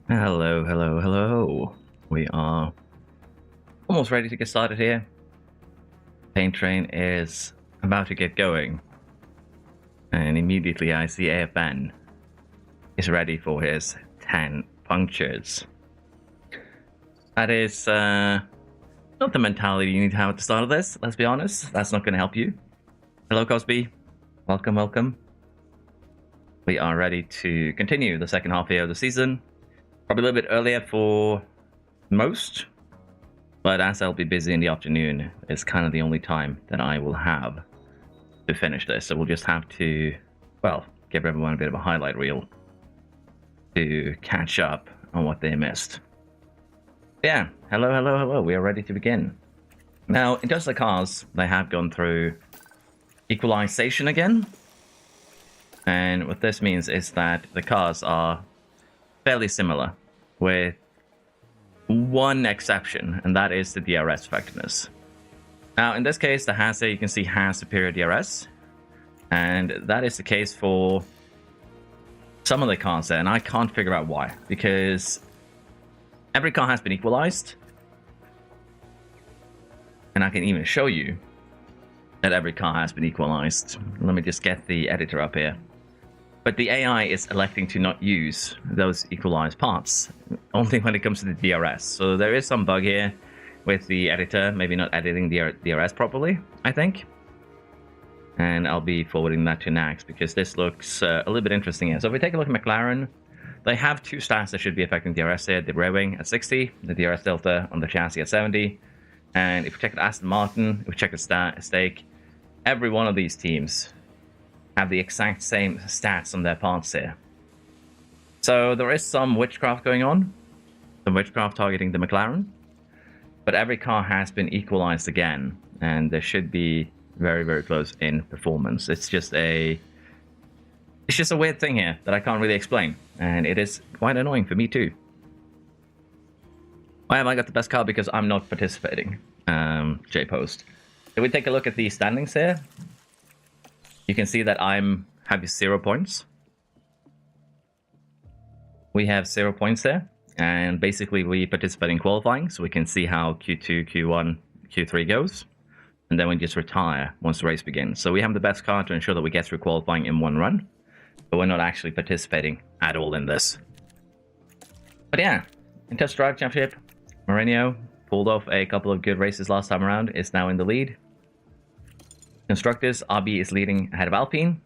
Hello, hello, hello. We are almost ready to get started here. Paint train is about to get going. And immediately I see AFN is ready for his 10 punctures. That is not the mentality you need to have at the start of this, let's be honest. That's not going to help you. Hello, Cosby. Welcome, welcome. We are ready to continue the second half here of the season. Probably a little bit earlier for most, but as I'll be busy in the afternoon, it's kind of the only time that I will have to finish this. So we'll just have to, well, give everyone a bit of a highlight reel to catch up on what they missed. Yeah, hello, hello, hello. We are ready to begin. Now, in terms of the cars, they have gone through equalization again. And what this means is that the cars are fairly similar, with one exception, and that is the DRS effectiveness. Now, in this case, the Haas, you can see, has superior DRS, and that is the case for some of the cars there, and I can't figure out why, because every car has been equalized, and I can even show you that every car has been equalized. Let me just get the editor up here. But the AI is electing to not use those equalized parts, only when it comes to the DRS. So there is some bug here with the editor, maybe not editing the DRS properly, I think. And I'll be forwarding that to Nax, because this looks a little bit interesting here. So if we take a look at McLaren, they have two stats that should be affecting DRS here. The rear wing at 60, the DRS delta on the chassis at 70. And if we check the Aston Martin, if we check the stake, every one of these teams have the exact same stats on their parts here. So there is some witchcraft going on, some witchcraft targeting the McLaren, but every car has been equalized again, and they should be very, very close in performance. It's just a weird thing here that I can't really explain, and it is quite annoying for me too. Why have I got the best car? Because I'm not participating. J-Post. If we take a look at the standings here, you can see that have 0 points. We have 0 points there, and basically we participate in qualifying, so we can see how Q2, Q1, Q3 goes, and then we just retire once the race begins. So we have the best car to ensure that we get through qualifying in one run, but we're not actually participating at all in this. But yeah, in Test Drive Championship, Mourinho pulled off a couple of good races last time around, is now in the lead. Constructors, RB is leading ahead of Alpine,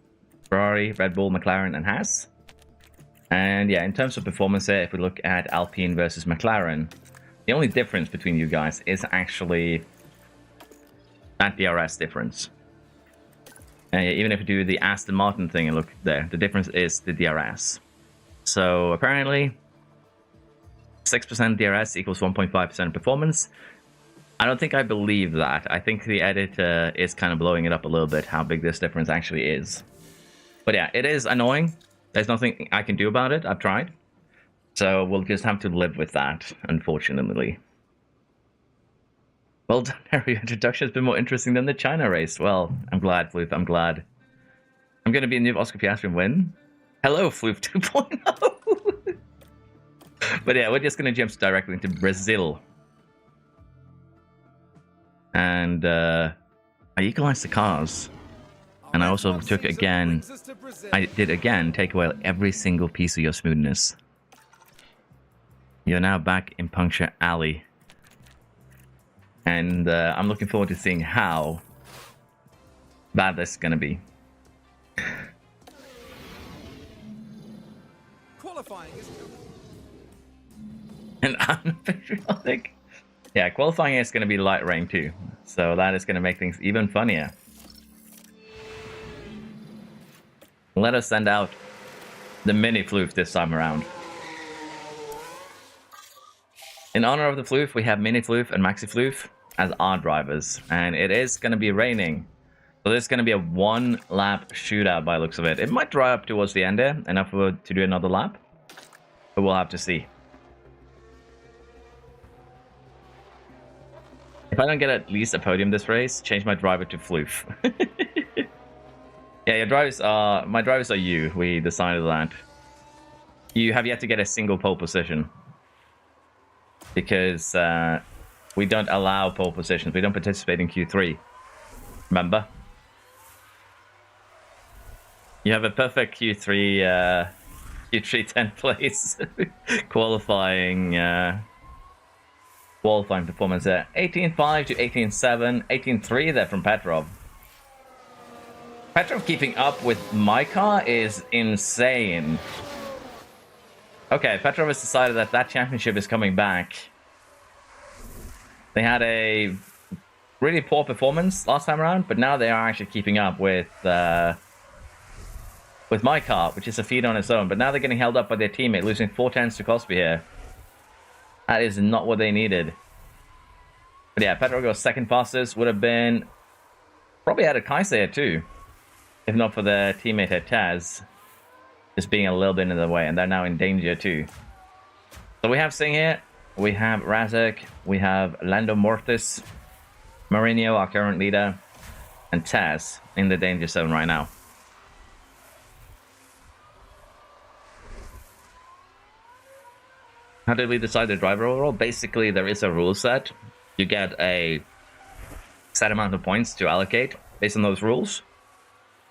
Ferrari, Red Bull, McLaren, and Haas. And yeah, in terms of performance here, if we look at Alpine versus McLaren, the only difference between you guys is actually that DRS difference. And yeah, even if you do the Aston Martin thing and look there, the difference is the DRS. So apparently, 6% DRS equals 1.5% performance. I don't think I believe that. I think the editor is kind of blowing it up a little bit, how big this difference actually is. But yeah, it is annoying. There's nothing I can do about it. I've tried. So we'll just have to live with that, unfortunately. Well done, Harry. Your introduction has been more interesting than the China race. Well, I'm glad, Floof. I'm glad. I'm going to be a new Oscar Piastri win. Hello, Floof 2.0. But yeah, we're just going to jump directly into Brazil. And I equalized the cars, and I also took again, I did again take away every single piece of your smoothness. You're now back in Puncture Alley, and I'm looking forward to seeing how bad this is going to be. Qualifying is And unpatriotic. Yeah, qualifying is going to be light rain too, so that is going to make things even funnier. Let us send out the mini floof this time around. In honor of the floof, we have mini floof and maxi floof as our drivers, and it is going to be raining, so there's going to be a 1 lap shootout by the looks of it. It might dry up towards the end there, enough to do another lap, but we'll have to see. If I don't get at least a podium this race, change my driver to Floof. Yeah, your drivers are... My drivers are you. We decided that. You have yet to get a single pole position. Because we don't allow pole positions. We don't participate in Q3. Remember? You have a perfect Q3 10th place qualifying performance there. 18.5 to 18.7, 18.3 there from Petrov. Petrov keeping up with my car is insane. Okay, Petrov has decided that that championship is coming back. They had a really poor performance last time around, but now they are actually keeping up with my car, which is a feed on its own. But now they're getting held up by their teammate, losing 4 tenths to Cosby here. That is not what they needed. But yeah, Petrov goes second fastest. Would have been probably had a Kaiser here too, if not for their teammate here, Taz, just being a little bit in the way, and they're now in danger too. So we have Singh here, we have Razek, we have Lando Mortis, Mourinho, our current leader, and Taz in the danger zone right now. How did we decide the driver overall? Basically, there is a rule set. You get a set amount of points to allocate based on those rules.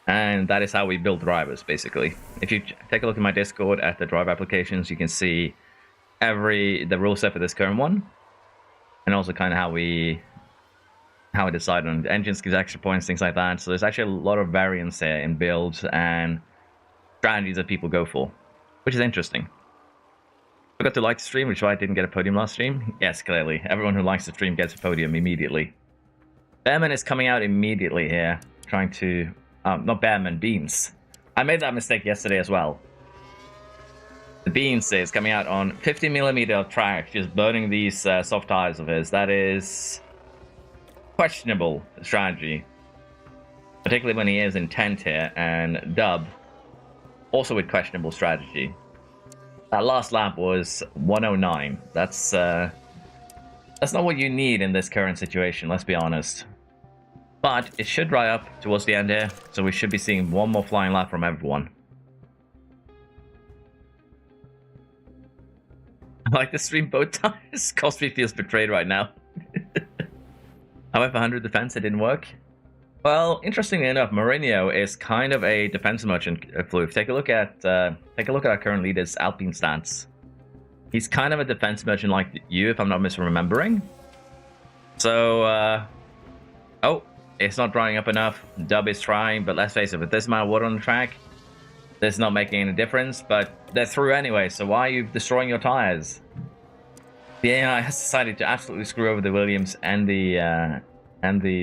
And that is how we build drivers, basically. If you take a look at my Discord at the driver applications, you can see the rule set for this current one. And also kind of how we decide on engines, gives extra points, things like that. So there's actually a lot of variance here in builds and strategies that people go for, which is interesting. Forgot to like the stream, which is why I didn't get a podium last stream. Yes, clearly. Everyone who likes the stream gets a podium immediately. Bearman is coming out immediately here, trying to... not Bearman, Beans. I made that mistake yesterday as well. The Beans is coming out on 50mm track, just burning these soft tires of his. That is questionable strategy. Particularly when he is in 10th here, and Dub, also with questionable strategy. That last lap was 109. That's not what you need in this current situation, let's be honest. But it should dry up towards the end here, so we should be seeing one more flying lap from everyone. I like the stream both times. Cosby feels betrayed right now. I went for 100 defense, it didn't work. Well, interestingly enough, Mourinho is kind of a defense merchant, Floof. Take a look at our current leader's Alpine stats. He's kind of a defense merchant like you, if I'm not misremembering. So, oh, it's not drying up enough. Dub is trying, but let's face it, with this amount of water on the track, this is not making any difference. But they're through anyway, so why are you destroying your tires? The AI has decided to absolutely screw over the Williams and the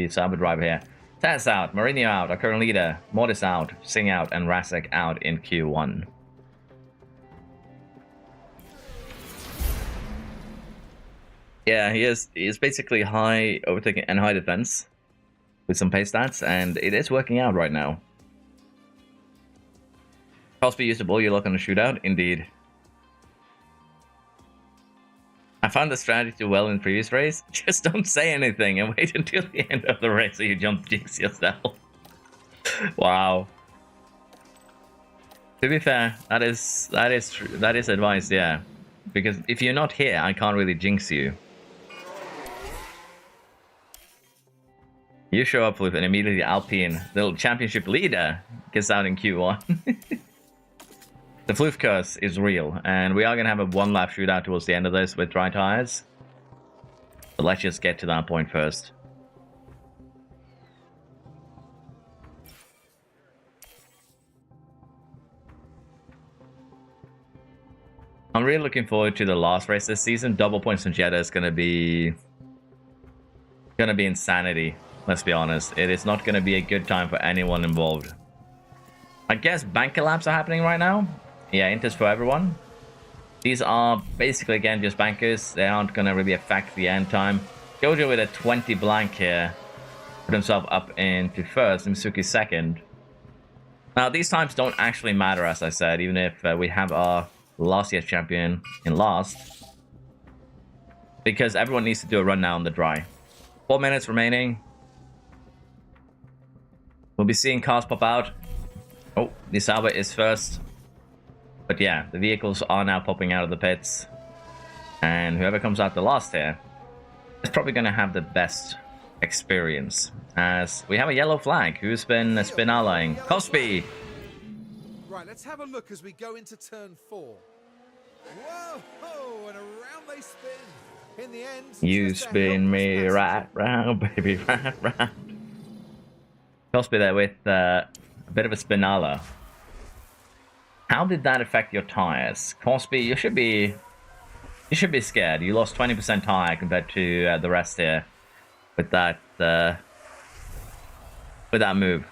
Sauber driver here. Taz out, Mourinho out, our current leader, Mortis out, Singh out, and Rasek out in Q1. Yeah, he is basically high overtaking and high defense with some pace stats, and it is working out right now. Cosby used to blow your luck on the shootout, indeed. I found the strategy well in the previous race. Just don't say anything and wait until the end of the race so you jump jinx yourself. Wow. To be fair, that is true. That is advice, yeah. Because if you're not here, I can't really jinx you. You show up with an immediately Alpine, little championship leader, gets out in Q1. The Floof curse is real, and we are going to have a one-lap shootout towards the end of this with dry tires. But let's just get to that point first. I'm really looking forward to the last race this season. Double points from Jeddah is going to be insanity. Let's be honest. It is not going to be a good time for anyone involved. I guess bank collapse are happening right now. Yeah, Inters for everyone. These are basically, again, just bankers. They aren't going to really affect the end time. Gojo with a 20 blank here. Put himself up into first. Misuki second. Now, these times don't actually matter, as I said, even if we have our last year's champion in last. Because everyone needs to do a run now on the dry. 4 minutes remaining. We'll be seeing cars pop out. Oh, Nisaba is first. But yeah, the vehicles are now popping out of the pits. And whoever comes out the last here is probably going to have the best experience. As we have a yellow flag. Who's been spin-allying? Cosby! Right, let's have a look as we go into turn 4. Whoa! And around they spin. In the end, You spin me right round, baby, right round. Cosby there with a bit of a spinala. How did that affect your tires? Cosby, you should be scared. You lost 20% tire compared to the rest here with that move.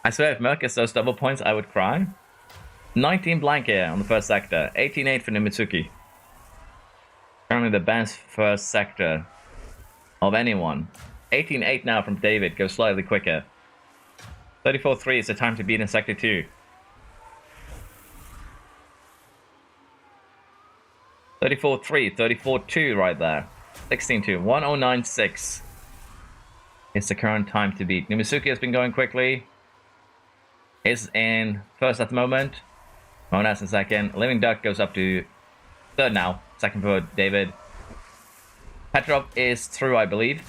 I swear, if Merc gets those double points, I would cry. 19 blank here on the first sector. 18-8 for Nimitsuki. Currently the best first sector of anyone. 18-8 now from David. Goes slightly quicker. 34-3 is the time to beat in sector 2. 34-3, 34-2 right there. 16-2, 109.6 is the current time to beat. Nimitsuki has been going quickly. Is in first at the moment. Monas in second. Living Duck goes up to third now. Second for David. Petrov is through, I believe.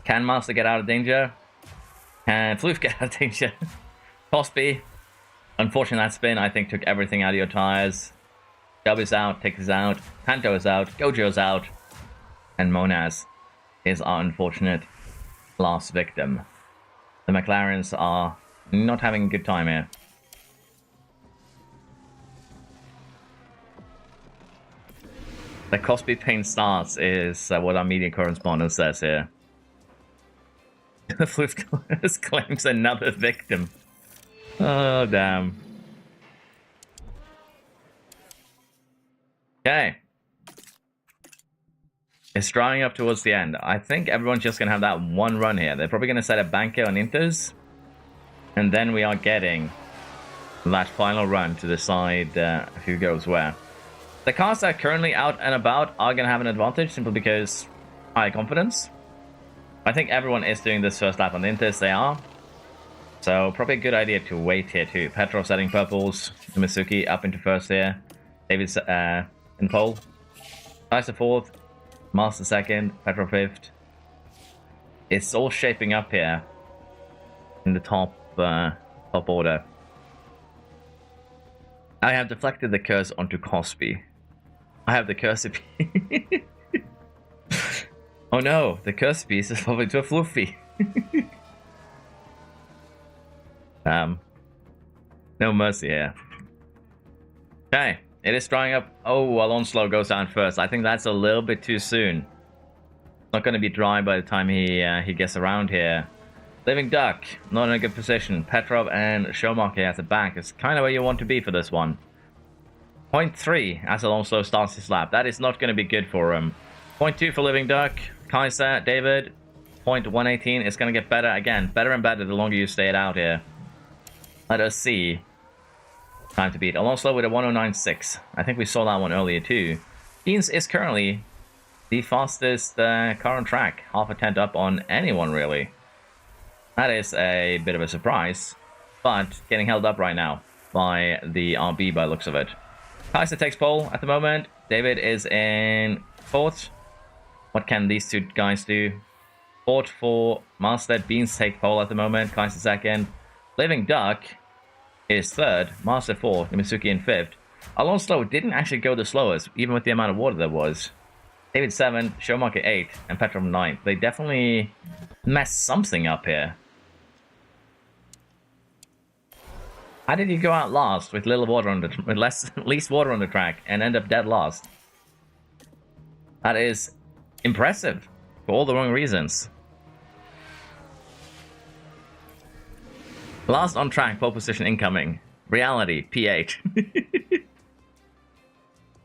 Can Master get out of danger? Can Floof get out of danger? Cosby. Unfortunately, that spin, I think, took everything out of your tires. Dub is out, Tix is out, Tanto is out, Gojo's out, and Monaz is our unfortunate last victim. The McLarens are not having a good time here. The Cosby pain starts is what our media correspondent says here. The Floof claims another victim. Oh, damn. Okay. It's drawing up towards the end. I think everyone's just going to have that one run here. They're probably going to set a banker on Inters. And then we are getting that final run to decide who goes where. The cars that are currently out and about are going to have an advantage simply because high confidence. I think everyone is doing this first lap on the Inters. They are. So probably a good idea to wait here too. Petrov setting purples. Mitsuki up into first here. David's in pole. Tyson fourth. Master second. Petrov fifth. It's all shaping up here in the top order. I have deflected the curse onto Cosby. I have the curse. Oh no, the curse piece is probably to a Fluffy. No mercy here. Okay, it is drying up. Oh, Alonso goes down first. I think that's a little bit too soon. Not going to be dry by the time he gets around here. Living Duck, not in a good position. Petrov and Schumacher at the back. It's kind of where you want to be for this one. 0.3 as Alonso starts his lap. That is not going to be good for him. 0.2 for Living Duck. Kaiser, David. 0.118. It's going to get better again. Better and better the longer you stay it out here. Let us see. Time to beat. Alonso with a 109.6. I think we saw that one earlier too. Keynes is currently the fastest car on track. Half a tent up on anyone really. That is a bit of a surprise. But getting held up right now by the RB by the looks of it. Kaiser takes pole at the moment. David is in fourth. What can these two guys do? Fourth for Master. Beans take pole at the moment. Kaiser second. Living Duck is third. Master fourth. Mitsuki in fifth. Alonso didn't actually go the slowest, even with the amount of water there was. David 7th. Schumacher 8th. And Petrov 9th. They definitely messed something up here. How did you go out last with little water on the with least water on the track and end up dead last? That is impressive for all the wrong reasons. Last on track, pole position incoming. Reality, P8.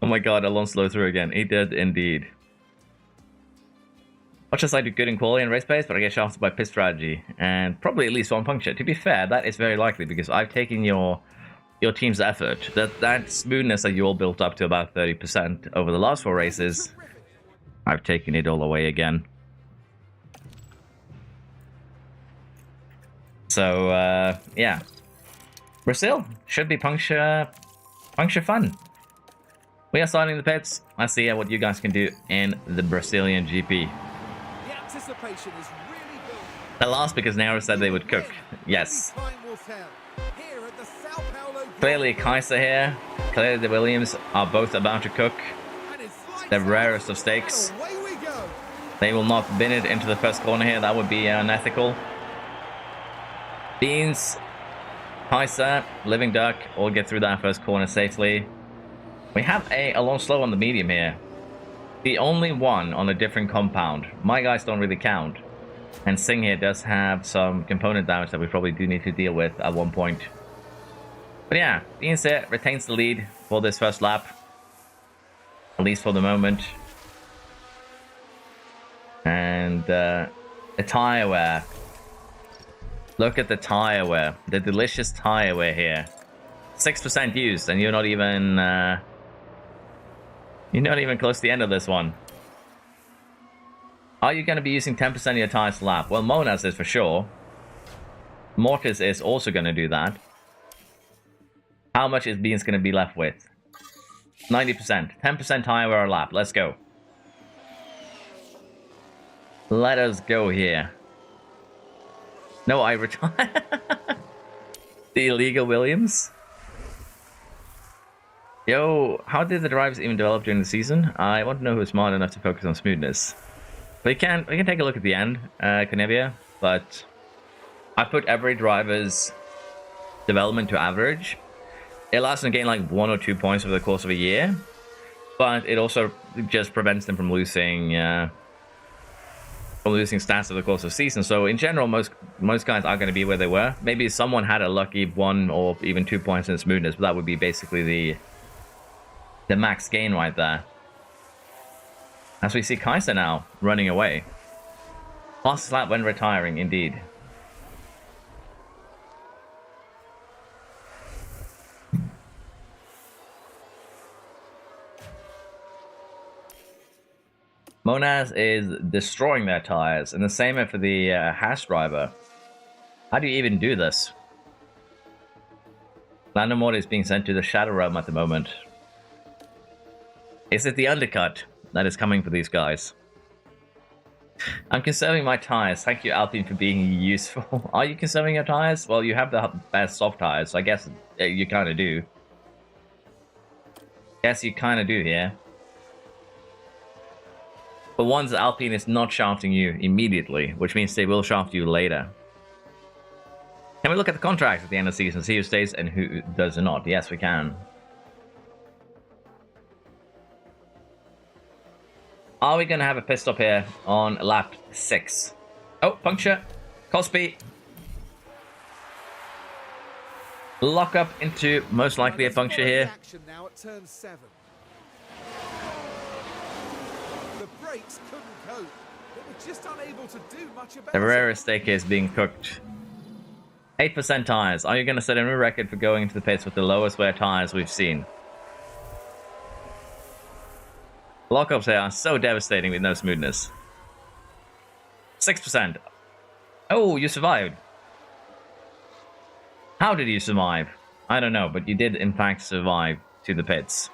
Oh my god, Alonso through again. He did indeed. Much as I do good in quality and race pace, but I get shafted by pit strategy. And probably at least one puncture. To be fair, that is very likely because I've taken your team's effort. That smoothness that you all built up to about 30% over the last 4 races, I've taken it all away again. So, yeah. Brazil should be puncture fun. We are starting the pits. Let's see what you guys can do in the Brazilian GP. The anticipation is really building. The last because Nero said they would cook. Yes. Only time will tell. Here at the Sao Paulo Clearly Kaiser here. Clearly the Williams are both about to cook. And it's like The rarest of steaks. away we go. They will not bin it into the first corner here. That would be unethical. Beans, Kaiser, Living Duck all get through that first corner safely. We have a long slow on the medium here. The only one on a different compound. My guys don't really count. And Singh here does have some component damage that we probably do need to deal with at one point. But yeah, Beans here retains the lead for this first lap. At least for the moment. And the tire wear. Look at the tire wear. The delicious tire wear here. 6% used, and you're not even close to the end of this one. Are you going to be using 10% of your tires to lap? Well, Monas is for sure. Mortis is also going to do that. How much is Beans going to be left with? 90%. 10% tire wear a lap. Let's go. Let us go here. No, I retire. The illegal Williams. Yo, how did the drivers even develop during the season? I want to know who's smart enough to focus on smoothness. We can take a look at the end, Canevia, but I put every driver's development to average. It allows them to gain like 1 or 2 points over the course of a year, but it also just prevents them from losing stats over the course of the season. So in general, most guys are going to be where they were. Maybe someone had a lucky 1 or even 2 points in smoothness, but that would be basically the max gain right there. As we see Kaiser now running away. Fastest lap when retiring, indeed. Monas is destroying their tires, and the same for the Haas driver. How do you even do this? Lando Morty is being sent to the Shadow Realm at the moment. Is it the undercut that is coming for these guys? I'm conserving my tires. Thank you, Alpine, for being useful. Are you conserving your tires? Well, you have the best soft tires, so I guess you kind of do. Yes, you kind of do here. But once Alpine is not shafting you immediately, which means they will shaft you later. Can we look at the contracts at the end of the season, see who stays and who does not? Yes, we can. Are we going to have a pit stop here on lap 6? Oh, Puncture, Cosby. Lock up into most likely a Puncture here. Now at turn 7. The brakes couldn't cope. They were just unable to do much about it. The rarest steak is being cooked. 8% tires. Are you going to set a new record for going into the pits with the lowest wear tires we've seen? Lockups here are so devastating with no smoothness. 6%. Oh, you survived. How did you survive? I don't know, but you did in fact survive to the pits.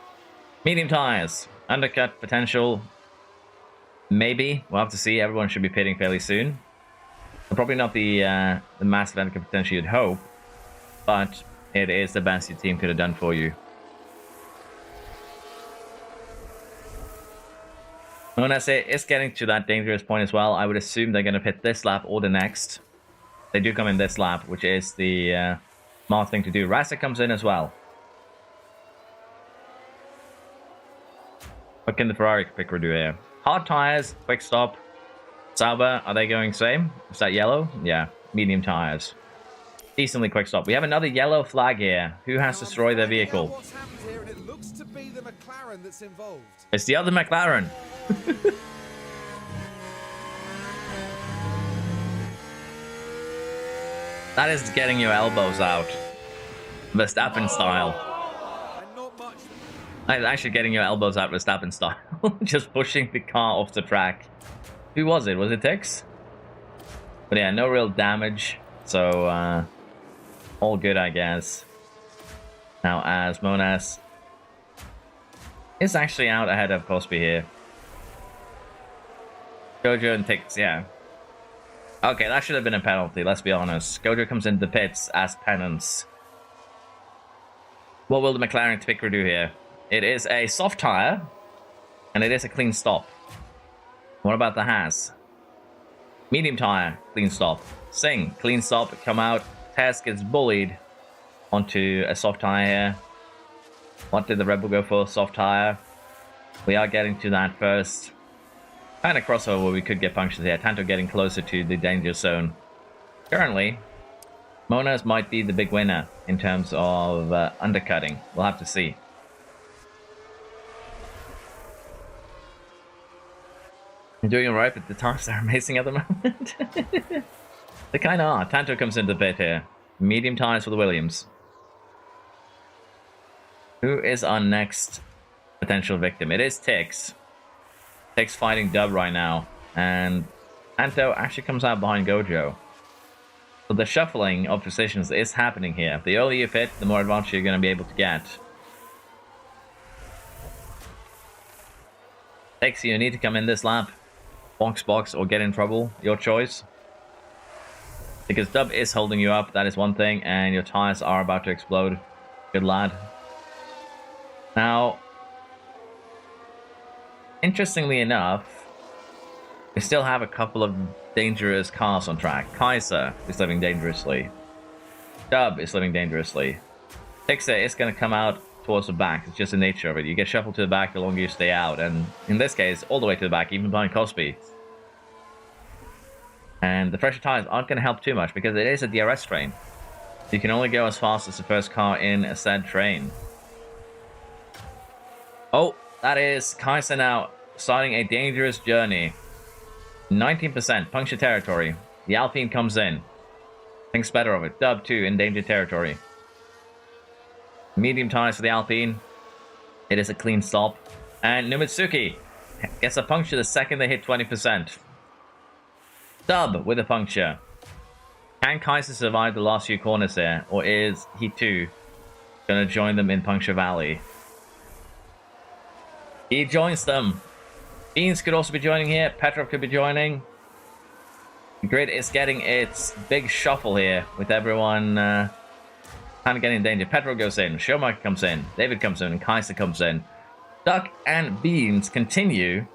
Medium tires. Undercut potential. Maybe. We'll have to see. Everyone should be pitting fairly soon. Probably not the massive undercut potential you'd hope, but it is the best your team could have done for you. When I say it's getting to that dangerous point as well, I would assume they're going to pit this lap or the next. They do come in this lap, which is the smart thing to do. Rasa comes in as well. What can the Ferrari picker do here? Hard tires, quick stop. Sauber, are they going same? Is that yellow? Yeah, medium tires. Decently quick stop. We have another yellow flag here. Who has destroyed their vehicle? What's happened here, and it looks to be the McLaren that's involved. It's the other McLaren. That is getting your elbows out. Verstappen style. And not much. That's actually getting your elbows out Verstappen style. Just pushing the car off the track. Who was it? Was it Tix? But yeah, no real damage. So, all good, I guess. Now, as Monas is actually out ahead of Cosby here. Gojo and Tix, yeah. Okay, that should have been a penalty, let's be honest. Gojo comes into the pits as penance. What will the McLaren Picker do here? It is a soft tire, and it is a clean stop. What about the Haas? Medium tire, clean stop. Sing, clean stop, come out. Tess gets bullied onto a soft tire here. What did the Red Bull go for? Soft tire. We are getting to that first. Kind of crossover where we could get punctures here. Tanto getting closer to the danger zone. Currently, Monas might be the big winner in terms of undercutting. We'll have to see. I'm doing alright, but the tires are amazing at the moment. They kind of are. Tanto comes into the pit here. Medium tires for the Williams. Who is our next potential victim? It is Tix. Tix fighting Dub right now. And Tanto actually comes out behind Gojo. So the shuffling of positions is happening here. The earlier you pit, the more advantage you're going to be able to get. Tix, you need to come in this lap. Box, or get in trouble. Your choice. Because Dub is holding you up, that is one thing. And your tires are about to explode. Good lad. Now, interestingly enough, we still have a couple of dangerous cars on track. Kaiser is living dangerously. Dub is living dangerously. Tixer is going to come out towards the back. It's just the nature of it. You get shuffled to the back the longer you stay out. And in this case, all the way to the back, even behind Cosby. And the fresher tires aren't going to help too much because it is a DRS train. You can only go as fast as the first car in a said train. Oh, that is Kaiser now starting a dangerous journey. 19% puncture territory. The Alpine comes in. Thinks better of it. Dub 2 in danger territory. Medium tires for the Alpine. It is a clean stop. And Numitsuki gets a puncture the second they hit 20%. Dub with a puncture. Can Kaiser survive the last few corners here? Or is he too going to join them in Puncture Valley? He joins them. Beans could also be joining here. Petrov could be joining. The grid is getting its big shuffle here with everyone kind of getting in danger. Petrov goes in. Schumacher comes in. David comes in. And Kaiser comes in. Duck and Beans continue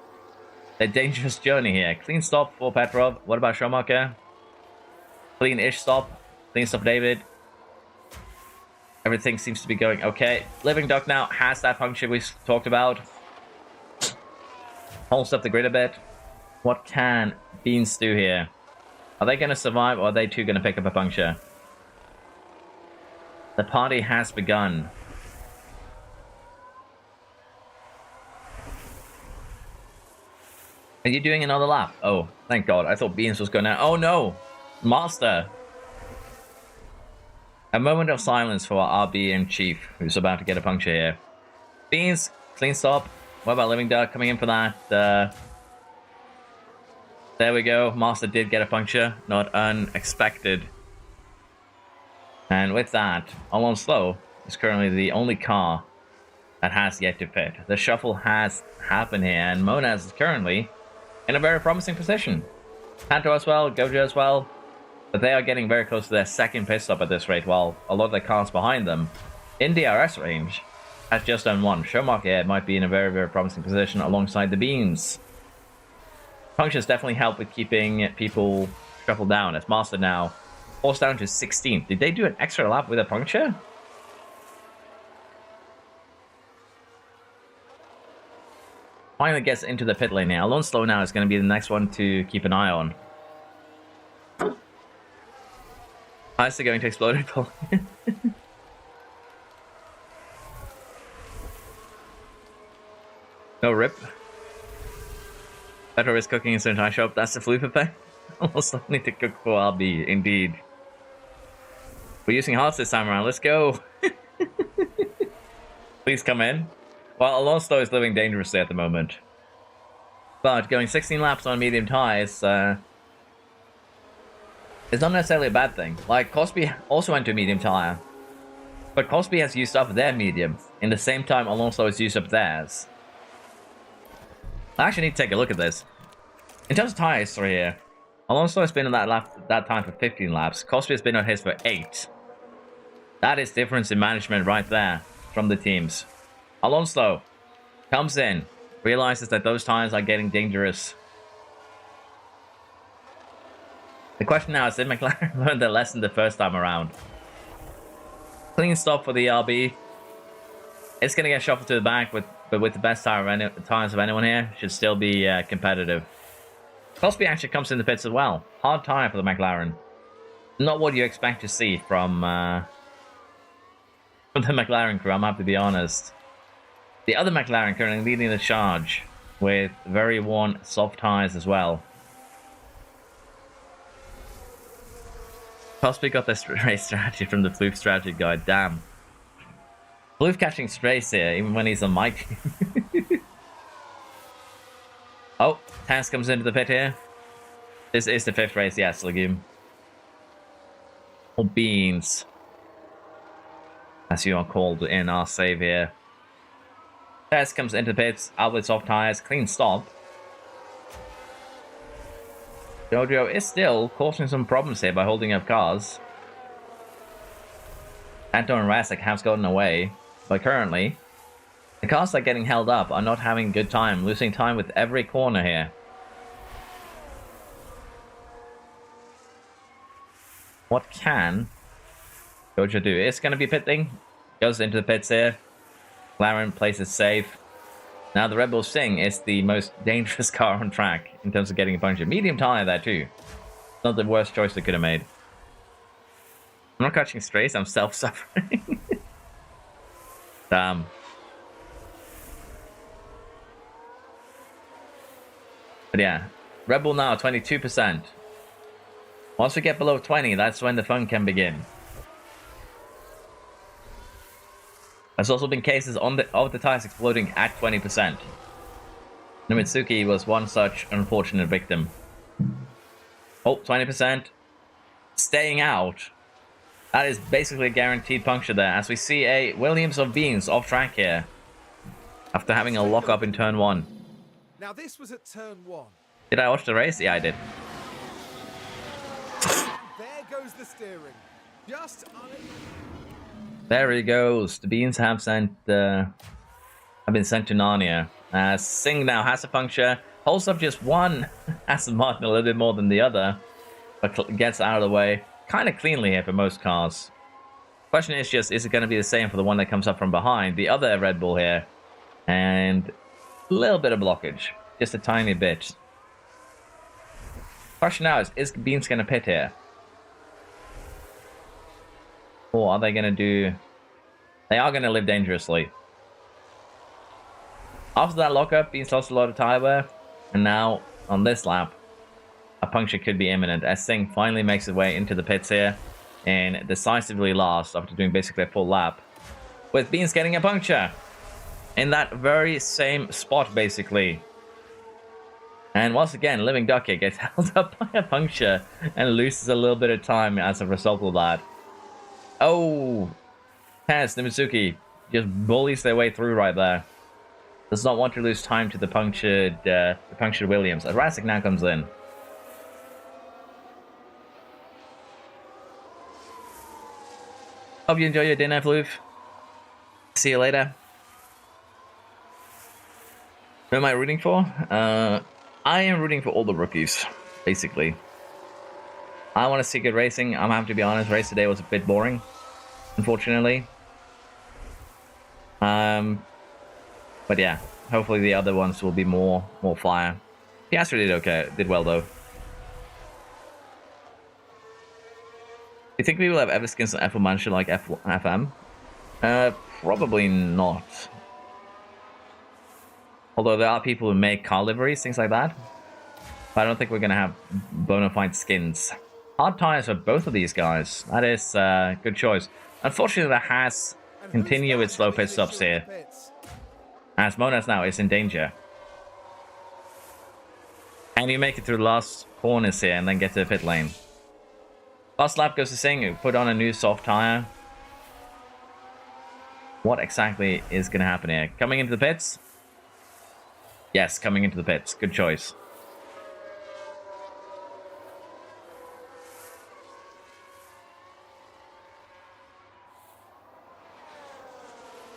their dangerous journey here. Clean stop for Petrov. What about Schumacher? Clean-ish stop. Clean stop David. Everything seems to be going okay. Living Duck now has that puncture we talked about. Holds up the grid a bit. What can Beans do here? Are they going to survive or are they too going to pick up a puncture? The party has begun. Are you doing another lap? Oh, thank God. I thought Beans was going to... Oh no! Master! A moment of silence for RB in Chief, who's about to get a puncture here. Beans, clean stop. What about Living Duck coming in for that? There we go. Master did get a puncture. Not unexpected. And with that, Alon Slow is currently the only car that has yet to pit. The shuffle has happened here, and Monas is currently in a very promising position. Tanto as well, Gojo as well. But they are getting very close to their second pit stop at this rate, while a lot of the cars behind them, in DRS range, has just done one. Schumacher might be in a very, very promising position alongside the Beans. Punctures definitely help with keeping people shuffled down, as Master now forced down to 16th. Did they do an extra lap with a puncture? Finally gets into the pit lane now. Alonso now is going to be the next one to keep an eye on. Is going to explode it? No rip. Better is cooking in Sunshine Shop. That's the fluke thing. Also need to cook for RB, indeed. We're using hearts this time around. Let's go. Please come in. Well, Alonso is living dangerously at the moment. But going 16 laps on medium tires is not necessarily a bad thing. Like, Cosby also went to a medium tire. But Cosby has used up their medium. In the same time, Alonso has used up theirs. I actually need to take a look at this. In terms of tire history here, Alonso has been on that time for 15 laps. Cosby has been on his for 8. That is difference in management right there from the teams. Alonso comes in, realizes that those tires are getting dangerous. The question now is, did McLaren learn their lesson the first time around? Clean stop for the RB. It's going to get shuffled to the back, but with the best tires of anyone here, should still be competitive. Cosby actually comes in the pits as well. Hard tire for the McLaren. Not what you expect to see from the McLaren crew, I'm happy to be honest. The other McLaren currently leading the charge with very worn soft tires as well. Cosby got this race strategy from the Floof strategy guide. Damn. Floof catching strays here, even when he's on mic. Oh, Taz comes into the pit here. This is the 5th race, yes, Legume. Or Beans, as you are called in our save here. Taz comes into the pits, out with soft tires, clean stop. Jojo is still causing some problems here by holding up cars. Anton and Rasek have gotten away, but currently, the cars that are getting held up are not having good time, losing time with every corner here. What can Jojo do? It's going to be pitting. Goes into the pits here. McLaren plays it safe. Now the Red Bull Sting is the most dangerous car on track in terms of getting a puncture. Medium tire there too. Not the worst choice they could have made. I'm not catching strays, I'm self-suffering. Damn. But yeah, Red Bull now 22%. Once we get below 20, that's when the fun can begin. There's also been cases of the tires exploding at 20%. Nomitsuki was one such unfortunate victim. Oh, 20%. Staying out. That is basically a guaranteed puncture there, as we see a Williams of Beans off track here. After having a lock-up in turn 1. Now this was at turn 1. Did I watch the race? Yeah, I did. There goes the steering. Just There he goes. The Beans have been sent to Narnia. Singh now has a puncture. Holds up just one Aston Martin a little bit more than the other, but gets out of the way kind of cleanly here for most cars. Question is just, is it going to be the same for the one that comes up from behind, the other Red Bull here? And a little bit of blockage, just a tiny bit. Question now is Beans going to pit here? Or are they going to do... They are going to live dangerously. After that lockup, Beans lost a lot of tire wear. And now, on this lap, a puncture could be imminent, as Singh finally makes his way into the pits here and decisively last after doing basically a full lap, with Beans getting a puncture in that very same spot, basically. And once again, Living Duck here gets held up by a puncture and loses a little bit of time as a result of that. Oh, Taz, Nimitsuki just bullies their way through right there. Does not want to lose time to the punctured Williams. Rasik now comes in. Hope you enjoy your dinner, Floof. See you later. Who am I rooting for? I am rooting for all the rookies, basically. I want to see good racing. I'm happy to be honest. Race today was a bit boring, unfortunately. But yeah, hopefully the other ones will be more fire. Piastri did okay, did well though. Do you think we will have ever skins on F1 manager like FM? Probably not. Although there are people who make car liveries, things like that. But I don't think we're going to have bona fide skins. Hard tires for both of these guys. That is a good choice. Unfortunately, the Haas continue with slow pit stops here, as Monas now is in danger. And you make it through the last corners here and then get to the pit lane. Last lap goes to Singh, who put on a new soft tire. what exactly is going to happen here. Coming into the pits? Yes, coming into the pits. Good choice.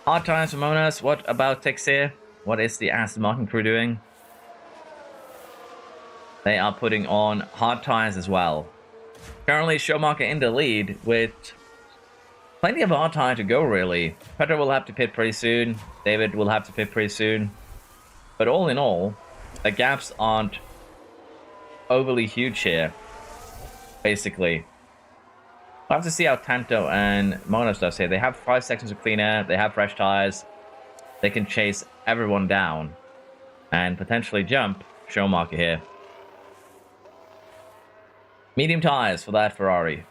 Hard times for Monas. What about Tix here? What is the Aston Martin crew doing? They are putting on hard tires as well. Currently, Schumacher in the lead with plenty of hard tire to go, really. Petra will have to pit pretty soon. David will have to pit pretty soon. But all in all, the gaps aren't overly huge here, basically. We'll have to see how Tanto and Monos does here. They have 5 seconds of clean air. They have fresh tires. They can chase everyone down and potentially jump Schumacher here. Medium tires for that Ferrari.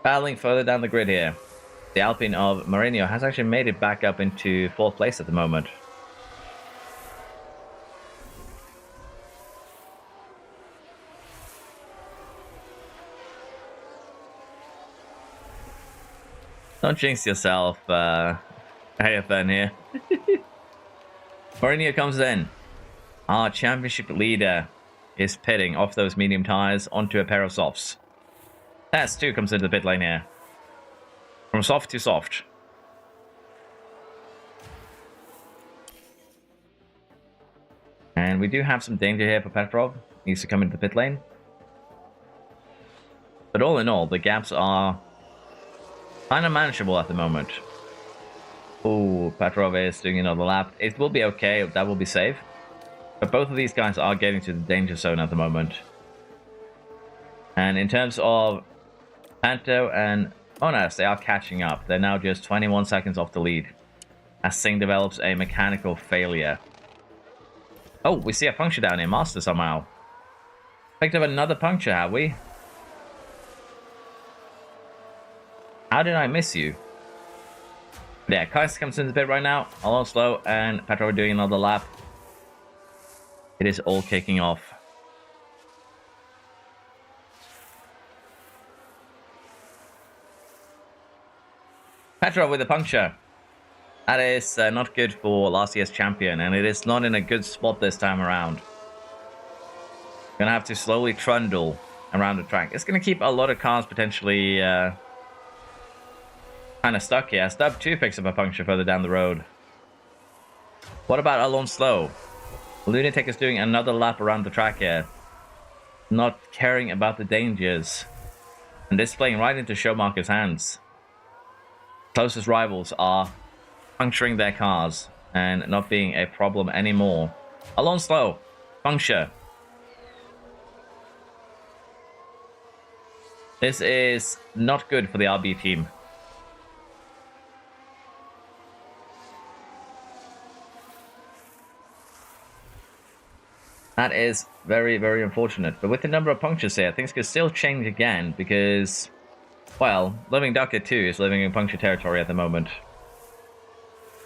Battling further down the grid here. The Alpine of Mourinho has actually made it back up into 4th place at the moment. Don't jinx yourself, AFN here. Mourinho comes in. Our championship leader is pitting off those medium tires onto a pair of softs. Test 2 comes into the pit lane here. From soft to soft. And we do have some danger here for Petrov. Needs to come into the pit lane. But all in all, the gaps are kind of manageable at the moment. Oh, Petrov is doing another lap. It will be okay. That will be safe. But both of these guys are getting to the danger zone at the moment. And in terms of Panto and Monas, they are catching up. They're now just 21 seconds off the lead as Singh develops a mechanical failure. Oh, we see a puncture down here. Master somehow. Picked up another puncture, have we? How did I miss you? Yeah, Kais comes into the pit right now. Alonso slow and Petrov doing another lap. It is all kicking off. Petrov with a puncture. That is not good for last year's champion, and it is not in a good spot this time around. Gonna have to slowly trundle around the track. It's gonna keep a lot of cars potentially kind of stuck here. Stub 2 picks up a puncture further down the road. What about Alonso? Lunatic is doing another lap around the track here. Not caring about the dangers. And this playing right into Schumacher's hands. Closest rivals are puncturing their cars and not being a problem anymore. Alonso, puncture. This is not good for the RB team. That is very, very unfortunate. But with the number of punctures here, things could still change again because, well, Living Ducker 2 is living in puncture territory at the moment.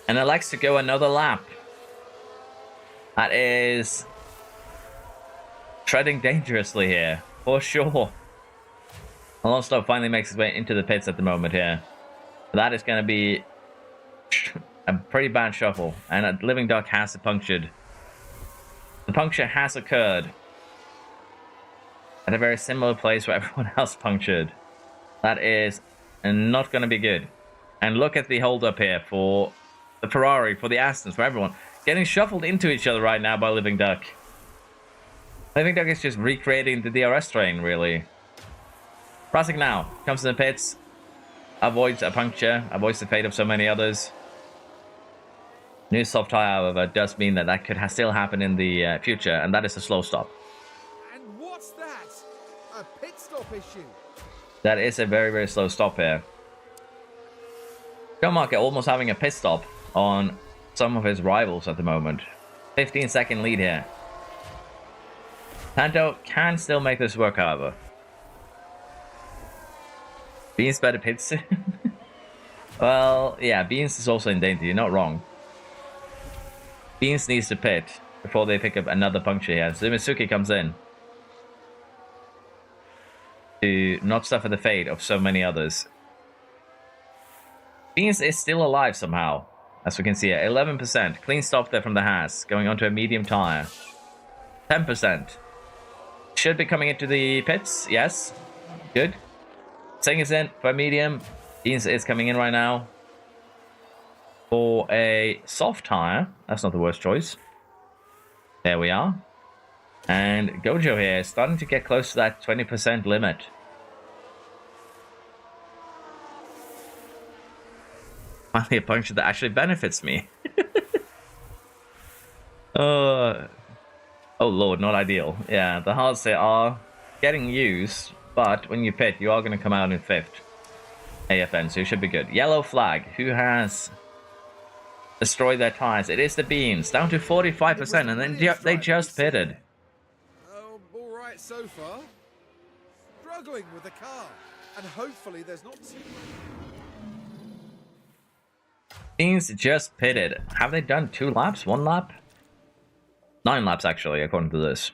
And it likes to go another lap. That is treading dangerously here, for sure. Alonso finally makes his way into the pits at the moment here. But that is going to be a pretty bad shuffle. And Living Duck has it punctured. The puncture has occurred at a very similar place where everyone else punctured. That is not going to be good. And look at the hold up here for the Ferrari, for the Astons, for everyone. Getting shuffled into each other right now by Living Duck. Living Duck is just recreating the DRS train, really. Prasik now comes to the pits, avoids a puncture, avoids the fate of so many others. New soft tire, however, does mean that that could still happen in the future, and that is a slow stop. And what's that? A pit stop issue. That is a very, very slow stop here. Schumacher almost having a pit stop on some of his rivals at the moment. 15-second lead here. Tanto can still make this work, however. Beans better pit soon. Well, yeah, Beans is also in danger. You're not wrong. Beans needs to pit before they pick up another puncture here. Zumizuki comes in. to not suffer the fate of so many others. Beans is still alive somehow, as we can see here. 11%. Clean stop there from the Haas, going onto a medium tire. 10%. Should be coming into the pits, yes. Good. Sing is in for a medium. Beans is coming in right now for a soft tire. That's not the worst choice. There we are. And Gojo here is starting to get close to that 20% limit. Finally a puncture that actually benefits me. Oh lord, not ideal. Yeah, the hards here are getting used, but when you pit, you are going to come out in 5th. AFN, so you should be good. Yellow flag. Who has destroyed their tires? It is the Beans, down to 45%, and then they just pitted. Oh, all right so far. Struggling with the car, and hopefully there's not too Beans just pitted. Have they done 2 laps? 1 lap? 9 laps, actually, according to this.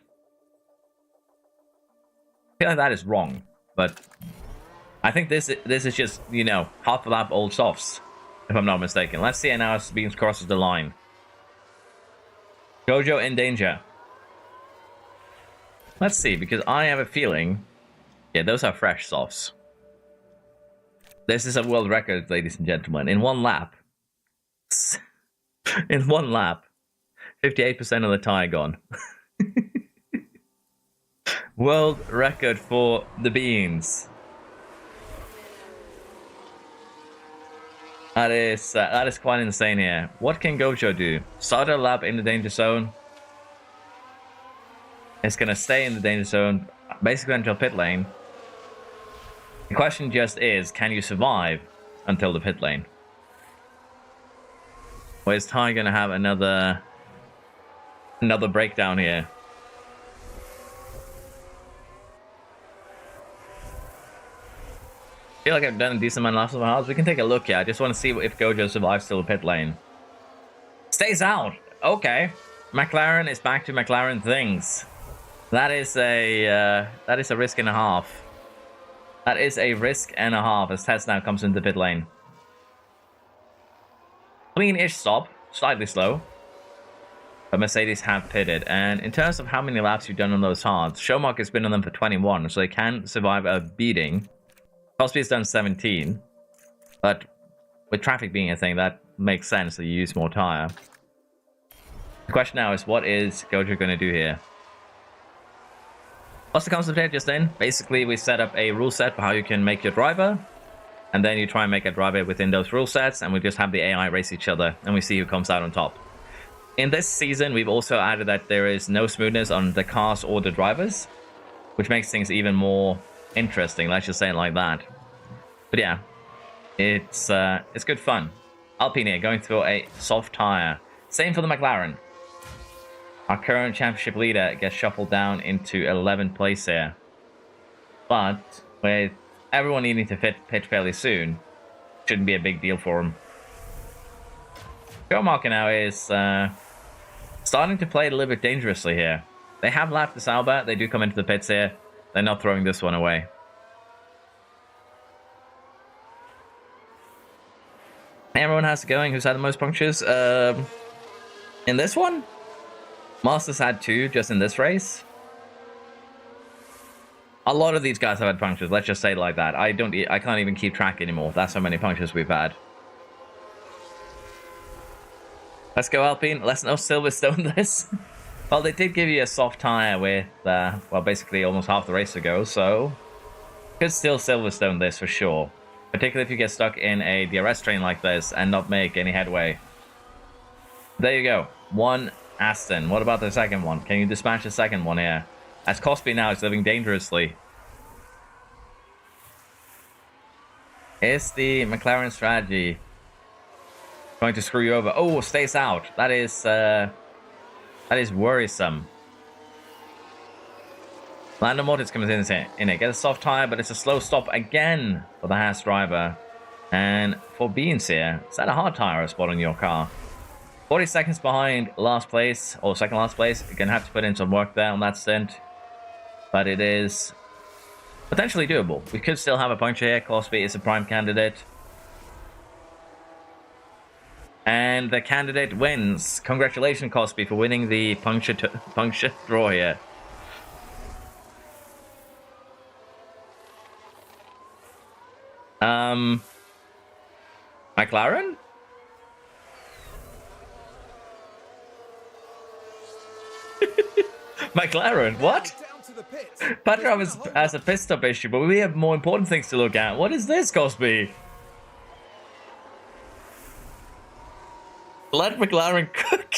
I feel like that is wrong, but I think this is just, you know, half a lap old softs, if I'm not mistaken. Let's see now as Beans crosses the line. Gojo in danger. Let's see, because I have a feeling... Yeah, those are fresh softs. This is a world record, ladies and gentlemen. In 1 lap... In 1 lap, 58% of the tire gone. World record for the Beans. That is quite insane here. What can Gojo do? Start a lap in the danger zone. It's gonna stay in the danger zone basically until pit lane. The question just is, can you survive until the pit lane? Or is Ty gonna have another breakdown here? I feel like I've done a decent amount of laps of halves. We can take a look here. I just want to see if Gojo survives till the pit lane. Stays out. Okay. McLaren is back to McLaren things. That is a risk and a half. That is a risk and a half as Tess now comes into the pit lane. Clean-ish stop. Slightly slow. But Mercedes have pitted. And in terms of how many laps you've done on those hards, Schumacher has been on them for 21, so they can survive a beating. Cosby has done 17, but with traffic being a thing, that makes sense that you use more tire. The question now is, what is Gojo going to do here? What's the concept here just in? Basically, we set up a rule set for how you can make your driver, and then you try and make a driver within those rule sets, and we just have the AI race each other, and we see who comes out on top. In this season, we've also added that there is no smoothness on the cars or the drivers, which makes things even more interesting, let's just say it like that. But yeah, it's good fun. Alpine here going through a soft tire. Same for the McLaren. Our current championship leader gets shuffled down into 11th place here. But with everyone needing to pitch fairly soon, shouldn't be a big deal for him. Schumacher now is starting to play it a little bit dangerously here. They have lapped the Sauber. They do come into the pits here. They're not throwing this one away. Everyone has it going. Who's had the most punctures? In this one? Masters had 2 just in this race. A lot of these guys have had punctures. Let's just say it like that. I can't even keep track anymore. That's how many punctures we've had. Let's go Alpine. Let's no Silverstone this. Well, they did give you a soft tire with, well, basically almost half the race to go, so could still Silverstone this for sure. Particularly if you get stuck in a DRS train like this and not make any headway. There you go. 1 Aston. What about the second one? Can you dispatch the second one here? As Cosby now is living dangerously. Is the McLaren strategy going to screw you over? Oh, stays out. That is worrisome. Lando Mortis comes in it. Get a soft tire, but it's a slow stop again for the Haas driver. And for Beans here, is that a hard tire spot on your car? 40 seconds behind last place, or second last place. You're going to have to put in some work there on that stint. But it is potentially doable. We could still have a puncture here. Cosby is a prime candidate. And the candidate wins. Congratulations, Cosby, for winning the puncture draw here. McLaren? McLaren, what? Petrov has a pit stop issue, but we have more important things to look at. What is this, Cosby? Let McLaren cook.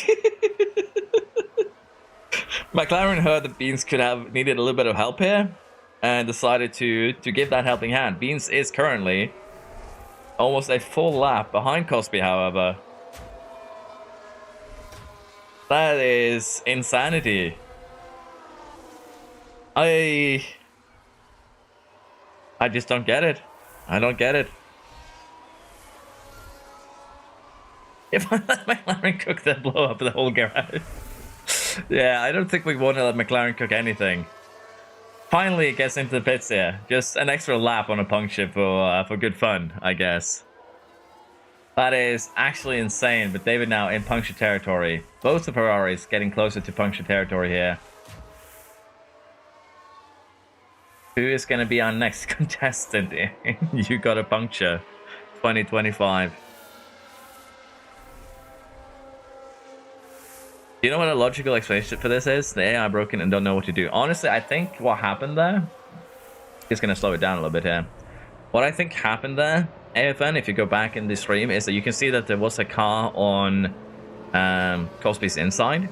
McLaren heard that Beans could have needed a little bit of help here and decided to give that helping hand. Beans is currently almost a full lap behind Cosby, however. That is insanity. I just don't get it. I don't get it. If I let McLaren cook, they'll blow up the whole garage. Yeah, I don't think we want to let McLaren cook anything. Finally, it gets into the pits here. Just an extra lap on a puncture for good fun, I guess. That is actually insane, but David now in puncture territory. Both the Ferraris getting closer to puncture territory here. Who is going to be our next contestant in You Got a Puncture 2025? Do you know what a logical explanation for this is? The AI broken and don't know what to do. Honestly, I think what happened there is going to slow it down a little bit here. What I think happened there, AFN, if you go back in the stream, is that you can see that there was a car on Cosby's inside.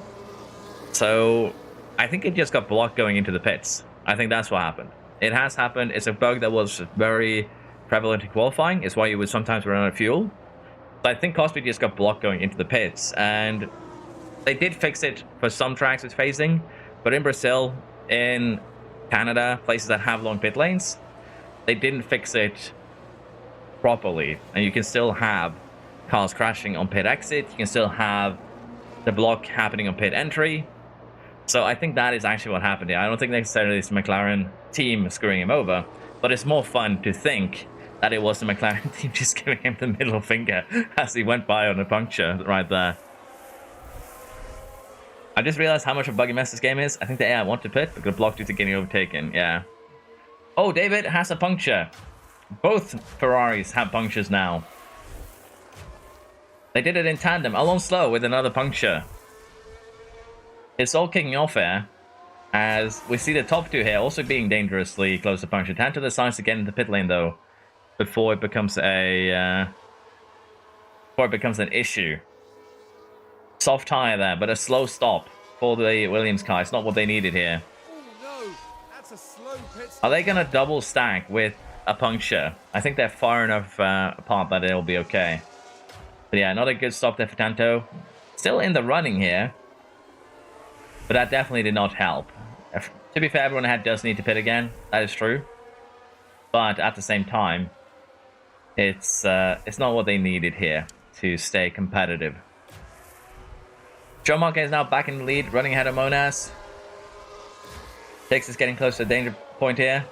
So I think it just got blocked going into the pits. I think that's what happened. It has happened. It's a bug that was very prevalent in qualifying. It's why you would sometimes run out of fuel. So I think Cosby just got blocked going into the pits, and they did fix it for some tracks with phasing, but in Brazil, in Canada, places that have long pit lanes, they didn't fix it properly, and you can still have cars crashing on pit exit. You can still have the block happening on pit entry. So I think that is actually what happened here. I don't think necessarily it's the McLaren team screwing him over, but it's more fun to think that it was the McLaren team just giving him the middle finger as he went by on a puncture right there. I just realized how much of a buggy mess this game is. I think the AI want to pit, but got blocked due to getting overtaken. Yeah. Oh, David has a puncture. Both Ferraris have punctures now. They did it in tandem. Alonso with another puncture. It's all kicking off here, as we see the top two here also being dangerously close to puncture. Tanto decides to get into the pit lane though, before it becomes an issue. Soft tire there, but a slow stop for the Williams car. It's not what they needed here. Oh, no. That's a slow pit stop. Are they gonna double stack with a puncture? I think they're far enough apart that it'll be okay. But yeah, not a good stop there for Tanto. Still in the running here, but that definitely did not help. To be fair, everyone does need to pit again. That is true. But at the same time, it's not what they needed here to stay competitive. Schumacher is now back in the lead, running ahead of Monas. Dix is getting close to the danger point here.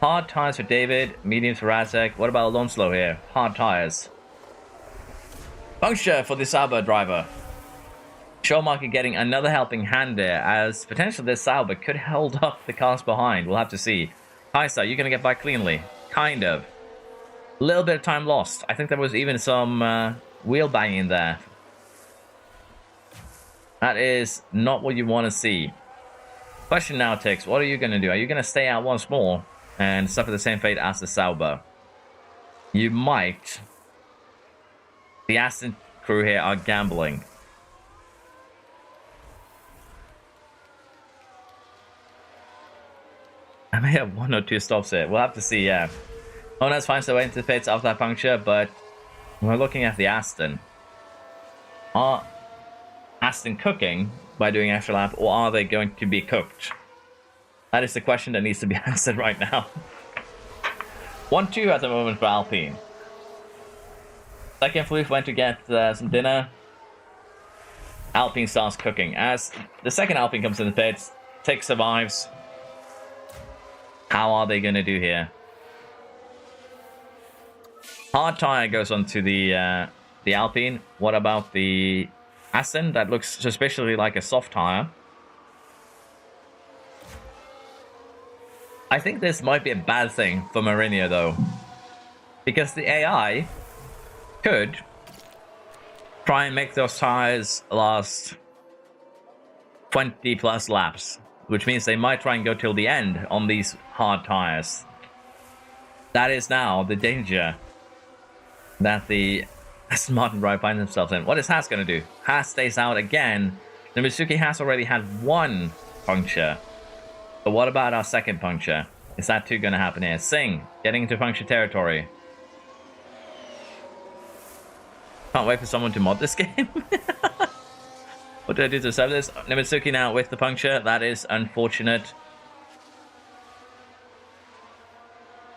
Hard tires for David, mediums for Razek. What about Alonso here? Hard tires. Puncture for the Sauber driver. Schumacher getting another helping hand there, as potentially this Sauber could hold up the cars behind. We'll have to see. Kaiser, you're going to get by cleanly. Kind of. A little bit of time lost. I think there was even some wheel banging there. That is not what you want to see. Question now, Tix. What are you going to do? Are you going to stay out once more and suffer the same fate as the Sauber? You might. The Aston crew here are gambling. I may have one or two stops here. We'll have to see, yeah. Monas finds their way into the pits after that puncture, but we're looking at the Aston. Are Aston cooking by doing extra lap, or are they going to be cooked? That is the question that needs to be answered right now. 1-2 at the moment for Alpine. Second Floof went to get some dinner. Alpine starts cooking. As the second Alpine comes in the pits, Tick survives. How are they going to do here? Hard tire goes onto the Alpine. What about the Assen? That looks suspiciously like a soft tire. I think this might be a bad thing for Mourinho, though. Because the AI could try and make those tires last 20 plus laps, which means they might try and go till the end on these hard tires. That is now the danger that the Aston Martin driver finds themselves in. What is Haas going to do? Haas stays out again. The Mitsuki has already had one puncture. But what about our second puncture? Is that too going to happen here? Singh getting into puncture territory. Can't wait for someone to mod this game. What do I do to deserve this? Mitsuki now with the puncture. That is unfortunate.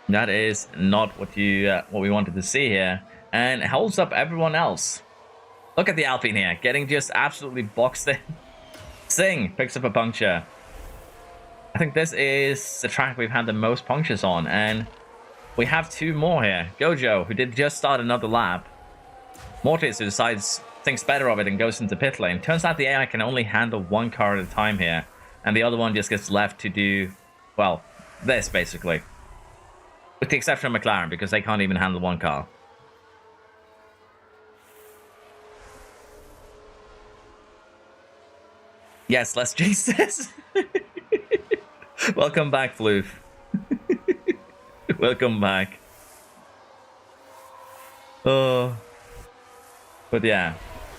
That is not what what we wanted to see here. And it holds up everyone else. Look at the Alpine here, getting just absolutely boxed in. Singh picks up a puncture. I think this is the track we've had the most punctures on, and we have two more here. Gojo, who did just start another lap. Mortis, who thinks better of it and goes into pit lane. Turns out the AI can only handle one car at a time here, and the other one just gets left to do, well, this basically. With the exception of McLaren, because they can't even handle one car. Yes, let's chase this. Welcome back, Floof. Welcome back. Oh. But yeah,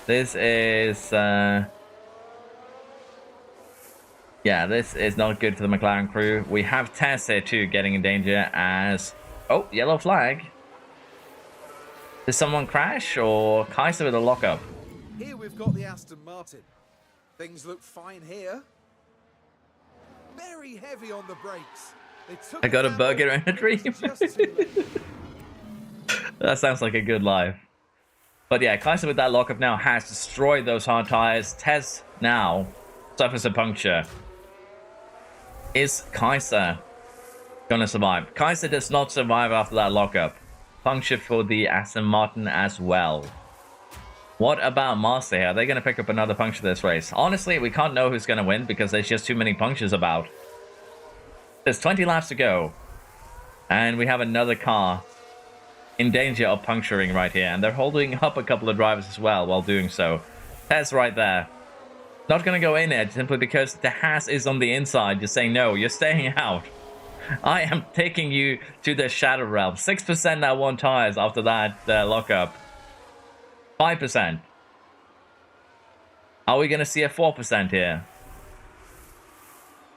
this is... yeah, this is not good for the McLaren crew. We have Tess here too, getting in danger as... Oh, yellow flag. Did someone crash or Kaiser with a lockup? Here we've got the Aston Martin. Things look fine here. Very heavy on the brakes. I got a burger in a dream. That sounds like a good life. But yeah, Kaiser with that lockup now has destroyed those hard tires. Tez now suffers a puncture. Is Kaiser gonna survive? Kaiser does not survive after that lockup. Puncture for the Aston Martin as well. What about Master here? Are they gonna pick up another puncture this race? Honestly, we can't know who's gonna win because there's just too many punctures about. There's 20 laps to go. And we have another car in danger of puncturing right here. And they're holding up a couple of drivers as well while doing so. That's right there. Not going to go in it simply because the Haas is on the inside. Just saying, no, you're staying out. I am taking you to the Shadow Realm. 6% now one tires after that lockup. 5%. Are we going to see a 4% here?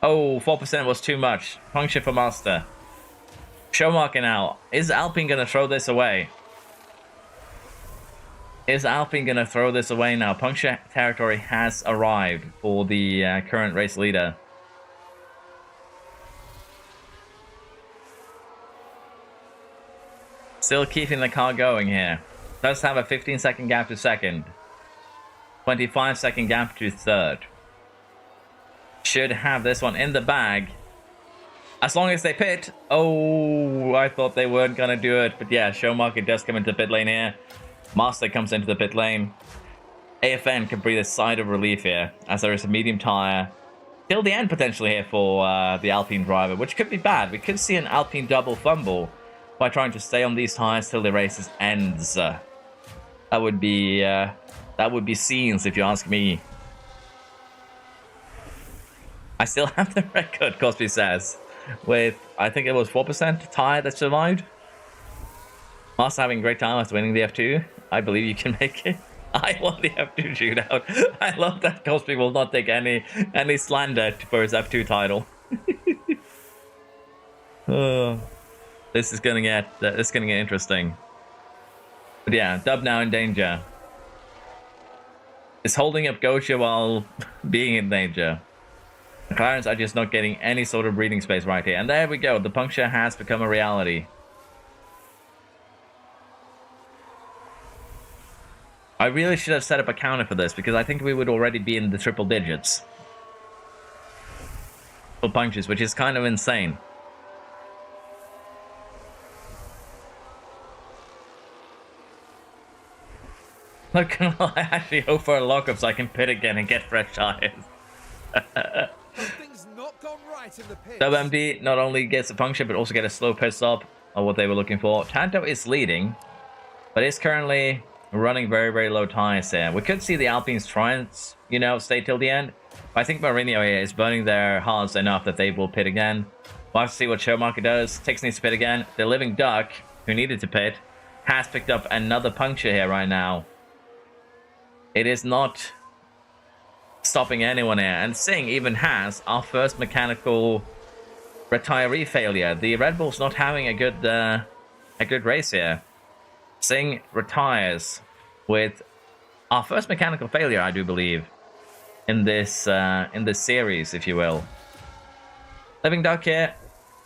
Oh, 4% was too much. Puncture for Master. Showmarker now. Is Alpine going to throw this away? Is Alpine going to throw this away now? Puncture territory has arrived for the current race leader. Still keeping the car going here. Does have a 15-second gap to second. 25-second gap to third. Should have this one in the bag. As long as they pit. Oh, I thought they weren't going to do it. But yeah, Showmarker does come into the pit lane here. Master comes into the pit lane. AFN can breathe a sigh of relief here, as there is a medium tire till the end potentially here for the Alpine driver, which could be bad. We could see an Alpine double fumble by trying to stay on these tires till the race ends. That would be scenes, if you ask me. I still have the record, Cosby says, with, I think it was 4% tire that survived. Master having a great time after winning the F2. I believe you can make it. I won the F2 shootout. I love that Cosby will not take any slander for his F2 title. Oh, this is gonna get interesting. But yeah, Dub now in danger. Is holding up Gocha while being in danger. The McLarens are just not getting any sort of breathing space right here. And there we go. The puncture has become a reality. I really should have set up a counter for this, because I think we would already be in the triple digits for punctures, which is kind of insane. Not gonna lie, I actually hope for a lockup so I can pit again and get fresh tires. Something's not gone right in the pits. WMD not only gets a puncture, but also get a slow pit stop on what they were looking for. Tanto is leading, but is currently running very, very low tires here. We could see the Alpines try and, you know, stay till the end. But I think Mourinho here is burning their hearts enough that they will pit again. We'll have to see what Schumacher does. Tix needs to pit again. The Living Duck, who needed to pit, has picked up another puncture here right now. It is not stopping anyone here. And Singh even has our first mechanical retiree failure. The Red Bull's not having a good race here. Singh retires with our first mechanical failure, I do believe, in this series, if you will. Living Duck here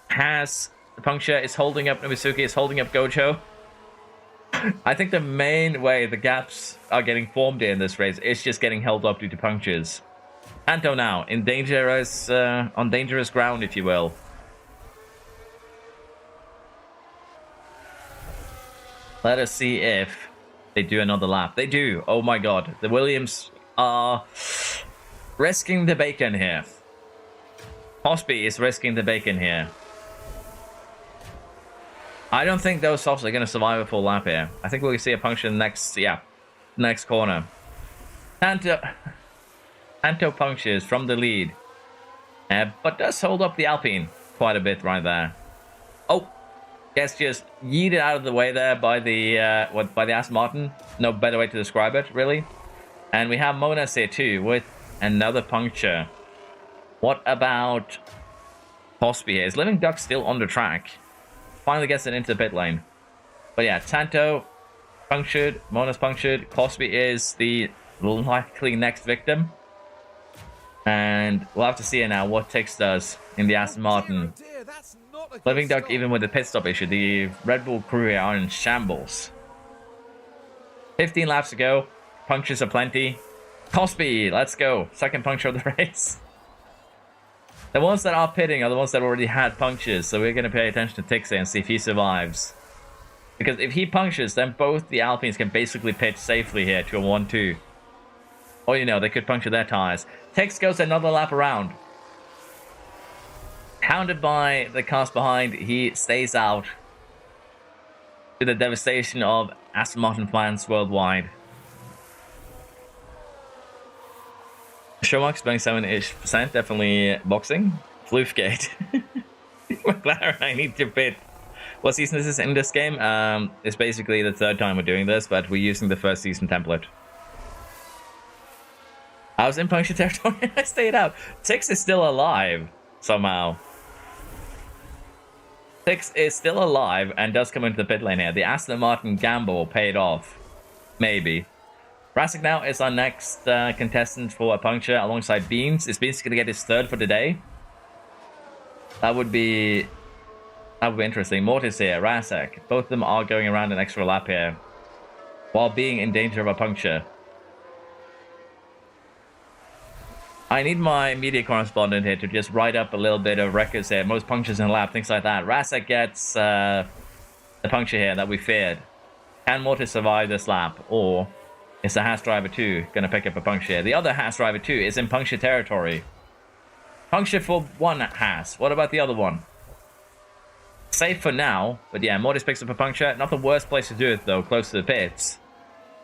has the puncture, is holding up Nomisuke, is holding up Gojo. I think the main way the gaps are getting formed in this race is just getting held up due to punctures. Anto now in dangerous on dangerous ground, if you will. Let us see if they do another lap. They do. Oh my god. The Williams are risking the bacon here. Hosby is risking the bacon here. I don't think those softs are going to survive a full lap here. I think we'll see a puncture next corner. Anto punctures from the lead. But does hold up the Alpine quite a bit right there. Oh, gets just yeeted out of the way there by the Aston Martin. No better way to describe it, really. And we have Monas here too with another puncture. What about Hosby here? Is Living Duck still on the track? Finally gets it into the pit lane. But yeah, Tanto punctured, Monas punctured. Hosby is the likely next victim. And we'll have to see now what Tix does in the Aston Martin. Living Duck, even with the pit stop issue, the Red Bull crew are in shambles. 15 laps to go. Punctures are plenty. Hosby, let's go. Second puncture of the race. The ones that are pitting are the ones that already had punctures, so we're going to pay attention to Tix and see if he survives. Because if he punctures, then both the Alpines can basically pit safely here to a 1-2. Or, you know, they could puncture their tires. Tix goes another lap around. Hounded by the cars behind, he stays out to the devastation of Aston Martin fans worldwide. Showmark's 27-ish%, definitely boxing. Floofgate. McLaren, I need to pit. What season is this in this game? It's basically the third time we're doing this, but we're using the first season template. I was in puncture territory. I stayed out. Tix is still alive, somehow. Tix is still alive and does come into the pit lane here. The Aston Martin gamble paid off. Maybe. Rasik now is our next contestant for a puncture alongside Beans. Is Beans going to get his third for the day? That would be interesting. Mortis here, Rasik. Both of them are going around an extra lap here while being in danger of a puncture. I need my media correspondent here to just write up a little bit of records here. Most punctures in a lap, things like that. Rasik gets the puncture here that we feared. Can Mortis survive this lap? Or is the Haas Driver 2 going to pick up a puncture here? The other Haas Driver 2 is in puncture territory. Puncture for one Haas. What about the other one? Safe for now. But yeah, Mortis picks up a puncture. Not the worst place to do it, though. Close to the pits.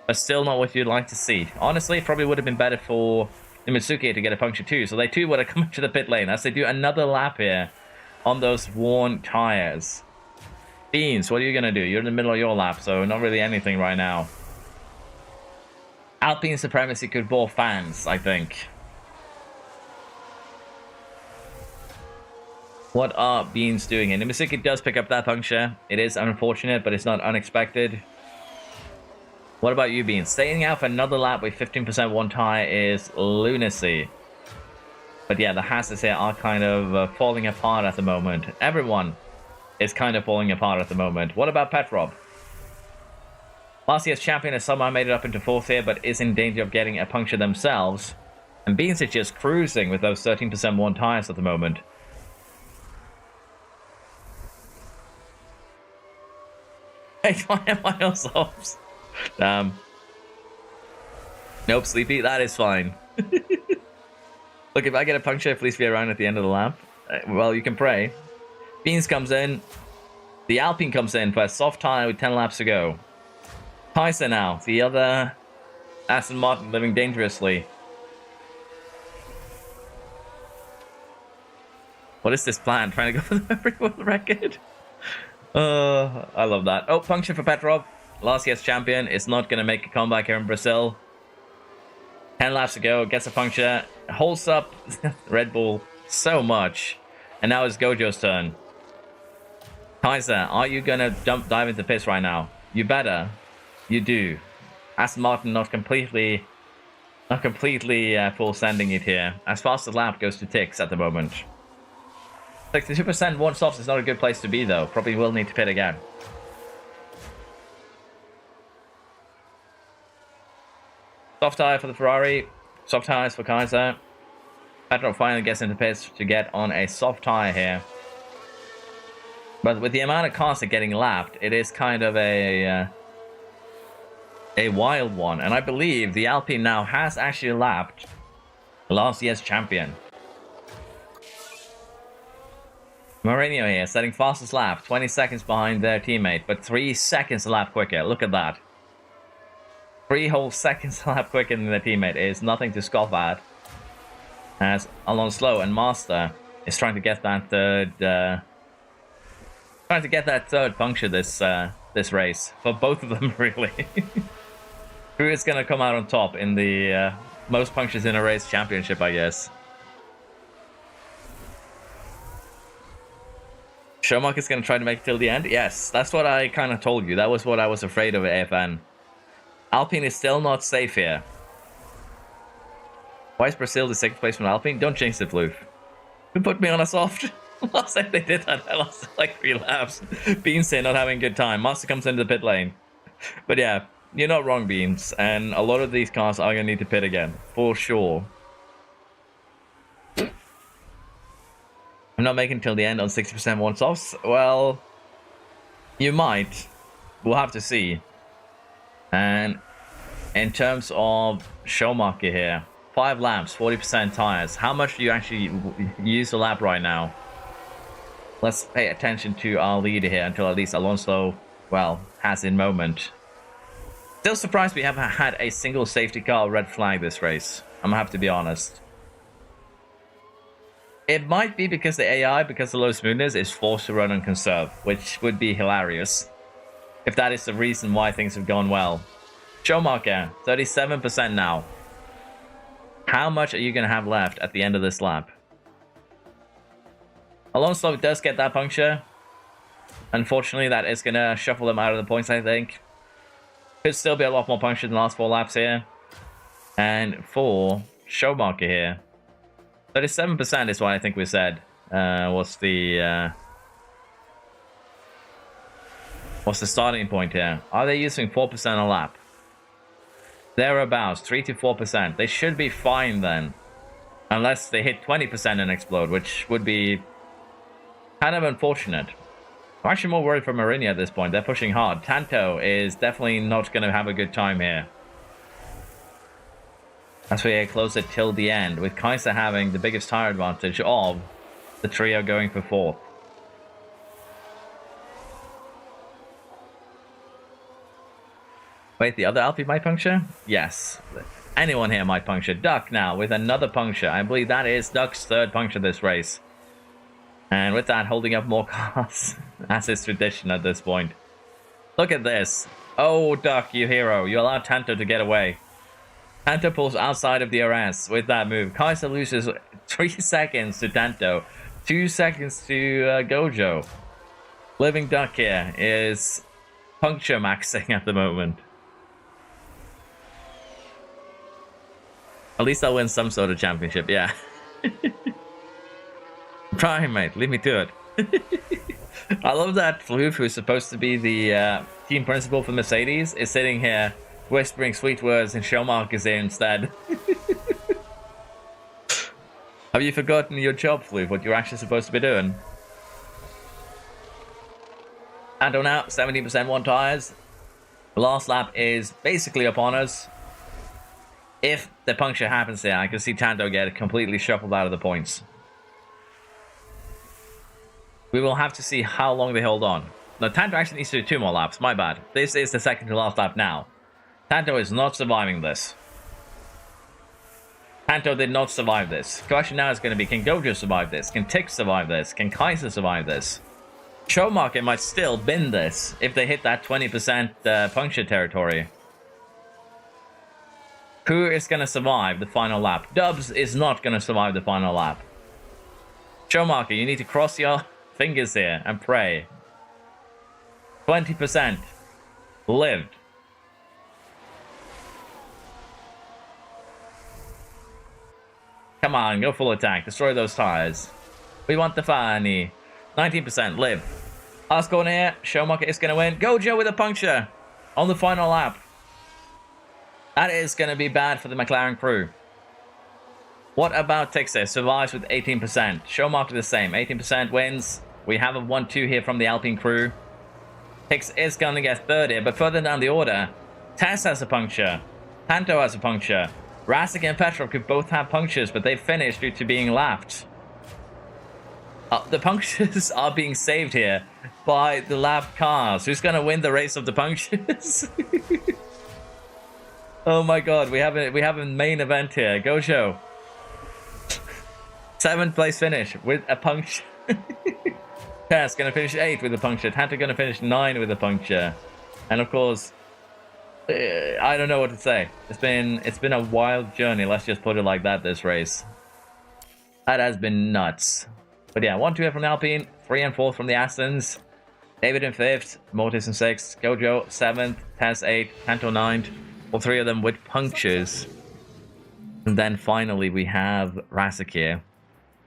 But still not what you'd like to see. Honestly, it probably would have been better for Mitsuki to get a puncture too, so they too would have come to the pit lane as they do another lap here on those worn tires. Beans, what are you gonna do? You're in the middle of your lap, so not really anything right now. Alpine supremacy could bore fans, I think. What are Beans doing? And Mitsuki does pick up that puncture. It is unfortunate, but it's not unexpected. What about you, Beans? Staying out for another lap with 15% one tire is lunacy. But yeah, the Hasses here are kind of falling apart at the moment. Everyone is kind of falling apart at the moment. What about Petrov? Last year's champion has somehow made it up into fourth here, but is in danger of getting a puncture themselves. And Beans is just cruising with those 13% one tires at the moment. Hey, why am I on softs? Nope, sleepy. That is fine. Look, if I get a puncture, please be around at the end of the lap. Well, you can pray. Beans comes in. The Alpine comes in for a soft tire with 10 laps to go. Kaiser now, the other Aston Martin living dangerously. What is this plan? Trying to go for the everyone record? I love that. Oh, puncture for Petrov. Last year's champion is not going to make a comeback here in Brazil. 10 laps to go, gets a puncture, holds up Red Bull so much. And now it's Gojo's turn. Kaiser, are you going to dive into pits right now? You better. You do. Aston Martin not completely full sending it here. As fast as lap goes to ticks at the moment. 62% one softs is not a good place to be though. Probably will need to pit again. Soft tire for the Ferrari. Soft tires for Kaiser. Petrov finally gets into pits to get on a soft tire here. But with the amount of cars that are getting lapped, it is kind of a wild one. And I believe the Alpine now has actually lapped last year's champion. Mourinho here, setting fastest lap, 20 seconds behind their teammate, but 3 seconds a lap quicker. Look at that. 3 whole seconds a lap quicker than their teammate is nothing to scoff at. As Alonso and Master is trying to get that third puncture this race for both of them really. Who is going to come out on top in the most punctures in a race championship, I guess? Schumacher's going to try to make it till the end? Yes, that's what I kind of told you. That was what I was afraid of at AFN. Alpine is still not safe here. Why is Brazil the 6th place from Alpine? Don't jinx it, Floof. Who put me on a soft? Last time they did that, I lost like 3 laps. Beans here not having a good time. Master comes into the pit lane. But yeah, you're not wrong, Beans. And a lot of these cars are going to need to pit again. For sure. I'm not making till the end on 60% one-softs. Well, you might. We'll have to see. And in terms of Schumacher here, 5 laps, 40% tires. How much do you actually use the lap right now? Let's pay attention to our leader here until at least Alonso, well, has in moment. Still surprised we haven't had a single safety car red flag this race. I'm gonna have to be honest. It might be because the AI, because of low smoothness, is forced to run on conserve, which would be hilarious if that is the reason why things have gone well. Schumacher, 37% now. How much are you going to have left at the end of this lap? Alonso does get that puncture. Unfortunately, that is going to shuffle them out of the points, I think. Could still be a lot more puncture than the last 4 laps here. And for Schumacher here, 37% is what I think we said was the starting point here. Are they using 4% a lap? Thereabouts, 3 to 4%. They should be fine then. Unless they hit 20% and explode, which would be kind of unfortunate. I'm actually more worried for Mourinho at this point. They're pushing hard. Tanto is definitely not going to have a good time here. As we get closer till the end, with Kaiser having the biggest tire advantage of the trio going for 4th. Wait, the other Alpine might puncture? Yes. Anyone here might puncture. Duck now with another puncture. I believe that is Duck's 3rd puncture this race. And with that, holding up more cars, as is tradition at this point. Look at this. Oh, Duck, you hero. You allowed Tanto to get away. Tanto pulls outside of DRS with that move. Kaiser loses 3 seconds to Tanto. 2 seconds to Gojo. Living Duck here is puncture maxing at the moment. At least I'll win some sort of championship, yeah. Prime, mate. Leave me to it. I love that Floof, who's supposed to be the team principal for Mercedes, is sitting here whispering sweet words and Schumacher's there instead. Have you forgotten your job, Floof, what you're actually supposed to be doing? And on out, 17% one tires. The last lap is basically upon us. If the puncture happens there, I can see Tanto get completely shuffled out of the points. We will have to see how long they hold on. No, Tanto actually needs to do 2 more laps. My bad. This is the second to last lap now. Tanto is not surviving this. Tanto did not survive this. The question now is going to be, can Gojo survive this? Can Tix survive this? Can Kaiser survive this? Showmarket might still bin this if they hit that 20% puncture territory. Who is going to survive the final lap? Dubs is not going to survive the final lap. Showmarket, you need to cross your fingers here and pray. 20% lived. Come on, go full attack. Destroy those tires. We want the funny. 19% live. Last corner here. Showmarket is going to win. Gojo with a puncture on the final lap. That is going to be bad for the McLaren crew. What about Texas? Survives with 18%. Showmarket the same. 18% wins. We have a 1-2 here from the Alpine crew. Tix is going to get third here, but further down the order, Tess has a puncture. Tanto has a puncture. Rasik and Petrov could both have punctures, but they finished due to being lapped. The punctures are being saved here by the lap cars. Who's going to win the race of the punctures? Oh my god, we have a main event here. Gojo. 7th place finish with a puncture. Tess going to finish 8th with a puncture. Tanto going to finish 9 with a puncture. And of course, I don't know what to say. It's been a wild journey. Let's just put it like that. This race, that has been nuts. But yeah, 1-2 here from the Alpine, 3 and 4th from the Astons. David in 5th, Mortis in 6th, Gojo 7th, Tess 8th, Tanto 9th. All 3 of them with punctures. And then finally we have Rasik here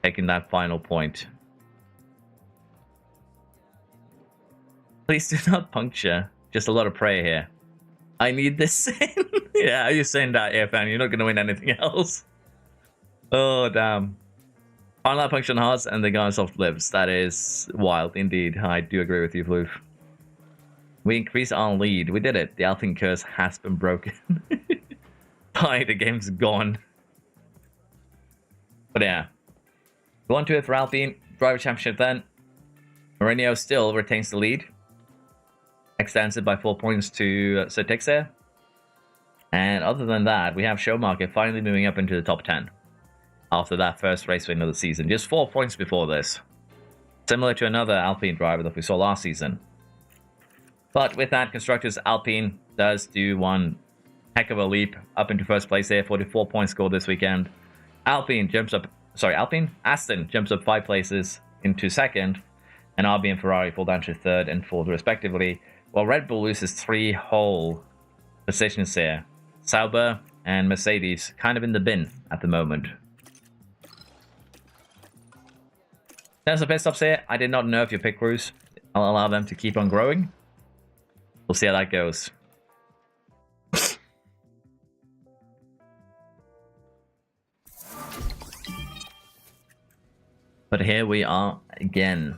taking that final point. Please do not puncture. Just a lot of prayer here. I need this in. Yeah, you're saying that, yeah, fam. You're not going to win anything else. Oh, damn. Final lap puncture on hards and the guy soft lives. That is wild indeed. I do agree with you, Floof. We increase our lead. We did it. The Alpine curse has been broken. Bye, the game's gone. But yeah. 1-2 for Alpine. Driver Championship then. Mourinho still retains the lead. Extends it by 4 points to Sir Tixer. And other than that, we have Showmarket finally moving up into the top 10. After that first race win of the season. Just 4 points before this. Similar to another Alpine driver that we saw last season. But with that, Constructors Alpine does do one heck of a leap up into first place here. 44 points scored this weekend. Aston jumps up 5 places into second. And RB and Ferrari fall down to third and fourth respectively. While Red Bull loses 3 whole positions here. Sauber and Mercedes kind of in the bin at the moment. There's a pit stops here. I did not nerf your pit crews. I'll allow them to keep on growing. We'll see how that goes. But here we are again.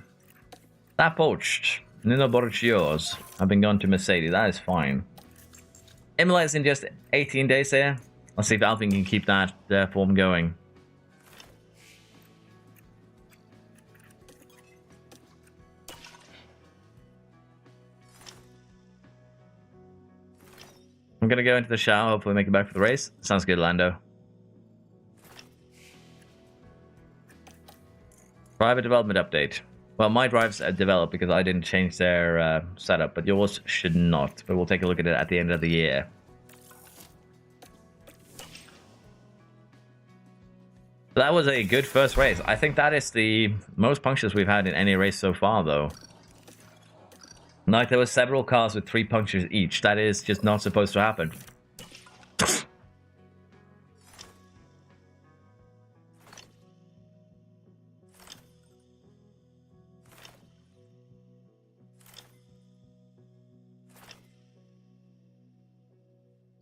That poached. Nino Borchios. I've been gone to Mercedes. That is fine. Emilia is in just 18 days here. Let's see if Alpine can keep that form going. I'm going to go into the shower. Hopefully make it back for the race. Sounds good, Lando. Driver development update. Well, my drives are developed because I didn't change their setup, but yours should not. But we'll take a look at it at the end of the year. That was a good first race. I think that is the most punctures we've had in any race so far, though. Like, there were several cars with 3 punctures each. That is just not supposed to happen.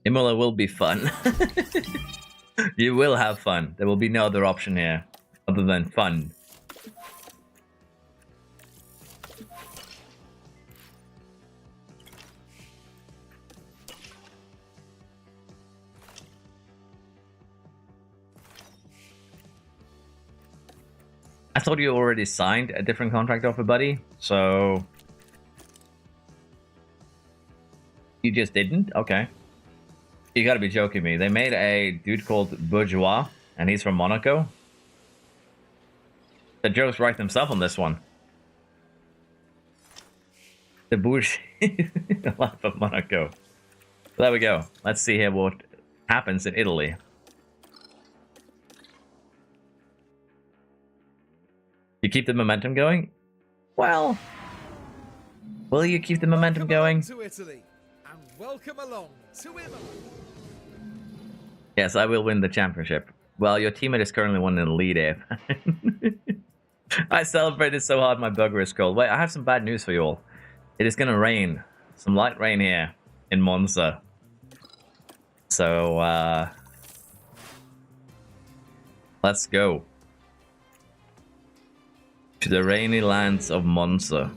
Imola will be fun. You will have fun. There will be no other option here other than fun. thought you already signed a different contract offer, buddy. So you just didn't? Okay. You gotta be joking me. They made a dude called Bourgeois, and he's from Monaco. The jokes write themselves on this one. The Bourgeois life of Monaco. There we go. Let's see here what happens in Italy. You keep the momentum going? Well, will you keep the momentum going? To Italy, and welcome along to Imola. Yes, I will win the championship. Well, your teammate is currently one in the lead here. I celebrated so hard my burger is cold. Wait, I have some bad news for you all. It is going to rain. Some light rain here in Monza. So, let's go to the rainy lands of Monza.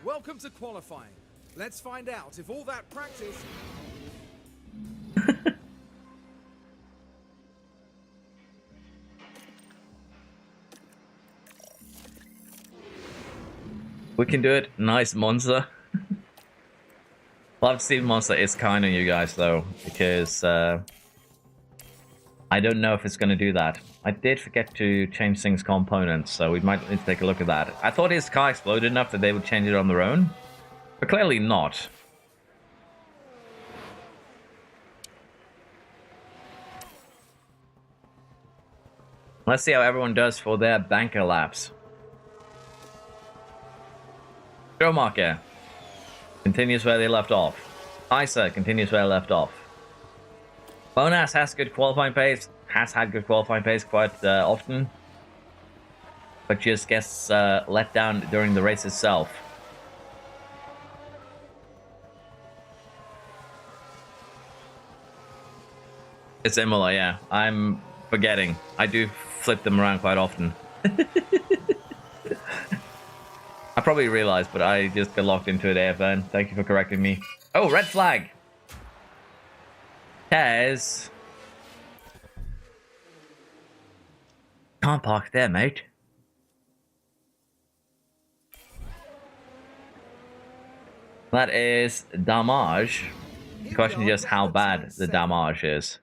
Welcome to qualifying. Let's find out if all that practice... We can do it. Nice, Monza. Love to see Monza is kind on you guys, though, because I don't know if it's going to do that. I did forget to change things components, so we might need to take a look at that. I thought his car exploded enough that they would change it on their own, but clearly not. Let's see how everyone does for their banker laps. Schumacher continues where they left off. Isa continues where they left off. Bonas has good qualifying pace. Has had good qualifying pace quite often. But just gets let down during the race itself. It's Imola, yeah. I'm forgetting. I do flip them around quite often. I probably realized, but I just got locked into it, AFN. Thank you for correcting me. Oh, red flag! Tez. Can't park there, mate. That is damage. The question is just how bad the damage is.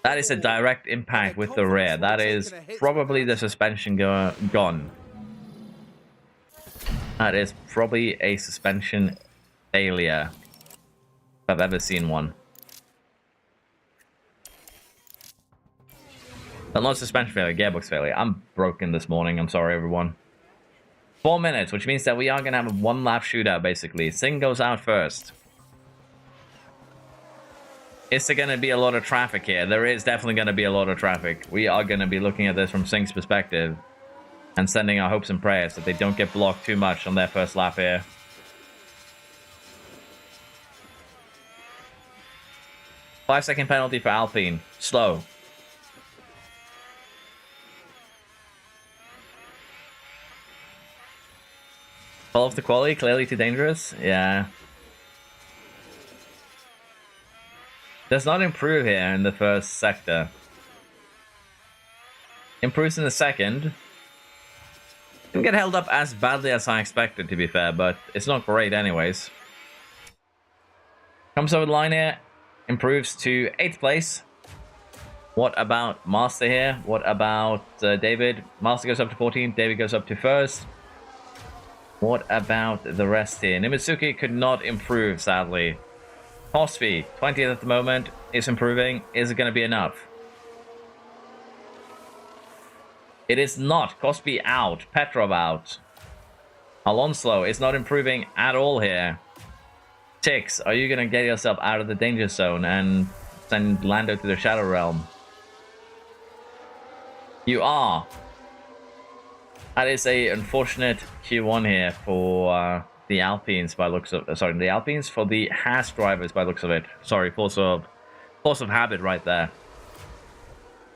That is a direct impact with the rear. That is probably the suspension gone. That is probably a suspension failure, if I've ever seen one. But not suspension failure, gearbox failure. I'm broken this morning. I'm sorry, everyone. 4 minutes, which means that we are going to have a one-lap shootout, basically. Singh goes out first. Is there going to be a lot of traffic here? There is definitely going to be a lot of traffic. We are going to be looking at this from Singh's perspective and sending our hopes and prayers that they don't get blocked too much on their first lap here. Five-second penalty for Alpine. Slow. Fall off the quality, clearly too dangerous. Yeah. Does not improve here in the first sector. Improves in the second. Didn't get held up as badly as I expected, to be fair, but it's not great anyways. Comes over the line here. Improves to 8th place. What about Master here? What about David? Master goes up to 14th. David goes up to 1st. What about the rest here? Nimitsuki could not improve, sadly. Kospi, 20th at the moment, is improving. Is it going to be enough? It is not. Kospi out. Petrov out. Alonso is not improving at all here. Tix, are you going to get yourself out of the danger zone and send Lando to the Shadow Realm? You are. That is a unfortunate Q1 here for the Alpines by looks of the Alpines for the Haas drivers by looks of it. Sorry, force of habit right there.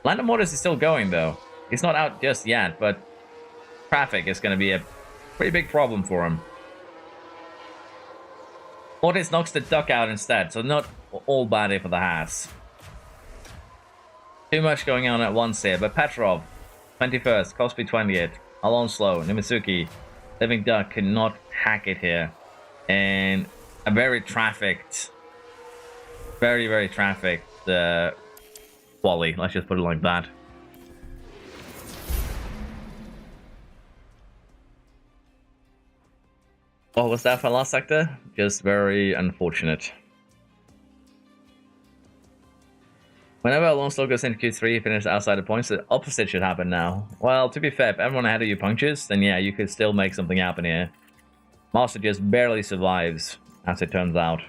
Lando Morris is still going though. He's not out just yet, but traffic is going to be a pretty big problem for him. Mortis knocks the duck out instead, so not all bad here for the Haas. Too much going on at once here, but Petrov, 21st, Cosby 20th, Alonso, Nimizuki, Living Duck could not hack it here. And a very trafficked, very trafficked quali, let's just put it like that. What was that for last sector? Just very unfortunate. Whenever Alonso goes into Q3, finishes outside the points, the opposite should happen now. Well, to be fair, if everyone ahead of you punctures, then yeah, you could still make something happen here. Master just barely survives, as it turns out.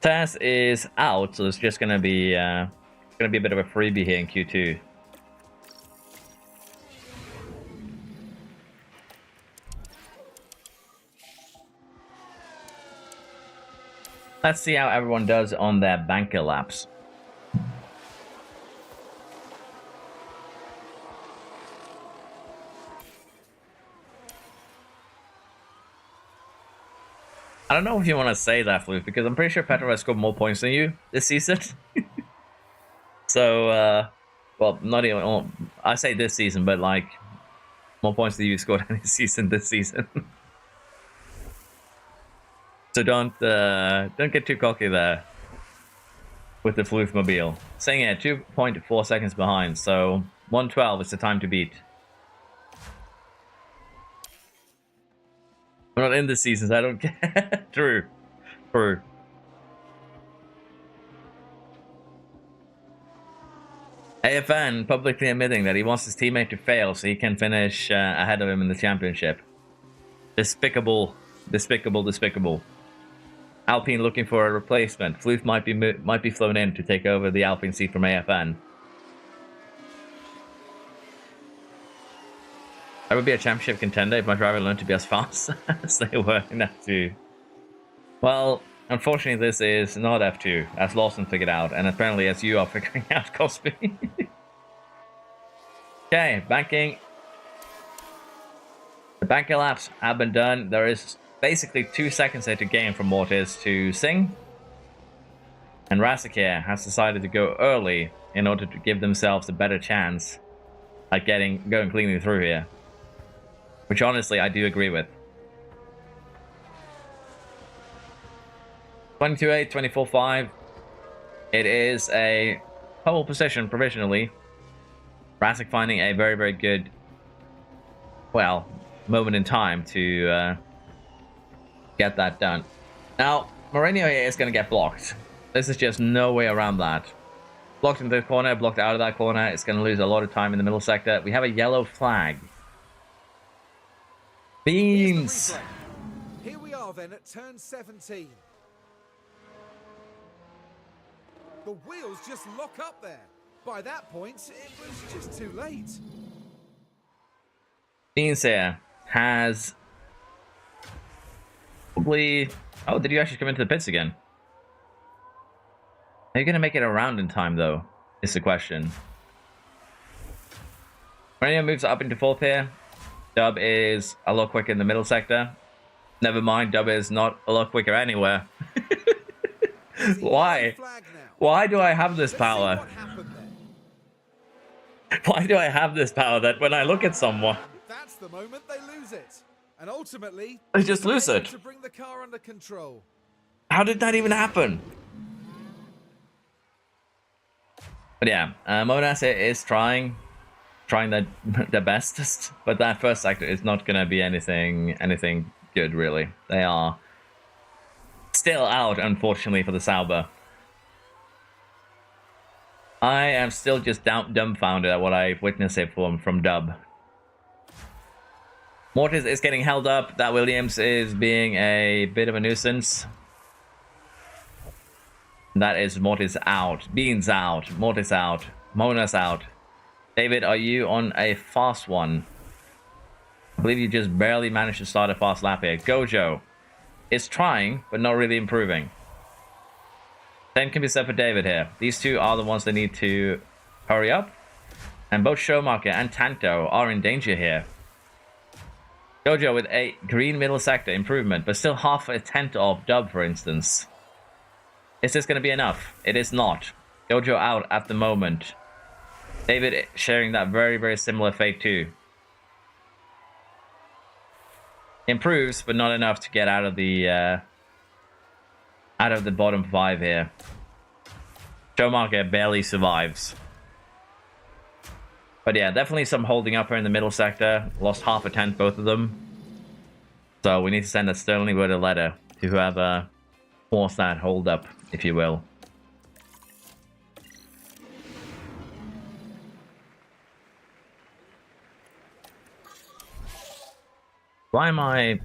Tess is out, so it's just gonna be a bit of a freebie here in Q2. Let's see how everyone does on their banker laps. I don't know if you want to say that, Floof, because I'm pretty sure Petrov has scored more points than you this season. So, well, not even, I say this season, but like, more points than you scored any season this season. So don't get too cocky there with the Floof mobile. Saying it, 2.4 seconds behind, so 112 is the time to beat. I'm not in the seasons, I don't care. True. AFN publicly admitting that he wants his teammate to fail so he can finish ahead of him in the championship. Despicable. Alpine looking for a replacement. Floof might be flown in to take over the Alpine seat from AFN. I would be a championship contender if my driver learned to be as fast as they were in F2. Well, unfortunately this is not F2, as Lawson figured out, and apparently as you are figuring out, Cosby. Okay, banking. The banking laps have been done. There is basically 2 seconds here to gain from Mortis to Sing. And Razakir has decided to go early in order to give themselves a better chance at going cleanly through here. Which honestly, I do agree with. 22.8, 24.5. It is a pole position provisionally. Razak finding a very good, well, moment in time to get that done. Now, Moreno here is going to get blocked. This is just no way around that. Blocked into the corner, blocked out of that corner. It's going to lose a lot of time in the middle sector. We have a yellow flag. Beans! Here we are then at turn 17. The wheels just lock up there. By that point, it was just too late. Beans here has probably... Oh, did you actually come into the pits again? Are you going to make it around in time, though? Is the question. Moreno moves up into 4th here. Dub is a lot quicker in the middle sector. Never mind, Dub is not a lot quicker anywhere. Why? Why do I have this power? Why do I have this power that when I look at someone... That's the moment they lose it. And ultimately, they just lose it. To bring the car under control. How did that even happen? But yeah, Monas is trying their bestest, but that first sector is not going to be anything good, really. They are still out, unfortunately, for the Sauber. I am still just dumbfounded at what I've witnessed here from Dub. Mortis is getting held up. That Williams is being a bit of a nuisance. That is Mortis out. Beans out. Mortis out. Mona's out. David, are you on a fast one? I believe you just barely managed to start a fast lap here. Gojo is trying, but not really improving. Same can be said for David here. These two are the ones that need to hurry up. And both Schumacher and Tanto are in danger here. Gojo with a green middle sector improvement, but still half a tenth of Dub, for instance. Is this going to be enough? It is not. Gojo out at the moment. David sharing that very, very similar fate too. Improves, but not enough to get out of the bottom 5 here. Schumacher barely survives. But yeah, definitely some holding up here in the middle sector. Lost half a tenth, both of them. So we need to send a sternly worded letter to whoever forced that hold up, if you will. Why am I...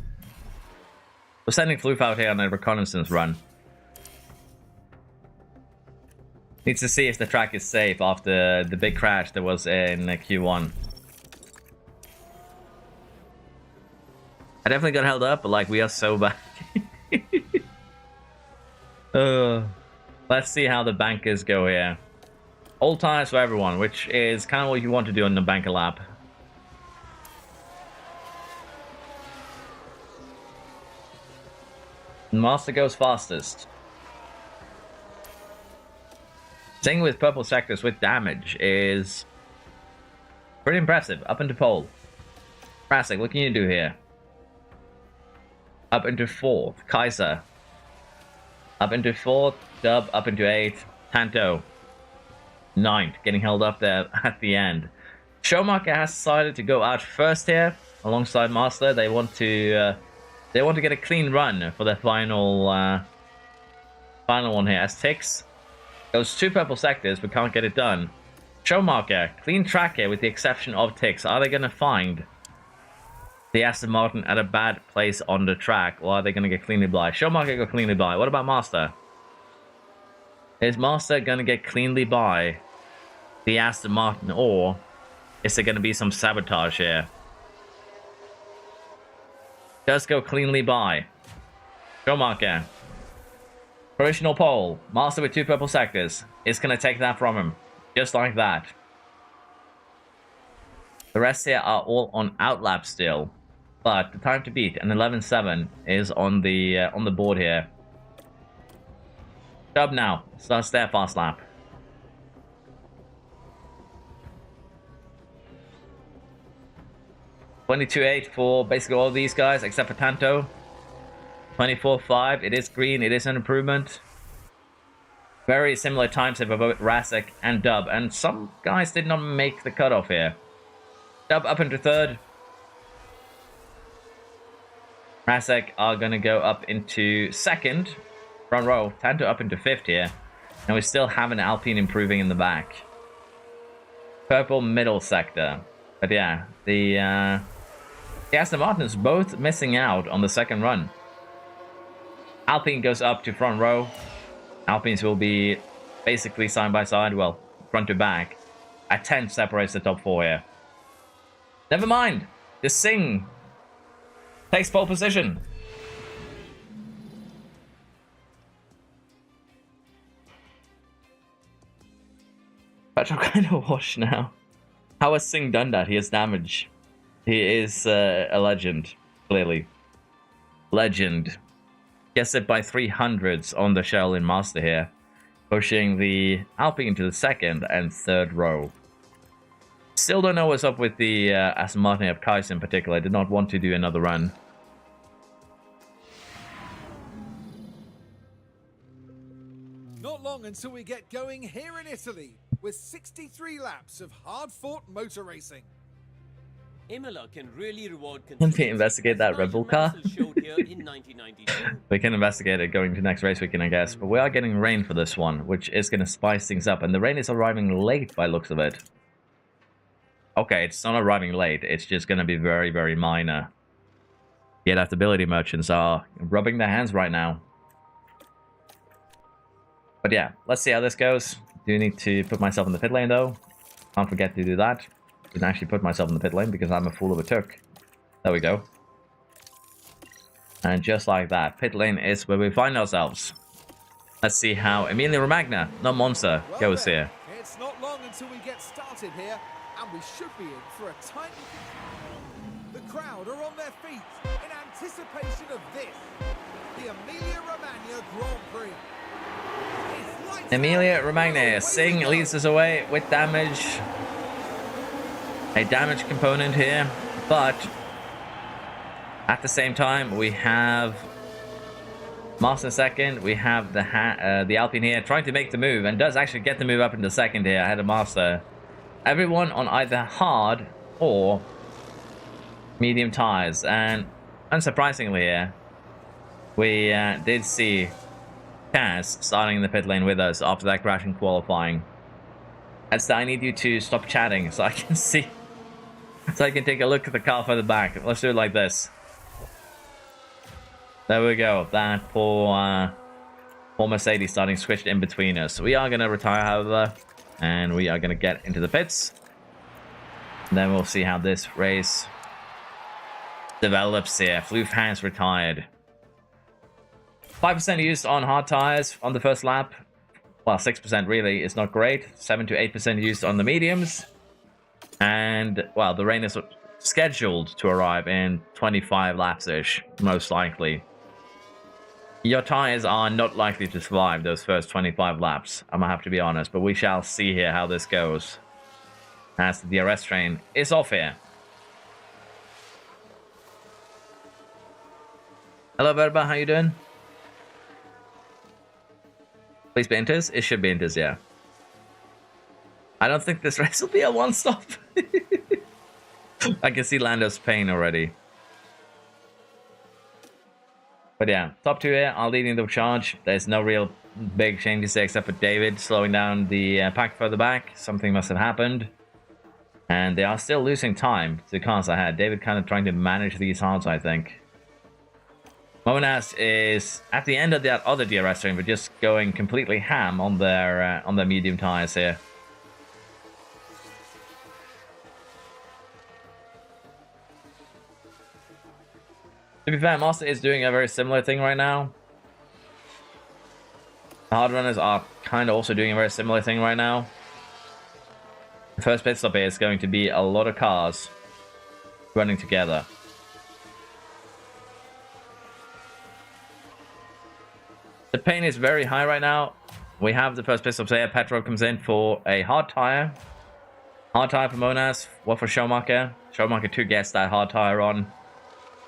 We're sending Floof out here on a reconnaissance run. Needs to see if the track is safe after the big crash that was in Q1. I definitely got held up, but like, we are so bad. Let's see how the bankers go here. All tires for everyone, which is kind of what you want to do on the banker lap. Master goes fastest. Staying with purple sectors with damage is pretty impressive. Up into pole. Classic, what can you do here? Up into 4th. Kaiser. Up into 4th. Dub up into 8th. Tanto. 9th. Getting held up there at the end. Schumacher has decided to go out first here alongside Master. They want to get a clean run for the final one here. As Tix goes 2 purple sectors but can't get it done. Schumacher, clean track here with the exception of Tix. Are they going to find the Aston Martin at a bad place on the track, or are they going to get cleanly by? Schumacher go cleanly by. What about Master? Is Master going to get cleanly by the Aston Martin, or is there going to be some sabotage here? Does go cleanly by. Schumacher. Provisional pole. Master with 2 purple sectors. Is going to take that from him. Just like that. The rest here are all on outlap still. But the time to beat, an 11.7, is on the board here. Dub now. Starts their fast lap. $22.8 for basically all of these guys, except for Tanto. 24.5. It is green. It is an improvement. Very similar times for both Rasek and Dub. And some guys did not make the cutoff here. Dub up into 3rd. Rasek are going to go up into 2nd. Front row. Tanto up into 5th here. And we still have an Alpine improving in the back. Purple middle sector. But yeah, the Aston Martins both missing out on the 2nd run. Alpine goes up to front row. Alpines will be basically side by side, well, front to back. A 10 separates the top 4 here. Never mind. The Singh takes pole position. Petrol kind of washed now. How has Singh done that? He has damage. He is a legend, clearly. Legend. Gets it by 300s on the Shaolin Master here. Pushing the Alpine into the 2nd and 3rd row. Still don't know what's up with the Aston Martin of Kais in particular. I did not want to do another run. Not long until we get going here in Italy, with 63 laps of hard-fought motor racing. Imola can really reward. Can we investigate that Red Bull car? We can investigate it going to next race weekend, I guess. But we are getting rain for this one, which is going to spice things up. And the rain is arriving late by looks of it. Okay, it's not arriving late. It's just going to be very, very minor. The adaptability merchants are rubbing their hands right now. But yeah, let's see how this goes. Do need to put myself in the pit lane, though. Can't forget to do that. Didn't actually put myself in the pit lane because I'm a fool of a Turk. There we go. And just like that, pit lane is where we find ourselves. Let's see how Emilia Romagna, not Monza, goes here. It's not long until we get started here, and we should be in for a tight... The crowd are on their feet in anticipation of this, the Emilia Romagna Grand Prix. Emilia Romagna, Singh leads us away with damage. a damage component here, but at the same time, we have Master second. We have the Alpine here trying to make the move and does actually get the move up into second here ahead of Master. Everyone on either hard or medium tires, and unsurprisingly here, we did see Kaz starting in the pit lane with us after that crash in qualifying. And so I need you to stop chatting so I can see, so I can take a look at the car further back. Let's do it like this. There we go. That poor Mercedes starting switched in between us. We are going to retire, however, and we are going to get into the pits. And then we'll see how this race develops here. Floof has retired. 5% used on hard tires on the first lap. Well, 6% really is not great. 7 to 8% used on the mediums. And, well, the rain is scheduled to arrive in 25 laps-ish, most likely. Your tires are not likely to survive those first 25 laps, I'm gonna have to be honest, but we shall see here how this goes. As the DRS train is off here. Hello, Verba, how you doing? Please be Inters? It should be Inters, yeah. I don't think this race will be a one-stop. I can see Lando's pain already. But yeah, top two here are leading the charge. There's no real big changes there except for David slowing down the pack further back. Something must have happened. And they are still losing time to the cars ahead. David kind of trying to manage these hards, I think. Monas is at the end of that other DRS train, but just going completely ham on their medium tires here. To be fair, Master is doing a very similar thing right now. The hard runners are kind of also doing a very similar thing right now. The first pit stop here is going to be a lot of cars running together. The pain is very high right now. We have the first pit stop here. Petro comes in for a hard tire. Hard tire for Monas. What for Schumacher? Schumacher 2 gets that hard tire on.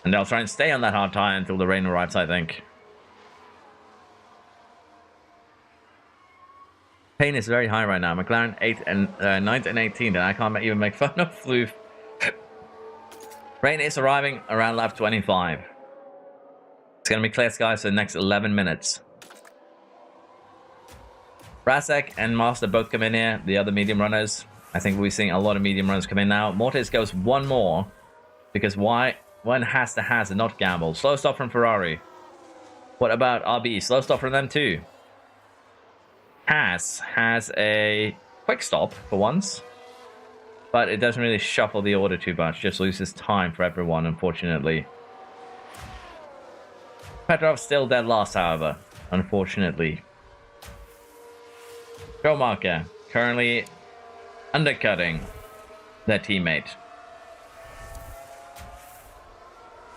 And they'll try and stay on that hard tire until the rain arrives, I think. Pain is very high right now. McLaren 9th and 18th, and I can't even make fun of Floof. Rain is arriving around lap 25. It's going to be clear skies for the next 11 minutes. Brasek and Master both come in here, the other medium runners. I think we're seeing a lot of medium runners come in now. Mortis goes one more, because why? One has to not gamble. Slow stop from Ferrari. What about RB? Slow stop from them too. Has a quick stop for once, but it doesn't really shuffle the order too much. Just loses time for everyone, unfortunately. Petrov's still dead last, however, unfortunately. Schumacher currently undercutting their teammate.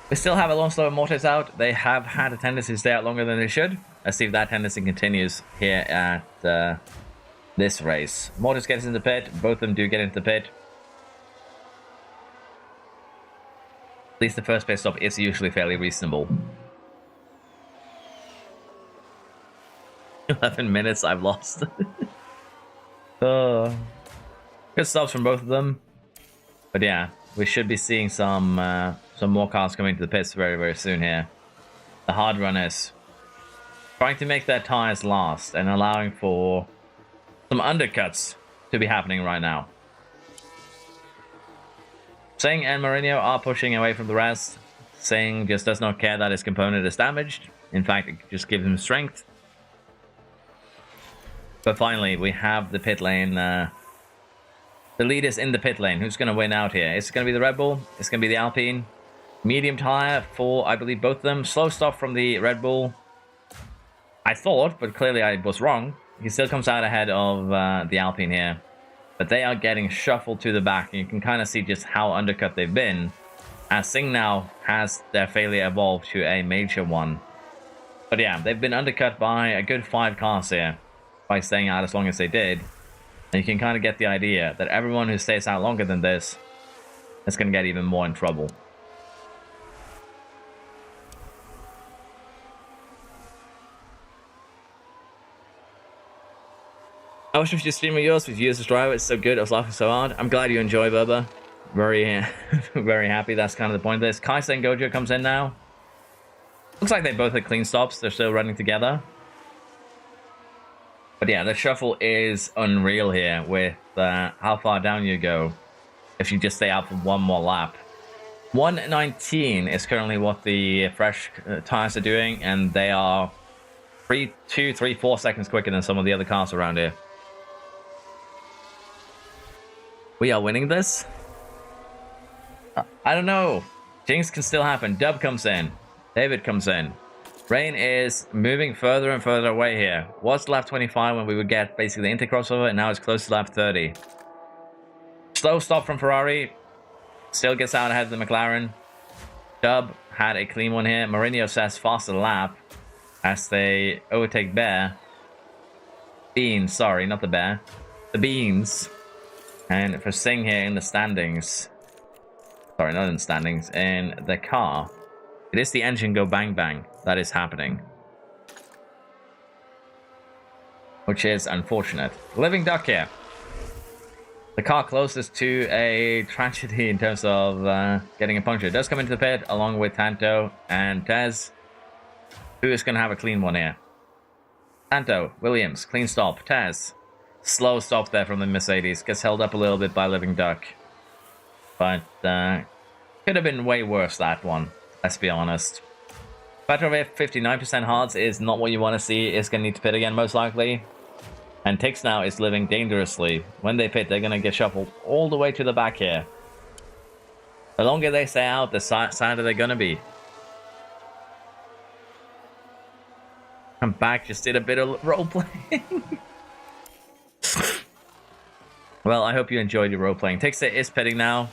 We still have Alonso and Mortis out. They have had a tendency to stay out longer than they should. Let's see if that tendency continues here at this race. Mortis gets into the pit. Both of them do get into the pit. At least the first pit stop is usually fairly reasonable. 11 minutes I've lost. Good stops from both of them. But yeah, we should be seeing some more cars coming to the pits very, very soon here. The hard runners trying to make their tires last and allowing for some undercuts to be happening right now. Singh and Mourinho are pushing away from the rest. Singh just does not care that his component is damaged. In fact, it just gives him strength. But finally, we have the pit lane. The leaders in the pit lane. Who's going to win out here? It's going to be the Red Bull. It's going to be the Alpine. Medium tire for, I believe, both of them. Slow stop from the Red Bull. I thought, but clearly I was wrong. He still comes out ahead of the Alpine here. But they are getting shuffled to the back. And you can kind of see just how undercut they've been. As Singh now has their failure evolved to a major one. But yeah, they've been undercut by a good 5 cars here. By staying out as long as they did. And you can kind of get the idea that everyone who stays out longer than this it's going to get even more in trouble. I was just streaming yours with users driver. It's so good. I was laughing so hard. I'm glad you enjoy, Bubba. Very, very happy. That's kind of the point of this. Kaisa and Gojo comes in now. Looks like they both had clean stops. They're still running together. But yeah, the shuffle is unreal here with how far down you go if you just stay out for one more lap. 1:19 is currently what the fresh tires are doing, and they are 3, 2, 3, 4 seconds quicker than some of the other cars around here. We are winning this? I don't know. Jinx can still happen. Dub comes in. David comes in. Rain is moving further and further away here. Was lap 25 when we would get basically the inter crossover, and now it's close to lap 30. Slow stop from Ferrari. Still gets out ahead of the McLaren. Dub had a clean one here. Mourinho says faster lap as they overtake Bear. Beans, sorry, not the Bear. The Beans. And for Singh here in the standings. Sorry, not in the standings. In the car. It is the engine go bang bang that is happening. Which is unfortunate. Living Duck here. The car closest to a tragedy in terms of getting a puncture. It does come into the pit along with Tanto and Tez. Who is going to have a clean one here? Tanto, Williams, clean stop. Tez, slow stop there from the Mercedes. Gets held up a little bit by Living Duck. But could have been way worse, that one. Let's be honest. Petrovic, 59% hards is not what you want to see. It's going to need to pit again, most likely. And Tix now is living dangerously. When they pit, they're going to get shuffled all the way to the back here. The longer they stay out, the sadder they're going to be. I'm back, just did a bit of role-playing. Well, I hope you enjoyed your role-playing. Tix is pitting now.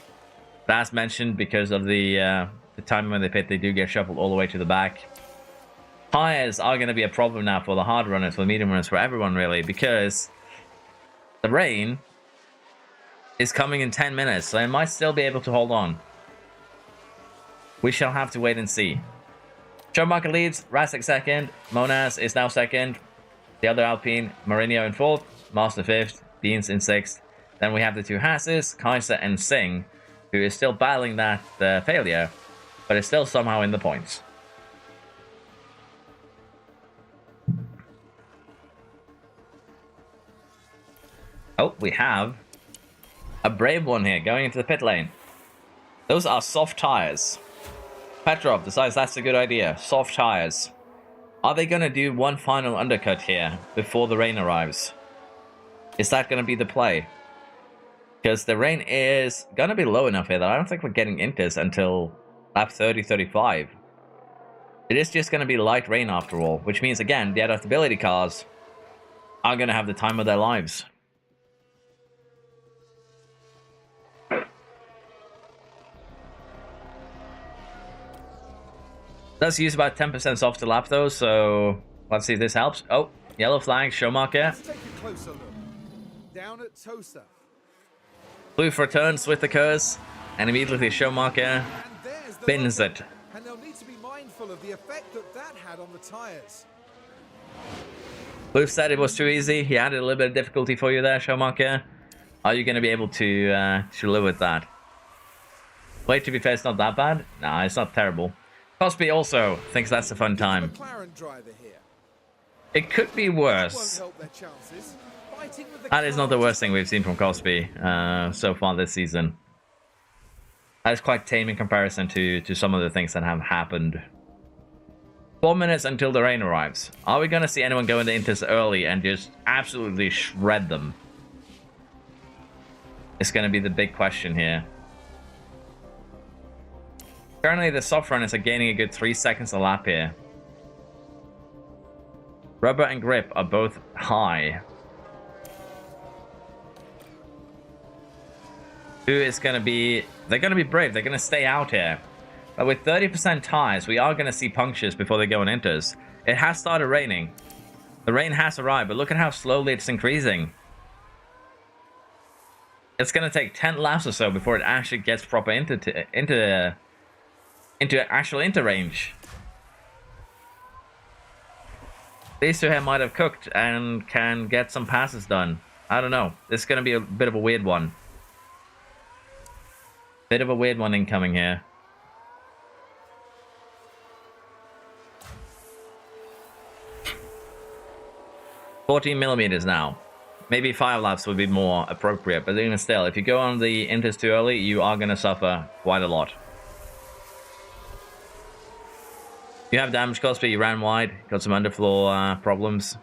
But as mentioned, because of the time when they pit, they do get shuffled all the way to the back. Tires are going to be a problem now for the hard runners, for the medium runners, for everyone really, because the rain is coming in 10 minutes, so they might still be able to hold on. We shall have to wait and see. Schumacher leads, Rasek second, Monaz is now second, the other Alpine, Mourinho in fourth, Master fifth, Beans in sixth. Then we have the two Hasses, Kaiser and Singh, who is still battling that failure, but is still somehow in the points. Oh, we have a brave one here going into the pit lane. Those are soft tires. Petrov decides that's a good idea. Soft tires. Are they going to do one final undercut here before the rain arrives? Is that going to be the play? Because the rain is going to be low enough here that I don't think we're getting inters until lap 30-35. It is just going to be light rain after all, which means, again, the adaptability cars are going to have the time of their lives. Does use about 10% softer lap though, so let's see if this helps. Oh, yellow flag, Schumacher. Let's take a closer look. Down at Tosa. Blue for turns with the curse, and immediately Schumacher spins it. And they'll need to be mindful of the effect that had on the tires. Blue said it was too easy. He added a little bit of difficulty for you there, Schumacher. Are you going to be able to live with that? Wait, to be fair, it's not that bad. Nah, it's not terrible. Cosby also thinks that's a fun time. It could be worse. That is not the worst thing we've seen from Cosby so far this season. That is quite tame in comparison to some of the things that have happened. 4 minutes until the rain arrives. Are we going to see anyone go into Inters early and just absolutely shred them? It's going to be the big question here. Currently, the soft runners are gaining a good 3 seconds a lap here. Rubber and grip are both high. Who is going to be... They're going to be brave. They're going to stay out here. But with 30% tires, we are going to see punctures before they go on inters. It has started raining. The rain has arrived, but look at how slowly it's increasing. it's gonna take 10 laps or so before it actually gets proper into actual inter range. These two here might have cooked and can get some passes done. I don't know. This is gonna be a bit of a weird one. Bit of a weird one incoming here. $14mm now. Maybe 5 laps would be more appropriate, but even still, if you go on the inters too early, you are going to suffer quite a lot. You have damage cost, but you ran wide. Got some underfloor problems.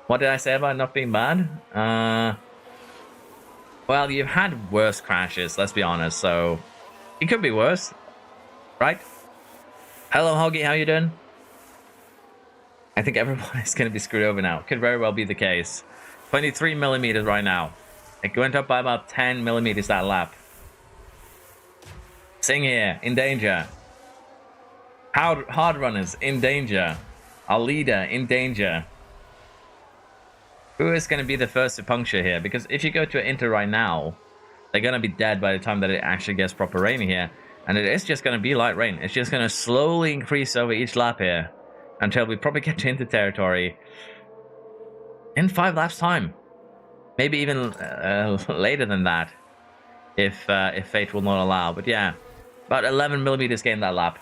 What did I say about not being bad? Well, you've had worse crashes, let's be honest, so it could be worse, right? Hello, Hoggy, how you doing? I think everyone is going to be screwed over now. Could very well be the case. 23mm right now. It went up by about 10mm that lap. Sing here, in danger. Hard runners, in danger. Our leader, in danger. Who is going to be the first to puncture here? Because if you go to an inter right now, they're going to be dead by the time that it actually gets proper rain here. And it is just going to be light rain. It's just going to slowly increase over each lap here. Until we probably get to inter territory in 5 laps time. Maybe even later than that. If fate will not allow. But yeah, about 11mm gain that lap.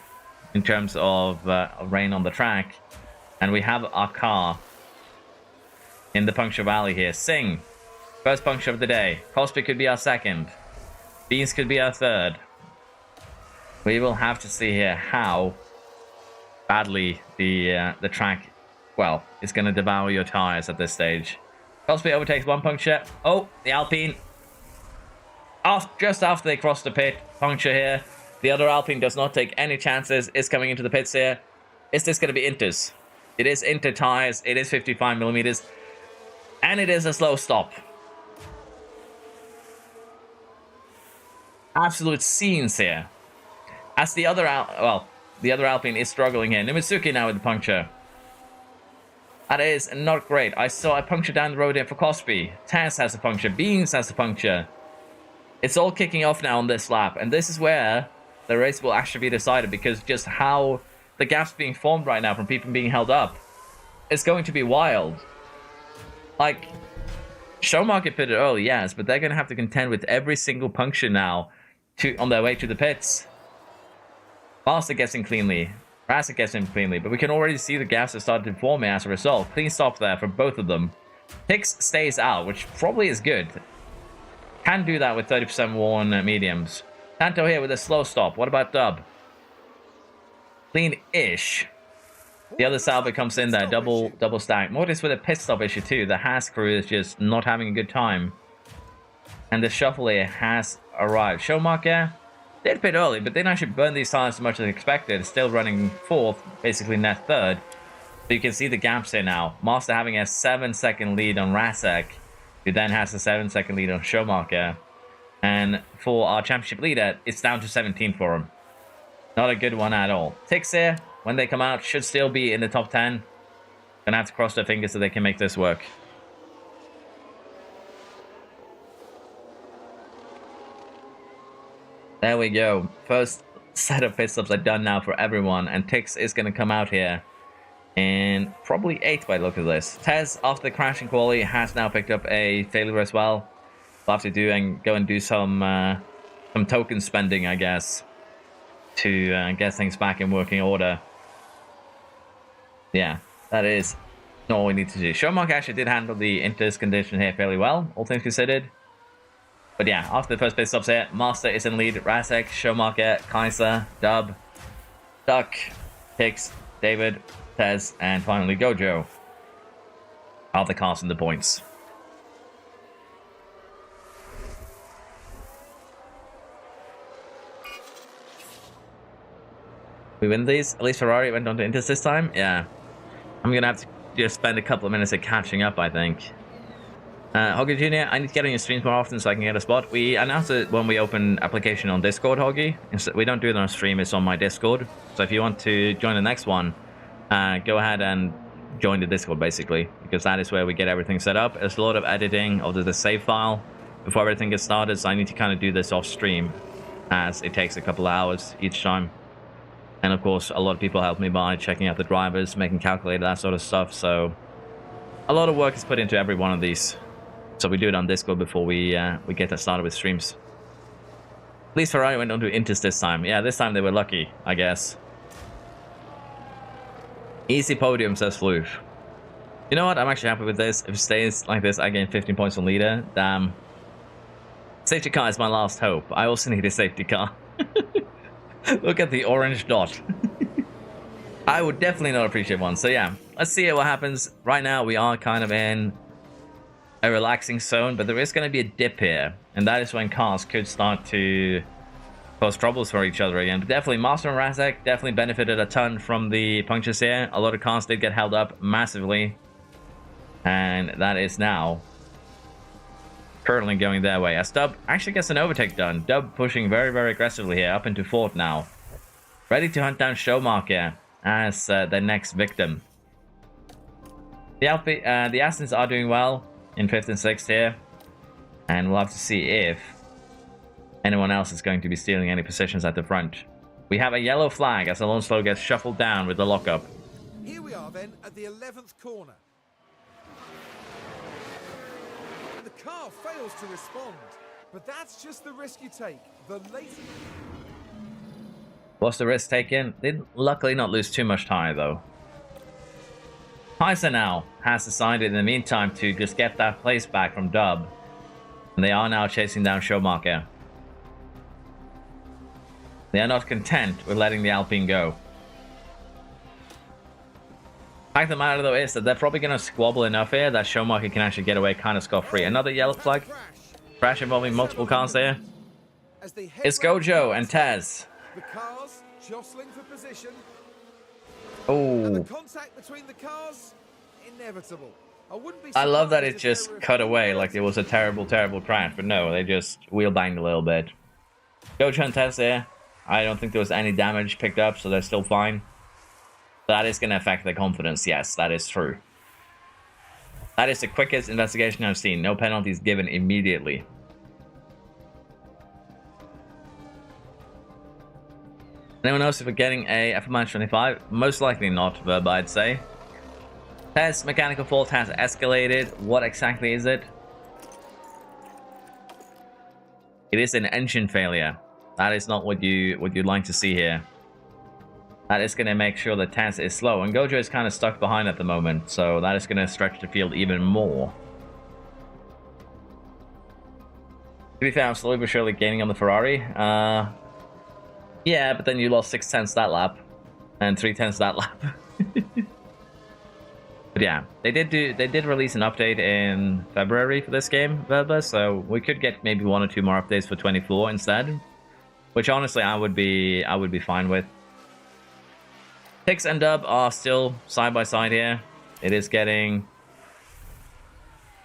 In terms of rain on the track. And we have our car in the puncture valley here. Sing. First puncture of the day. Cosby could be our second. Beans could be our third. We will have to see here how badly the track, well, is going to devour your tires at this stage. Cosby overtakes one puncture. Oh, the Alpine. Just after they cross the pit. Puncture here. The other Alpine does not take any chances. Is coming into the pits here. Is this going to be inters? It is inter tires. It is 55mm. And it is a slow stop. Absolute scenes here. As the other the other Alpine is struggling here. Nimitsuki now with the puncture. That is not great. I saw a puncture down the road here for Cosby. Taz has a puncture. Beans has a puncture. It's all kicking off now on this lap. And this is where the race will actually be decided. Because just how the gap's being formed right now from people being held up. It's going to be wild. Like, Showmarket pitted early, yes. But they're going to have to contend with every single puncture now on their way to the pits. Master gets in cleanly. Rassic gets in cleanly. But we can already see the gaps are starting to form as a result. Clean stop there for both of them. Hicks stays out, which probably is good. Can do that with 30% worn mediums. Tanto here with a slow stop. What about Dub? Clean-ish. The other Salva comes in there. Double stack. Mortis with a pit stop issue too. The Haas crew is just not having a good time. And the shuffle here has arrived. Showmarker did pit early, but didn't actually burn these tires as much as expected. Still running fourth, basically net third. So you can see the gaps here now. Master having a 7-second lead on Rasek, who then has a 7-second lead on Showmarker. And for our championship leader, it's down to 17 for him. Not a good one at all. Ticks here, when they come out, should still be in the top 10. Gonna have to cross their fingers so they can make this work. There we go. First set of pit stops are done now for everyone, and Tix is going to come out here in probably 8th by the look of this. Tez, after the crash in quali, has now picked up a failure as well. We'll have to go and do some token spending, I guess, to get things back in working order. Yeah, that is not all we need to do. Showmark actually did handle the inters condition here fairly well, all things considered. But yeah, after the first pit stops here, Master is in lead. Rasek, Showmarker, Kaiser, Dub, Duck, Hicks, David, Tez, and finally Gojo are the cars and the points. We win these. At least Ferrari went on to Inters this time. Yeah. I'm going to have to just spend a couple of minutes of catching up, I think. Hoggy Jr., I need to get on your streams more often so I can get a spot. We announced it when we open application on Discord, Hoggy. We don't do it on stream, it's on my Discord. So if you want to join the next one, go ahead and join the Discord basically, because that is where we get everything set up. There's a lot of editing of the save file before everything gets started, so I need to kind of do this off stream, as it takes a couple of hours each time. And of course, a lot of people help me by checking out the drivers, making calculator, that sort of stuff. So a lot of work is put into every one of these. So we do it on Discord before we get that started with streams. At least Ferrari went on to Intis this time. Yeah, this time they were lucky, I guess. Easy podium, says Floof. You know what? I'm actually happy with this. If it stays like this, I gain 15 points on leader. Damn. Safety car is my last hope. I also need a safety car. Look at the orange dot. I would definitely not appreciate one. So yeah, let's see what happens. Right now, we are kind of in a relaxing zone, but there is going to be a dip here. And that is when cars could start to cause troubles for each other again. But definitely, Master and Razek definitely benefited a ton from the punctures here. A lot of cars did get held up massively. And that is now currently going their way, as Dub actually gets an overtake done. Dub pushing very, very aggressively here, up into fourth now. Ready to hunt down Showmarker as the next victim. The Astons are doing well in 5th and 6th here. And we'll have to see if anyone else is going to be stealing any positions at the front. We have a yellow flag as Alonso gets shuffled down with the lockup. Here we are then at the 11th corner. The car fails to respond, but that's just the risk you take. The later... What's the risk taken? Did luckily not lose too much time though. Kaiser now has decided in the meantime to just get that place back from Dub. And they are now chasing down Showmarker. They are not content with letting the Alpine go. The fact of the matter though is that they're probably going to squabble enough here that Showmarker can actually get away kind of scot-free. Another yellow flag. Crash involving multiple cars there. It's Gojo and Taz. The cars jostling for position. Oh. And the contact between the cars, inevitable. I love that it just cut away like it was a terrible, terrible crash, but no, they just wheel banged a little bit. Gojo and Taz there. I don't think there was any damage picked up, so they're still fine. That is going to affect their confidence. Yes, that is true. That is the quickest investigation I've seen. No penalties given immediately. Anyone else if we're getting a F-25? Most likely not, Verb, I'd say. Test mechanical fault has escalated. What exactly is it? It is an engine failure. That is not what you'd like to see here. That is going to make sure the Taz is slow. And Gojo is kind of stuck behind at the moment, so that is going to stretch the field even more. To be fair, I'm slowly but surely gaining on the Ferrari. Yeah, but then you lost 6/10 that lap. And 3/10 that lap. But yeah, they did release an update in February for this game, Verba, so we could get maybe 1 or 2 more updates for 24 instead. Which honestly I would be fine with. Tix and Dub are still side by side here. It is getting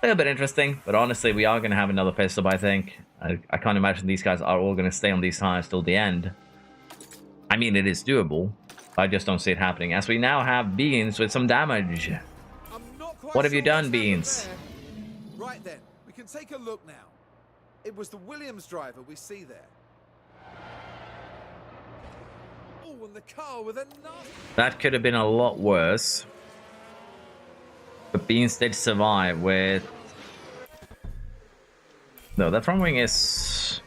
a little bit interesting, but honestly, we are going to have another pit stop, I think. I can't imagine these guys are all going to stay on these tires till the end. I mean, it is doable, but I just don't see it happening. As we now have Beans with some damage. What have you done, Beans? Right then, we can take a look now. It was the Williams driver we see there. And the car with that could have been a lot worse. But Beans did survive with... No, the front wing is...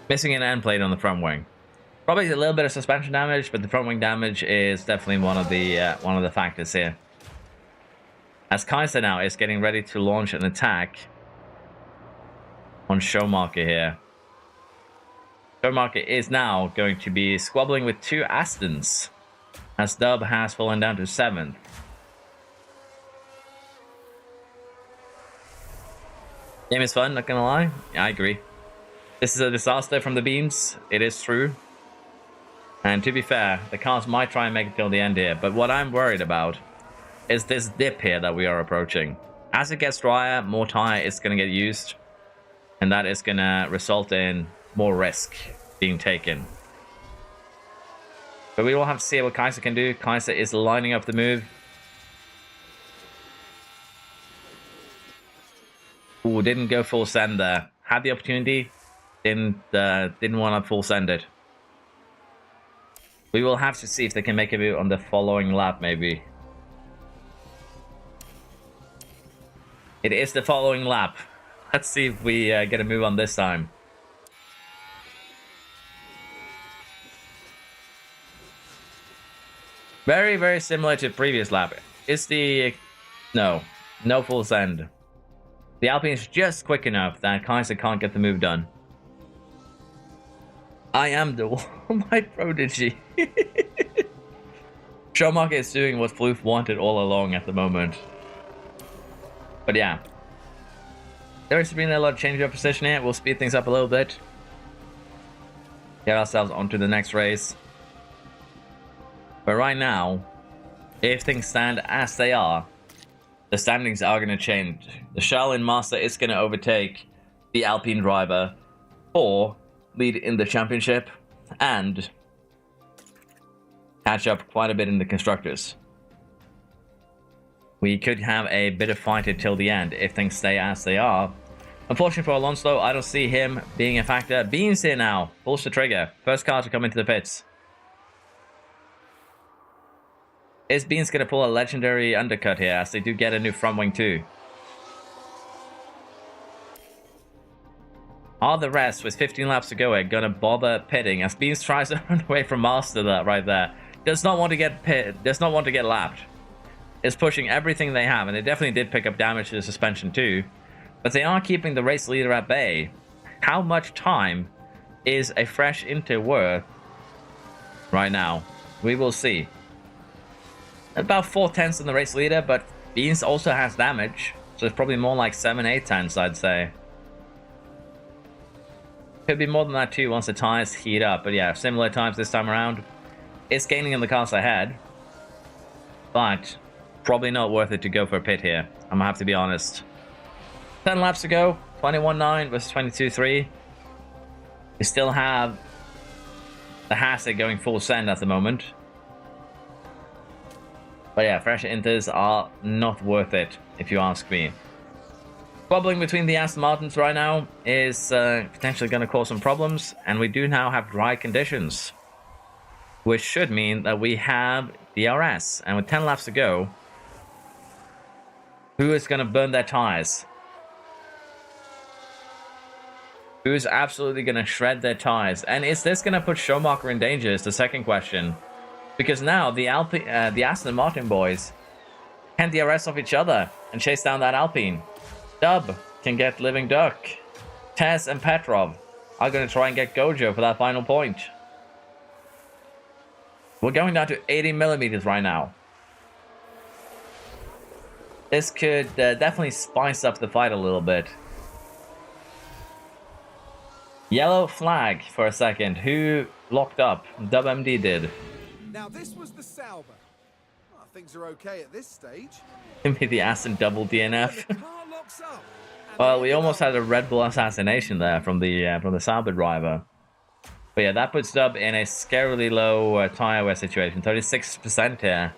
missing an end plate on the front wing. Probably a little bit of suspension damage, but the front wing damage is definitely one of the factors here. As Kaiser now is getting ready to launch an attack on Showmarker here. Showmarker is now going to be squabbling with 2 Astons, as Dub has fallen down to 7th. Game is fun, not gonna lie. Yeah, I agree. This is a disaster from the Beans. It is true. And to be fair, the cars might try and make it till the end here, but what I'm worried about is this dip here that we are approaching. As it gets drier, more tire is going to get used, and that is going to result in more risk being taken. But we will have to see what Kaiser can do. Kaiser is lining up the move. Ooh, didn't go full send there. Had the opportunity, didn't want to full send it. We will have to see if they can make a move on the following lap, maybe. It is the following lap. Let's see if we get a move on this time. Very, very similar to previous lap. Is the... No full send. The Alpine is just quick enough that Kaiser can't get the move done. I am the my prodigy. Schumacher is doing what Floof wanted all along at the moment. But yeah. There has been a lot of change of position here. We'll speed things up a little bit. Get ourselves onto the next race. But right now, if things stand as they are, the standings are going to change. The Shaolin Master is going to overtake the Alpine driver for lead in the championship and catch up quite a bit in the constructors. We could have a bit of fight until the end if things stay as they are. Unfortunately for Alonso, I don't see him being a factor. Beans here now. Pulls the trigger. First car to come into the pits. Is Beans going to pull a legendary undercut here, as they do get a new front wing too? Are the rest, with 15 laps to go, going to bother pitting as Beans tries to run away from Master that right there? Does not want to get pit, does not want to get lapped. Is pushing everything they have, and they definitely did pick up damage to the suspension too. But they are keeping the race leader at bay. How much time is a fresh Inter worth right now? We will see. About 4/10 in the race leader, but Beans also has damage, so it's probably more like 7/8, I'd say. Could be more than that too once the tires heat up, but yeah, similar times this time around. It's gaining in the cars ahead, but probably not worth it to go for a pit here. I'm gonna have to be honest. 10 laps to go, 21.9 versus 22.3. We still have the Hasek going full send at the moment. But yeah, fresh Inters are not worth it, if you ask me. Bubbling between the Aston Martins right now is potentially going to cause some problems, and we do now have dry conditions, which should mean that we have DRS. And with 10 laps to go, who is going to burn their tires? Who is absolutely going to shred their tires? And is this going to put Schumacher in danger is the second question. Because now the Aston Martin boys can DRS off each other and chase down that Alpine. Dub can get Living Duck. Tess and Petrov are going to try and get Gojo for that final point. We're going down to 80 millimeters right now. This could definitely spice up the fight a little bit. Yellow flag for a second. Who locked up? WMD did. Now this was the Sauber. Well, things are okay at this stage. Give me the Aston double DNF. The car locks up, Well, we almost had a Red Bull assassination there from the Sauber driver. But yeah, that puts Dub in a scarily low tire wear situation. 36% here.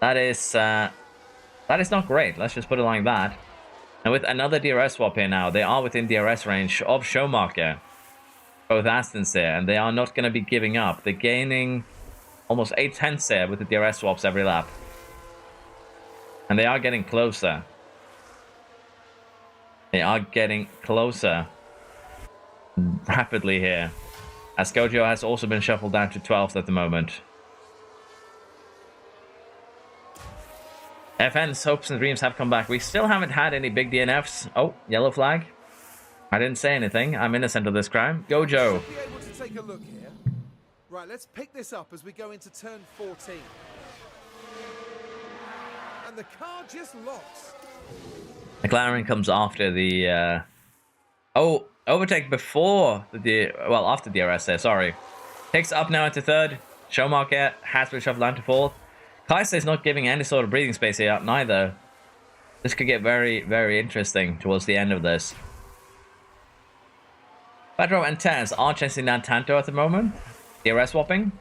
That is not great. Let's just put it like that. And with another DRS swap here now, they are within DRS range of Schumacher. Both Astons here, and they are not going to be giving up. They're gaining almost 8/10 here with the DRS swaps every lap. And they are getting closer. They are getting closer rapidly here. As Gojo has also been shuffled down to 12th at the moment. FN's hopes and dreams have come back. We still haven't had any big DNFs. Oh, yellow flag. I didn't say anything. I'm innocent of this crime. Gojo. Should be able to take a look here. Right, let's pick this up as we go into turn 14. And the car just locks. McLaren comes after the overtake before after DRS there, sorry. Takes up now into third. Schumacher has been shuffled down to fourth. Kaiser is not giving any sort of breathing space here neither. This could get very, very interesting towards the end of this. Pedro and Taz are chasing down Tanto at the moment. DRS swapping.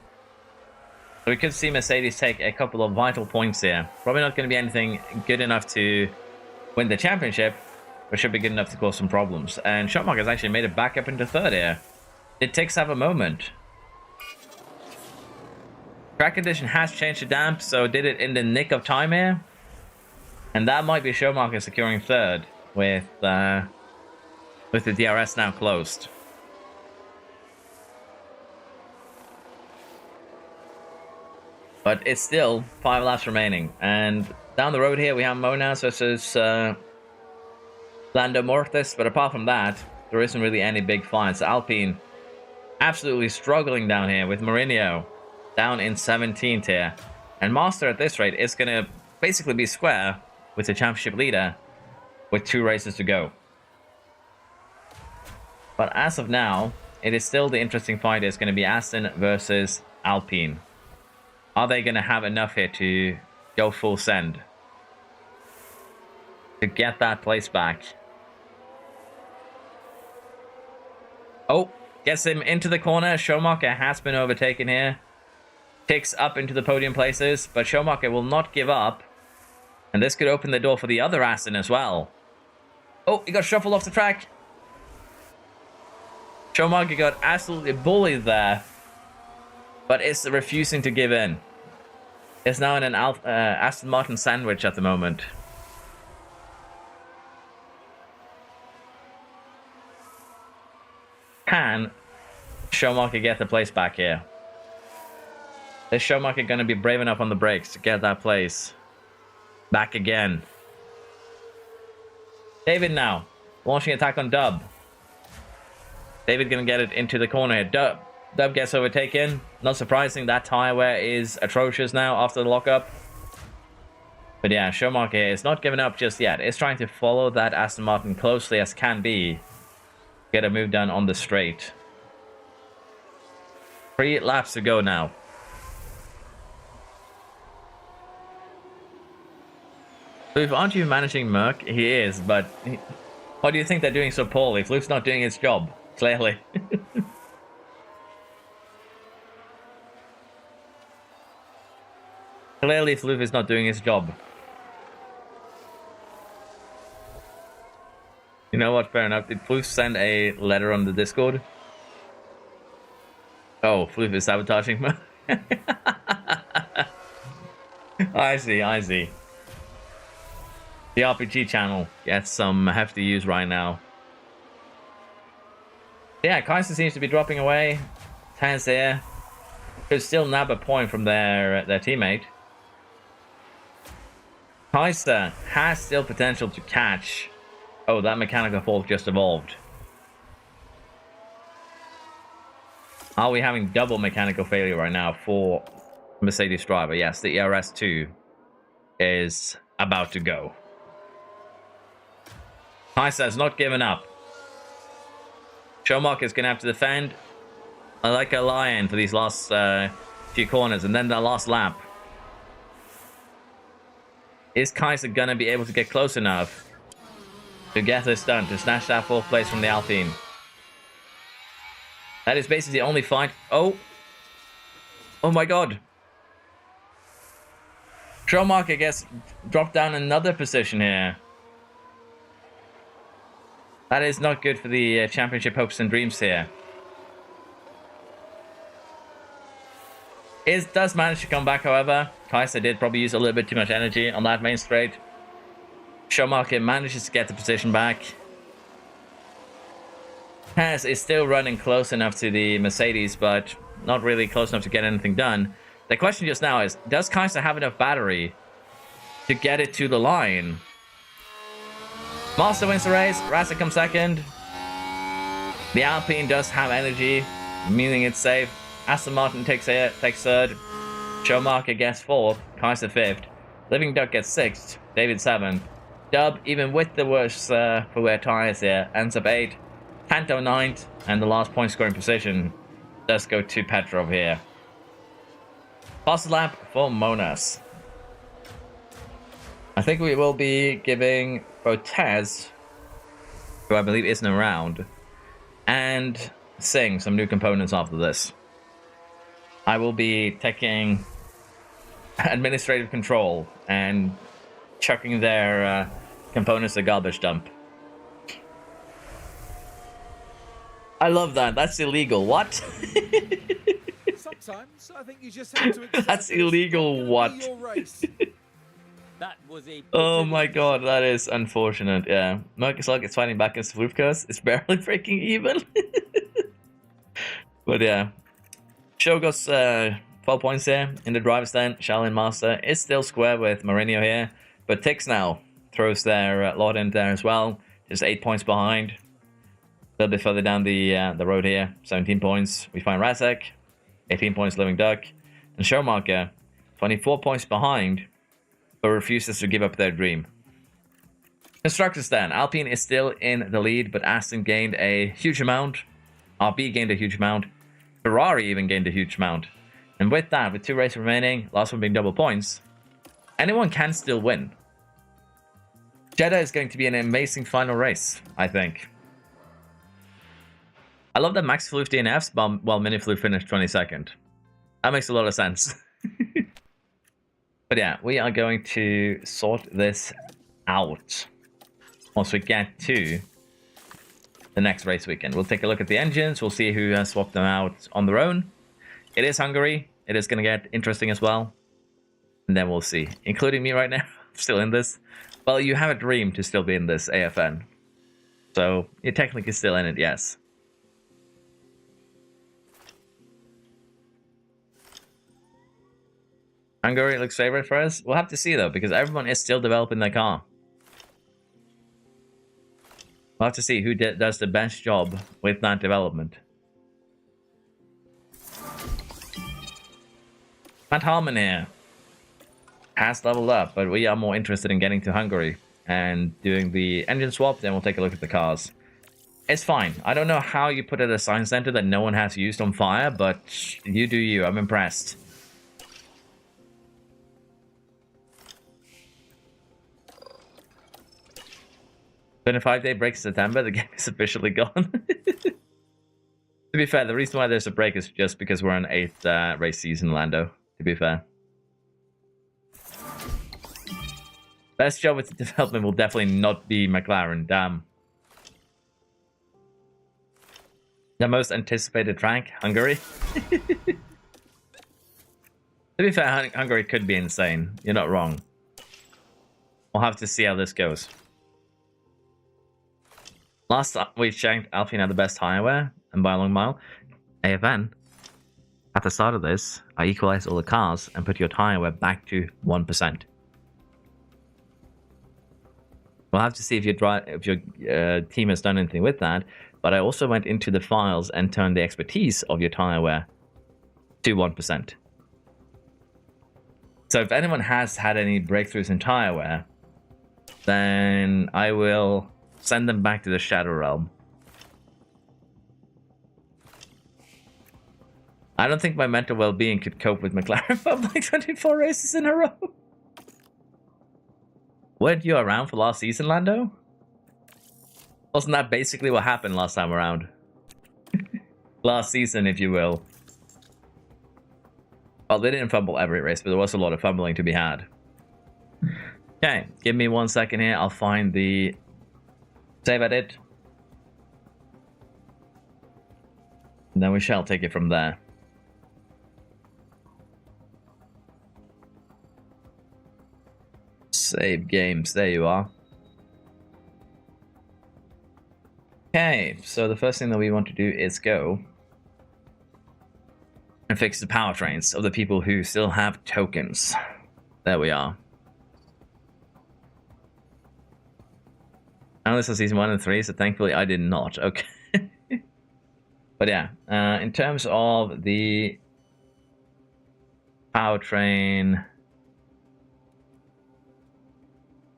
So we could see Mercedes take a couple of vital points here. Probably not going to be anything good enough to win the championship, but should be good enough to cause some problems. And Schumacher's actually made it back up into third here. Did Tix have a moment? Track condition has changed to damp, so did it in the nick of time here. And that might be Schumacher securing third with the DRS now closed. But it's still 5 laps remaining. And down the road here, we have Monas versus Lando Mortis. But apart from that, there isn't really any big fights. Alpine absolutely struggling down here with Mourinho down in 17th here. And Master at this rate is going to basically be square with the championship leader with 2 races to go. But as of now, it is still the interesting fight. It's going to be Aston versus Alpine. Are they going to have enough here to go full send? To get that place back? Oh, gets him into the corner. Schumacher has been overtaken here. Ticks up into the podium places, but Schumacher will not give up. And this could open the door for the other Aston as well. Oh, he got shuffled off the track. Schumacher got absolutely bullied there, but is refusing to give in. It's now in an Aston Martin sandwich at the moment. Can Schumacher get the place back here? Is Schumacher going to be brave enough on the brakes to get that place back again? David now launching attack on Dub. David going to get it into the corner here. Dub gets overtaken. Not surprising, that tire wear is atrocious now after the lockup. But yeah, Schumacher is not giving up just yet. It's trying to follow that Aston Martin closely as can be. Get a move done on the straight. 3 laps to go now. Floof, aren't you managing Merc? He is, but why do you think they're doing so poorly? Floof's not doing his job, clearly. Clearly, Floof is not doing his job. You know what? Fair enough. Did Floof send a letter on the Discord? Oh, Floof is sabotaging. I see, I see. The RPG channel gets some hefty use right now. Yeah, Kaiser seems to be dropping away. Tans here. Could still nab a point from their teammate. Kaiser has still potential to catch. Oh, that mechanical fault just evolved. Are we having double mechanical failure right now for Mercedes driver? Yes, the ERS2 is about to go. Kaiser has not given up. Schumacher is going to have to defend like a lion for these last few corners and then the last lap. Is Kaiser going to be able to get close enough to get this done, to snatch that 4th place from the Alpine? That is basically the only fight. Oh. Oh my god. Schumacher gets dropped down another position here. That is not good for the championship hopes and dreams here. It does manage to come back, however. Kaiser did probably use a little bit too much energy on that main straight. Schumacher manages to get the position back. Taz is still running close enough to the Mercedes, but not really close enough to get anything done. The question just now is, does Kaiser have enough battery to get it to the line? Master wins the race. Rasa comes second. The Alpine does have energy, meaning it's safe. Aston Martin takes third. Schumacher gets 4th. Kaiser 5th. Living Duck gets 6th. David 7th. Dub, even with the worst for wear tires here, ends up 8th. Tanto 9th. And the last point scoring position does go to Petrov here. Fast lap for Monas. I think we will be giving both Taz, who I believe isn't around, and Singh some new components after this. I will be taking administrative control and chucking their components to garbage dump. I love that. That's illegal. What? Sometimes I think you just have to accept That's that it's illegal. not gonna What? be your race. That was a Oh my pitiful god, that is unfortunate. Yeah, Marcus Log is fighting back against Wolfcurse. It's barely breaking even. But yeah, Show goes 12 points here in the driver's stand. Shaolin Master is still square with Mourinho here, but Tix now throws their lot in there as well. Just 8 points behind. A little bit further down the road here, 17 points. We find Razek, 18 points Living Duck, and Showmarker, 24 points behind, but refuses to give up their dream. Constructors then. Alpine is still in the lead, but Aston gained a huge amount. RB gained a huge amount. Ferrari even gained a huge amount. And with that, with 2 races remaining, last one being double points, anyone can still win. Jeddah is going to be an amazing final race, I think. I love that Max flew DNFs while Mini flew finished 22nd. That makes a lot of sense. But yeah, we are going to sort this out once we get to the next race weekend. We'll take a look at the engines. We'll see who has swapped them out on their own. It is Hungary. It is going to get interesting as well. And then we'll see. Including me right now. I'm still in this. Well, you have a dream to still be in this AFN. So you're technically still in it, yes. Hungary looks favorite for us. We'll have to see though, because everyone is still developing their car. We'll have to see who does the best job with that development. Matt Harmon here has leveled up, but we are more interested in getting to Hungary and doing the engine swap. Then we'll take a look at the cars. It's fine. I don't know how you put it at a science center that no one has used on fire, but you do you. I'm impressed. Been a 5-day break in September, the game is officially gone. To be fair, the reason why there's a break is just because we're on 8th race season, Lando, to be fair. Best job with the development will definitely not be McLaren, damn. The most anticipated track, Hungary. To be fair, Hungary could be insane. You're not wrong. We'll have to see how this goes. Last time we checked, Alpine had the best tire wear, and by a long mile. AFN, at the start of this, I equalized all the cars and put your tire wear back to 1%. We'll have to see if your team has done anything with that, but I also went into the files and turned the expertise of your tire wear to 1%. So if anyone has had any breakthroughs in tire wear, then I will send them back to the Shadow Realm. I don't think my mental well-being could cope with McLaren for like 24 races in a row. Weren't you around for last season, Lando? Wasn't that basically what happened last time around? Last season, if you will. Well, they didn't fumble every race, but there was a lot of fumbling to be had. Okay, give me 1 second here. I'll find the save edit. And then we shall take it from there. Save games. There you are. Okay, so the first thing that we want to do is go and fix the powertrains of the people who still have tokens. There we are. I only saw season 1 and 3, so thankfully I did not. Okay. But yeah, in terms of the powertrain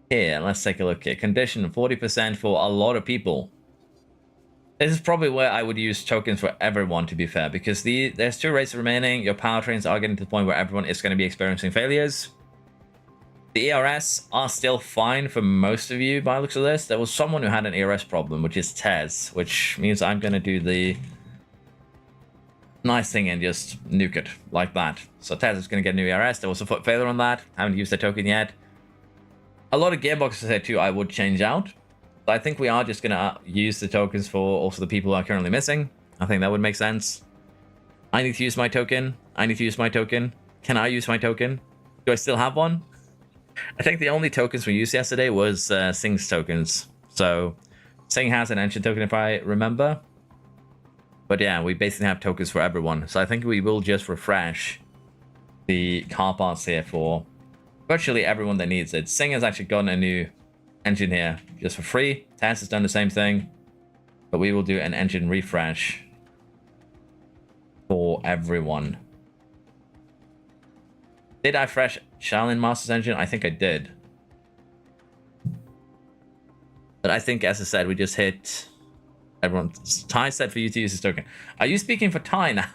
here, let's take a look here. Condition 40% for a lot of people. This is probably where I would use tokens for everyone, to be fair, because there's 2 races remaining. Your powertrains are getting to the point where everyone is going to be experiencing failures. The ERS are still fine for most of you by the looks of this. There was someone who had an ERS problem, which is Tez, which means I'm going to do the nice thing and just nuke it like that. So Tez is going to get a new ERS. There was a foot failure on that. Haven't used the token yet. A lot of gearboxes here too I would change out. But I think we are just going to use the tokens for also the people who are currently missing. I think that would make sense. I need to use my token. I need to use my token. Can I use my token? Do I still have one? I think the only tokens we used yesterday was Sing's tokens. So Sing has an engine token if I remember. But yeah, we basically have tokens for everyone. So I think we will just refresh the car parts here for virtually everyone that needs it. Sing has actually gotten a new engine here just for free. Taz has done the same thing. But we will do an engine refresh for everyone. Did I fresh Shaolin Master's engine? I think I did. But I think, as I said, we just hit... Everyone, Ty said for you to use this token. Are you speaking for Ty now?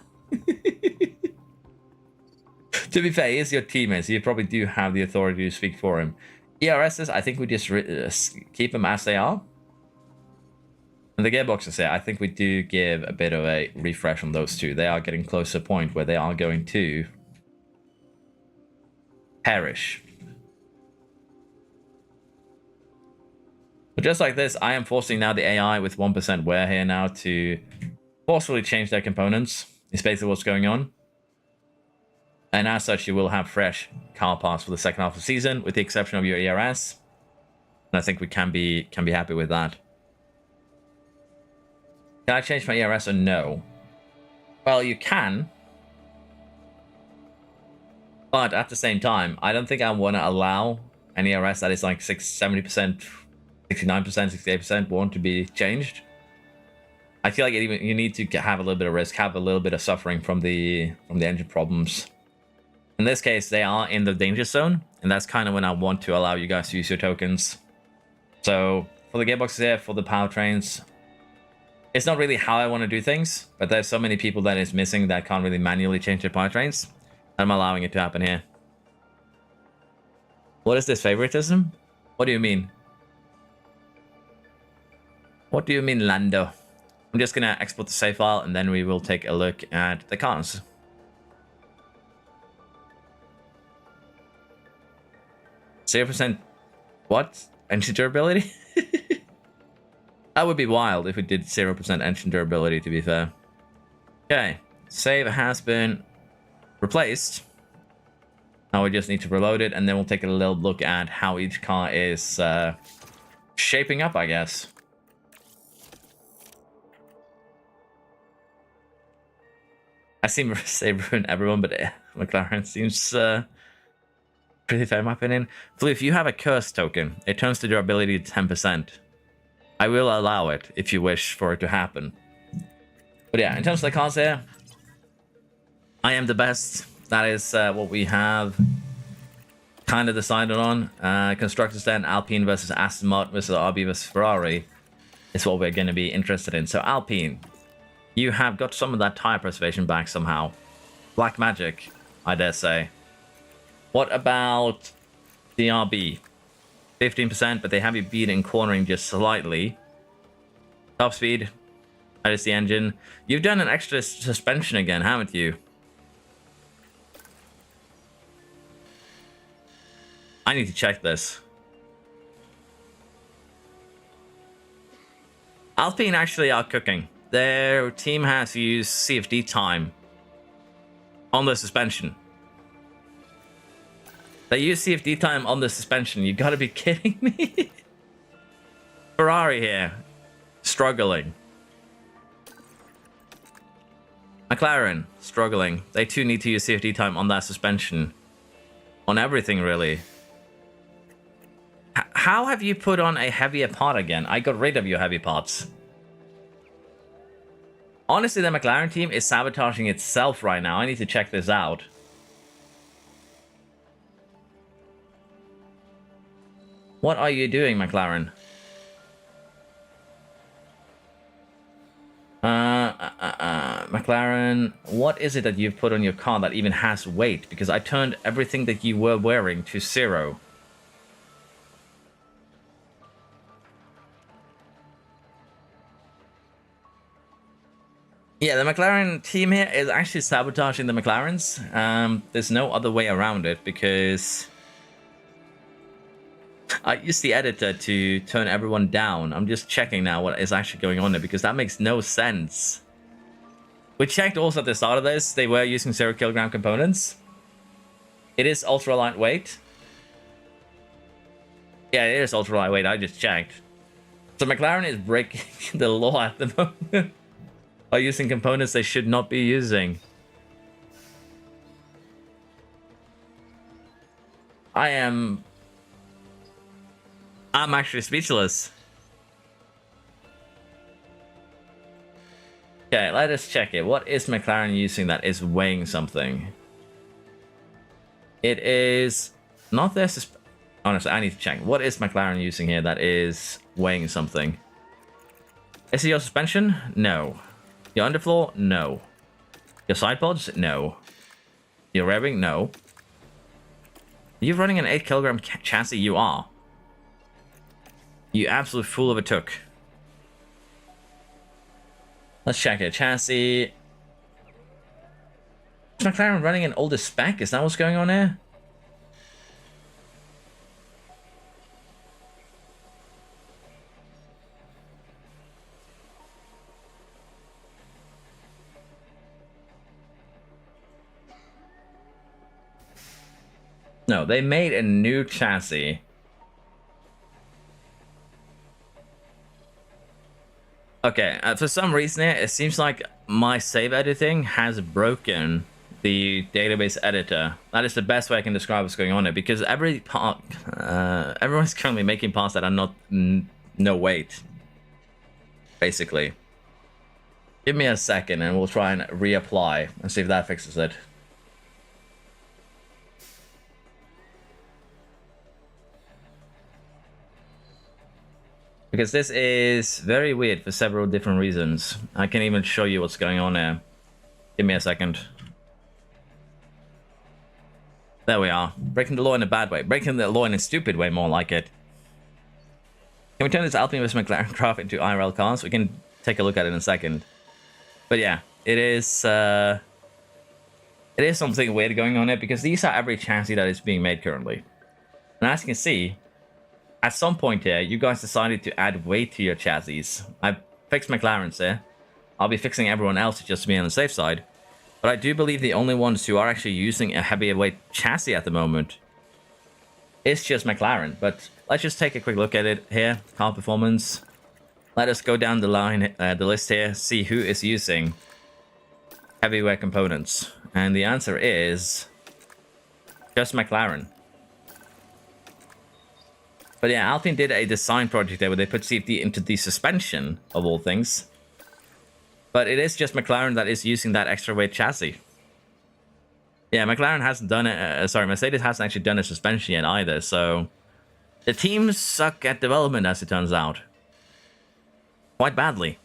To be fair, he is your teammate, so you probably do have the authority to speak for him. ERSs, I think we just keep them as they are. And the gearboxes here, I think we do give a bit of a refresh on those two. They are getting close to a point where they are going to perish. But just like this, I am forcing now the AI with 1% wear here now to forcefully change their components. It's basically what's going on. And as such, you will have fresh car parts for the second half of the season, with the exception of your ERS. And I think we can be happy with that. Can I change my ERS or no? Well, you can. But at the same time, I don't think I want to allow an ERS that is like 70%, 69%, 68% want to be changed. I feel like you need to have a little bit of risk, have a little bit of suffering from the engine problems. In this case, they are in the danger zone, and that's kind of when I want to allow you guys to use your tokens. So for the gearboxes here, for the powertrains, it's not really how I want to do things, but there's so many people that is missing that can't really manually change their powertrains. I'm allowing it to happen here. What is this favoritism? What do you mean? What do you mean, Lando? I'm just gonna export the save file and then we will take a look at the cars. %, what? Engine durability? That would be wild if we did 0% engine durability, to be fair. Okay, save has been replaced. Now we just need to reload it, and then we'll take a little look at how each car is shaping up, I guess. I seem to say ruin everyone, but McLaren seems pretty fair in my opinion. Flue, if you have a curse token, it turns the durability to 10%. I will allow it if you wish for it to happen. But yeah, in terms of the cars here, I am the best. That is what we have kind of decided on. Constructors then, Alpine versus Aston Martin versus RB versus Ferrari is what we're going to be interested in. So Alpine, you have got some of that tire preservation back somehow. Black magic, I dare say. What about the RB? 15%, but they have you beat in cornering just slightly. Top speed, that is the engine. You've done an extra suspension again, haven't you? I need to check this. Alpine actually are cooking. Their team has used CFD time on the suspension. They use CFD time on the suspension. You gotta be kidding me. Ferrari here, struggling. McLaren, struggling. They too need to use CFD time on that suspension. On everything, really. How have you put on a heavier part again? I got rid of your heavy parts. Honestly, the McLaren team is sabotaging itself right now. I need to check this out. What are you doing, McLaren? McLaren, what is it that you've put on your car that even has weight? Because I turned everything that you were wearing to 0. Yeah, the McLaren team here is actually sabotaging the McLarens. There's no other way around it because I used the editor to turn everyone down. I'm just checking now what is actually going on there because that makes no sense. We checked also at the start of this. They were using 0 kilogram components. It is ultra lightweight. Yeah, it is ultra lightweight. I just checked. So McLaren is breaking the law at the moment by using components they should not be using. I'm actually speechless. Okay, let us check it. What is McLaren using that is weighing something? It is not this. Honestly, I need to check. What is McLaren using here that is weighing something? Is it your suspension? No. Your underfloor? No. Your side pods? No. Your revving? No. Are you running an 8 kilogram chassis? You are. You absolute fool of a took. Let's check it. Chassis. Is McLaren running an older spec? Is that what's going on here? No, they made a new chassis. Okay, for some reason here, it seems like my save editing has broken the database editor. That is the best way I can describe what's going on here, because every part, everyone's currently making parts that are not no weight, basically. Give me a second and we'll try and reapply and see if that fixes it. Because this is very weird for several different reasons. I can even show you what's going on here. Give me a second. There we are. Breaking the law in a bad way. Breaking the law in a stupid way, more like it. Can we turn this Alpine vs McLaren craft into IRL cars? We can take a look at it in a second. But yeah, it is something weird going on here because these are every chassis that is being made currently. And as you can see, at some point here, you guys decided to add weight to your chassis. I fixed McLaren's here. I'll be fixing everyone else just to be on the safe side. But I do believe the only ones who are actually using a heavier weight chassis at the moment is just McLaren. But let's just take a quick look at it here. Car performance. Let us go down the line, the list here, see who is using heavyweight components. And the answer is just McLaren. But yeah, Alpine did a design project there where they put CFD into the suspension, of all things. But it is just McLaren that is using that extra weight chassis. Yeah, McLaren hasn't done it. Sorry, Mercedes hasn't actually done a suspension yet either. So the teams suck at development, as it turns out. Quite badly.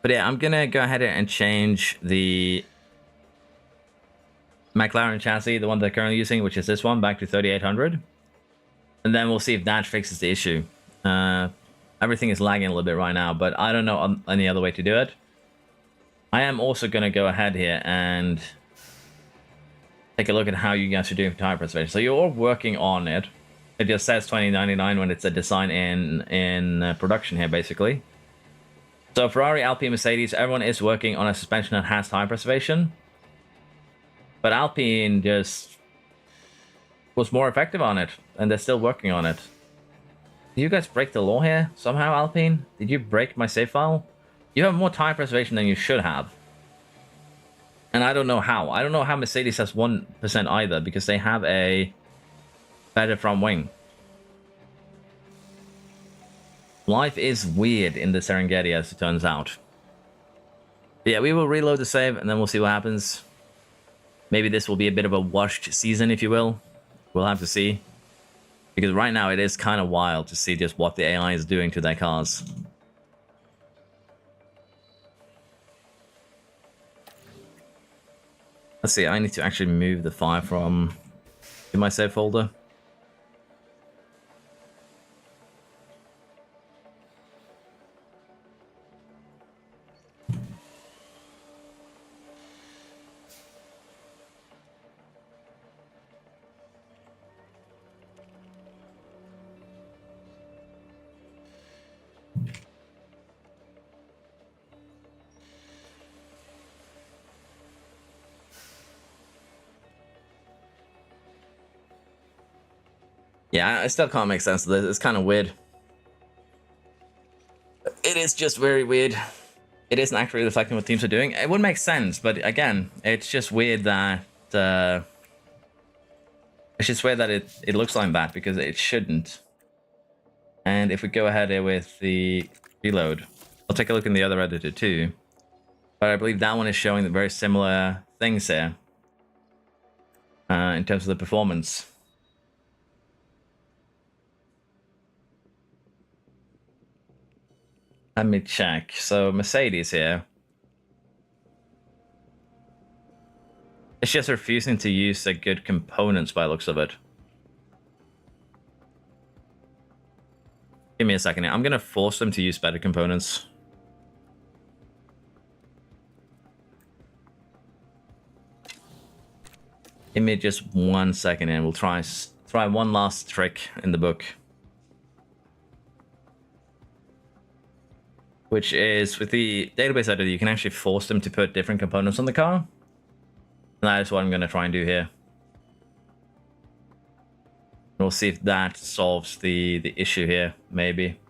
But yeah, I'm going to go ahead and change the McLaren chassis, the one they're currently using, which is this one, back to 3800. And then we'll see if that fixes the issue. Everything is lagging a little bit right now, but I don't know any other way to do it. I am also going to go ahead here and take a look at how you guys are doing for tire preservation. So you're all working on it. It just says 2099 when it's a design in production here, basically. So Ferrari, Alpine, Mercedes, everyone is working on a suspension that has tire preservation. But Alpine just was more effective on it, and they're still working on it. Did you guys break the law here somehow, Alpine? Did you break my save file? You have more tire preservation than you should have. And I don't know how. I don't know how Mercedes has 1% either, because they have a better front wing. Life is weird in the Serengeti, as it turns out. But yeah, we will reload the save, and then we'll see what happens. Maybe this will be a bit of a washed season, if you will. We'll have to see. Because right now it is kind of wild to see just what the AI is doing to their cars. Let's see, I need to actually move the file from in my save folder. Yeah, I still can't make sense of this. It's kind of weird. It is just very weird. It isn't actually reflecting what teams are doing. It would make sense, but again, it's just weird that it looks like that because it shouldn't. And if we go ahead here with the reload, I'll take a look in the other editor too. But I believe that one is showing the very similar things here in terms of the performance. Let me check. So Mercedes here. It's just refusing to use the good components by the looks of it. Give me a second here. I'm going to force them to use better components. Give me just 1 second and we'll try one last trick in the book. Which is, with the database editor, you can actually force them to put different components on the car. And that is what I'm going to try and do here. We'll see if that solves the issue here, maybe.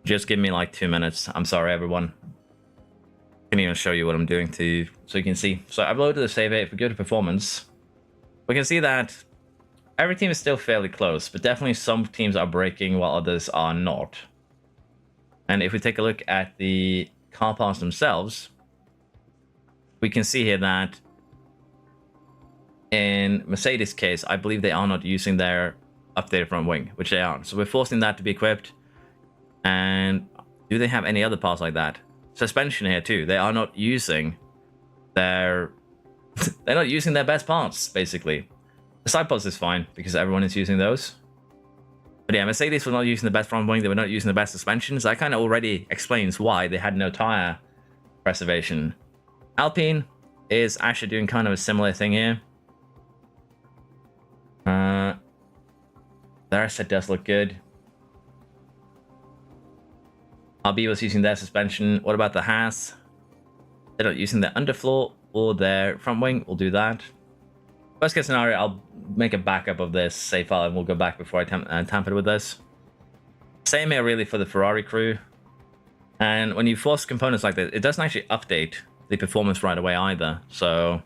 Just give me like 2 minutes. I'm sorry, everyone. I can even show you what I'm doing so you can see. So I've loaded the save here. If we go to performance, we can see that every team is still fairly close, but definitely some teams are breaking while others are not. And if we take a look at the car parts themselves, we can see here that in Mercedes' case, I believe they are not using their updated front wing, which they aren't. So we're forcing that to be equipped. And do they have any other parts like that? Suspension here too. They are not using their they're not using their best parts, basically. The side pods is fine because everyone is using those. But yeah, Mercedes were not using the best front wing. They were not using the best suspensions. That kind of already explains why they had no tire preservation. Alpine is actually doing kind of a similar thing here. Their set does look good. RB was using their suspension. What about the Haas? They're not using their underfloor or their front wing. We'll do that. Worst case scenario, I'll make a backup of this save file and we'll go back before I tamper with this. Same here really for the Ferrari crew. And when you force components like this, it doesn't actually update the performance right away either. So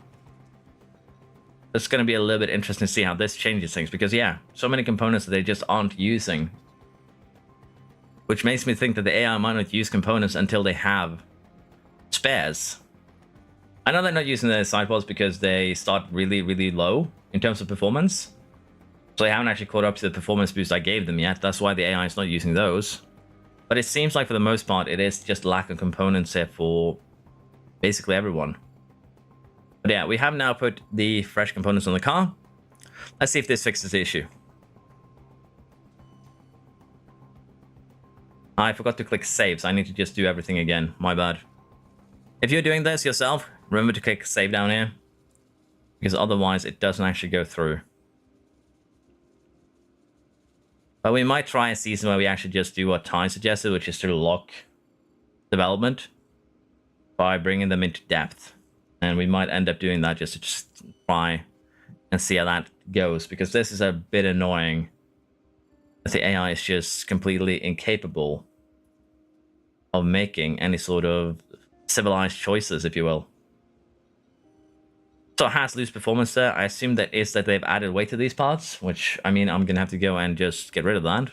it's going to be a little bit interesting to see how this changes things. Because yeah, so many components that they just aren't using. Which makes me think that the AI might not use components until they have spares. I know they're not using the sideboards because they start really, really low in terms of performance. So they haven't actually caught up to the performance boost I gave them yet. That's why the AI is not using those. But it seems like for the most part, it is just lack of components here for basically everyone. But yeah, we have now put the fresh components on the car. Let's see if this fixes the issue. I forgot to click save, so I need to just do everything again. My bad. If you're doing this yourself, remember to click save down here. Because otherwise it doesn't actually go through. But we might try a season where we actually just do what Ty suggested, which is to lock development by bringing them into depth. And we might end up doing that just to try and see how that goes. Because this is a bit annoying. The AI is just completely incapable of making any sort of civilized choices, if you will. So it has loose performance there. I assume that is that they've added weight to these parts, which, I mean, I'm going to have to go and just get rid of that.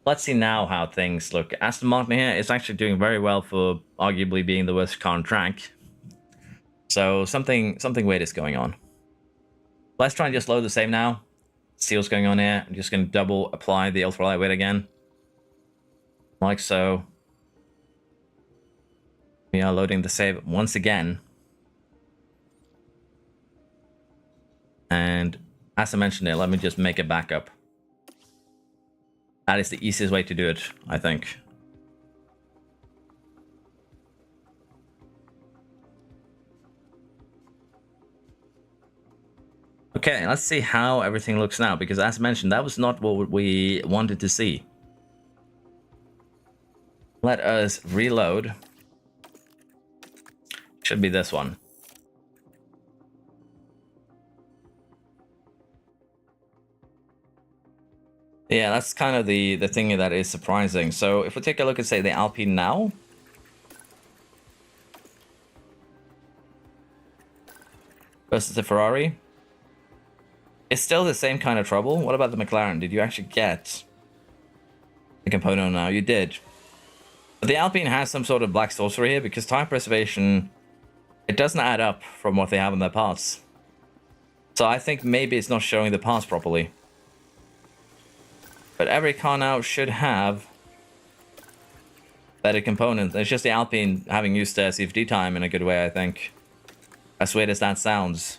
Let's see now how things look. Aston Martin here is actually doing very well for arguably being the worst car on track. So something weird is going on. Let's try and just load the save now. See what's going on here. I'm just going to double apply the ultra lightweight again. Like so. We are loading the save once again. And as I mentioned it, let me just make a backup. That is the easiest way to do it, I think. Okay, let's see how everything looks now, because as mentioned, that was not what we wanted to see. Let us reload. Should be this one. Yeah, that's kind of the thing that is surprising. So if we take a look at, say, the Alpine now. Versus the Ferrari. It's still the same kind of trouble. What about the McLaren? Did you actually get the component now? You did. But the Alpine has some sort of black sorcery here because tire preservation, it doesn't add up from what they have in their parts. So I think maybe it's not showing the parts properly. But every car now should have better components. It's just the Alpine having used their CFD time in a good way, I think. As weird as that sounds.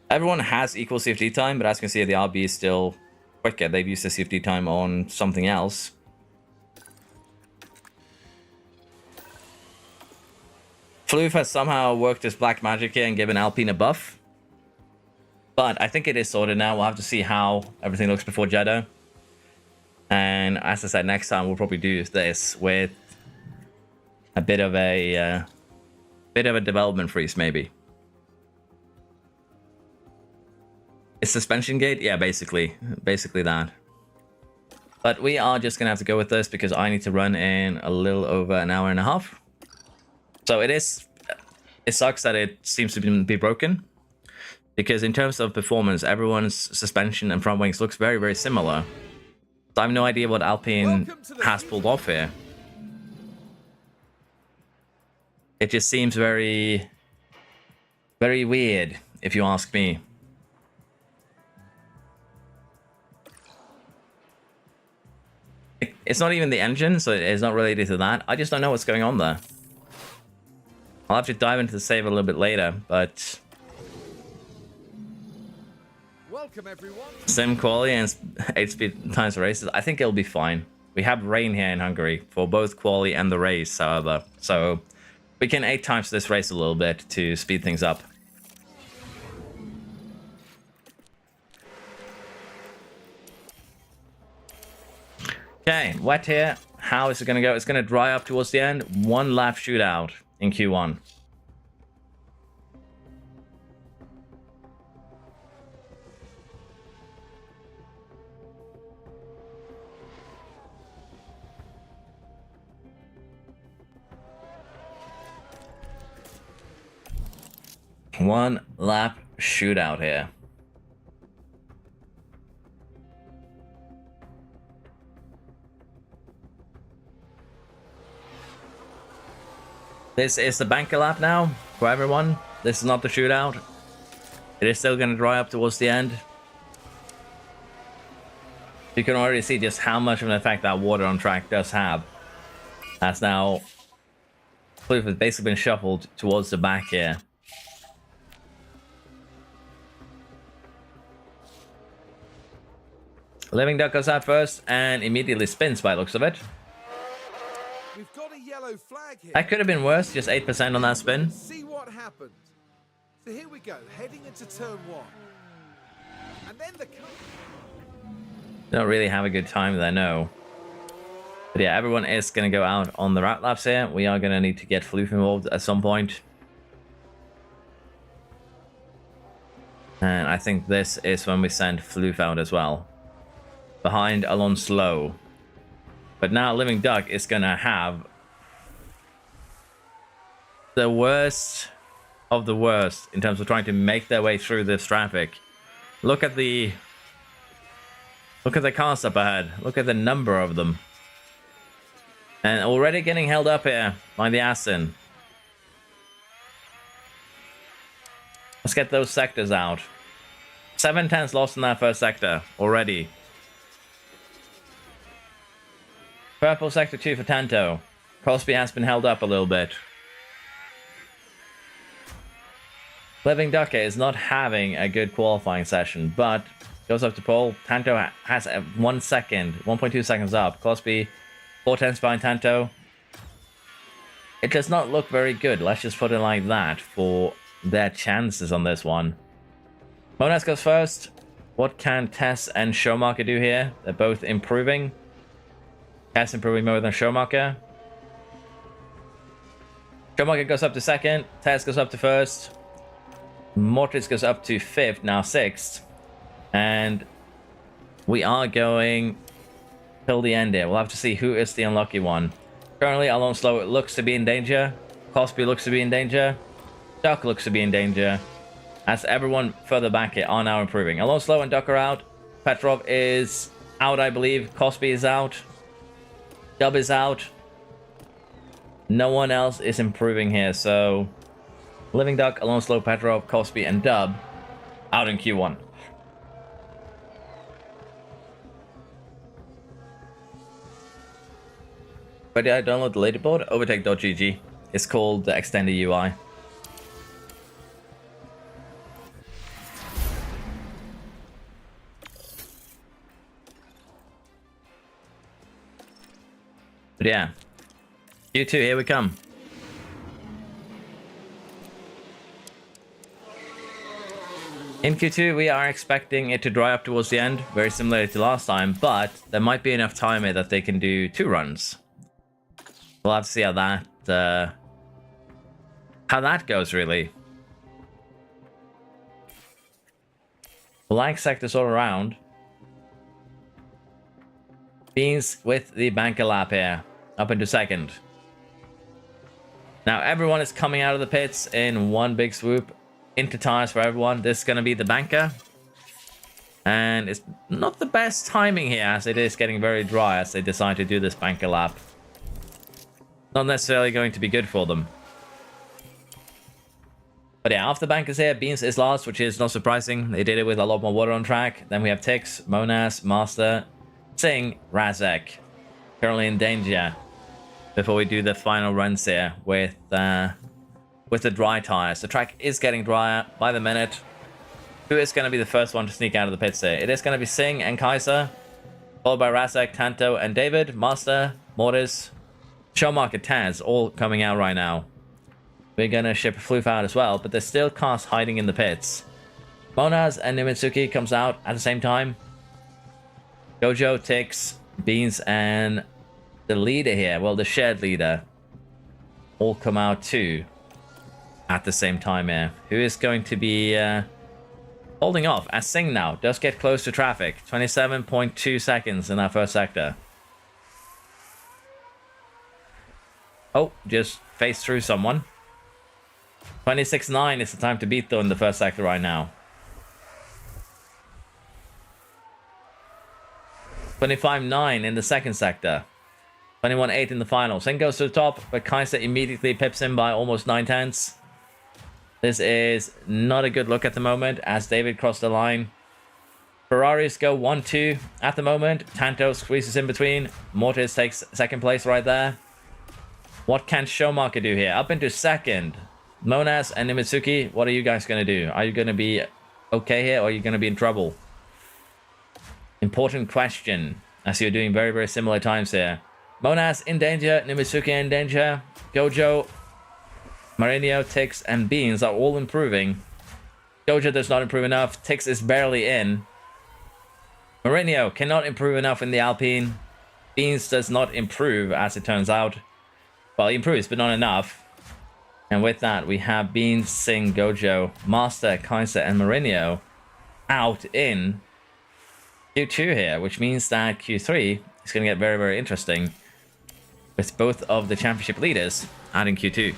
Everyone has equal CFD time, but as you can see, the RB is still quicker. They've used the CFD time on something else. Floof has somehow worked his black magic here and given Alpine a buff. But I think it is sorted now. We'll have to see how everything looks before Jeddah. And as I said, next time we'll probably do this with a bit of a development freeze, maybe. Is suspension gate? Yeah, basically that. But we are just gonna have to go with this because I need to run in a little over an hour and a half. So it sucks that it seems to be broken. Because in terms of performance, everyone's suspension and front wings looks very, very similar. So I have no idea what Alpine has pulled off here. It just seems very, very weird, if you ask me. It's not even the engine, so it's not related to that. I just don't know what's going on there. I'll have to dive into the save a little bit later, but... Welcome everyone. Sim quality and 8 speed times races, I think it'll be fine. We have rain here in Hungary for both quali and the race, however. So we can 8 times this race a little bit to speed things up. Okay, wet here. How is it going to go? It's going to dry up towards the end. 1 lap shootout in Q1. One lap shootout here. This is the banker lap now for everyone. This is not the shootout. It is still going to dry up towards the end. You can already see just how much of an effect that water on track does have. That's now... Kloof has basically been shuffled towards the back here. Living Duck goes out first and immediately spins by the looks of it. We've got a yellow flag here. That could have been worse, just 8% on that spin. See what happens. So here we go, heading into turn 1. And then the cut. They don't really have a good time there, no. But yeah, everyone is going to go out on the rat laps here. We are going to need to get Floof involved at some point. And I think this is when we send Floof out as well. Behind Alonso. But now Living Duck is going to have the worst of the worst in terms of trying to make their way through this traffic. Look at the cars up ahead. Look at the number of them. And already getting held up here by the Aston. Let's get those sectors out. 7 tenths lost in that first sector already. Purple sector 2 for Tanto. Crosby has been held up a little bit. Living Duck is not having a good qualifying session, but goes up to pole. Tanto has 1 second, 1.2 seconds up. Crosby 4 tenths behind Tanto. It does not look very good, let's just put it like that, for their chances on this one. Monas goes first. What can Tess and Schumacher do here? They're both improving. Tess improving more than Schumacher. Schumacher goes up to second. Tess goes up to first. Mortis goes up to 5th, now 6th. And we are going till the end here. We'll have to see who is the unlucky one. Currently, Alone Slow looks to be in danger. Cosby looks to be in danger. Duck looks to be in danger. As everyone further back here are now improving. Alone Slow and Duck are out. Petrov is out, I believe. Cosby is out. Dub is out. No one else is improving here, so Living Duck, Alone Slow, Petrov, Cosby, and Dub out in Q1. Where did I download the leaderboard? Overtake.gg. It's called the Extended UI. But yeah, Q2, here we come. In Q2, we are expecting it to dry up towards the end, very similar to last time, but there might be enough time here that they can do 2 runs. We'll have to see how that goes, really. Blank sectors all around. Beans with the banker lap here, up into second. Now everyone is coming out of the pits in one big swoop. Into tires for everyone. This is going to be the banker. And it's not the best timing here, as it is getting very dry as they decide to do this banker lap. Not necessarily going to be good for them. But yeah, after bankers here, Beans is last, which is not surprising. They did it with a lot more water on track. Then we have Tix, Monas, Master, Singh, Razek. Currently in danger. Before we do the final runs here with the dry tires. The track is getting drier by the minute. Who is going to be the first one to sneak out of the pits here? It is going to be Singh and Kaiser, followed by Razek, Tanto, and David, Master, Mortis, Showmark, and Taz, all coming out right now. We're going to ship Floof out as well, but there's still cars hiding in the pits. Monaz and Nimitsuki comes out at the same time. Gojo, Tix, Beans, and the leader here, well, the shared leader, all come out too at the same time here. Who is going to be holding off as Singh now does get close to traffic. 27.2 seconds in that first sector. Oh, just faced through someone. 26.9 is the time to beat though in the first sector right now. 25.9 in the second sector. 21.8 in the final. Singh goes to the top, but Kaiser immediately pips him by almost 9/10. This is not a good look at the moment as David crossed the line. Ferraris go 1-2 at the moment. Tanto squeezes in between. Mortis takes second place right there. What can Showmarker do here? Up into second. Monas and Nimitsuki, what are you guys going to do? Are you going to be okay here or are you going to be in trouble? Important question, as you're doing very, very similar times here. Monas in danger, Nimitsuki in danger. Gojo, Marinho, Tix, and Beans are all improving. Gojo does not improve enough. Tix is barely in. Marinho cannot improve enough in the Alpine. Beans does not improve, as it turns out. Well, he improves, but not enough. And with that, we have Beans, Singh, Gojo, Master, Kaiser, and Marinho out in Q2 here, which means that Q3 is going to get very, very interesting with both of the championship leaders out in Q2.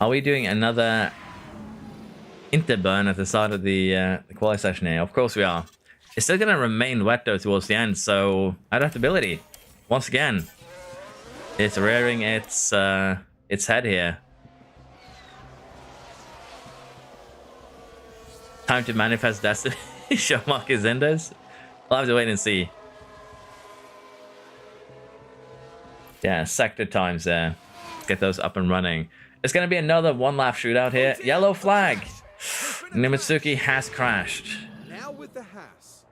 Are we doing another interburn at the start of the quali session here? Of course we are. It's still going to remain wet though towards the end, so adaptability, once again, it's rearing its head here. Time to manifest destiny. Showmark is in this. We'll have to wait and see. Yeah, sector times there. Let's get those up and running. It's going to be another one-lap shootout here. Yellow flag. Nimitsuki has crashed. Now with the Haas.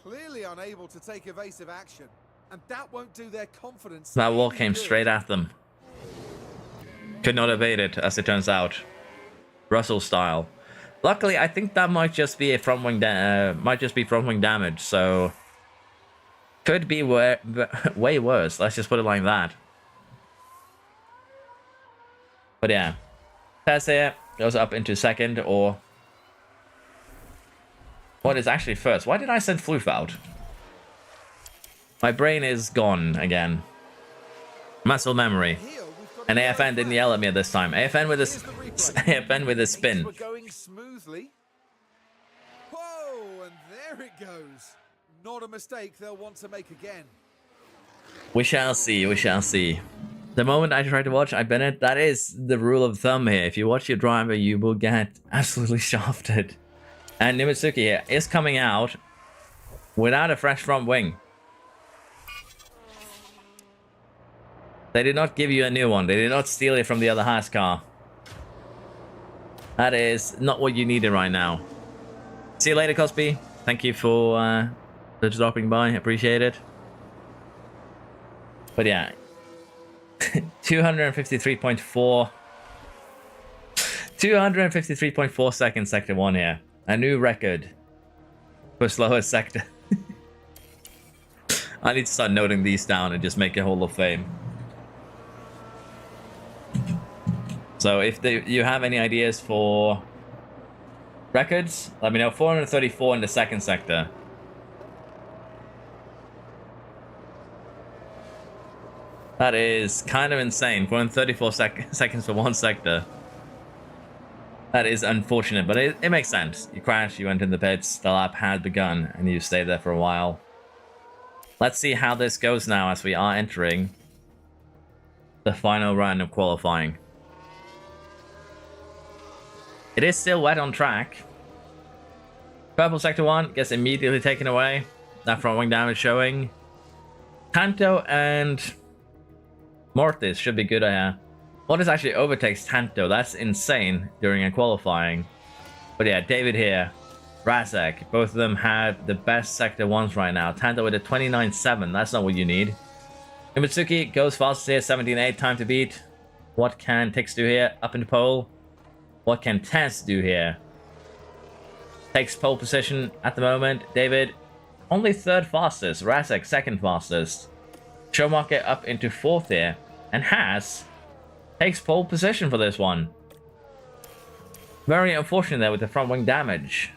Clearly unable to take evasive action, and that won't do their confidence. That wall came straight at them. Could not evade it, as it turns out. Russell style. Luckily, I think that might just be a front wing front wing damage, so Could be way worse. Let's just put it like that. But yeah, Tess here goes up into second, or what is actually first? Why did I send Floof out? My brain is gone again. Muscle memory. And AFN didn't yell at me this time. AFN with a AFN with a spin. We're going smoothly. Whoa, and there it goes. Not a mistake they'll want to make again. We shall see. We shall see. The moment I try to watch, I Bennett, that is the rule of thumb here. If you watch your driver, you will get absolutely shafted. And Nimitsuki here is coming out without a fresh front wing. They did not give you a new one. They did not steal it from the other Haas car. That is not what you needed right now. See you later, Cosby. Thank you for dropping by. Appreciate it. But yeah. 253.4 253.4 seconds sector 1 here. A new record for slowest sector. I need to start noting these down and just make a Hall of Fame. So if you have any ideas for records, let me know. 434 in the second sector. That is kind of insane. 434 seconds for one sector. That is unfortunate, but it makes sense. You crashed, you went in the pits, the lap had begun, and you stayed there for a while. Let's see how this goes now as we are entering the final run of qualifying. It is still wet on track. Purple sector 1 gets immediately taken away. That front wing damage showing. Tanto and Mortis should be good here. Mortis actually overtakes Tanto. That's insane during a qualifying. But yeah, David here, Razek, both of them have the best sector 1s right now. Tanto with a 29.7. That's not what you need. Imitsuki goes fastest here, 17.8 time to beat. What can Tix do here? Up into pole. What can Tess do here? Takes pole position at the moment. David, only third fastest. Razek, second fastest. Schumacher up into fourth here. And Haas takes pole position for this one. Very unfortunate there with the front wing damage.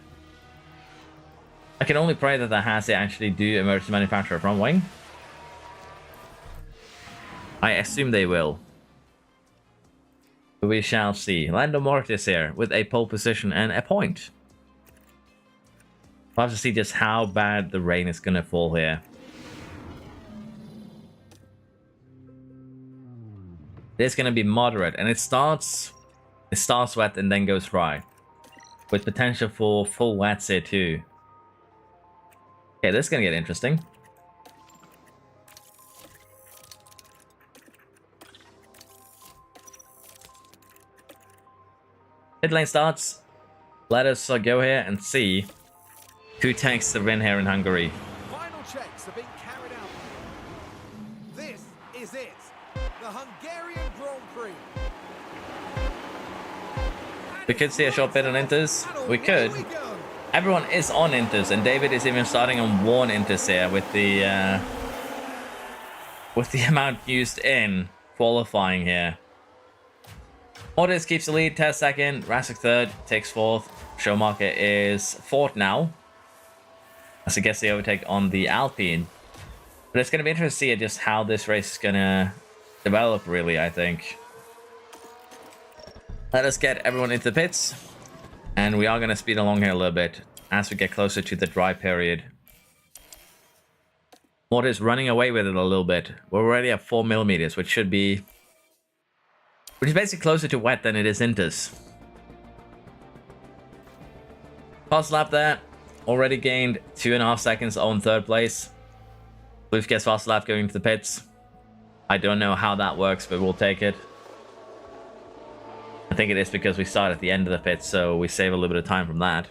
I can only pray that the Haas actually do emergency manufacture a front wing. I assume they will. But we shall see. Lando Mortis here with a pole position and a point. We'll have to see just how bad the rain is going to fall here. It's going to be moderate, and it starts wet and then goes dry, with potential for full wets here too. Okay, this is going to get interesting. Pit lane starts. Let us go here and see who takes the win here in Hungary. Final checks are being carried out. This is it. The Hungarian Grand Prix. We could see a short bit on Inters. We could. Everyone is on Inters, and David is even starting on one Inters here with the amount used in qualifying here. Mortis keeps the lead, Tess second, Razek third, takes fourth. Schumacher is fourth now, as he gets the overtake on the Alpine. But it's going to be interesting to see just how this race is going to develop, really, I think. Let us get everyone into the pits, and we are going to speed along here a little bit as we get closer to the dry period. Mortis running away with it a little bit. We're already at 4 millimeters, which should be... which is basically closer to wet than it is Inters. Fast lap there. Already gained 2.5 seconds on third place. Luke gets fast lap going to the pits. I don't know how that works, but we'll take it. I think it is because we start at the end of the pits, so we save a little bit of time from that.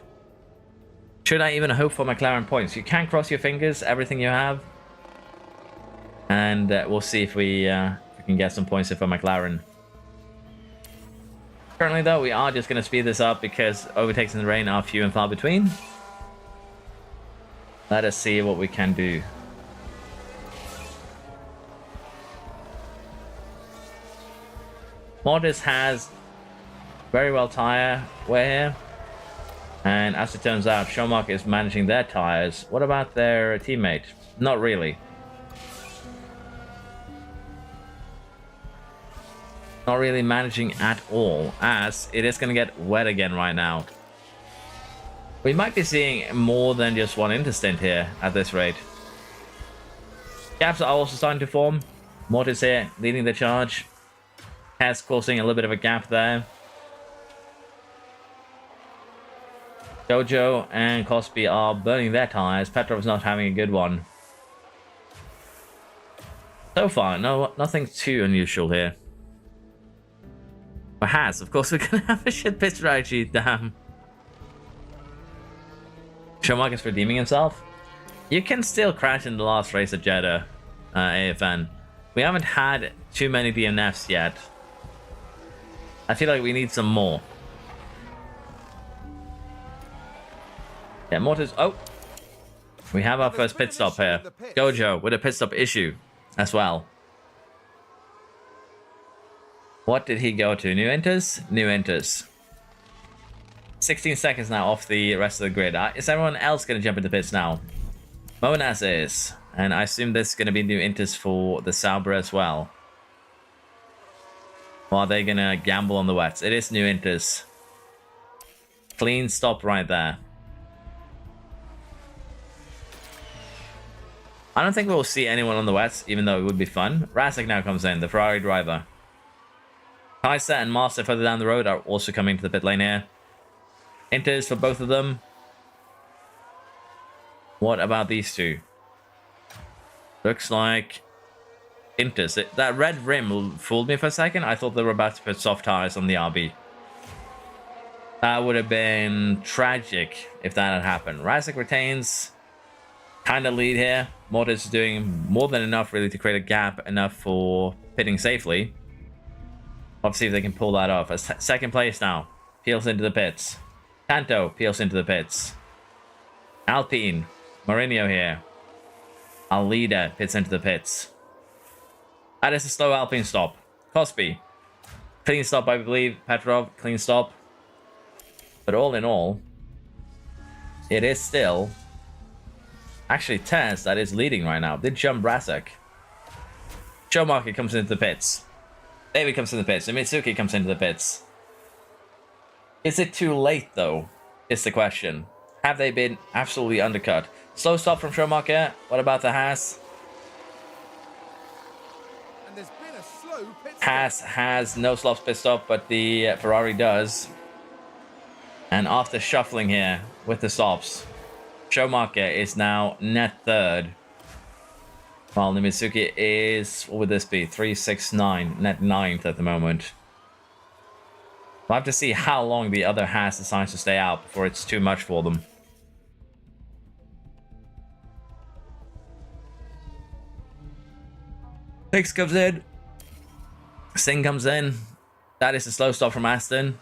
Should I even hope for McLaren points? You can cross your fingers, everything you have. And we'll see if we can get some points here for McLaren. Currently, though, we are just going to speed this up because overtakes in the rain are few and far between. Let us see what we can do. Mortis has very well tire wear here. And as it turns out, Schumacher is managing their tires. What about their teammate? Not really. Not really managing at all, as it is going to get wet again right now. We might be seeing more than just one interstint here at this rate. Gaps are also starting to form. Mortis here leading the charge. Has causing a little bit of a gap there. Jojo and Cosby are burning their tires. Petrov's not having a good one. So far, nothing too unusual here. But Haas, of course, we're gonna have a shit pit strategy. Damn. Schumacher's redeeming himself. You can still crash in the last race at Jeddah, AFN. We haven't had too many DNFs yet. I feel like we need some more. Yeah, Mortis. Oh, we have our first pit stop here. Gojo with a pit stop issue as well. What did he go to? New enters? New enters. 16 seconds now off the rest of the grid. Is everyone else going to jump into pits now? Monas is. And I assume this is going to be new enters for the Sauber as well. Or are they going to gamble on the wets? It is new enters. Clean stop right there. I don't think we'll see anyone on the wets, even though it would be fun. Rasek now comes in, the Ferrari driver. Kaiser and Master further down the road are also coming to the pit lane here. Enters for both of them. What about these two? Looks like enters. That red rim fooled me for a second. I thought they were about to put soft tires on the RB. That would have been tragic if that had happened. Rasek retains kind of lead here. Mortis is doing more than enough really to create a gap enough for pitting safely. Let's see if they can pull that off. Second place now. Peels into the pits. Tanto peels into the pits. Alpine. Mourinho here. Alida pits into the pits. That is a slow Alpine stop. Cosby. Clean stop, I believe. Petrov, clean stop. But all in all, it is still... Actually, Tez that is leading right now. Did jump Brasek. Schumacher comes into the pits. David comes into the pits. And Mitsuki comes into the pits. Is it too late, though? Is the question. Have they been absolutely undercut? Slow stop from Schumacher. What about the Haas? And there's been a slow pit stop. Haas has no slow pit stop, but the Ferrari does. And after shuffling here with the stops, Schumacher is now net third. While the Mitsuki is, what would this be? 369, net ninth at the moment. We'll have to see how long the other Haas decides to stay out before it's too much for them. Hicks comes in. Singh comes in. That is a slow stop from Aston.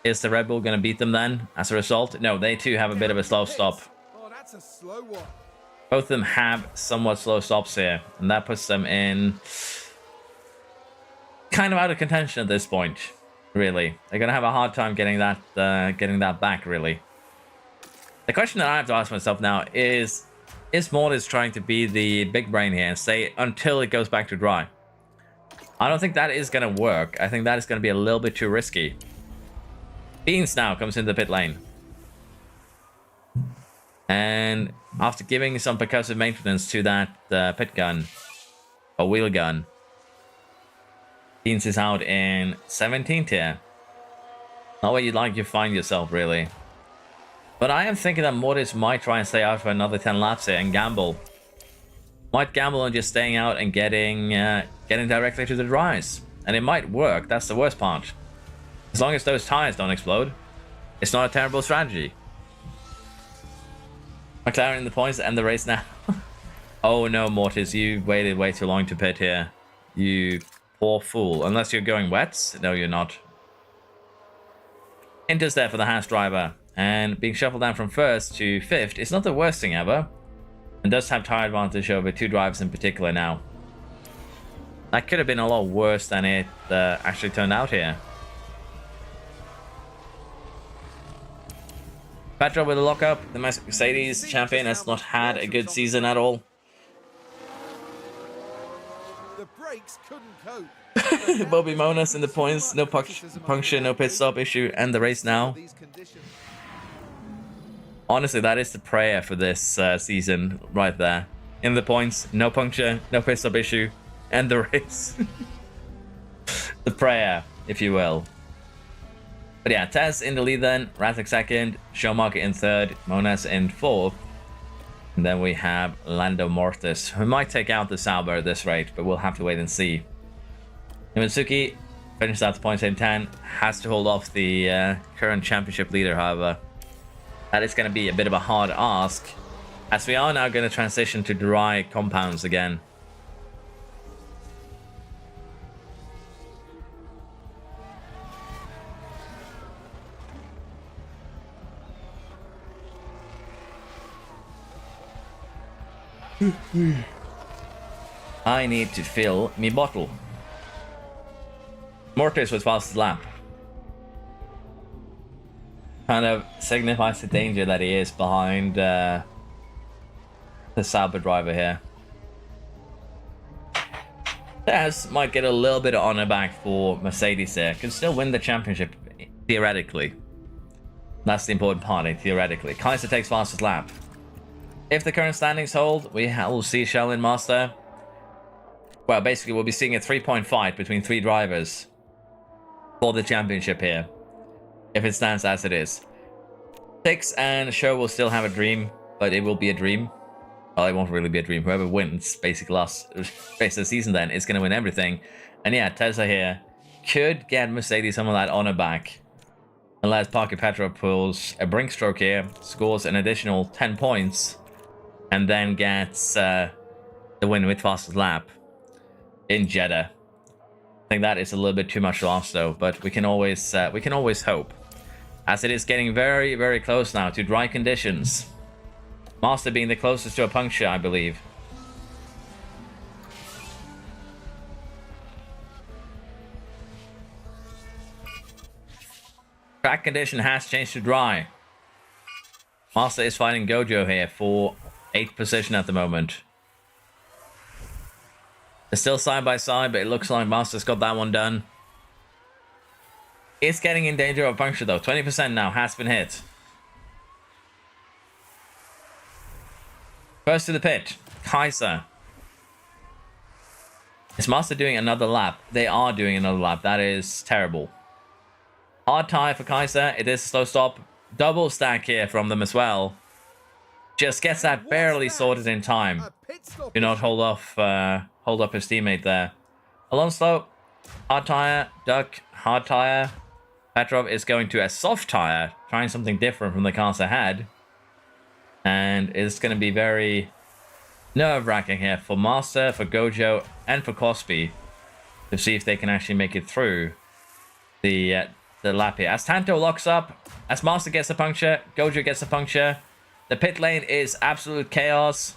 Is the Red Bull going to beat them then as a result? No, they too have a bit of a slow stop. Oh, that's a slow one. Both of them have somewhat slow stops here, and that puts them in kind of out of contention at this point, really. They're going to have a hard time getting that back, really. The question that I have to ask myself now is Mortis trying to be the big brain here and stay until it goes back to dry? I don't think that is going to work. I think that is going to be a little bit too risky. Beans now comes into the pit lane. And after giving some percussive maintenance to that pit gun, or wheel gun, Beans is out in 17th here. Not where you'd like to find yourself, really. But I am thinking that Mortis might try and stay out for another 10 laps here and gamble. Might gamble on just staying out and getting directly to the dries. And it might work, that's the worst part. As long as those tires don't explode, it's not a terrible strategy. McLaren in the points to end the race now. Oh no, Mortis, you waited way too long to pit here. You poor fool. Unless you're going wets. No, you're not. Inter's there for the Haas driver. And being shuffled down from first to fifth is not the worst thing ever. And does have tire advantage over two drivers in particular now. That could have been a lot worse than it actually turned out here. Petrov with a lockup. The Mercedes champion has not had a good season at all. The brakes couldn't cope. Bobby Monas in the points. No puncture, no pit stop issue, and the race now. Honestly, that is the prayer for this season right there. In the points, no puncture, no pit stop issue, and the race. The prayer, if you will. But yeah, Tess in the lead then, Razak second, Schumacher in third, Monas in fourth. And then we have Lando Mortis, who might take out the Sauber at this rate, but we'll have to wait and see. Iwatsuki finished out the points in 10, has to hold off the current championship leader, however. That is going to be a bit of a hard ask, as we are now going to transition to dry compounds again. I need to fill me bottle. Mortis was fastest lap. Kind of signifies the danger that he is behind the Sauber driver here. Tess might get a little bit of honor back for Mercedes here. Can still win the championship, theoretically. That's the important part, theoretically. Kaiser takes fastest lap. If the current standings hold, we will see Sheldon Master. Well, basically, we'll be seeing a 3-point fight between 3 drivers for the championship here, if it stands as it is. Six and Show will still have a dream, but it will be a dream. Well, it won't really be a dream. Whoever wins, basically last race of the season then, is going to win everything. And yeah, Tesla here could get Mercedes some of that honor back. Unless Parker Petrov pulls a brink stroke here, scores an additional 10 points, and then gets the win with fastest lap in Jeddah. I think that is a little bit too much to ask though, but we can always hope, as it is getting very, very close now to dry conditions. Master being the closest to a puncture, I believe. Track condition has changed to dry. Master is fighting Gojo here for 8th position at the moment. They're still side by side, but it looks like Master's got that one done. It's getting in danger of puncture though. 20% now has been hit. First to the pit, Kaiser. Is Master doing another lap? They are doing another lap. That is terrible. Hard tire for Kaiser. It is a slow stop. Double stack here from them as well. Just gets that barely sorted in time. Do not hold up his teammate there. Alonso, hard tire. Duck, hard tire. Petrov is going to a soft tire, trying something different from the cars ahead. And it's going to be very nerve-wracking here for Master, for Gojo, and for Cosby to see if they can actually make it through the lap here. As Tanto locks up, as Master gets a puncture, Gojo gets a puncture. The pit lane is absolute chaos.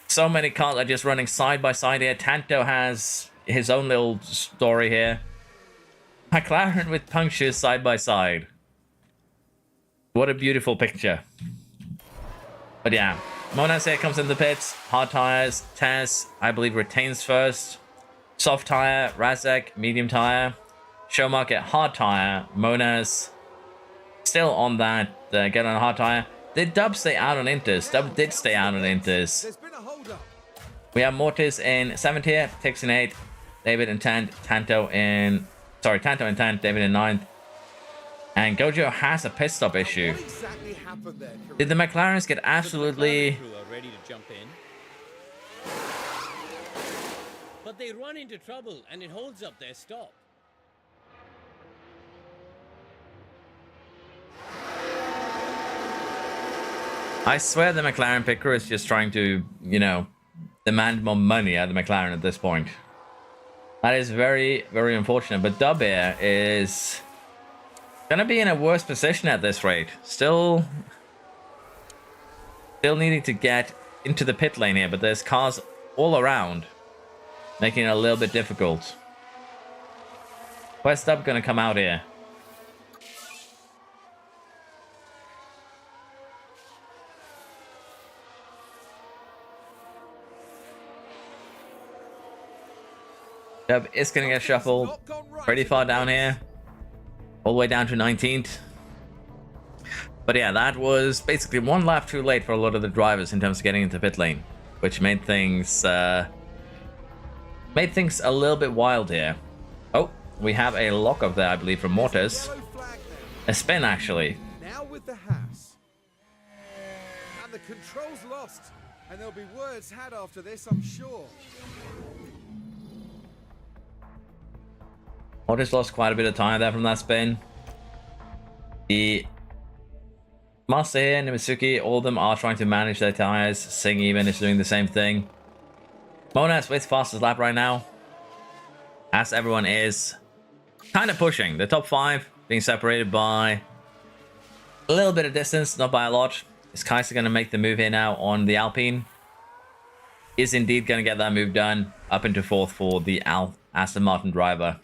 So many cars are just running side by side here. Tanto has his own little story here. McLaren with punctures side by side. What a beautiful picture. But yeah, Monas here comes in the pits. Hard tires. Tess, I believe, retains first. Soft tire. Razek, medium tire. Showmarket, hard tire. Monas still on that. Get on a hard tire. Did Dub stay out on Inters? Dub did stay out on Inters. We have Mortis in 7th here. Tix in 8th. David in 10th. Tanto in 10th. David in 9th. And Gojo has a pit stop issue. Did the McLarens get absolutely... ready to jump in. But they run into trouble and it holds up their stop. I swear the McLaren pit crew is just trying to, you know, demand more money out of the McLaren at this point. That is very, very unfortunate. But Dub here is gonna be in a worse position at this rate. Still needing to get into the pit lane here, but there's cars all around. making it a little bit difficult. Quest up gonna come out here. Yep, it's gonna get shuffled pretty far down here, all the way down to 19th. But yeah, that was basically one lap too late for a lot of the drivers in terms of getting into pit lane, which made things a little bit wild here. Oh, we have a lock up there, I believe, from Mortis. A spin, actually. Now with the Haas. And the control's lost. And there'll be words had after this, I'm sure. Mortis lost quite a bit of time there from that spin. The Master here, Nimisuki, all of them are trying to manage their tires. Sing even is doing the same thing. Monas with fastest lap right now, as everyone is kind of pushing. The top 5 being separated by a little bit of distance, not by a lot. Is Kaiser going to make the move here now on the Alpine? Is indeed going to get that move done, up into 4th for the Aston Martin driver.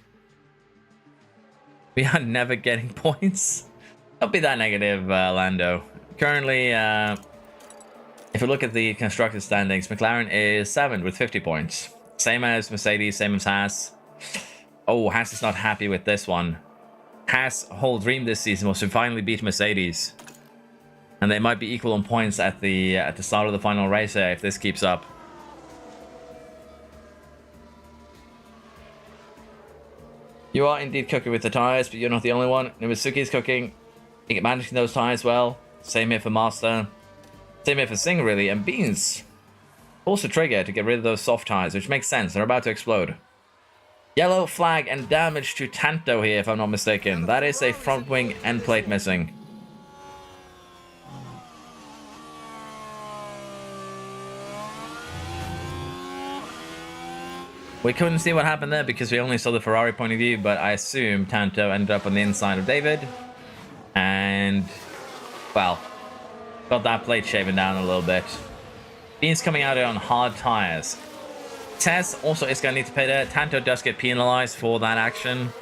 We are never getting points. Don't be that negative, Lando. Currently, if we look at the constructor standings, McLaren is 7th with 50 points. Same as Mercedes, same as Haas. Oh, Haas is not happy with this one. Haas' whole dream this season was to finally beat Mercedes. And they might be equal on points at the start of the final race here if this keeps up. You are indeed cooking with the tires, but you're not the only one. Nimisuki is cooking, managing those tires well. Same here for Master. Same here for Singh, really. And Beans also trigger to get rid of those soft tires, which makes sense. They're about to explode. Yellow flag and damage to Tanto here, if I'm not mistaken. That is a front wing end plate missing. We couldn't see what happened there because we only saw the Ferrari point of view, but I assume Tanto ended up on the inside of David. And, well, got that plate shaven down a little bit. Beans coming out here on hard tires. Tess also is going to need to pay there. Tanto does get penalized for that action,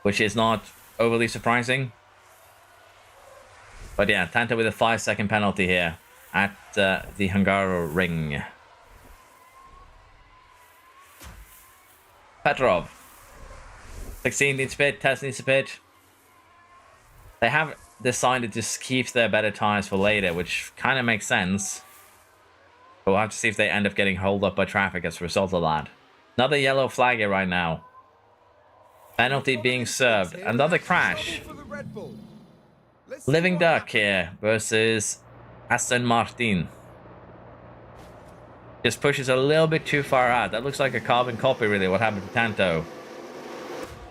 which is not overly surprising. But yeah, Tanto with a 5-second penalty here at the Hungaroring. Petrov. 16 needs to pit, Tess needs to pit. They have decided to keep their better tires for later, which kind of makes sense. But we'll have to see if they end up getting holed up by traffic as a result of that. Another yellow flag here right now. Penalty being served. Another crash. Living Duck here versus Aston Martin. Just pushes a little bit too far out. That looks like a carbon copy, really, what happened to Tanto.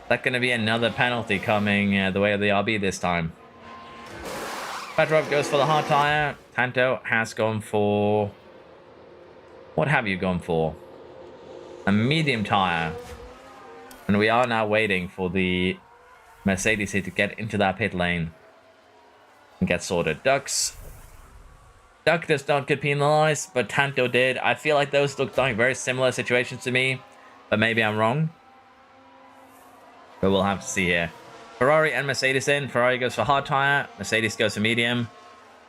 That's going to be another penalty coming the way of the RB this time. Petrov goes for the hard tire. Tanto has gone for... What have you gone for? A medium tire. And we are now waiting for the Mercedes here to get into that pit lane and get sorted. Duck does not get penalized, but Tanto did. I feel like those look like very similar situations to me, but maybe I'm wrong. But we'll have to see here. Ferrari and Mercedes in. Ferrari goes for hard tire. Mercedes goes for medium.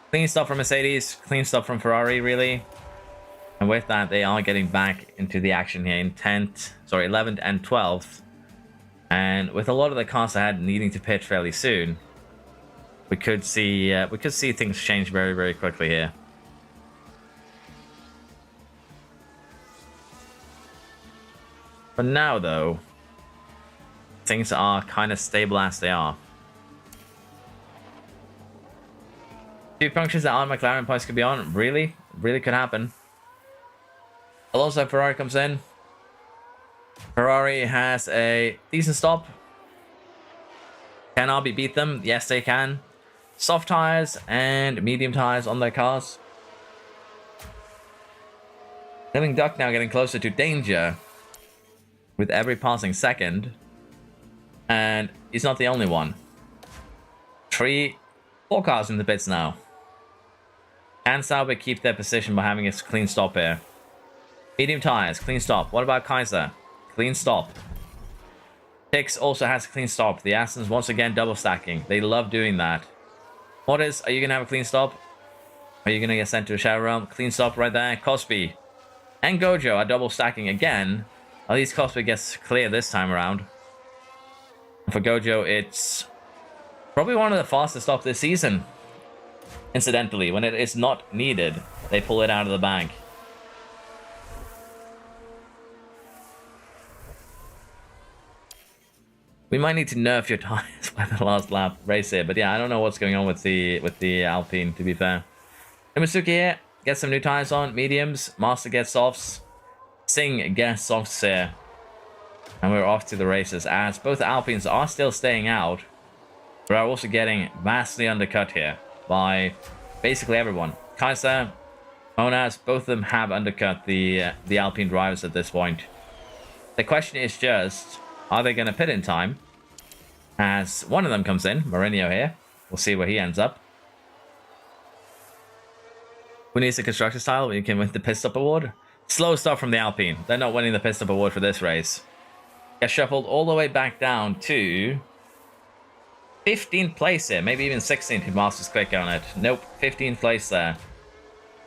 Clean stop from Mercedes. Clean stop from Ferrari, really. And with that, they are getting back into the action here in 11th and 12th. And with a lot of the cars ahead needing to pit fairly soon, we could see things change very, very quickly here. For now, though, things are kind of stable as they are. 2 punctures that aren't McLaren points could be on. Really could happen. Alonso Ferrari comes in. Ferrari has a decent stop. Can RB beat them? Yes, they can. Soft tires and medium tires on their cars. Living Duck now getting closer to danger with every passing second. And he's not the only one. 4 cars in the pits now. Can Sauber keep their position by having a clean stop here? Medium tires, clean stop. What about Kaiser? Clean stop. Pix also has a clean stop. The Astons once again double stacking. They love doing that. Mortis, are you gonna have a clean stop? Are you gonna get sent to a Shadow Realm? Clean stop right there. Cosby and Gojo are double stacking again. At least Cosby gets clear this time around. And for Gojo, it's probably one of the fastest stops this season. Incidentally, when it is not needed, they pull it out of the bag. We might need to nerf your tires by the last lap race here, but yeah, I don't know what's going on with the Alpine, to be fair. Imitsuki here gets some new tires on, mediums. Master gets softs. Singh gets softs here. And we're off to the races, as both Alpines are still staying out, but are also getting vastly undercut here by basically everyone. Kaiser, Monas, both of them have undercut the Alpine drivers at this point. The question is just, are they going to pit in time? As one of them comes in, Mourinho here. We'll see where he ends up. Who needs a constructor style when you can win the pit stop award? Slow start from the Alpine. They're not winning the pit stop award for this race. Gets shuffled all the way back down to 15th place here. Maybe even 16th if Master's quick on it. Nope, 15th place there.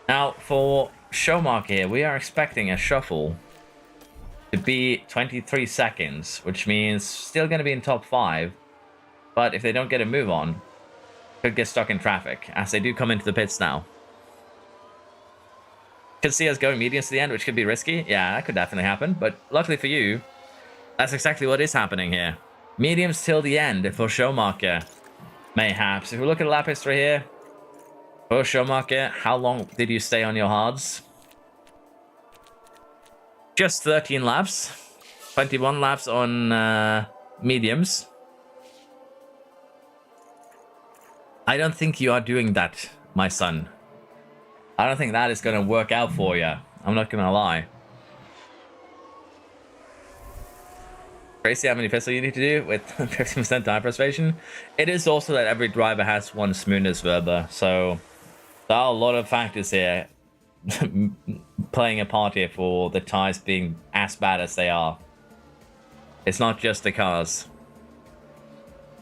Now, for Showmark here, we are expecting a shuffle to be 23 seconds, which means still going to be in top 5. But if they don't get a move on, could get stuck in traffic, as they do come into the pits now. Could see us going mediums to the end, which could be risky. Yeah, that could definitely happen. But luckily for you, that's exactly what is happening here. Mediums till the end for Showmarker. Mayhaps. If we look at lap history here, for Showmarker, how long did you stay on your hards? Just 13 laps. 21 laps on mediums. I don't think you are doing that, my son. I don't think that is going to work out for you. I'm not going to lie. Crazy how many pistol you need to do with 50% tire preservation. It is also that every driver has one smoothness verba, so there are a lot of factors here playing a part here for the tires being as bad as they are. It's not just the cars.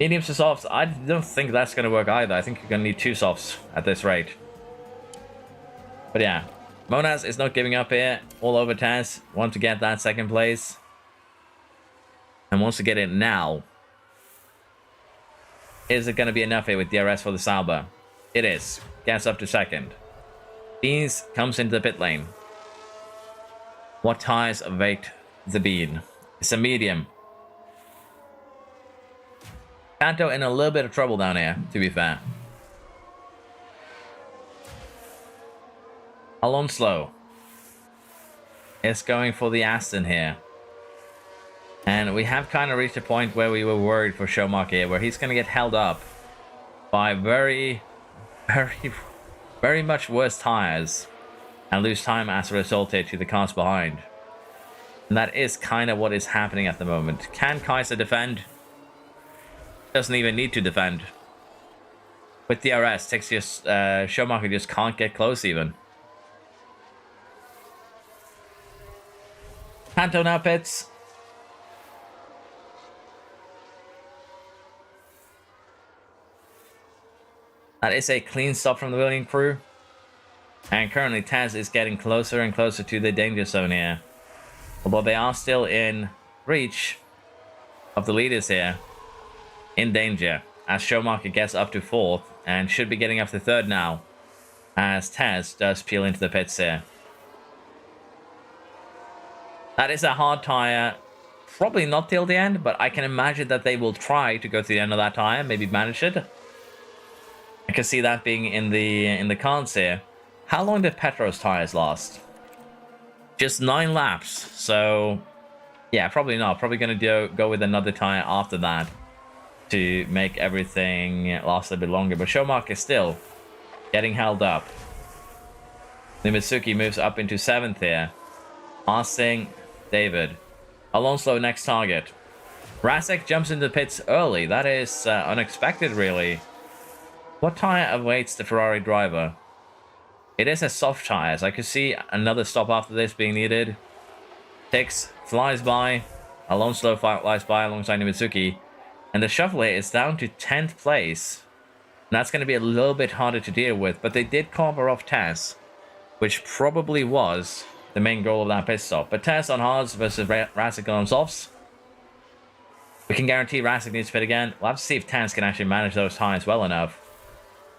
Mediums to softs, I don't think that's going to work either. I think you're going to need 2 softs at this rate. But yeah, Monas is not giving up here. All over Taz. Want to get that second place. And wants to get it now. Is it going to be enough here with DRS for the Sauber? It is. Gets up to second. Beans comes into the pit lane. What tires await the Bean? It's a medium. Kanto in a little bit of trouble down here, to be fair. Alonso is going for the Aston here. And we have kind of reached a point where we were worried for Showmark here, where he's going to get held up by very much worse tires and lose time as a result here to the cars behind. And that is kind of what is happening at the moment. Can Kaiser defend? Doesn't even need to defend. With DRS, Showmarker just can't get close even. Kanto now pits. That is a clean stop from the William crew. And currently Taz is getting closer and closer to the danger zone here. Although they are still in reach of the leaders here. In danger. As Showmarker gets up to 4th. And should be getting up to 3rd now. As Taz does peel into the pits here. That is a hard tire. Probably not till the end. But I can imagine that they will try to go to the end of that tire. Maybe manage it. I can see that being in the cards here. How long did Petro's tires last? Just 9 laps. So, yeah, probably not. Probably going to go with another tire after that to make everything last a bit longer. But Showmark is still getting held up. Nimitsuki moves up into 7th here. Passing David. Alonso next target. Rasek jumps into the pits early. That is unexpected, really. What tire awaits the Ferrari driver? It is a soft tire, so I could see another stop after this being needed. Tix flies by. Alonso flies by alongside Mitsuki. And the shuffle here is down to 10th place. And that's going to be a little bit harder to deal with. But they did cover off Tess, which probably was the main goal of that pit stop. But Tess on hards versus Rasik on softs. We can guarantee Rasik needs to pit again. We'll have to see if Tess can actually manage those tires well enough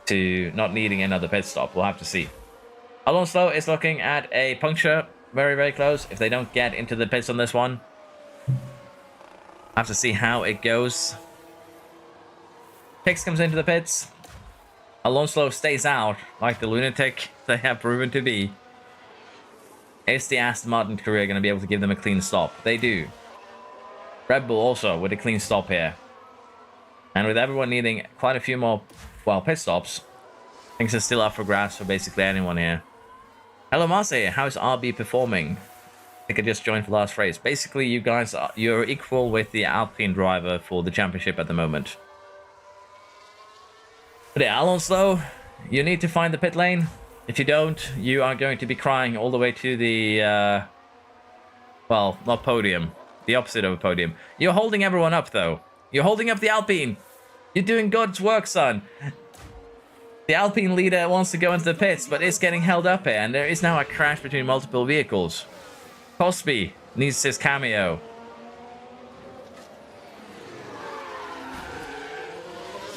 to not needing another pit stop. We'll have to see. Alonso is looking at a puncture. Very, very close. If they don't get into the pits on this one, have to see how it goes. Pix comes into the pits. Alonso stays out like the lunatic they have proven to be. Is the Aston Martin career going to be able to give them a clean stop? They do. Red Bull also with a clean stop here. And with everyone needing quite a few more, well, pit stops, things are still up for grabs for basically anyone here. Hello, Marseille. How's RB performing? I think I just joined for the last race. Basically, you guys you're equal with the Alpine driver for the championship at the moment. But yeah, Alonso, you need to find the pit lane. If you don't, you are going to be crying all the way to the, well, not podium. The opposite of a podium. You're holding everyone up, though. You're holding up the Alpine. You're doing God's work, son. The Alpine leader wants to go into the pits, but it's getting held up here, and there is now a crash between multiple vehicles. Cosby needs his cameo.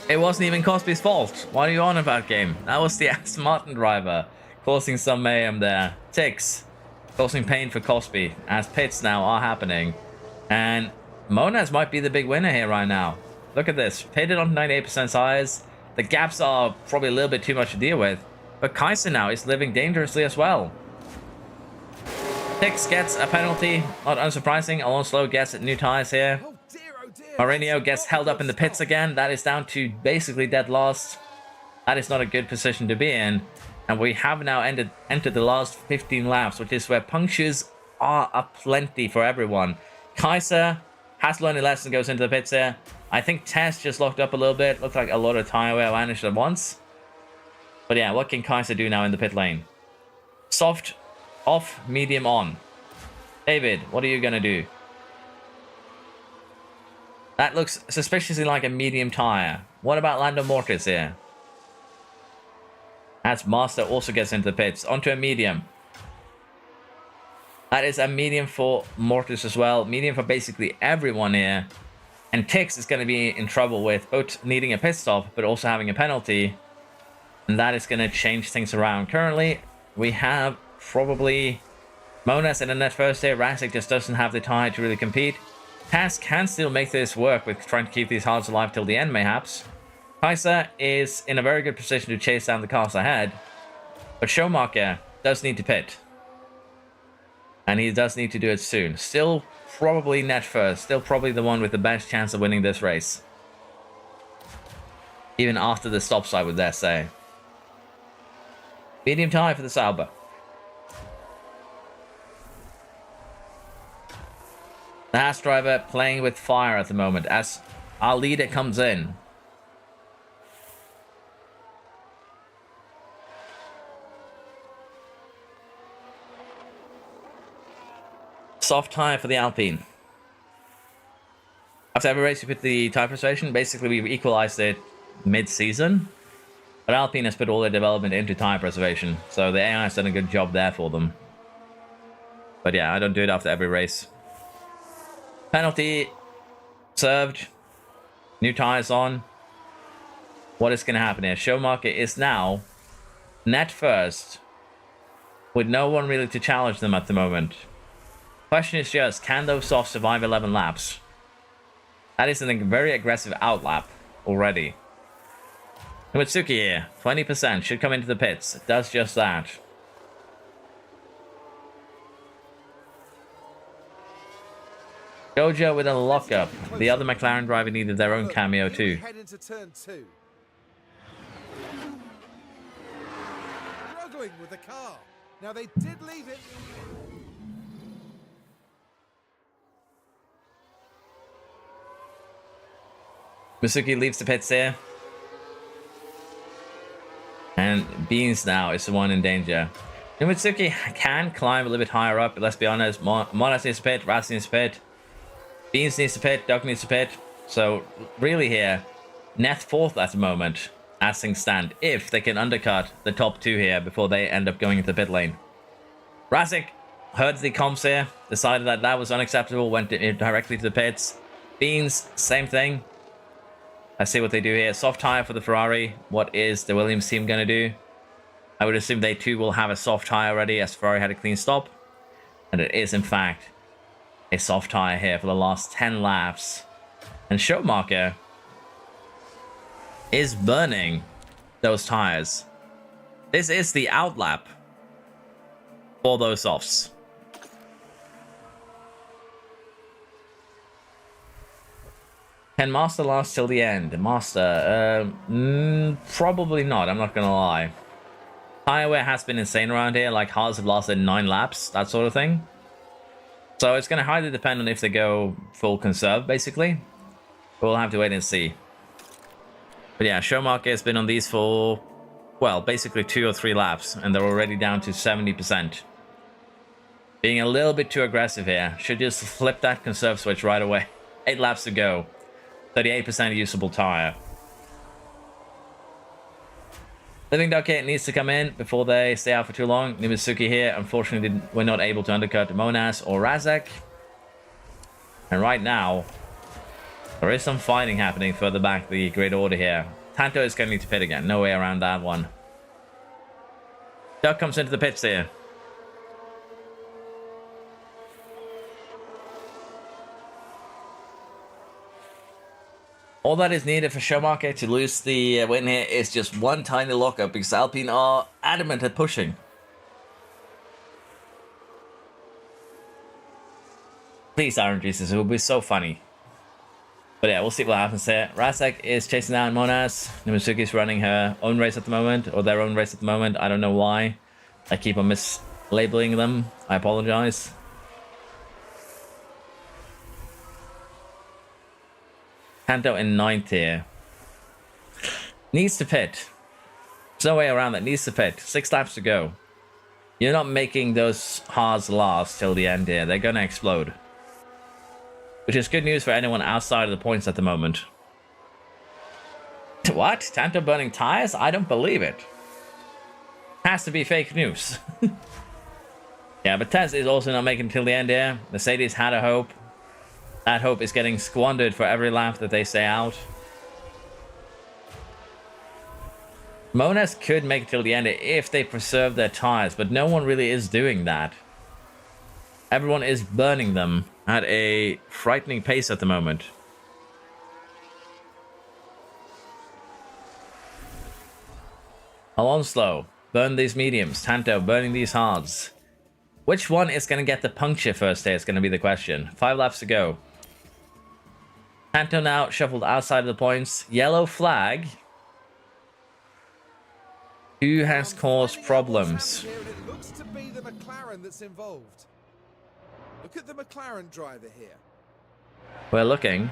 It wasn't even Cosby's fault. What are you on about, game? That was the Aston Martin driver causing some mayhem there. Tix causing pain for Cosby as pits now are happening. And Monas might be the big winner here right now. Look at this. Pitted on 98% tires. The gaps are probably a little bit too much to deal with. But Kaiser now is living dangerously as well. Tix gets a penalty. Not unsurprising. Alonso gets new tires here. Oh dear. Mourinho gets held up in the pits again. That is down to basically dead last. That is not a good position to be in. And we have now entered the last 15 laps, which is where punctures are aplenty for everyone. Kaiser has learned a lesson, goes into the pits here. I think Tess just locked up a little bit. Looked like a lot of tire wear vanished at once. But yeah, what can Kaiser do now in the pit lane? Soft, off, medium, on. David, what are you going to do? That looks suspiciously like a medium tire. What about Lando Mortis here? As Master also gets into the pits. Onto a medium. That is a medium for Mortis as well. Medium for basically everyone here. And Tix is going to be in trouble with both needing a pit stop, but also having a penalty. And that is going to change things around. Currently, we have probably Monas in the net first here. Rasik just doesn't have the tire to really compete. Taz can still make this work with trying to keep these hards alive till the end, mayhaps. Kaiser is in a very good position to chase down the cars ahead. But Schumacher does need to pit. And he does need to do it soon. Still probably net first. Still probably the one with the best chance of winning this race. Even after the stops, I would dare say. Medium tire for the Sauber. The Haas driver playing with fire at the moment as our leader comes in. Soft tire for the Alpine. After every race, we put the tire preservation. Basically, we've equalized it mid-season. But Alpine has put all their development into tire preservation. So the AI has done a good job there for them. But yeah, I don't do it after every race. Penalty served. New tires on. What is going to happen here? Schumacher is now net first. With no one really to challenge them at the moment. Question is just, can those softs survive 11 laps? That is a very aggressive outlap already. Mitsuki here, 20% should come into the pits. It does just that. Gojo with a lockup. The other McLaren driver needed their own cameo too. Head into turn 2. Struggling with the car. Now they did leave it. Mitsuki leaves the pits here. And Beans now is the one in danger. Numitsuki can climb a little bit higher up, but let's be honest, Monas needs to pit, Ras needs to pit, Beans needs to pit, Duck needs to pit. So really here, Neth fourth at the moment, as things stand, if they can undercut the top two here before they end up going into the pit lane. Razik heard the comps here, decided that that was unacceptable, went directly to the pits. Beans, same thing. Let's see what they do here. Soft tire for the Ferrari. What is the Williams team going to do? I would assume they too will have a soft tire already, as Ferrari had a clean stop. And it is, in fact, a soft tire here for the last 10 laps. And Schumacher is burning those tires. This is the outlap for those softs. Can Master last till the end? Master, probably not, I'm not gonna lie. Tire wear has been insane around here, like Haas have lasted 9 laps, that sort of thing. So it's gonna highly depend on if they go full conserve, basically. We'll have to wait and see. But yeah, Schumacher has been on these for, well, basically 2 or 3 laps, and they're already down to 70%. Being a little bit too aggressive here. Should just flip that conserve switch right away. 8 laps to go. 38% usable tire. Living Duck here needs to come in before they stay out for too long. Nimitsuki here, unfortunately, we're not able to undercut Monas or Razak. And right now, there is some fighting happening further back the grid order here. Tanto is going to need to pit again. No way around that one. Duck comes into the pits here. All that is needed for Schumacher to lose the win here is just one tiny lockup, because Alpine are adamant at pushing. Please, Iron Jesus, it will be so funny. But yeah, we'll see what happens here. Razak is chasing down Monas. Nimitsuki is running her own race at the moment, or their own race at the moment. I don't know why. I keep on mislabeling them. I apologize. Kanto in 9th here. Needs to pit. There's no way around that. Needs to pit. 6 laps to go. You're not making those Haas last till the end here. They're going to explode. Which is good news for anyone outside of the points at the moment. What? Tanto burning tires? I don't believe it. Has to be fake news. Yeah, but Tez is also not making it till the end here. Mercedes had a hope. That hope is getting squandered for every lap that they stay out. Monas could make it till the end if they preserve their tires, but no one really is doing that. Everyone is burning them at a frightening pace at the moment. Alonso, burn these mediums. Tanto, burning these hards. Which one is going to get the puncture first here is going to be the question. 5 laps to go. Tanto now shuffled outside of the points. Yellow flag. Who has caused problems? It looks to be the McLaren that's involved. Look at the McLaren driver here. We're looking.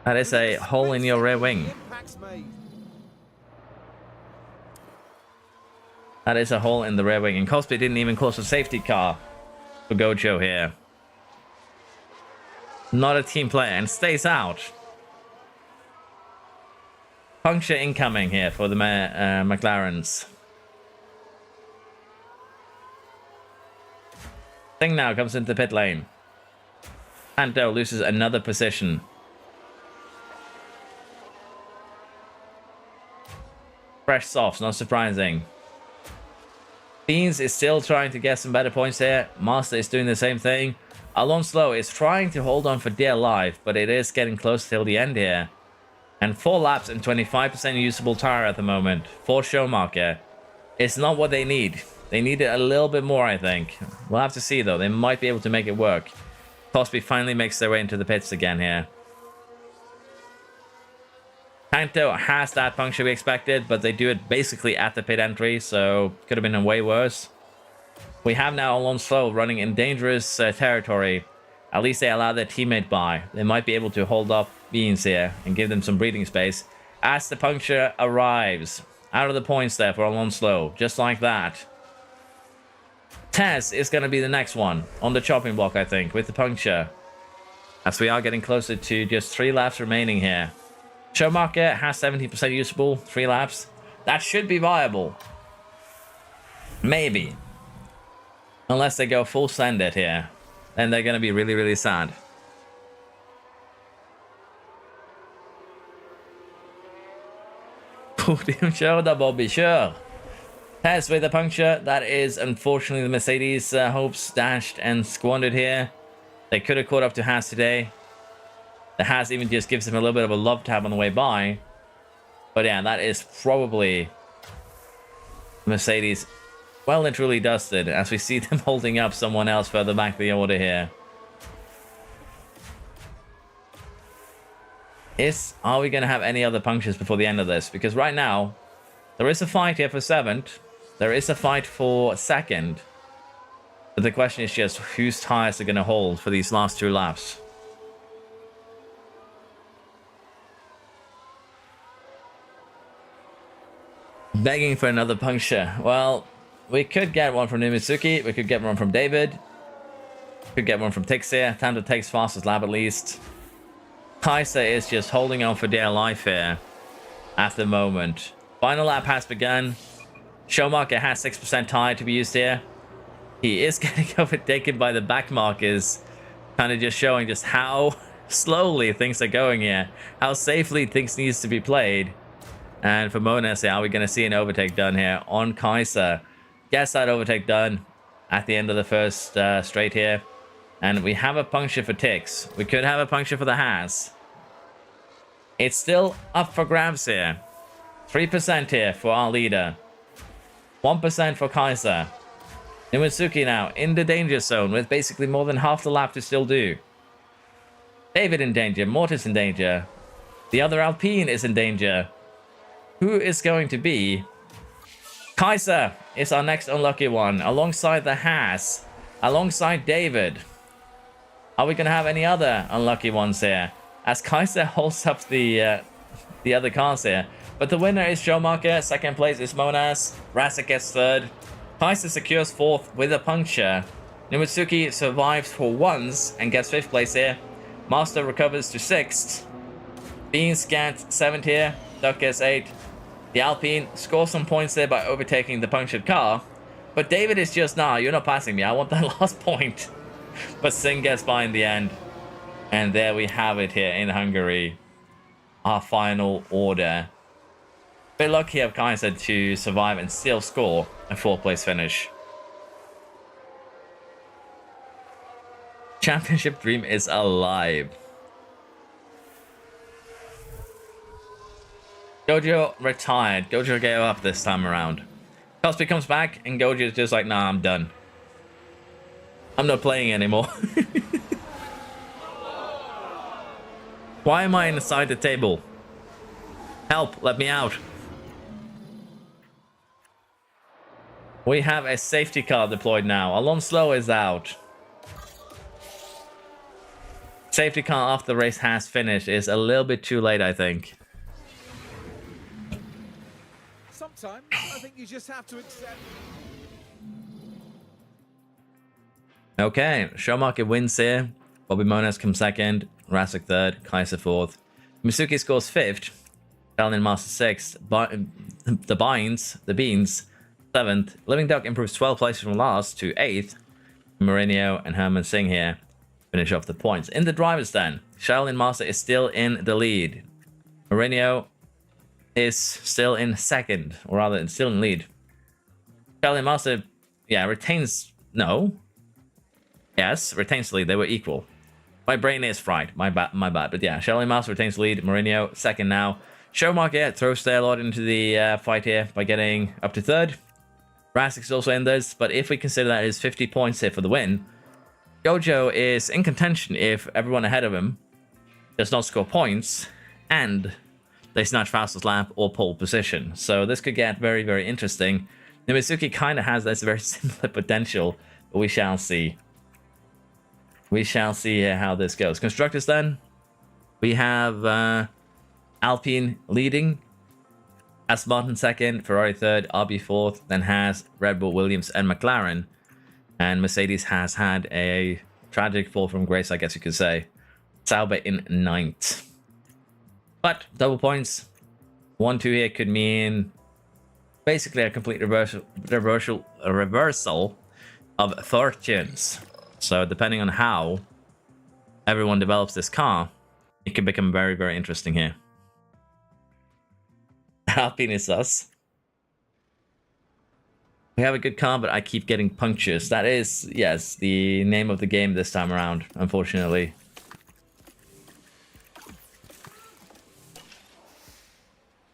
That is a hole in your rear wing. That is a hole in the rear wing. And Cosby didn't even cause a safety car for Gojo here. Not a team player and stays out. Puncture incoming here for the McLarens. Thing now comes into the pit lane. Tanto loses another position. Fresh softs, not surprising. Beans is still trying to get some better points here. Master is doing the same thing. Alonso is trying to hold on for dear life, but it is getting close till the end here. And 4 laps and 25% usable tire at the moment for Schumacher. It's not what they need. They need it a little bit more, I think. We'll have to see, though. They might be able to make it work. Cosby finally makes their way into the pits again here. Tanto has that puncture we expected, but they do it basically at the pit entry, so could have been way worse. We have now Alonso running in dangerous territory. At least they allow their teammate by. They might be able to hold up Beans here and give them some breathing space as the puncture arrives. out of the points there for Alonso, just like that. Tess is going to be the next one on the chopping block, I think, with the puncture. As we are getting closer to just 3 laps remaining here. Schumacher has 70% usable, 3 laps. That should be viable. Maybe. Unless they go full send it here. Then they're going to be really, really sad. Podium showdown, Bobby, sure. Tess with a puncture. That is unfortunately the Mercedes hopes dashed and squandered here. They could have caught up to Haas today. The Haas even just gives him a little bit of a love tap on the way by. But yeah, that is probably Mercedes well and truly dusted as we see them holding up someone else further back the order here. Are we going to have any other punctures before the end of this? Because right now, there is a fight here for 7th. There is a fight for 2nd. But the question is just whose tires are going to hold for these last 2 laps. Begging for another puncture. Well, we could get one from Nimitsuki. We could get one from David. We could get one from Tix here. Time to take fastest lap at least. Kaiser is just holding on for dear life here at the moment. Final lap has begun. Schumacher has 6% tire to be used here. He is getting overtaken by the back markers. Kind of just showing just how slowly things are going here. How safely things needs to be played. And for Monas, are we going to see an overtake done here on Kaiser? Gets that overtake done at the end of the first straight here. And we have a puncture for Tix. We could have a puncture for the Haas. It's still up for grabs here. 3% here for our leader. 1% for Kaiser. Nimitsuki now in the danger zone with basically more than half the lap to still do. David in danger. Mortis in danger. The other Alpine is in danger. Who is going to be? Kaiser is our next unlucky one, alongside the Haas, alongside David. Are we going to have any other unlucky ones here? As Kaiser holds up the other cars here. But the winner is Schumacher, 2nd place is Monas, Rasek gets 3rd. Kaiser secures 4th with a puncture. Nimitsuki survives for once and gets 5th place here. Master recovers to 6th. Beans gets 7th here, Duck gets 8th. The Alpine scores some points there by overtaking the punctured car. But David is just, nah, you're not passing me. I want that last point. But Singh gets by in the end. And there we have it here in Hungary. Our final order. Bit lucky of Kaiser to survive and still score a 4th place finish. Championship dream is alive. Gojo retired. Gojo gave up this time around. Cosby comes back and Gojo is just like, nah, I'm done. I'm not playing anymore. Why am I inside the table? Help, let me out. We have a safety car deployed now. Alonso is out. Safety car after the race has finished is a little bit too late, I think. Sometimes I think you just have to accept. Okay, Schumacher wins here. Bobby Monas comes 2nd. Rasek 3rd. Kaiser 4th. Misuki scores 5th. Kalinin Master 6th. The Beans 7th. Living Duck improves 12 places from last to 8th. Mourinho and Herman Singh here finish off the points. In the drivers then, Shaolin Master is still in the lead. Mourinho is still in 2nd, or rather, still in lead. Shaolin Master, yeah, retains... No. Yes, retains the lead. They were equal. My brain is fried. My bad. But yeah, Shaolin Master retains the lead. Mourinho 2nd now. Schumacher throws their lot into the fight here by getting up to 3rd. Rasek is also in this, but if we consider that is 50 points here for the win, Gojo is in contention if everyone ahead of him does not score points and they snatch fastest lap or pole position. So this could get very, very interesting. Nimitsuki kind of has this very similar potential, but we shall see. We shall see how this goes. Constructors then, we have Alpine leading. Aston Martin second, Ferrari third, RB fourth, then has Red Bull, Williams, and McLaren. And Mercedes has had a tragic fall from grace, I guess you could say. Sauber in ninth. But double points, 1-2 here could mean basically a complete reversal of fortunes. So depending on how everyone develops this car, it could become very, very interesting here. Alpine is us. We have a good car, but I keep getting punctures. That is, yes, the name of the game this time around, unfortunately.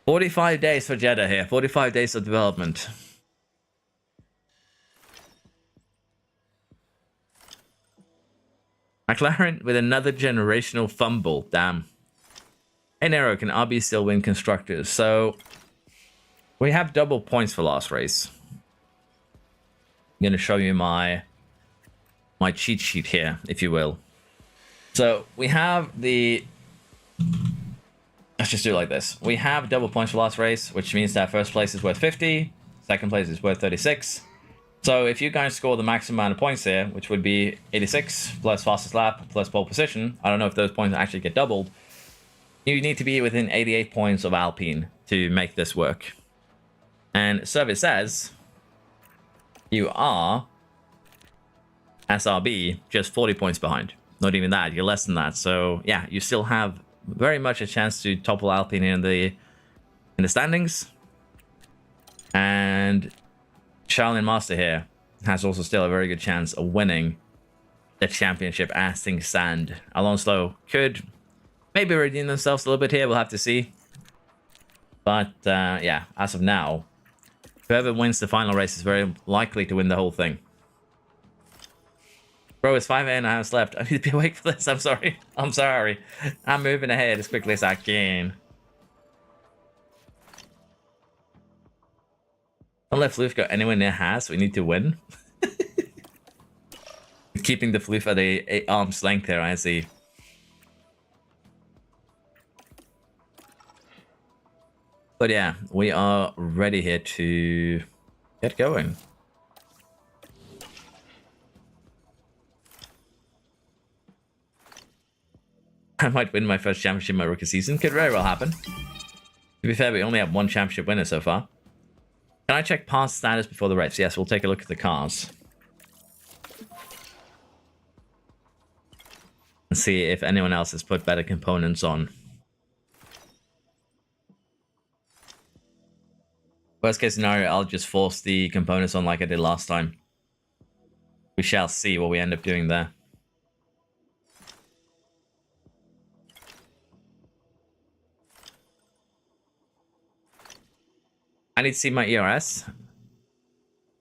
$45 days for Jeddah here. 45 days of development. McLaren with another generational fumble. Damn. Hey Nero, can RB still win constructors? So we have double points for last race. I'm going to show you my cheat sheet here, if you will. So we have the... Let's just do it like this. We have double points for last race, which means that first place is worth 50, second place is worth 36. So if you guys score the maximum amount of points here, which would be 86 plus fastest lap plus pole position, I don't know if those points actually get doubled, you need to be within 88 points of Alpine to make this work. And Service says you are, SRB, just 40 points behind. Not even that, you're less than that. So yeah, you still have very much a chance to topple Alpine in the standings. And Shaolin Master here has also still a very good chance of winning the championship as things stand. Alonso could maybe redeem themselves a little bit here. We'll have to see. But yeah, as of now, whoever wins the final race is very likely to win the whole thing. Bro, it's 5 hours left. I need to be awake for this. I'm sorry. I'm sorry. I'm moving ahead as quickly as I can. Don't let Floof go anywhere near Haas. We need to win. Keeping the Floof at a arm's length there, I see. But yeah, we are ready here to get going. I might win my first championship in my rookie season. Could very well happen. To be fair, we only have one championship winner so far. Can I check past status before the race? Yes, we'll take a look at the cars. And see if anyone else has put better components on. Worst case scenario, I'll just force the components on like I did last time. We shall see what we end up doing there. I need to see my ERS.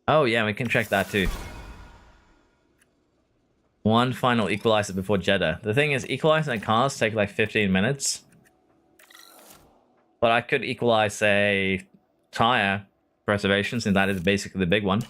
Oh yeah, we can check that too. One final equalizer before Jeddah. The thing is, equalizing cars take like 15 minutes. But I could equalize a tire preservation, since that is basically the big one.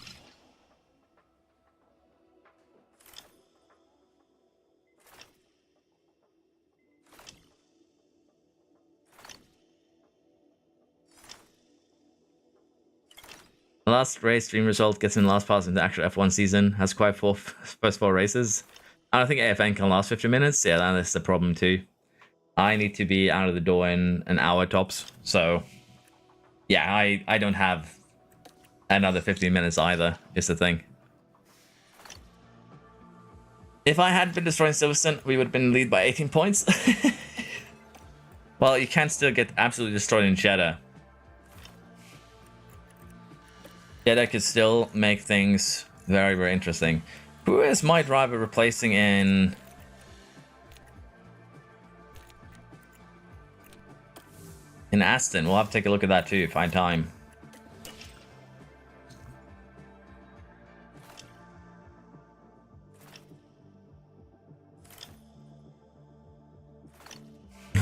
Last race stream result gets in last pass in the actual F1 season. Has quite first 4 races. I don't think AFN can last 50 minutes. Yeah, that is the problem too. I need to be out of the door in an hour tops. So yeah, I don't have another 15 minutes either, is the thing. If I had been destroying Silverstone, we would have been in lead by 18 points. Well, you can still get absolutely destroyed in Jeddah. Jeddah could still make things very, very interesting. Who is my driver replacing in... in Aston? We'll have to take a look at that too, find time.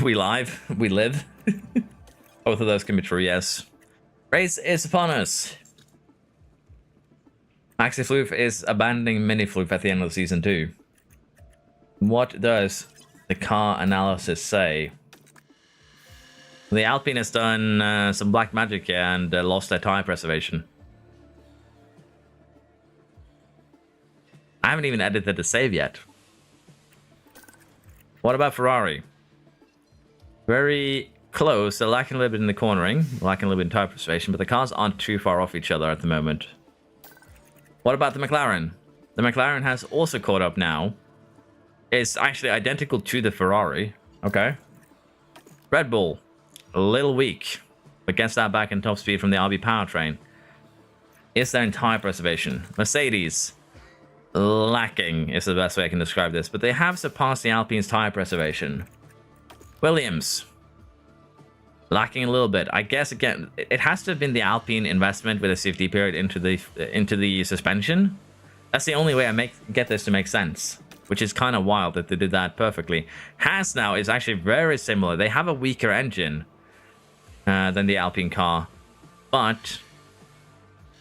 We live, we live. Both of those can be true, yes. Race is upon us. Maxi Floof is abandoning Mini Floof at the end of the season too. What does the car analysis say? The Alpine has done some black magic here and lost their tire preservation. I haven't even edited the save yet. What about Ferrari? Very close. They're lacking a little bit in the cornering, lacking a little bit in tire preservation, but the cars aren't too far off each other at the moment. What about the McLaren? The McLaren has also caught up now. It's actually identical to the Ferrari. Okay. Red Bull, a little weak, but gets that back in top speed from the RB powertrain. Is there in tire preservation? Mercedes, lacking is the best way I can describe this, but they have surpassed the Alpine's tire preservation. Williams, lacking a little bit. I guess again, it has to have been the Alpine investment with a safety period into the suspension. That's the only way I get this to make sense, which is kind of wild that they did that perfectly. Haas now is actually very similar. They have a weaker engine than the Alpine car, but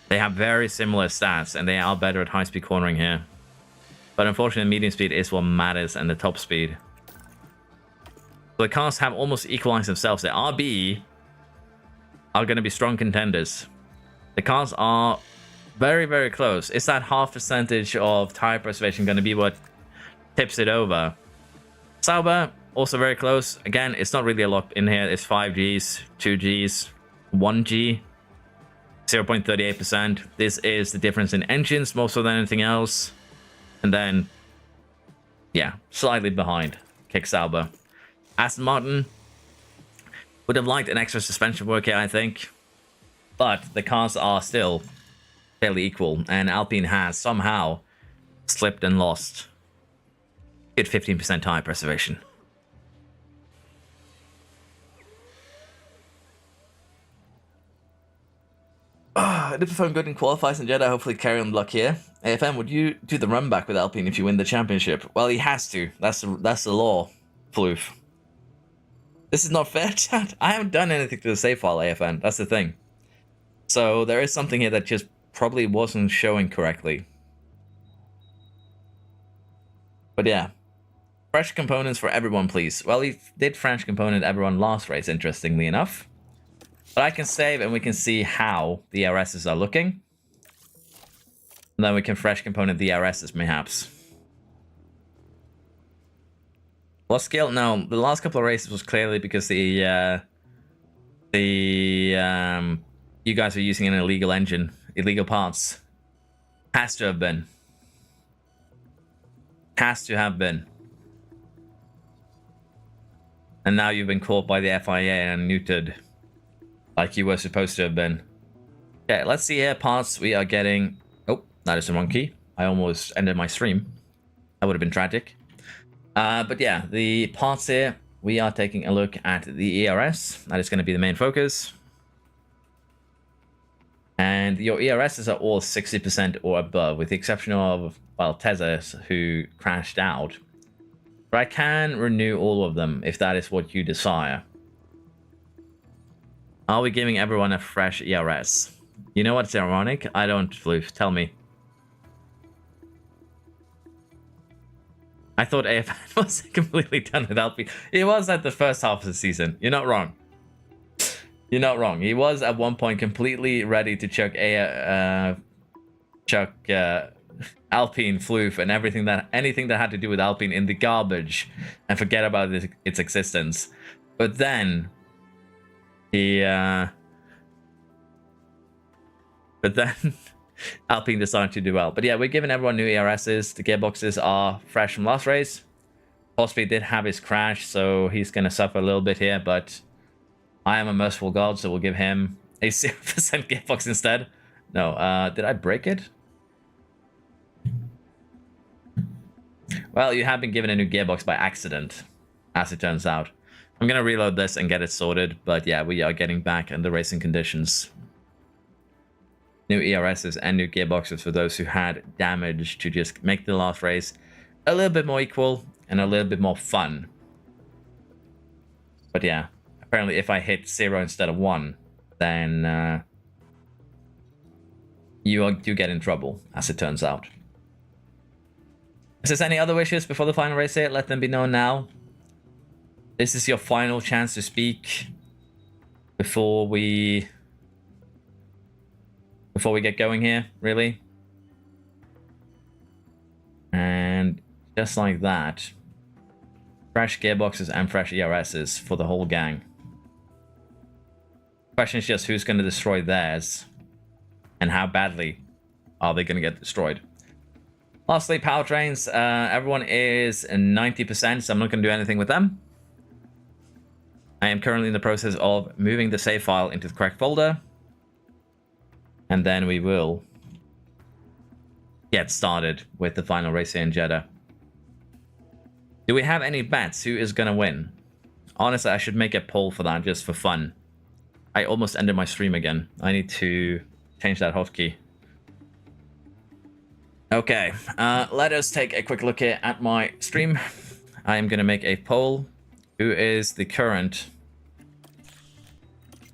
they have very similar stats, and they are better at high-speed cornering here. But unfortunately, medium speed is what matters, and the top speed. So the cars have almost equalized themselves. The RB are going to be strong contenders. The cars are very, very close. Is that half percentage of tire preservation going to be what tips it over? Sauber, also very close. Again, it's not really a lot in here. It's 5 Gs, 2 Gs, 1 G, 0.38%. This is the difference in engines more so than anything else. And then, yeah, slightly behind Kick Sauber. Aston Martin would have liked an extra suspension work here, I think. But the cars are still fairly equal, and Alpine has somehow slipped and lost. Good 15% tire preservation. I did perform good in qualifiers and Jedi, hopefully carry on luck here. AFM, would you do the run back with Alpine if you win the championship? Well, he has to. That's the law, Floof. This is not fair, chat. I haven't done anything to the save file, AFN. That's the thing. So there is something here that just probably wasn't showing correctly. But yeah. Fresh components for everyone, please. Well, we did French component everyone last race, interestingly enough. But I can save and we can see how the RSs are looking. And then we can fresh component the RSs, perhaps. What skill? No, the last couple of races was clearly because you guys are using an illegal engine, illegal parts. Has to have been. Has to have been. And now you've been caught by the FIA and neutered like you were supposed to have been. Okay, let's see here. Parts we are getting. Oh, that is the wrong key. I almost ended my stream. That would have been tragic. But yeah, the parts here, we are taking a look at the ERS. That is going to be the main focus. And your ERSs are all 60% or above, with the exception of, well, Tezos, who crashed out. But I can renew all of them if that is what you desire. Are we giving everyone a fresh ERS? You know what's ironic? I don't, Floof. Tell me. I thought AFN was completely done with Alpine. He was at the first half of the season. You're not wrong. You're not wrong. He was at one point completely ready to chuck Alpine, Floof, and anything that had to do with Alpine in the garbage and forget about its existence. But then Alpine decided to do well. But yeah, we're giving everyone new ERSs. The gearboxes are fresh from last race. Possibly did have his crash, so he's going to suffer a little bit here, but I am a merciful god, so we'll give him a 0% gearbox instead. No, did I break it? Well, you have been given a new gearbox by accident, as it turns out. I'm going to reload this and get it sorted, but yeah, we are getting back under racing conditions. New ERSs and new gearboxes for those who had damage to just make the last race a little bit more equal and a little bit more fun. But yeah, apparently if I hit 0 instead of 1, then you do get in trouble, as it turns out. If there's any other wishes before the final race here, let them be known now. This is your final chance to speak. before we get going here, really. And just like that, fresh gearboxes and fresh ERSs for the whole gang. Question is just who's going to destroy theirs and how badly are they going to get destroyed. Lastly, powertrains. Everyone is 90%, so I'm not going to do anything with them. I am currently in the process of moving the save file into the correct folder. And then we will get started with the final race here in Jeddah. Do we have any bets? Who is going to win? Honestly, I should make a poll for that just for fun. I almost ended my stream again. I need to change that hotkey. Okay, let us take a quick look here at my stream. I am going to make a poll. Who is the current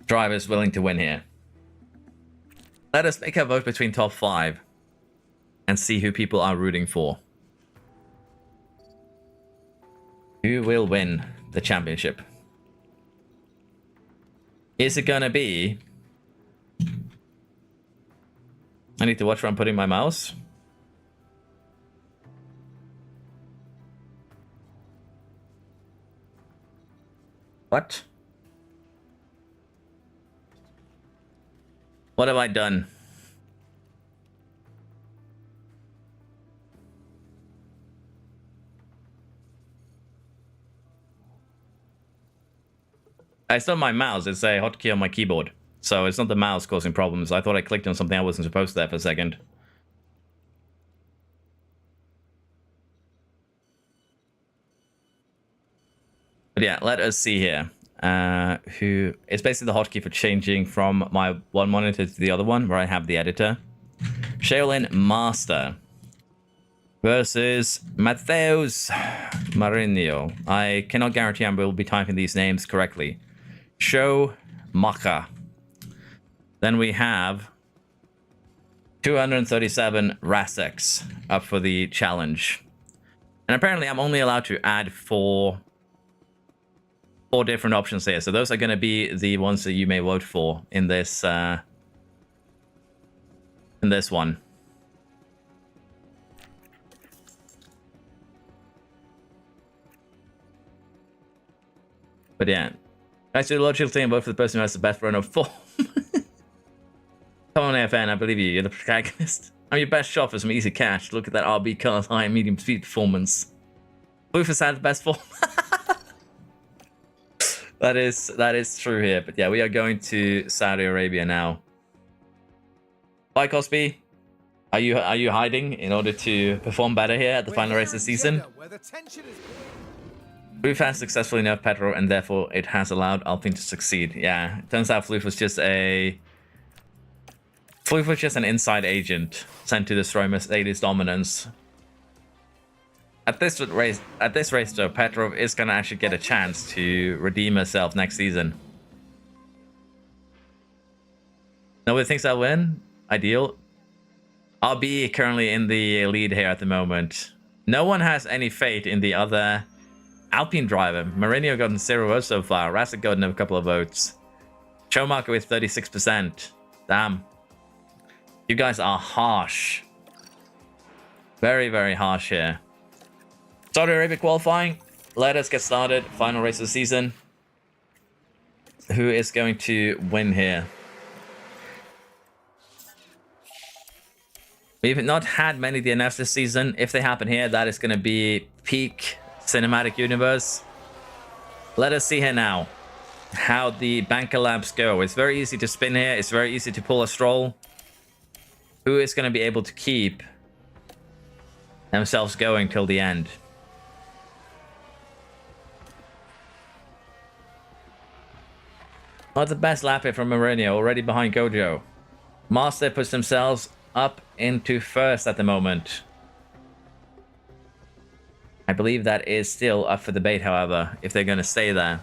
drivers willing to win here? Let us make a vote between top 5 and see who people are rooting for. Who will win the championship? Is it gonna be... I need to watch where I'm putting my mouse. What? What have I done? It's not my mouse, it's a hotkey on my keyboard. So it's not the mouse causing problems. I thought I clicked on something I wasn't supposed to there for a second. But yeah, let us see here. Who it's basically the hotkey for changing from my one monitor to the other one where I have the editor. Shaolin Master versus Mateus Marinho. I cannot guarantee I will be typing these names correctly. Show Maka. Then we have 237 Rasex up for the challenge. And apparently I'm only allowed to add four different options here. So those are going to be the ones that you may vote for in this one. But yeah, guys, do the logical thing and vote for the person who has the best run of form. Come on, AFN, I believe you. You're the protagonist. I'm your best shot for some easy cash. Look at that RB car's high and medium speed performance. Rufus had the best form. That is true here. But yeah, we are going to Saudi Arabia now. Bye, Cosby. Are you hiding in order to perform better here at the final race this season? Floof has successfully nerfed Petro, and therefore it has allowed Alpine to succeed. Yeah, it turns out Floof was just an inside agent sent to destroy Mercedes' dominance. At this race, though, Petrov is gonna actually get a chance to redeem herself next season. Nobody thinks I'll win? Ideal. RB currently in the lead here at the moment. No one has any faith in the other Alpine driver. Mourinho gotten 0 votes so far. Rasek gotten a couple of votes. Schumacher with 36%. Damn. You guys are harsh. Very, very harsh here. Saudi Arabia qualifying. Let us get started. Final race of the season. Who is going to win here? We've not had many DNFs this season. If they happen here, that is going to be peak cinematic universe. Let us see here now how the banker laps go. It's very easy to spin here. It's very easy to pull a stroll. Who is going to be able to keep themselves going till the end? Not the best lap here from Mourinho, already behind Gojo. Master puts themselves up into first at the moment. I believe that is still up for debate, however, if they're going to stay there.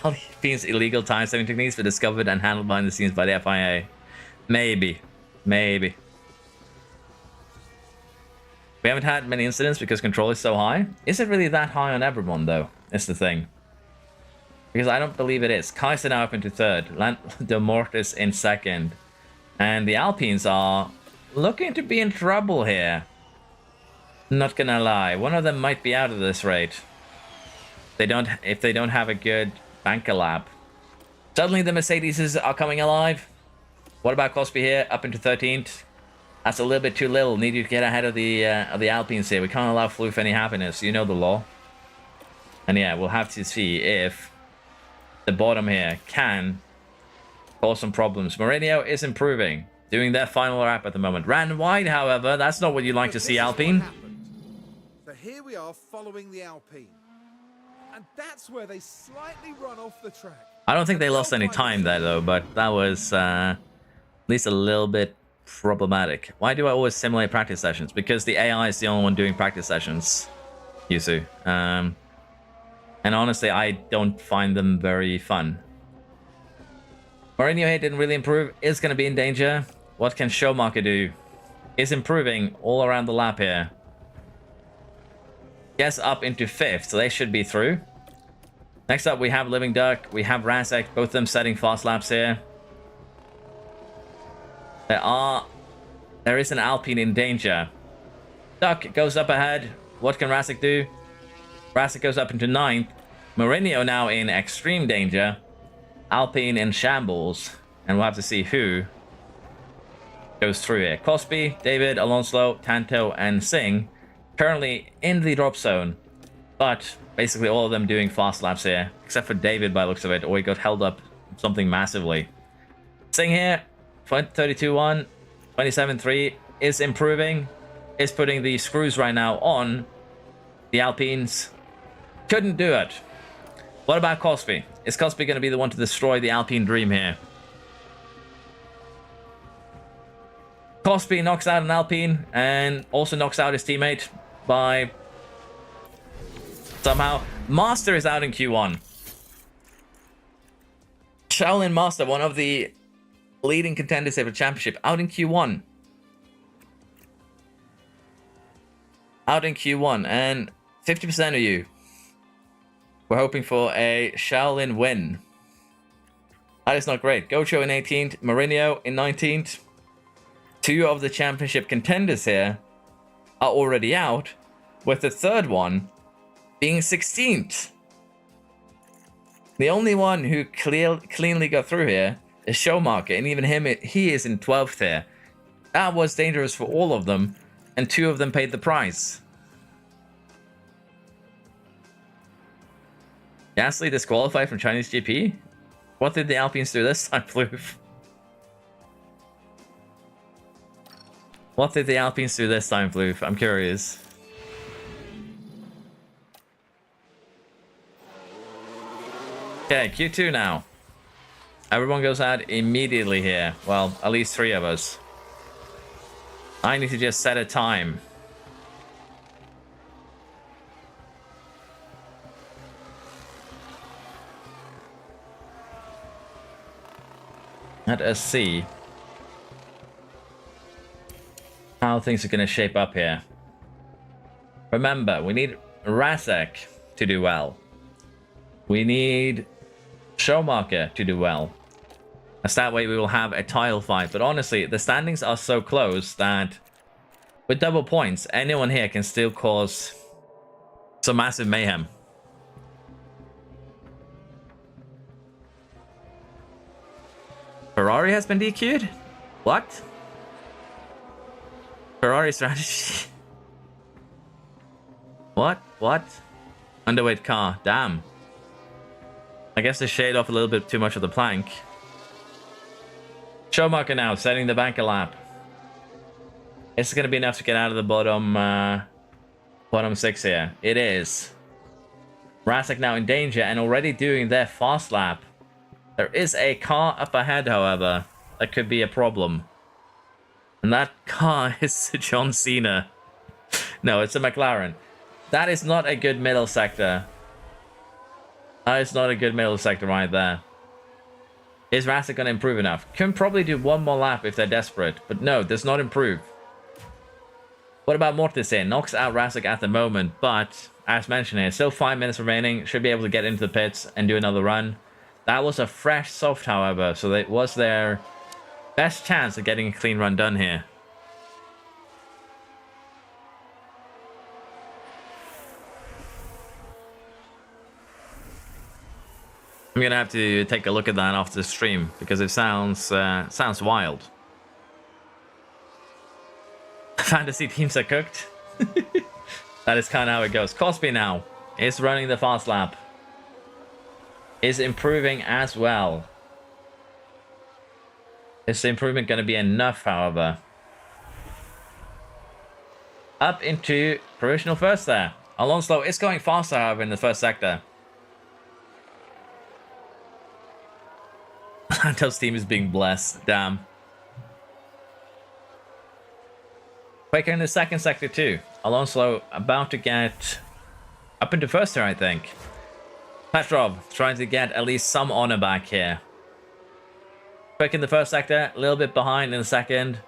Alpine's illegal time-saving techniques were discovered and handled behind the scenes by the FIA. Maybe. Maybe. We haven't had many incidents because control is so high. Is it really that high on everyone, though? That's the thing. Because I don't believe it is. Kaiser now up into third. De Mortis in second. And the Alpines are looking to be in trouble here. Not gonna lie. One of them might be out of this race. If they don't have a good banker lap. Suddenly the Mercedes are coming alive. What about Cosby here? Up into 13th. That's a little bit too little. Need you to get ahead of the Alpines here. We can't allow Floof any happiness. You know the law. And yeah, we'll have to see if the bottom here can cause some problems. Mourinho is improving. Doing their final lap at the moment. Ran wide, however. That's not what you like to see, Alpine. So here we are following the Alpine. And that's where they slightly run off the track. I don't think they lost any time there, though, but that was at least a little bit problematic. Why do I always simulate practice sessions? Because the AI is the only one doing practice sessions, Yusu. And honestly, I don't find them very fun. Mourinho here didn't really improve. Is going to be in danger. What can Schumacher do? Is improving all around the lap here. Gets up into 5th, so they should be through. Next up, we have Living Duck. We have Razek. Both of them setting fast laps here. There is an Alpine in danger. Duck goes up ahead. What can Razek do? Razek goes up into 9th. Mourinho now in extreme danger. Alpine in shambles. And we'll have to see who goes through here. Cosby, David, Alonso, Tanto, and Singh currently in the drop zone. But basically all of them doing fast laps here. Except for David by the looks of it. Or he got held up something massively. Singh here. 32-1. 27-3 is improving. Is putting the screws right now on the Alpines. Couldn't do it. What about Cosby? Is Cosby going to be the one to destroy the Alpine dream here? Cosby knocks out an Alpine and also knocks out his teammate by somehow. Master is out in Q1. Shaolin Master, one of the leading contenders for the championship, out in Q1. Out in Q1, and 50% of you were hoping for a Shaolin win. That is not great. Gocho in 18th, Mourinho in 19th. 2 of the championship contenders here are already out, with the third one being 16th. The only one who cleanly got through here is Schumacher, and even him, he is in 12th here. That was dangerous for all of them, and 2 of them paid the price. Gasly disqualified from Chinese GP? What did the Alpines do this time, Floof? What did the Alpines do this time, Floof? I'm curious. Okay, Q2 now. Everyone goes out immediately here. Well, at least 3 of us. I need to just set a time. Let us see how things are going to shape up here. Remember, we need Razek to do well. We need Schumacher to do well. As that way we will have a title fight. But honestly, the standings are so close that with double points, anyone here can still cause some massive mayhem. Ferrari has been DQ'd? What? Ferrari strategy? What? Underweight car. Damn. I guess they shade off a little bit too much of the plank. Schumacher now setting the banker lap. Is it going to be enough to get out of the bottom 6 here? It is. Razek now in danger and already doing their fast lap. There is a car up ahead, however, that could be a problem. And that car is John Cena. No, it's a McLaren. That is not a good middle sector. That is not a good middle sector right there. Is Razek going to improve enough? Can probably do one more lap if they're desperate. But no, does not improve. What about Mortis here? Knocks out Razak at the moment, but as mentioned here, still 5 minutes remaining. Should be able to get into the pits and do another run. That was a fresh soft, however, so it was their best chance of getting a clean run done here. I'm gonna have to take a look at that after the stream because it sounds wild. Fantasy teams are cooked. That is kind of how it goes. Cosby now is running the fast lap. Is improving as well. Is the improvement going to be enough, however? Up into provisional first there. Alonso is going faster, however, in the first sector. Santos' team is being blessed. Damn. Quicker in the second sector too. Alonso about to get up into first there, I think. Petrov trying to get at least some honor back here. Quick in the first sector, a little bit behind in the second. A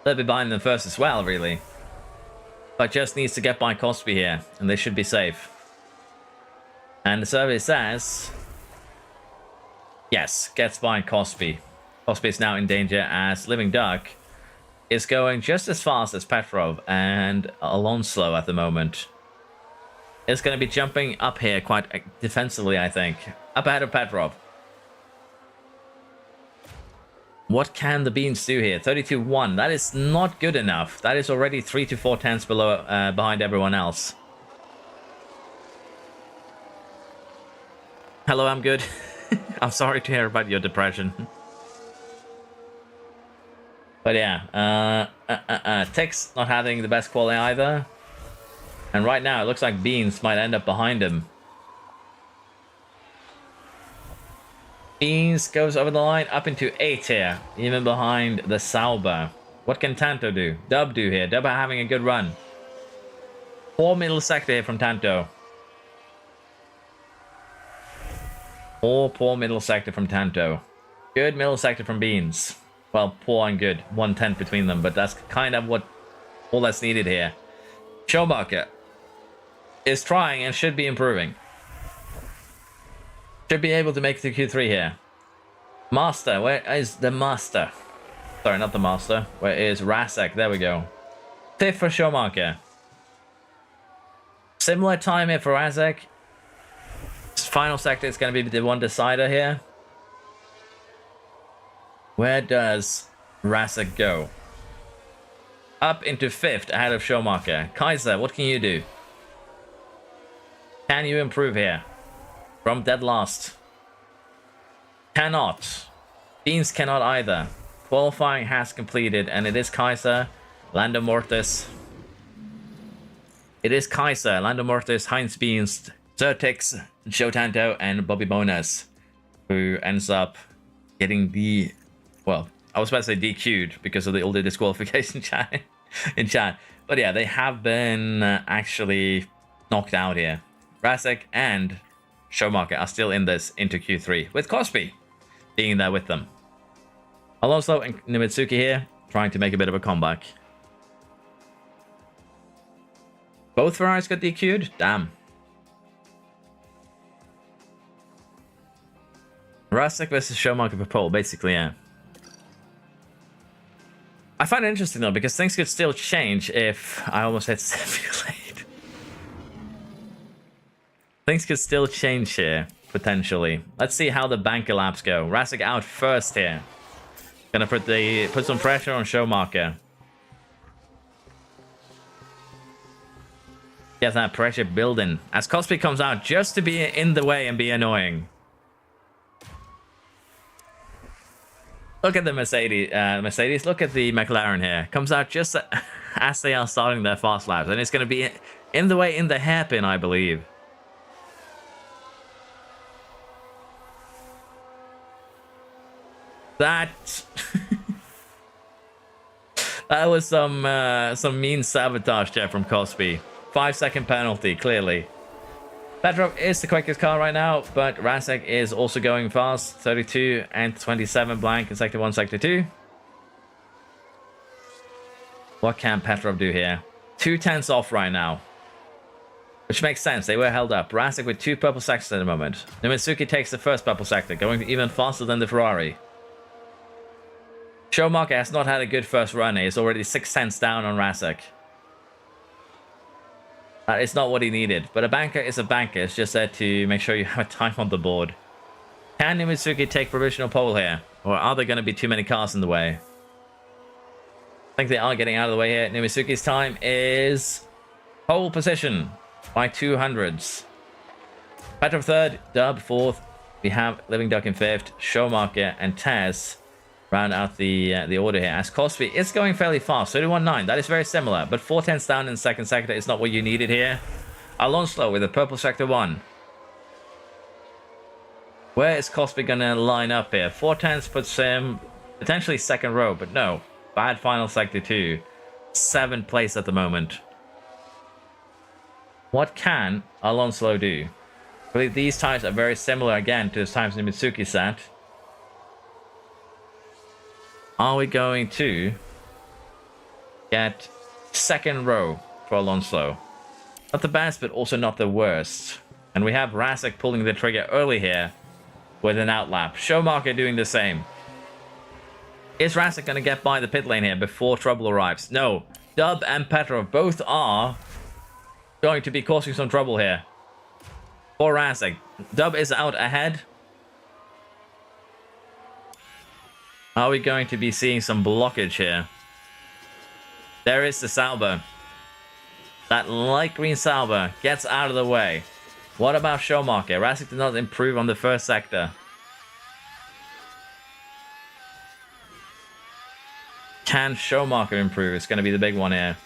little bit behind in the first as well, really. But just needs to get by Cosby here, and they should be safe. And the survey says... yes, gets by Cosby. Cosby is now in danger as Living Duck is going just as fast as Petrov and Alonso at the moment. Is going to be jumping up here quite defensively, I think. Up ahead of Petrov. What can the Beans do here? 32-1. That is not good enough. That is already 3 to 4 tenths below, behind everyone else. Hello, I'm good. I'm sorry to hear about your depression. But yeah, Tix not having the best quality either. And right now, it looks like Beans might end up behind him. Beans goes over the line up into 8 here, even behind the Sauber. What can Tanto do? Dub do here. Dub having a good run. Poor middle sector here from Tanto. Poor middle sector from Tanto. Good middle sector from Beans. Well, poor and good. 1/10 between them, but that's kind of what all that's needed here. Schumacher is trying and should be improving. Should be able to make the Q3 here. Master, where is the Master? Sorry, not the Master. Where is Rasek? There we go. 5th for Schumacher. Similar time here for Rasek. Final sector is going to be the one decider here. Where does Rasek go? Up into 5th ahead of Schumacher. Kaiser, what can you do? Can you improve here? From dead last. Cannot. Beans cannot either. Qualifying has completed, and it is Kaiser, Lando Mortis. It is Kaiser, Lando Mortis, Heinz Beans, Zertix, Joe Tanto, and Bobby Bonas, who ends up getting the... well, I was about to say DQ'd because of the older disqualification chat in chat. But yeah, they have been actually knocked out here. Rasek and Schumacher are still in this into Q3, with Cosby being there with them. Alonso and Nimitsuki here, trying to make a bit of a comeback. Both Ferraris got DQ'd? Damn. Rasek versus Schumacher per pole, basically, yeah. I find it interesting though, because things could still change if I almost hit simulate. Things could still change here, potentially. Let's see how the banker laps go. Rasek out first here. Gonna put some pressure on Schumacher. Get that pressure building. As Cosby comes out just to be in the way and be annoying. Look at the Mercedes. Look at the McLaren here. Comes out just as they are starting their fast laps. And it's going to be in the way in the hairpin, I believe. That... that was some mean sabotage there from Cosby. 5-second penalty, clearly. Petrov is the quickest car right now, but Rasek is also going fast. 32 and 27 blank in Sector 1, Sector 2. What can Petrov do here? 2/10 off right now. Which makes sense. They were held up. Rasik with 2 purple sectors at the moment. Numitsuki takes the first purple sector, going even faster than the Ferrari. Schumacher has not had a good first run. He's already 6/10 down on Rasik. That is not what he needed. But a banker is a banker. It's just there to make sure you have a time on the board. Can Numitsuki take provisional pole here? Or are there going to be too many cars in the way? I think they are getting out of the way here. Numitsuki's time is pole position by 200s. Petrov third, Dub fourth. We have Living Duck in fifth. Schumacher and Taz round out the order here. As Cosby is going fairly fast. 31.9. That is very similar. But 4/10 down in the second sector is not what you needed here. Alonso with the purple sector 1. Where is Cosby going to line up here? 4/10 puts him potentially second row. But no. Bad final sector 2. 7th place at the moment. What can Alonso do? I believe these times are very similar again to the times Numitsuki set. Are we going to get second row for Alonso? Not the best, but also not the worst. And we have Rasik pulling the trigger early here with an outlap. Schumacher doing the same. Is Rasik going to get by the pit lane here before trouble arrives? No. Dub and Petrov both are going to be causing some trouble here. For Rasik. Dub is out ahead. Are we going to be seeing some blockage here? There is the Sauber. That light green Sauber gets out of the way. What about Schumacher? Rasik did not improve on the first sector. Can Schumacher improve? It's going to be the big one here.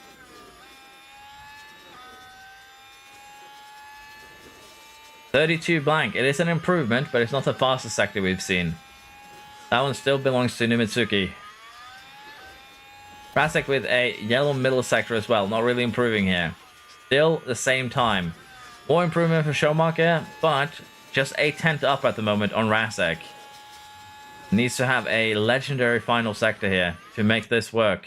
$32 blank. It is an improvement, but it's not the fastest sector we've seen. That one still belongs to Numitsuki. Rasik with a yellow middle sector as well. Not really improving here. Still the same time. More improvement for Schumacher, but just a 10th up at the moment on Rasik. Needs to have a legendary final sector here to make this work.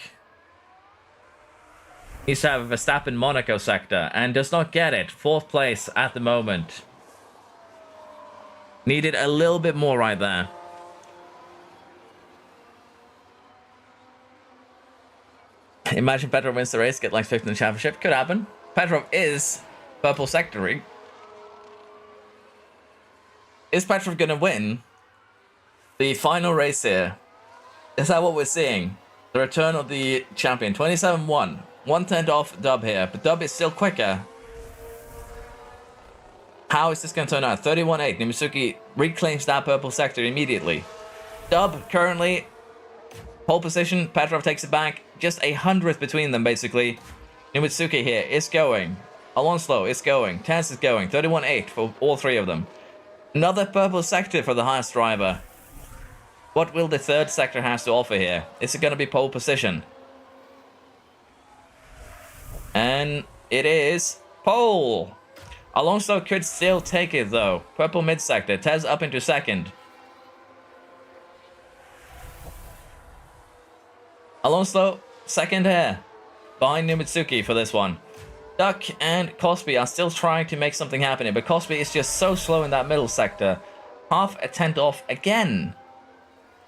Needs to have a Verstappen Monaco sector and does not get it. 4th place at the moment. Needed a little bit more right there. Imagine Petrov wins the race, get like 5th in the championship. Could happen. Petrov is purple sectoring. Is Petrov going to win the final race here? Is that what we're seeing? The return of the champion. 27-1. 1/10 off Dub here, but Dub is still quicker. How is this going to turn out? 31-8. Numitsuki reclaims that purple sector immediately. Dub currently pole position. Petrov takes it back. Just 100th between them, basically. Numitsuki here is going. Alonso is going. Taz is going. 31-8 for all 3 of them. Another purple sector for the highest driver. What will the 3rd sector have to offer here? Is it going to be pole position? And it is pole. Alonso could still take it though. Purple mid sector. Tez up into 2nd. Alonso 2nd here. Behind Numitsuki for this one. Duck and Cosby are still trying to make something happen here, but Cosby is just so slow in that middle sector. Half a 10th off again.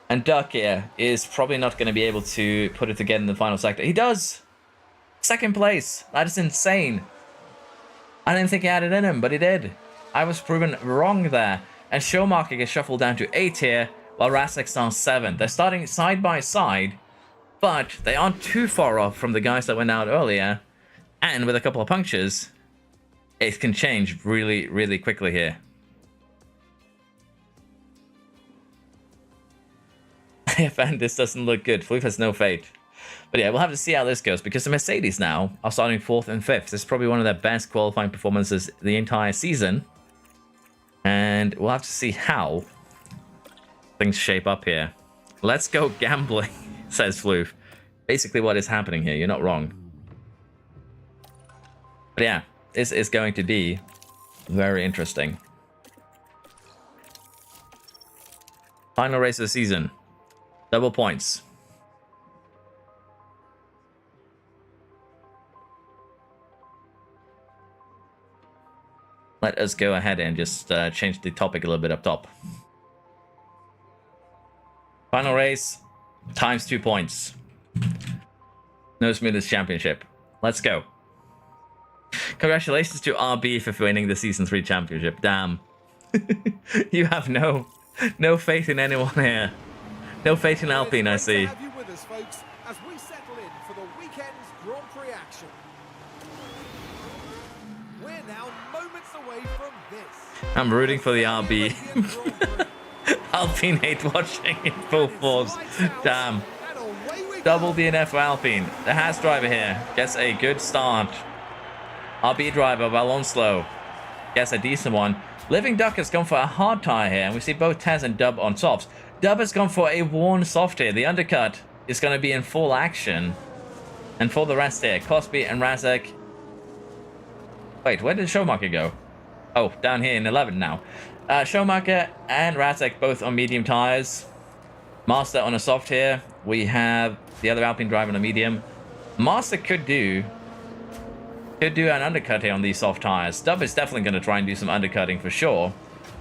And Duck here is probably not going to be able to put it together in the final sector. He does! 2nd place. That is insane. I didn't think he had it in him, but he did. I was proven wrong there. And Schumacher gets shuffled down to 8 here, while Rasik starts 7th. They're starting side by side, but they aren't too far off from the guys that went out earlier. And with a couple of punctures, it can change really, really quickly here. And this doesn't look good. Felipe has no fate. But yeah, we'll have to see how this goes, because the Mercedes now are starting 4th and 5th. This is probably one of their best qualifying performances the entire season. And we'll have to see how things shape up here. Let's go gambling, says Floof. Basically what is happening here, you're not wrong. But yeah, this is going to be very interesting. Final race of the season. Double points. let us go ahead and just change the topic a little bit up top. Final race, times 2 points. No Smoothness Championship. Let's go. Congratulations to RB for winning the Season 3 Championship. Damn. You have no faith in anyone here. No faith in Alpine, I see. Have you with us, folks, as we settle in for the weekend's Grand Prix action. We're now moments away from this. I'm rooting for the RB. Alpine hate watching in full force. Damn. Double DNF for Alpine. The Haas driver here gets a good start. RB driver Alonso gets a decent one. Living Duck has gone for a hard tire here, and we see both Tez and Dub on softs. Dub has gone for a worn soft here. The undercut is going to be in full action. And for the rest here, Cosby and Razek. Wait, where did Schumacher go? Oh, down here in 11 now. Schumacher and Razek both on medium tires. Master on a soft here. We have the other Alpine driver on a medium. Master could do an undercut here on these soft tires. Dub is definitely going to try and do some undercutting for sure.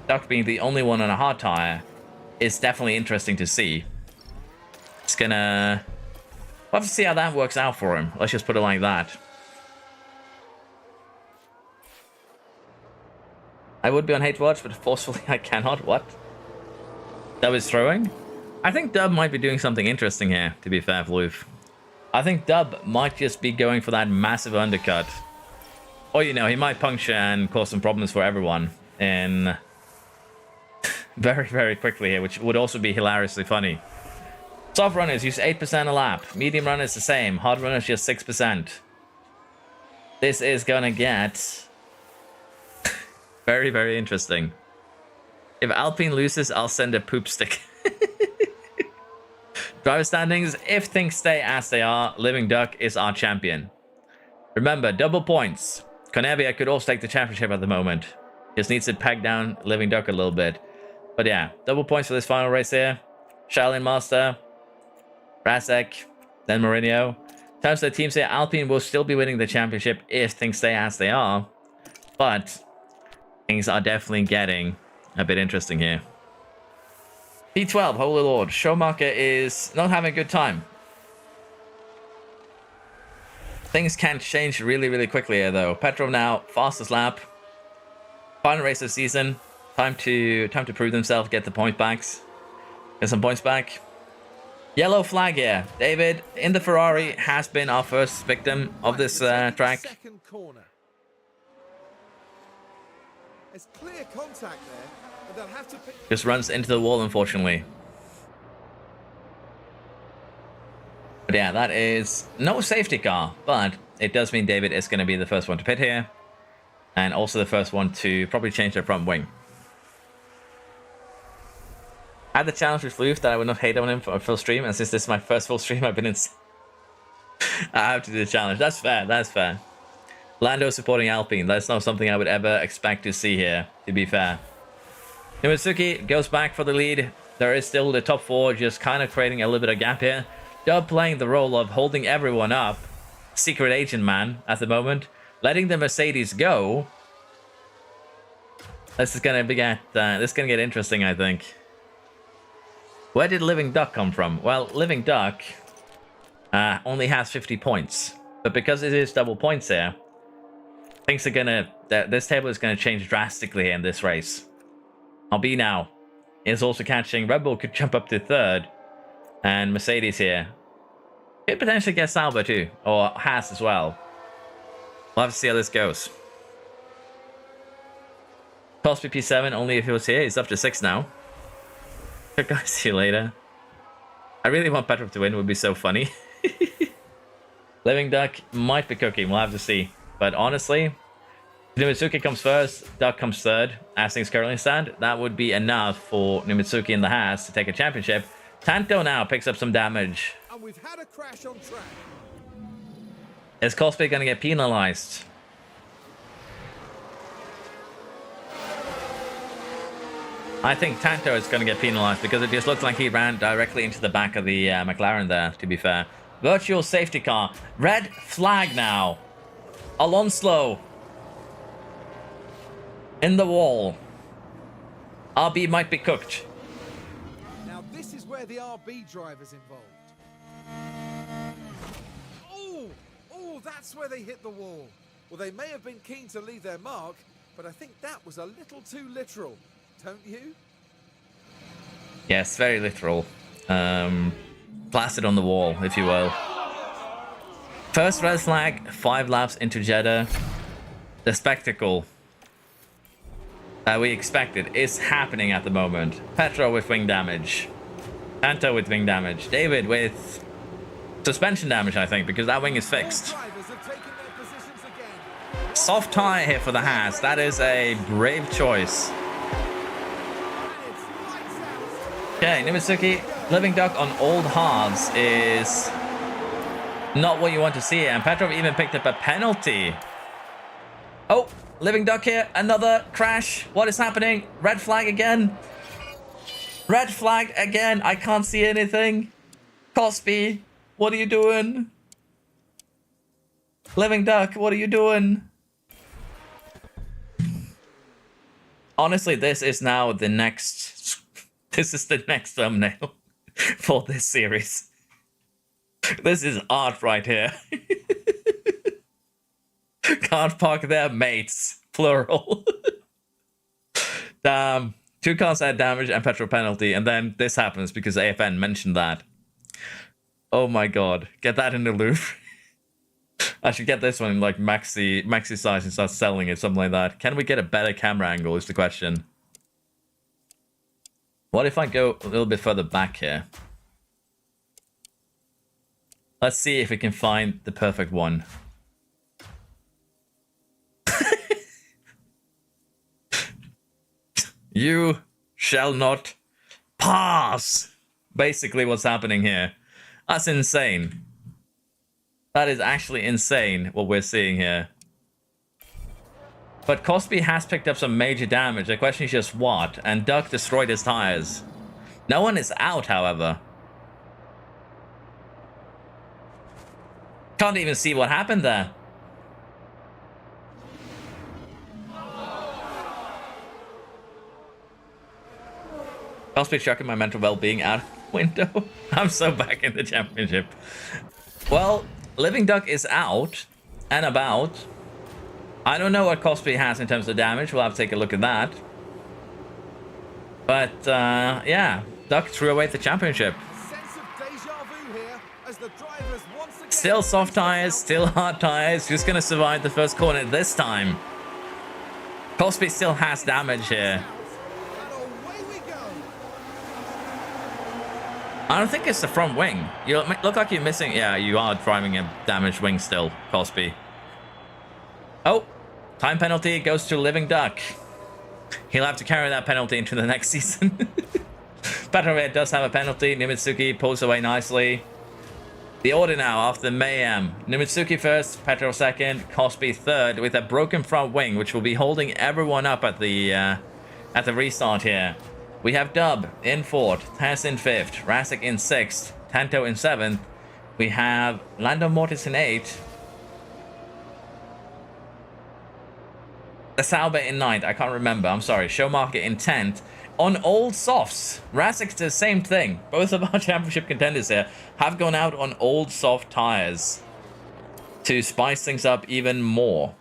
Duck being the only one on a hard tire is definitely interesting to see. It's gonna... We'll have to see how that works out for him. Let's just put it like that. I would be on hate watch, but forcefully I cannot. What? Dub is throwing? I think Dub might be doing something interesting here, to be fair, Floof. I think Dub might just be going for that massive undercut. Or, you know, he might puncture and cause some problems for everyone in very, very quickly here, which would also be hilariously funny. Soft runners use 8% a lap. Medium runners the same. Hard runners just 6%. This is gonna get very, very interesting. If Alpine loses, I'll send a poop stick. Driver standings, if things stay as they are, Living Duck is our champion. Remember, double points. Conevia could also take the championship at the moment. Just needs to peg down Living Duck a little bit. But yeah, double points for this final race here. Shaolin Master, Razek, then Mourinho. In terms of the teams here, Alpine will still be winning the championship if things stay as they are. But things are definitely getting a bit interesting here. P12, Holy Lord. Schumacher is not having a good time. Things can change really, really quickly here, though. Petrov now, fastest lap. Final race of the season. Time to prove themselves, get the point backs. Get some points back. Yellow flag here. David, in the Ferrari, has been our first victim of this track. Second corner. There's clear contact there, and they'll have to pick... Just runs into the wall, unfortunately. But yeah, that is no safety car, but it does mean David is going to be the first one to pit here. And also the first one to probably change their front wing. I had the challenge with Floof that I would not hate on him for a full stream, and since this is my first full stream, I've been in... I have to do the challenge. That's fair, that's fair. Lando supporting Alpine. That's not something I would ever expect to see here, to be fair. Nimitsuki goes back for the lead. There is still the top four, just kind of creating a little bit of gap here. Dub playing the role of holding everyone up. Secret agent man at the moment. Letting the Mercedes go. This is gonna get interesting, I think. Where did Living Duck come from? Well, Living Duck only has 50 points. But because it is double points here, things are gonna... this table is gonna change drastically in this race. RB now is also catching. Red Bull could jump up to third. And Mercedes here could potentially get Sauber too. Or Haas as well. We'll have to see how this goes. Cosby P7 only if he was here. He's up to 6 now. Guys, see you later. I really want Petrov to win. It would be so funny. Living Duck might be cooking. We'll have to see. But honestly, if Nimitsuki comes first, Duck comes third, as things currently stand, that would be enough for Nimitsuki and the Haas to take a championship. Tanto now picks up some damage. And we've had a crash on track. Is Cosby going to get penalized? I think Tanto is going to get penalized because it just looks like he ran directly into the back of the McLaren there, to be fair. Virtual safety car. Red flag now. Alonso. In the wall. RB might be cooked. Now this is where the RB driver's involved. Oh, that's where they hit the wall. Well, they may have been keen to leave their mark, but I think that was a little too literal, don't you? Yes, very literal. Plastered on the wall, if you will. First red flag, 5 laps into Jeddah. The spectacle that we expected is happening at the moment. Petro with wing damage. Tanto with wing damage. David with suspension damage, I think, because that wing is fixed. Drivers have taken their positions again. Soft tire here for the Haas. That is a brave choice. And it's lights out. Okay, Nimitsuki, living duck on old hards is not what you want to see. And Petrov even picked up a penalty. Oh, living duck here. Another crash. What is happening? Red flag again. Red flag again. I can't see anything. Cosby, what are you doing? Living duck, what are you doing? Honestly, this is now the next... This is the next thumbnail for this series. This is art right here. Can't park there, mates. Plural. Damn. 2 cars had damage and petrol penalty, and then this happens because AFN mentioned that. Oh my god. Get that in the loop. I should get this one in like maxi size and start selling it, something like that. Can we get a better camera angle is the question. What if I go a little bit further back here? Let's see if we can find the perfect one. You shall not pass. Basically what's happening here. That's insane. That is actually insane what we're seeing here. But Cosby has picked up some major damage. The question is just what? And Duck destroyed his tires. No one is out, however. Can't even see what happened there. Cosby chucking my mental well-being out the window. I'm so back in the championship. Well, Living Duck is out and about. I don't know what Cosby has in terms of damage. We'll have to take a look at that. But, yeah. Duck threw away the championship. Sense of deja vu here as the drivers once again... Still soft tires, still hard tires. Who's going to survive the first corner this time? Cosby still has damage here. And away we go. I don't think it's the front wing. You look like you're missing... Yeah, you are driving a damaged wing still, Cosby. Oh, time penalty goes to Living Duck. He'll have to carry that penalty into the next season. Petrovic does have a penalty. Nimitsuki pulls away nicely. The order now after mayhem. Nimitsuki first, Petrov second, Cosby third with a broken front wing, which will be holding everyone up at the restart here. We have Dub in fourth, Tess in fifth, Rasik in sixth, Tanto in seventh. We have Lando Mortis in eighth. The Sauber in ninth, I can't remember, I'm sorry. Showmarker in 10th. On old softs, Rasik's the same thing. Both of our championship contenders here have gone out on old soft tires to spice things up even more.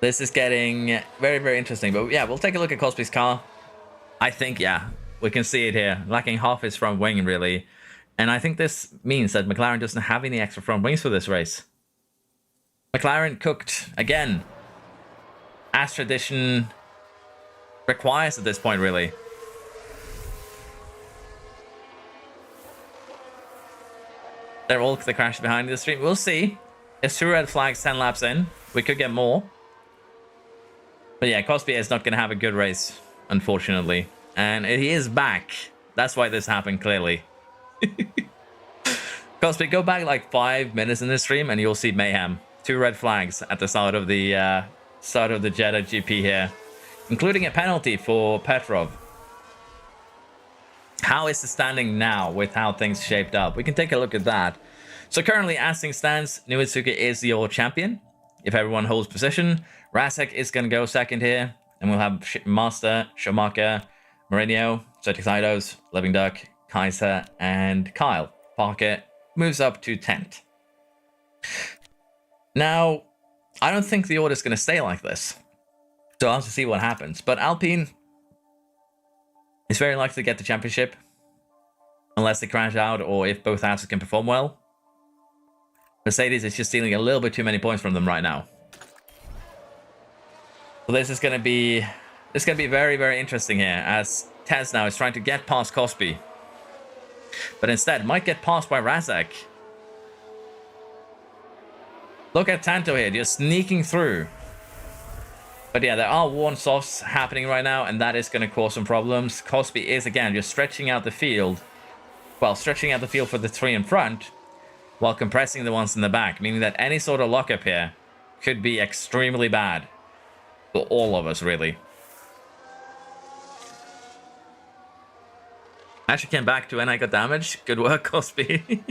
This is getting very, very interesting. But yeah, we'll take a look at Cosby's car. I think, yeah, we can see it here. Lacking half his front wing, really. And I think this means that McLaren doesn't have any extra front wings for this race. McLaren cooked again, as tradition requires at this point, really. They're all the crash behind the stream. We'll see. It's 2 red flags, 10 laps in. We could get more. But yeah, Cosby is not going to have a good race, unfortunately. And he is back. That's why this happened, clearly. Cosby, go back like 5 minutes in this stream and you'll see mayhem. 2 red flags at the start of the Jeddah GP here, including a penalty for Petrov. How is the standing now with how things shaped up? We can take a look at that. So currently, as things stands, Nimitsuki is your champion. if everyone holds position. Rasek is going to go second here, and we'll have Master, Schumacher, Mourinho, Certixidos, Living Duck, Kaiser, and Kyle. Parker moves up to 10th. Now, I don't think the order is going to stay like this, so I'll have to see what happens. But Alpine is very likely to get the championship, unless they crash out or if both houses can perform well. Mercedes is just stealing a little bit too many points from them right now. So this is going to be very, very interesting here, as Tez now is trying to get past Cosby, but instead might get passed by Razak. Look at Tanto here, just sneaking through. But yeah, there are worn softs happening right now, and that is going to cause some problems. Cosby is, again, just stretching out the field. Well, stretching out the field for the three in front, while compressing the ones in the back, meaning that any sort of lockup here could be extremely bad for all of us, really. Actually came back to when I got damaged. Good work, Cosby.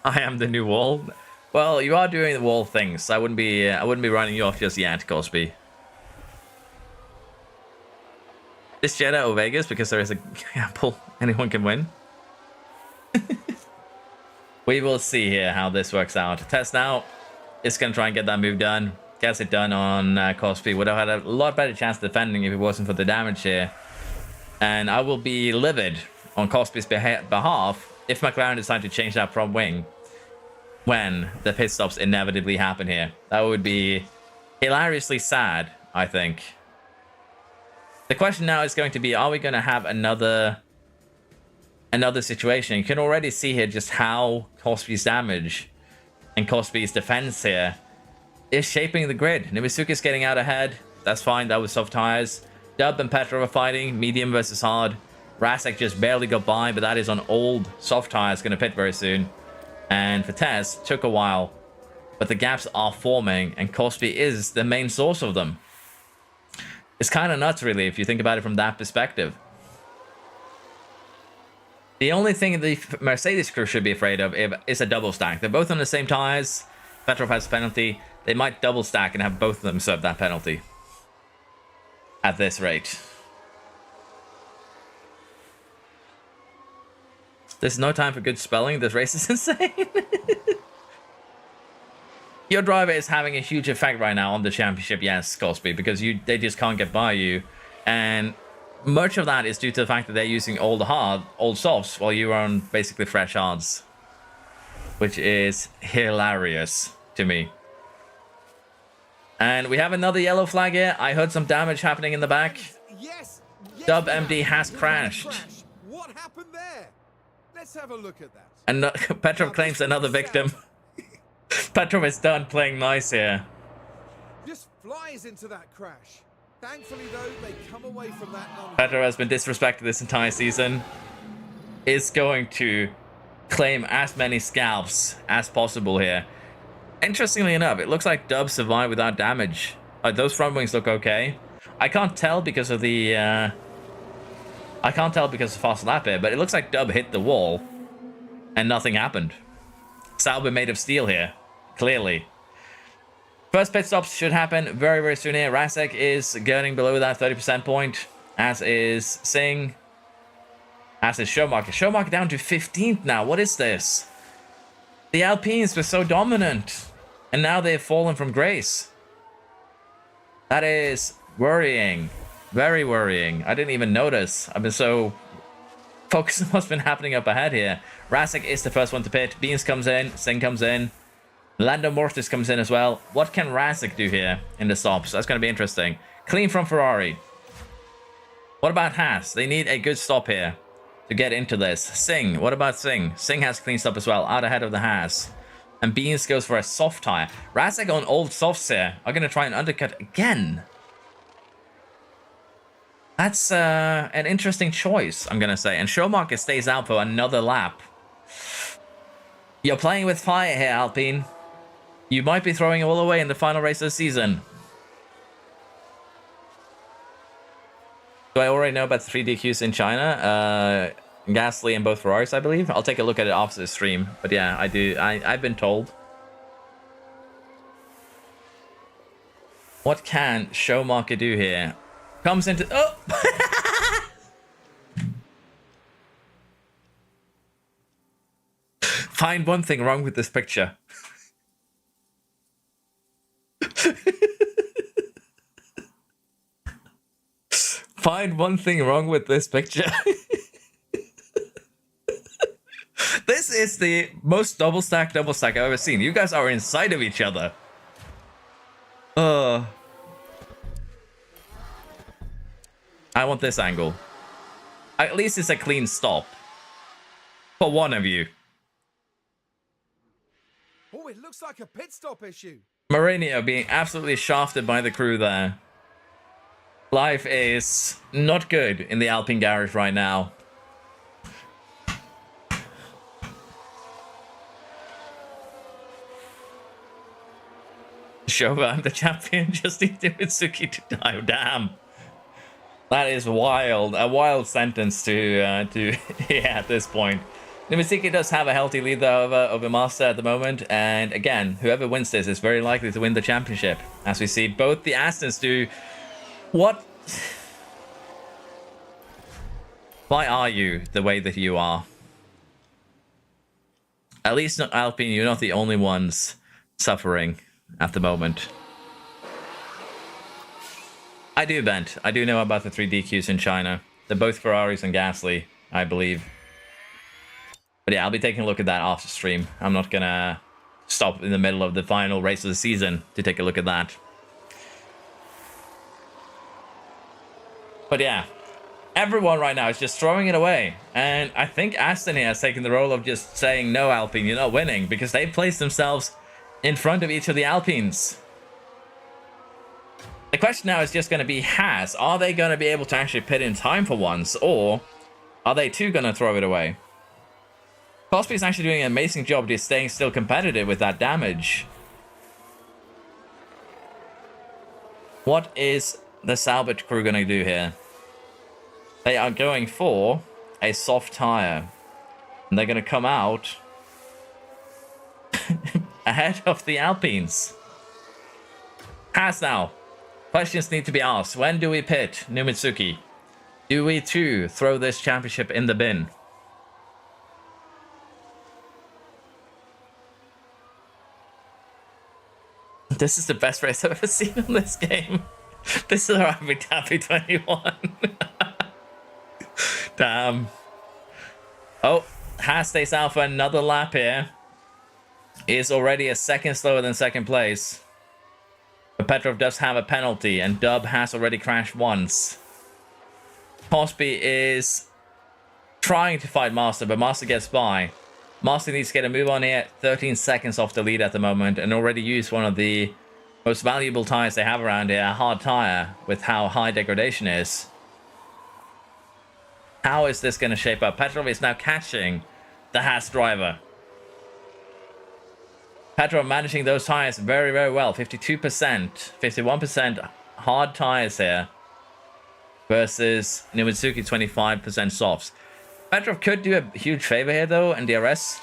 I am the new wall. Well, you are doing the wall things. I wouldn't be running you off just yet, Cosby. This Jeddah or Vegas, because there is a gamble anyone can win. We will see here how this works out. Test now is going to try and get that move done. Gets it done on Cosby. Would have had a lot better chance defending if it wasn't for the damage here. And I will be livid on Cosby's behalf if McLaren decide to change that front wing when the pit stops inevitably happen here. That would be hilariously sad, I think. The question now is going to be, are we going to have another situation? You can already see here just how Cosby's damage and Cosby's defense here is shaping the grid. Nimisuka's getting out ahead. That's fine. That was soft tires. Dub and Petrov are fighting. Medium versus hard. Rasek just barely got by, but that is on old soft tires. Going to pit very soon. And for Tez, took a while. But the gaps are forming, and Cosby is the main source of them. It's kind of nuts, really, if you think about it from that perspective. The only thing the Mercedes crew should be afraid of is a double stack. They're both on the same tires. Petrov has a penalty. They might double stack and have both of them serve that penalty. At this rate. There's no time for good spelling. This race is insane. Your driver is having a huge effect right now on the championship, yes, Cosby, because they just can't get by you. And much of that is due to the fact that they're using old softs, while you are on basically fresh hards. Which is hilarious to me. And we have another yellow flag here. I heard some damage happening in the back. Yes. Dub MD has crashed. What happened there? Let's have a look at that. And Petrov claims another victim. Petrov is done playing nice here. Just flies into that crash. Thankfully, though, they come away from that. Petrov has been disrespected this entire season. Is going to claim as many scalps as possible here. Interestingly enough, it looks like Dub survived without damage. Like, those front wings look okay. I can't tell because of the fast lap here, but it looks like Dub hit the wall and nothing happened. Sauber made of steel here, clearly. First pit stops should happen very, very soon here. Rasek is getting below that 30% point, as is Singh, as is Schumacher. Schumacher down to 15th now. What is this? The Alpines were so dominant, and now they've fallen from grace. That is worrying. Very worrying. I didn't even notice. I've been so focused on what's been happening up ahead here. Rasek is the first one to pit. Beans comes in. Singh comes in. Lando Mortis comes in as well. What can Rasek do here in the stops? That's going to be interesting. Clean from Ferrari. What about Haas? They need a good stop here to get into this. Singh. What about Singh? Singh has clean stop as well. Out ahead of the Haas. And Beans goes for a soft tire. Rasek on old softs here are going to try and undercut again. That's an interesting choice, I'm going to say. And Schumacher stays out for another lap. You're playing with fire here, Alpine. You might be throwing it all away in the final race of the season. Do I already know about the 3DQs in China? Gasly and both Ferraris, I believe. I'll take a look at it after the stream. But yeah, I do. I've been told. What can Showmarker do here? Comes into... Oh! Find one thing wrong with this picture. Find one thing wrong with this picture. This is the most double stack I've ever seen. You guys are inside of each other. I want this angle. At least it's a clean stop. For one of you. Oh, it looks like a pit stop issue. Mourinho being absolutely shafted by the crew there. Life is not good in the Alpine garage right now. Showdown, the champion, just need Mitsuki to die. Damn. That is wild. A wild sentence to yeah, at this point. Mitsuki does have a healthy lead though over Master at the moment, and again, whoever wins this is very likely to win the championship. As we see both the Astons do. What? Why are you the way that you are? At least not Alpine, you're not the only ones suffering at the moment. I do, Bent. I do know about the 3 DQs in China. They're both Ferraris and Gasly, I believe. But yeah, I'll be taking a look at that after stream. I'm not gonna stop in the middle of the final race of the season to take a look at that. But yeah, everyone right now is just throwing it away. And I think Aston here has taken the role of just saying, no, Alpine, you're not winning. Because they've placed themselves in front of each of the Alpines. The question now is just going to be Haas. Are they going to be able to actually pit in time for once? Or are they too going to throw it away? Cosby is actually doing an amazing job just staying still competitive with that damage. What is the salvage crew going to do here? They are going for a soft tire. And they're going to come out ahead of the Alpines. Haas now. Questions need to be asked. When do we pit Mitsuki? Do we too throw this championship in the bin? This is the best race I've ever seen in this game. This is our Abu Dhabi 21. Damn. Oh, Haas stays out for another lap here. Is already a second slower than second place. But Petrov does have a penalty, and Dub has already crashed once. Cosby is trying to fight Master, but Master gets by. Master needs to get a move on here. 13 seconds off the lead at the moment, and already used one of the most valuable tires they have around here, a hard tire, with how high degradation is. How is this going to shape up? Petrov is now catching the Haas driver. Petrov managing those tires very, very well. 52%, 51% hard tires here versus Mitsuki 25% softs. Petrov could do a huge favor here though and DRS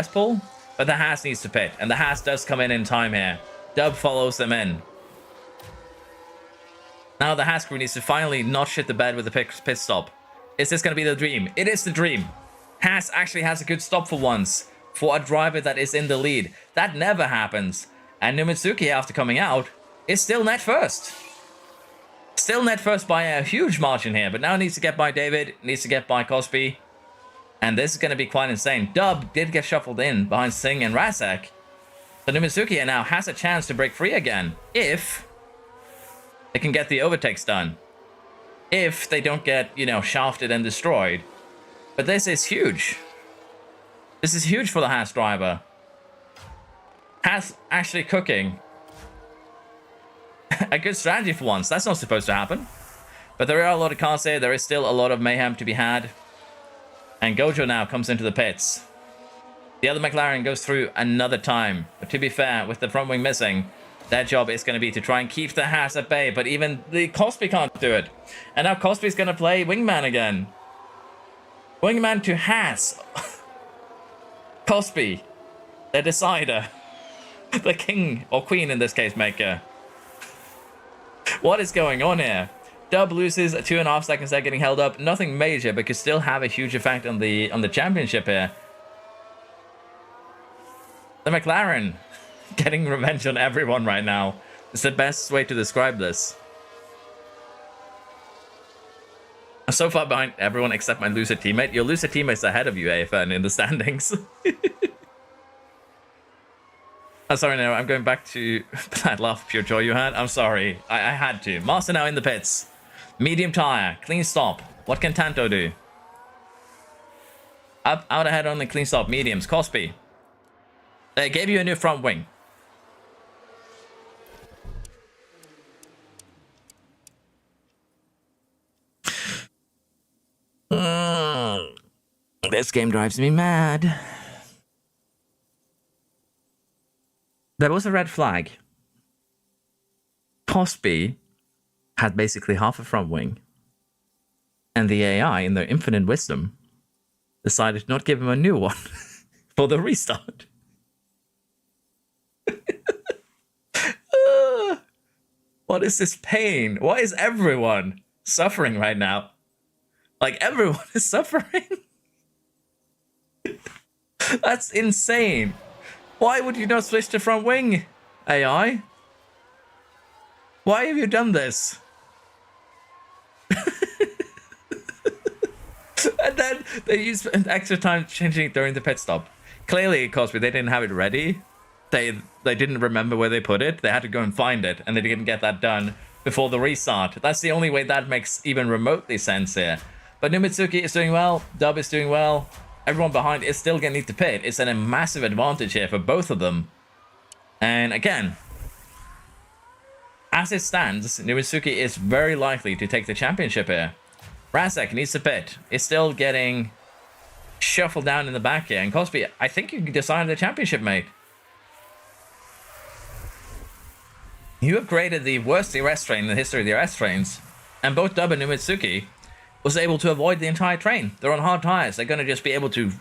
pull, but the Haas needs to pit, and the Haas does come in time here. Dub follows them in. Now the Haas crew needs to finally not shit the bed with the pit stop. Is this going to be the dream? It is the dream. Haas actually has a good stop for once. For a driver that is in the lead. That never happens. And Mitsuki, after coming out, is still net first. Still net first by a huge margin here. But now needs to get by David. Needs to get by Cosby. And this is going to be quite insane. Dub did get shuffled in behind Singh and Razak. So Mitsuki now has a chance to break free again. If they can get the overtakes done. If they don't get, shafted and destroyed. But this is huge. This is huge for the Haas driver. Haas actually cooking. A good strategy for once. That's not supposed to happen. But there are a lot of cars here. There is still a lot of mayhem to be had. And Gojo now comes into the pits. The other McLaren goes through another time. But to be fair, with the front wing missing, their job is going to be to try and keep the Haas at bay. But even the Cosby can't do it. And now Cosby's going to play wingman again. Wingman to Haas. Cosby, the decider, the king or queen in this case maker. What is going on here? Dub loses 2.5 seconds there, getting held up. Nothing major, but could still have a huge effect on the championship here. The McLaren getting revenge on everyone right now. It's the best way to describe this. I'm so far behind everyone except my loser teammate. Your loser teammate's ahead of you, AFN, in the standings. I'm sorry, no, I'm going back to that laugh of pure joy you had. I'm sorry, I had to. Master now in the pits. Medium tire, clean stop. What can Tanto do? Up, out ahead on the clean stop, mediums. Cosby. They gave you a new front wing. This game drives me mad. There was a red flag. Cosby had basically half a front wing. And the AI, in their infinite wisdom, decided to not give him a new one for the restart. What is this pain? Why is everyone suffering right now? Like, everyone is suffering. That's insane. Why would you not switch to front wing, AI? Why have you done this? And then they used an extra time changing it during the pit stop. Clearly, Cosby, they didn't have it ready. They didn't remember where they put it. They had to go and find it, and they didn't get that done before the restart. That's the only way that makes even remotely sense here. But Numitsuki is doing well. Dub is doing well. Everyone behind is still going to need to pit. It's a massive advantage here for both of them. And again, as it stands, Numitsuki is very likely to take the championship here. Rasek needs to pit. It's still getting shuffled down in the back here. And Cosby, I think you decided the championship, mate. You have created the worst DRS train in the history of DRS trains. And both Dub and Numitsuki was able to avoid the entire train. They're on hard tires. They're going to just be able to,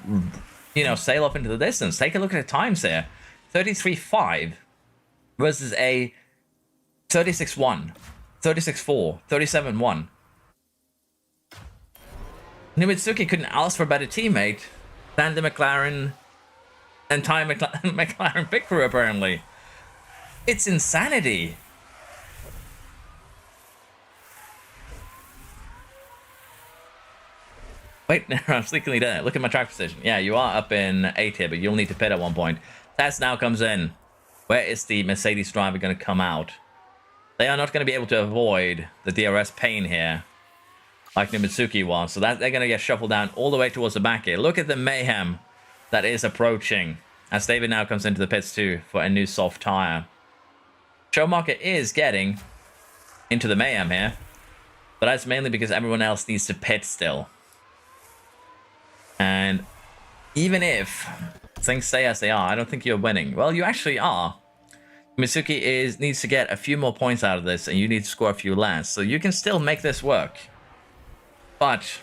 you know, sail up into the distance. Take a look at the times here. 33.5 versus a 36.1, 36.4, 37.1. Numitsuki couldn't ask for a better teammate than the McLaren entire McLaren pit crew, apparently. It's insanity. Wait, no, I'm sneakily there. Look at my track position. Yeah, you are up in 8th here, but you'll need to pit at one point. Tess now comes in. Where is the Mercedes driver going to come out? They are not going to be able to avoid the DRS pain here, like Numitsuki was. So that they're going to get shuffled down all the way towards the back here. Look at the mayhem that is approaching as David now comes into the pits too for a new soft tire. Schumacher is getting into the mayhem here, but that's mainly because everyone else needs to pit still. And even if things stay as they are, I don't think you're winning. Well, you actually are. Mitsuki needs to get a few more points out of this, and you need to score a few less. So you can still make this work. But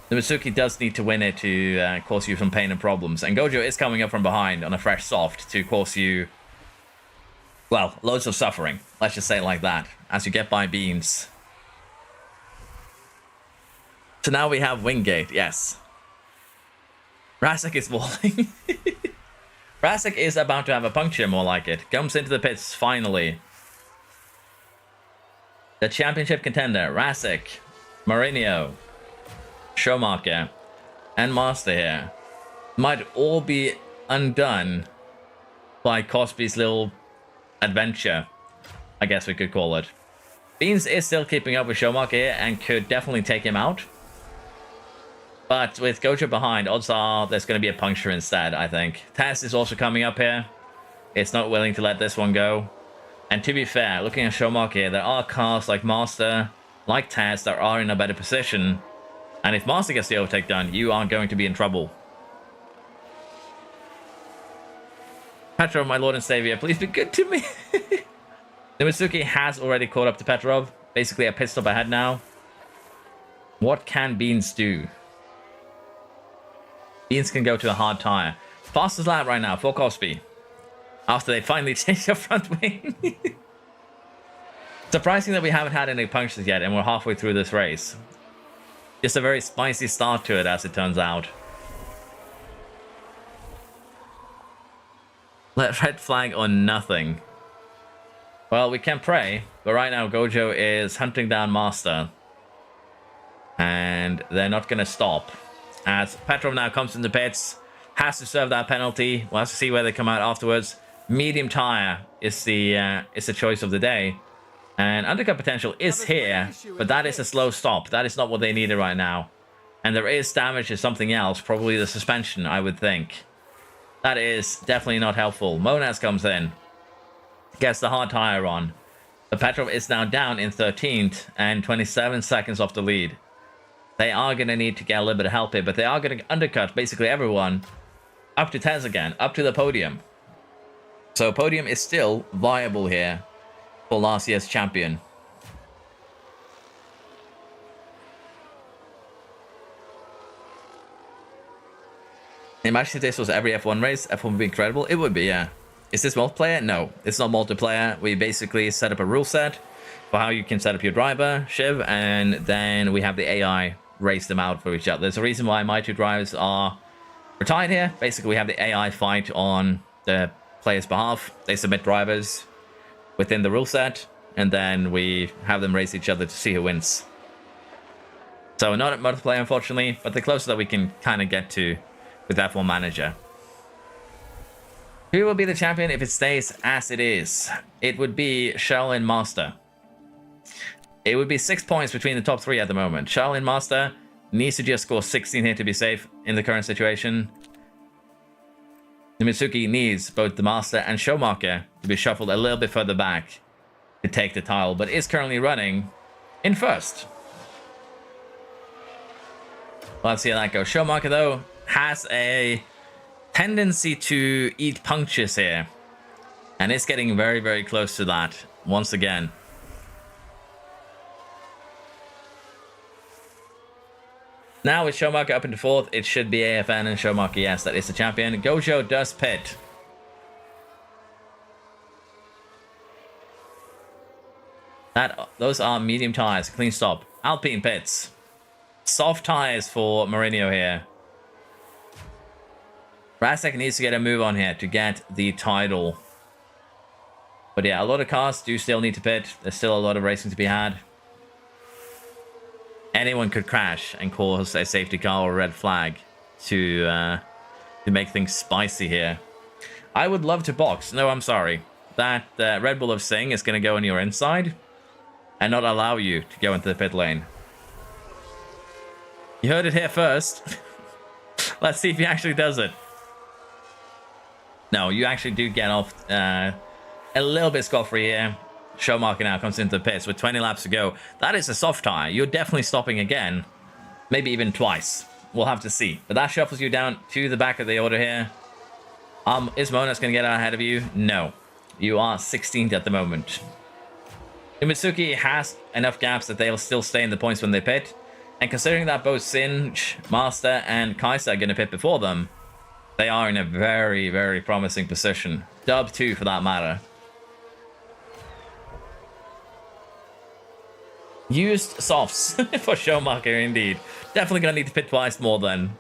the Mitsuki does need to win it to cause you some pain and problems. And Gojo is coming up from behind on a fresh soft to cause you, well, loads of suffering. Let's just say it like that, as you get by Beans. So now we have Wingate, yes. Rasek is falling. Rasek is about to have a puncture, more like it. Comes into the pits, finally. The championship contender, Rasek, Mourinho, Schumacher, and Master here might all be undone by Cosby's little adventure, I guess we could call it. Beans is still keeping up with Schumacher here and could definitely take him out. But with Gojo behind, odds are there's going to be a puncture instead, I think. Taz is also coming up here. It's not willing to let this one go. And to be fair, looking at Schumacher here, there are cars like Master, like Taz, that are in a better position. And if Master gets the overtake done, you are going to be in trouble. Petrov, my lord and savior, please be good to me. Numitsuki has already caught up to Petrov. Basically a pit stop ahead now. What can Beans do? Beans can go to a hard tire. Fastest lap right now for Cosby. After they finally changed their front wing. Surprising that we haven't had any punctures yet, and we're halfway through this race. Just a very spicy start to it, as it turns out. Red flag or nothing. Well, we can pray, but right now Gojo is hunting down Master. And they're not going to stop. As Petrov now comes in the pits, has to serve that penalty. We'll have to see where they come out afterwards. Medium tire is the choice of the day. And undercut potential is here, but that is a slow stop. That is not what they needed right now. And there is damage to something else, probably the suspension, I would think. That is definitely not helpful. Monas comes in, gets the hard tire on. But Petrov is now down in 13th and 27 seconds off the lead. They are going to need to get a little bit of help here, but they are going to undercut basically everyone up to Tez again, up to the podium. So podium is still viable here for last year's champion. Imagine if this was every F1 race, F1 would be incredible. It would be, yeah. Is this multiplayer? No, it's not multiplayer. We basically set up a rule set for how you can set up your driver, Shiv, and then we have the AI race them out for each other. There's a reason why my two drivers are retired here. Basically, we have the AI fight on the player's behalf. They submit drivers within the rule set, and then we have them race each other to see who wins. So not at multiplayer, unfortunately, but the closest that we can kind of get to with F1 Manager. Who will be the champion if it stays as it is? It would be Shaolin Master. It would be 6 points between the top three at the moment. Shaolin Master needs to just score 16 here to be safe in the current situation. Mitsuki needs both the Master and Schumacher to be shuffled a little bit further back to take the title, but is currently running in first. Let's see how that goes. Schumacher, though, has a tendency to eat punctures here, and it's getting very, very close to that once again. Now with Schumacher up into fourth, it should be AFN and Schumacher, yes, that is the champion. Gojo does pit. Those are medium tires, clean stop. Alpine pits. Soft tires for Mourinho here. Rasek needs to get a move on here to get the title. But yeah, a lot of cars do still need to pit. There's still a lot of racing to be had. Anyone could crash and cause a safety car or a red flag to make things spicy here. I would love to box. No, I'm sorry. That Red Bull of Sing is going to go on your inside and not allow you to go into the pit lane. You heard it here first. Let's see if he actually does it. No, you actually do get off a little bit scot-free here. Schumacher now comes into the pits with 20 laps to go. That is a soft tire. You're definitely stopping again. Maybe even twice. We'll have to see. But that shuffles you down to the back of the order here. Is Monas going to get out ahead of you? No. You are 16th at the moment. Umitsuki has enough gaps that they'll still stay in the points when they pit. And considering that both Singe, Master, and Kaiser are going to pit before them, they are in a very, very promising position. Dub 2 for that matter. Used softs for Schumacher, indeed. Definitely going to need to pit twice more then.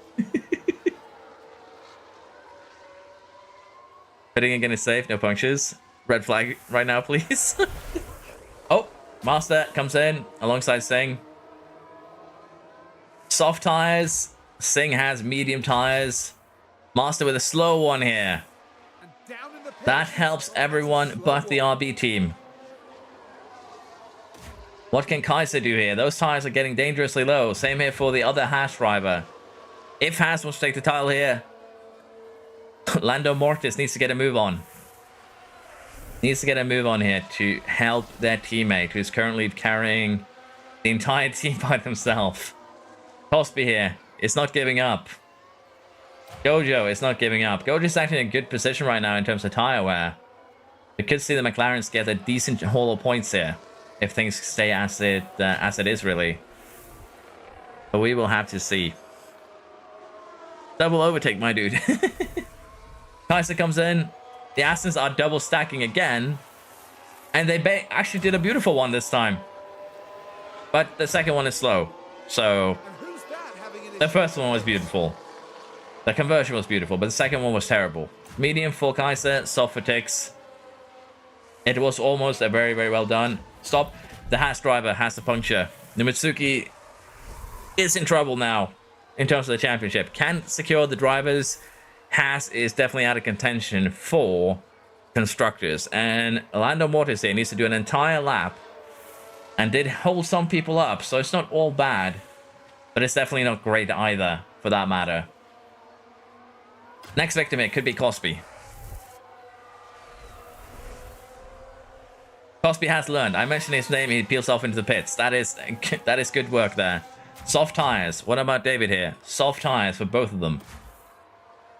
Pitting again is safe, no punctures. Red flag right now, please. Oh, Master comes in alongside Singh. Soft tires. Singh has medium tires. Master with a slow one here. That helps everyone but the RB team. What can Kaiser do here? Those tires are getting dangerously low. Same here for the other Haas driver. If Haas wants to take the title here, Lando Mortis needs to get a move on. Needs to get a move on here to help their teammate who's currently carrying the entire team by themselves. Cosby here is not giving up. Gojo is not giving up. Gojo's actually in a good position right now in terms of tire wear. We could see the McLarens get a decent haul of points here if things stay as it is, really. But we will have to see. Double overtake, my dude. Kaiser comes in. The Astons are double stacking again. And they actually did a beautiful one this time. But the second one is slow. So And who's that having an the first one was beautiful. The conversion was beautiful, but the second one was terrible. Medium for Kaiser, soft for Tix. It was almost a very, very well done. Stop. The Haas driver has the puncture. Numitsuki is in trouble now in terms of the championship. Can't secure the drivers. Haas is definitely out of contention for constructors. And Lando Mortis here needs to do an entire lap. And did hold some people up, so it's not all bad. But it's definitely not great either, for that matter. Next victim here could be Cosby. Cosby has learned. I mentioned his name, he peels off into the pits. That is good work there. Soft tires. What about David here? Soft tires for both of them.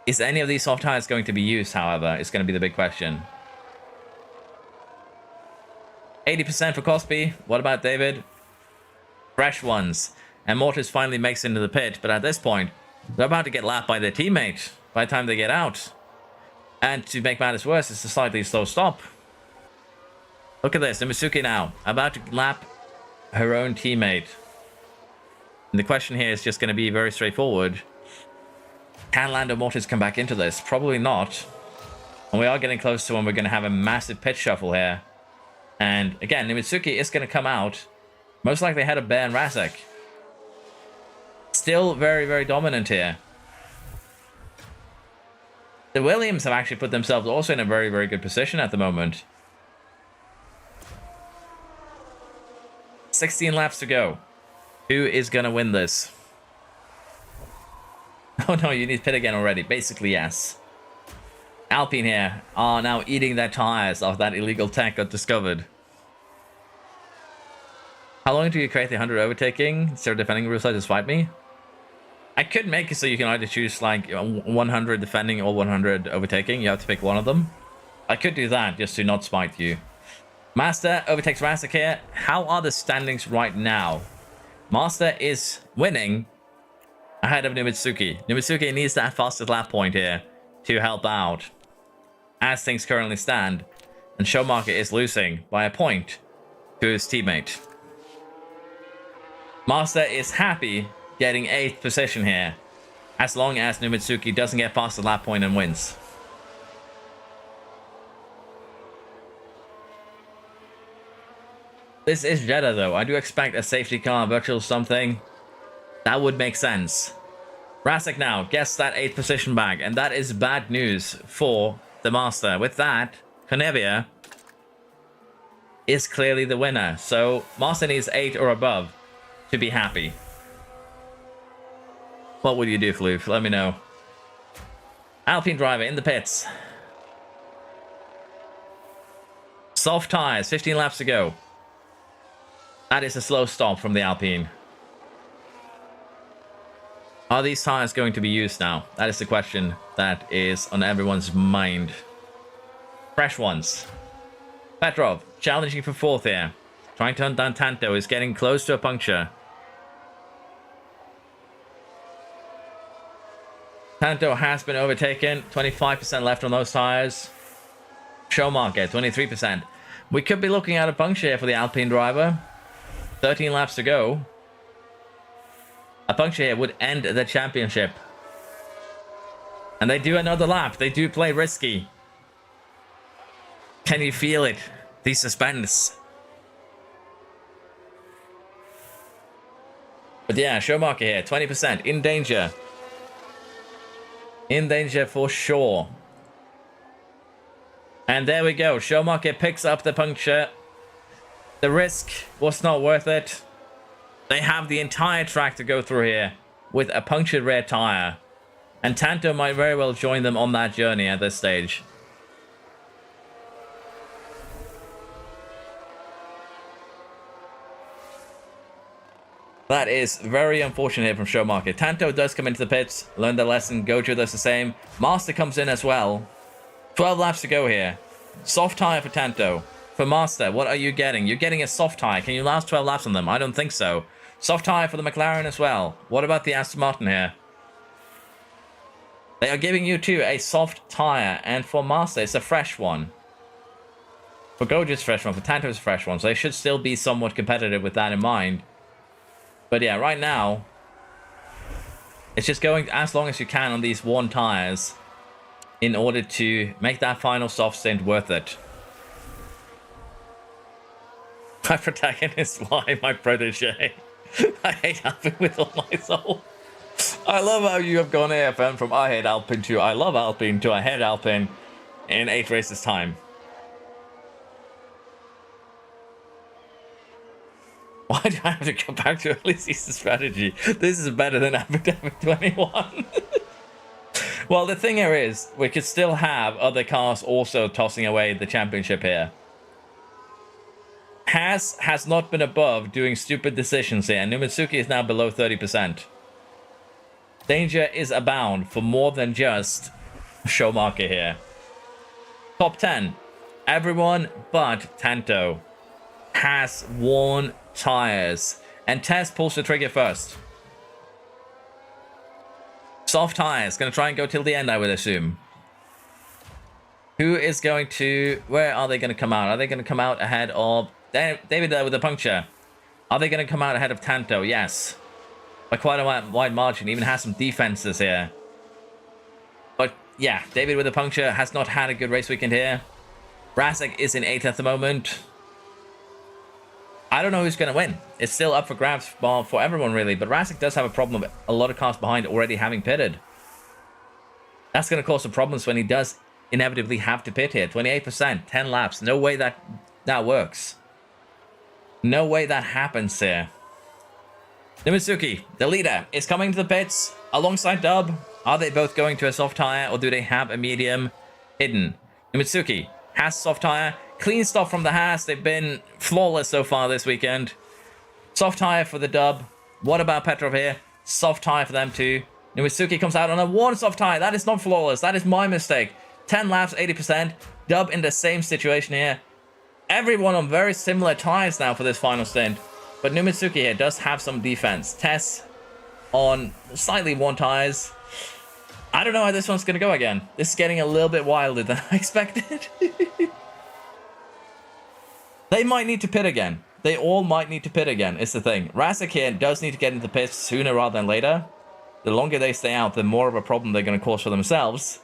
Is any of these soft tires going to be used, however? It's going to be the big question. 80% for Cosby. What about David? Fresh ones. And Mortis finally makes it into the pit, but at this point, they're about to get lapped by their teammate by the time they get out. And to make matters worse, it's a slightly slow stop. Look at this, Numitsuki now, about to lap her own teammate. And the question here is just going to be very straightforward. Can Lando Mortis come back into this? Probably not. And we are getting close to when we're going to have a massive pit shuffle here. And again, Numitsuki is going to come out. Most likely ahead of Bear and Razek. Still very, very dominant here. The Williams have actually put themselves also in a very, very good position at the moment. 16 laps to go. Who is going to win this? Oh no, you need pit again already. Basically, yes. Alpine here are now eating their tires after that illegal tech got discovered. How long do you create the 100 overtaking? Zero defending rule side just fight me? I could make it so you can either choose like 100 defending or 100 overtaking. You have to pick one of them. I could do that just to not spite you. Master overtakes Razek here. How are the standings right now? Master is winning ahead of Numitsuki. Numitsuki needs that fastest lap point here to help out as things currently stand. And Schumacher is losing by a point to his teammate. Master is happy getting 8th position here, as long as Numitsuki doesn't get past the lap point and wins. This is Jeddah though. I do expect a safety car, virtual something. That would make sense. Razek now gets that 8th position back, and that is bad news for the Master. With that, Konevia is clearly the winner. So Master needs 8 or above to be happy. What would you do, Floof? Let me know. Alpine driver in the pits. Soft tires, 15 laps to go. That is a slow stop from the Alpine. Are these tires going to be used now? That is the question that is on everyone's mind. Fresh ones. Petrov, challenging for 4th here. Trying to hunt down Tanto, is getting close to a puncture. Tanto has been overtaken. 25% left on those tires. Schumacher, 23%. We could be looking at a puncture here for the Alpine driver. 13 laps to go. A puncture here would end the championship. And they do another lap. They do play risky. Can you feel it? The suspense. But yeah, Schumacher here, 20%. In danger. In danger for sure. And there we go. Schumacher picks up the puncture. The risk was not worth it. They have the entire track to go through here with a punctured rear tire. And Tanto might very well join them on that journey at this stage. That is very unfortunate from Schumacher. Tanto does come into the pits, learn the lesson, Gojo does the same. Master comes in as well. 12 laps to go here. Soft tire for Tanto. For Master, what are you getting? You're getting a soft tire. Can you last 12 laps on them? I don't think so. Soft tire for the McLaren as well. What about the Aston Martin here? They are giving you too a soft tire, and for Master, it's a fresh one. For Gojo's fresh one, for Tanto's fresh one, so they should still be somewhat competitive with that in mind. But yeah, right now, it's just going as long as you can on these worn tires in order to make that final soft stint worth it. My protagonist, why my protege? I hate Alpine with all my soul. I love how you have gone AFM from I hate Alpine to I love Alpine to I hate Alpine in 8 races time. Why do I have to go back to early season strategy? This is better than Epidemic 21. Well, the thing here is, we could still have other cars also tossing away the championship here. Has not been above doing stupid decisions here, and Numitsuki is now below 30%. Danger is abound for more than just show marker here. Top 10. Everyone but Tanto has worn tires, and Tess pulls the trigger first. Soft tires, gonna try and go till the end, I would assume. Who is going to, where are they gonna come out? Are they gonna come out ahead of David there with the puncture? Are they gonna come out ahead of Tanto? Yes, by quite a wide margin. Even has some defenses here. But yeah, David with the puncture has not had a good race weekend here. Rasek is in 8th at the moment. I don't know who's going to win. It's still up for grabs for everyone, really. But Rasek does have a problem with a lot of cars behind already having pitted. That's going to cause some problems when he does inevitably have to pit here. 28%, 10 laps. No way that works. No way that happens here. Numitsuki, the leader, is coming to the pits alongside Dub. Are they both going to a soft tire, or do they have a medium hidden? Numitsuki has soft tire. Clean stop from the Haas. They've been flawless so far this weekend. Soft tire for the Dub. What about Petrov here? Soft tire for them too. Numitsuki comes out on a worn soft tire. That is not flawless. That is my mistake. 10 laps, 80%. Dub in the same situation here. Everyone on very similar tires now for this final stint. But Numitsuki here does have some defense. Tess on slightly worn tires. I don't know how this one's going to go again. This is getting a little bit wilder than I expected. They might need to pit again. They all might need to pit again, is the thing. Rasek here does need to get into the pits sooner rather than later. The longer they stay out, the more of a problem they're going to cause for themselves.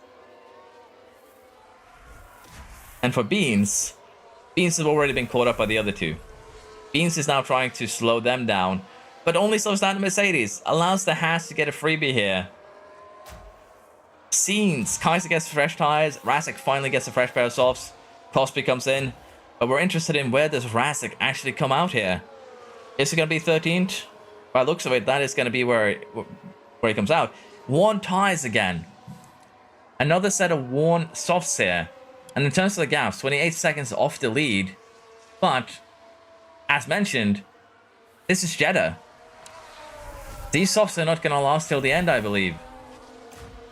And for Beans has already been caught up by the other two. Beans is now trying to slow them down, but only slows down the Mercedes. Allows the Haas to get a freebie here. Scenes. Kaiser gets fresh tires. Rasek finally gets a fresh pair of softs. Cosby comes in. But we're interested in where does Rasek actually come out here. Is it going to be 13th? By the looks of it, that is going to be where he comes out. Worn tires again. Another set of worn softs here. And in terms of the gaps, 28 seconds off the lead. But, as mentioned, this is Jeddah. These softs are not going to last till the end, I believe.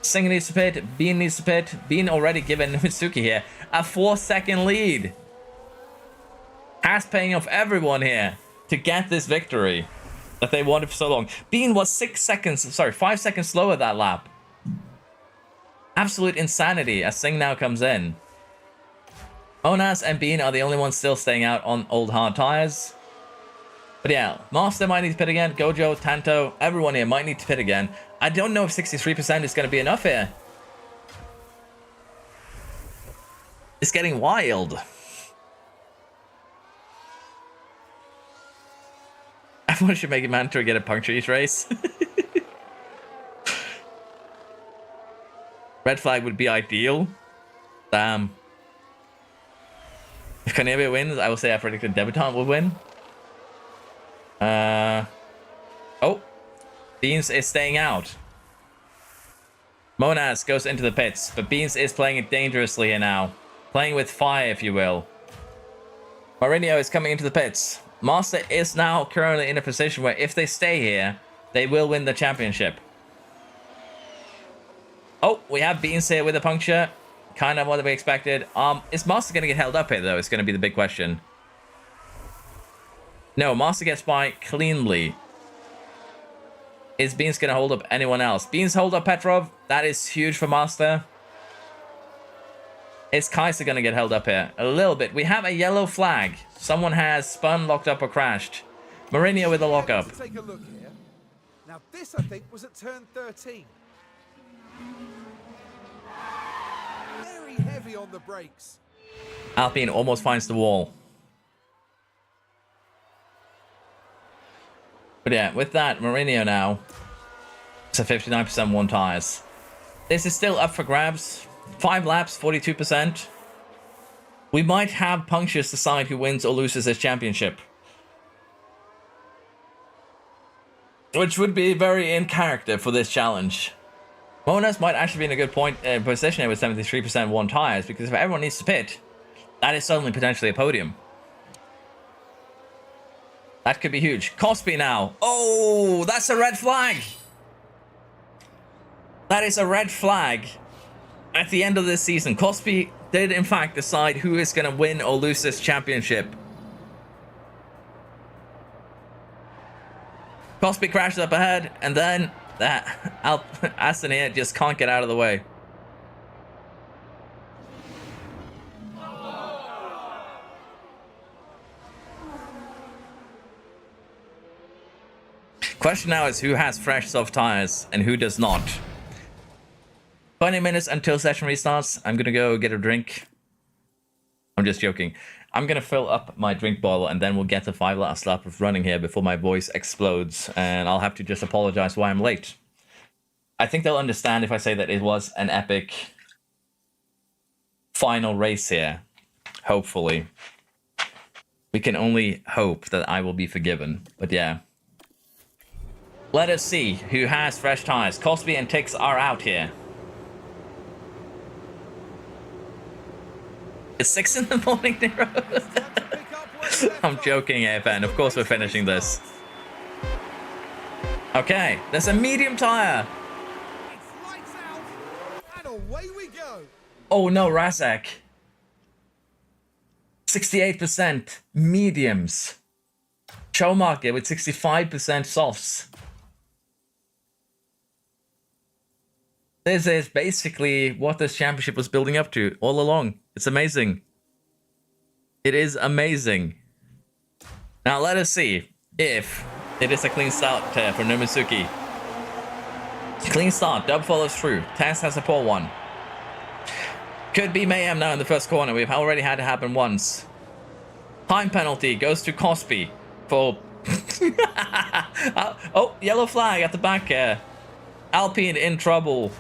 Singer needs to pit. Bean needs to pit. Bean already given Mitsuki here a 4-second lead. Haas paying off everyone here to get this victory that they wanted for so long. Bean was 5 seconds slower that lap. Absolute insanity as Singh now comes in. Monas and Bean are the only ones still staying out on old hard tires. But yeah, Master might need to pit again. Gojo, Tanto, everyone here might need to pit again. I don't know if 63% is going to be enough here. It's getting wild. Everyone should make it mandatory to get a puncture each race. Red flag would be ideal. Damn. If Canavia wins, I will say I predicted Debutant will win. Oh. Beans is staying out. Monas goes into the pits, but Beans is playing it dangerously here now. Playing with fire, if you will. Mourinho is coming into the pits. Master is now currently in a position where if they stay here, they will win the championship. Oh, we have Beans here with a puncture. Kind of what we expected. Is Master going to get held up here, though? It's going to be the big question. No, Master gets by cleanly. Is Beans going to hold up anyone else? Beans hold up Petrov. That is huge for Master. Is Kaiser going to get held up here? A little bit. We have a yellow flag. Someone has spun, locked up, or crashed. Mourinho with a lockup. Take a look here. Now this, I think, was at turn 13. Very heavy on the brakes. Alpine almost finds the wall. But yeah, with that, Mourinho now. It's a 59% one tires. This is still up for grabs. 5 laps, 42%. We might have punctures decide who wins or loses this championship. Which would be very in character for this challenge. Monas might actually be in a good position here with 73% one tires, because if everyone needs to pit, that is suddenly potentially a podium. That could be huge. Cosby now. Oh, that's a red flag. That is a red flag. At the end of this season, Cosby did in fact decide who is going to win or lose this championship. Cosby crashes up ahead, and then that Aston here just can't get out of the way. Question now is who has fresh soft tires and who does not. 20 minutes until session restarts. I'm gonna go get a drink. I'm just joking. I'm gonna fill up my drink bottle and then we'll get the 5 last lap of running here before my voice explodes, and I'll have to just apologize why I'm late. I think they'll understand if I say that it was an epic final race here. Hopefully. We can only hope that I will be forgiven. But yeah. Let us see who has fresh tires. Cosby and Tix are out here. It's 6 in the morning, Nero. I'm joking, AFN. Of course we're finishing this. Okay, there's a medium tire. It's lights out, and away we go. Oh no, Razak. 68% mediums. Showmarker with 65% softs. This is basically what this championship was building up to all along. It's amazing. It is amazing. Now let us see if it is a clean start for Nomisuke. Clean start, Dub follows through. Tess has a poor one. Could be mayhem now in the first corner. We've already had it happen once. Time penalty goes to Cosby for... oh, yellow flag at the back here. Alpine in trouble.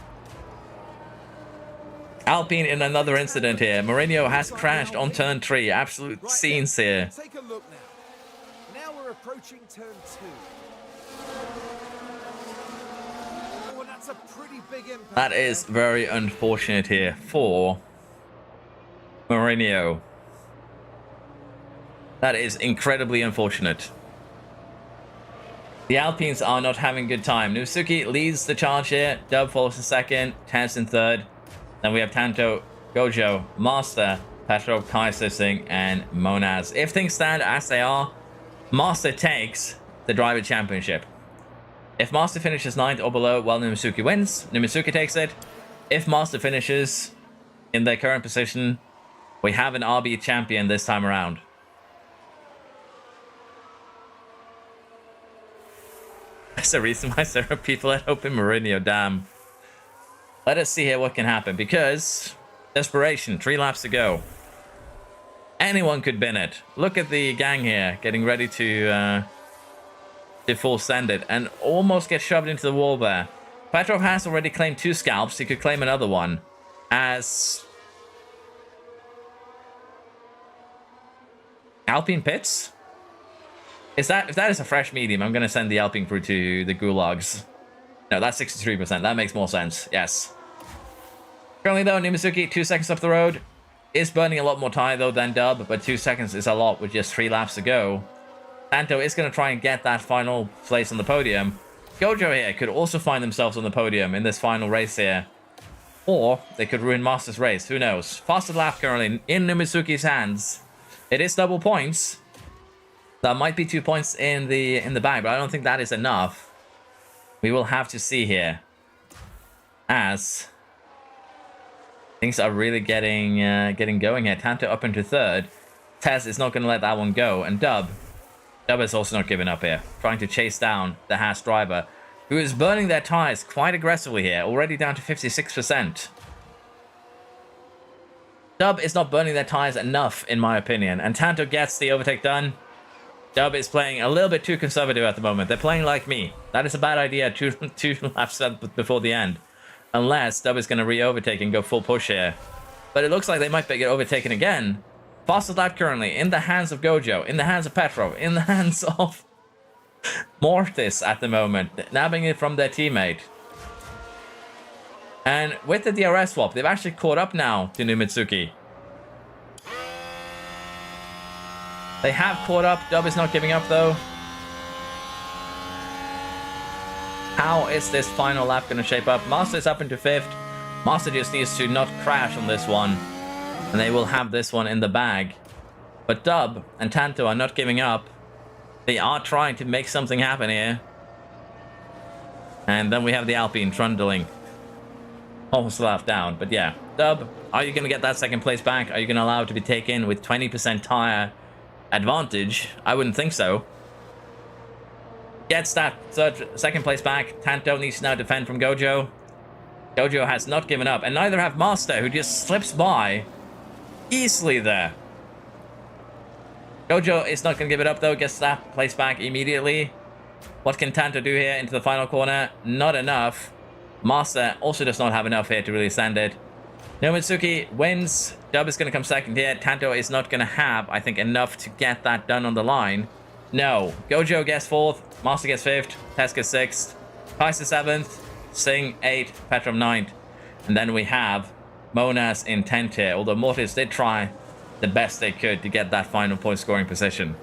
Alpine in another incident here. Mourinho has crashed on turn 3. Absolute scenes here. Take a look now. Now we're approaching turn 2. Oh, and that's a pretty big impact. That is very unfortunate here for Mourinho. That is incredibly unfortunate. The Alpines are not having a good time. Nomisuke leads the charge here. Dub follows in second. Taz in third. Then we have Tanto, Gojo, Master, Petrov, Kaiser Singh, and Monaz. If things stand as they are, Master takes the driver championship. If Master finishes 9th or below, well, Nomisuke wins. Nomisuke takes it. If Master finishes in their current position, we have an RB champion this time around. There's a reason why there are people that hope in Mourinho, damn. Let us see here what can happen, because desperation, 3 laps to go. Anyone could bin it. Look at the gang here getting ready to full send it and almost get shoved into the wall there. Petrov has already claimed 2 scalps. He could claim another one as Alpine pits. If that is a fresh medium, I'm going to send the Alpine crew to the gulags. No, that's 63%. That makes more sense. Yes. Currently, though, Nomisuke, 2 seconds up the road, is burning a lot more time, though, than Dub, but 2 seconds is a lot with just 3 laps to go. Santo is going to try and get that final place on the podium. Gojo here could also find themselves on the podium in this final race here. Or they could ruin Master's race. Who knows? Fastest lap currently in Nomisuke's hands. It is double points. That might be 2 points in the bag, but I don't think that is enough. We will have to see here as Things are really getting going here. Tanto up into third. Tez is not going to let that one go. And Dub is also not giving up here. Trying to chase down the Haas driver, who is burning their tires quite aggressively here. Already down to 56%. Dub is not burning their tires enough, in my opinion. And Tanto gets the overtake done. Dub is playing a little bit too conservative at the moment. They're playing like me. That is a bad idea two laps before the end. Unless Dub is going to re-overtake and go full push here. But it looks like they might get overtaken again. Fastest lap currently in the hands of Gojo, in the hands of Petrov, in the hands of Mortis at the moment, nabbing it from their teammate. And with the DRS swap, they've actually caught up now to Numitsuki. They have caught up. Dub is not giving up though. How is this final lap going to shape up? Master is up into 5th. Master just needs to not crash on this one, and they will have this one in the bag. But Dub and Tanto are not giving up. They are trying to make something happen here. And then we have the Alpine trundling. Almost a lap down, but yeah. Dub, are you going to get that 2nd place back? Are you going to allow it to be taken with 20% tire advantage? I wouldn't think so. Gets that 2nd place back. Tanto needs to now defend from Gojo. Gojo has not given up, and neither have Master, who just slips by easily there. Gojo is not going to give it up though. Gets that place back immediately. What can Tanto do here into the final corner? Not enough. Master also does not have enough here to really send it. Numitsuki wins. Dub is going to come 2nd here. Tanto is not going to have, I think, enough to get that done on the line. No. Gojo gets 4th. Master gets 5th. Tess gets 6th. Kaiser 7th. Singh 8th. Petrov 9th. And then we have Monas in 10th here. Although Mortis did try the best they could to get that final point scoring position.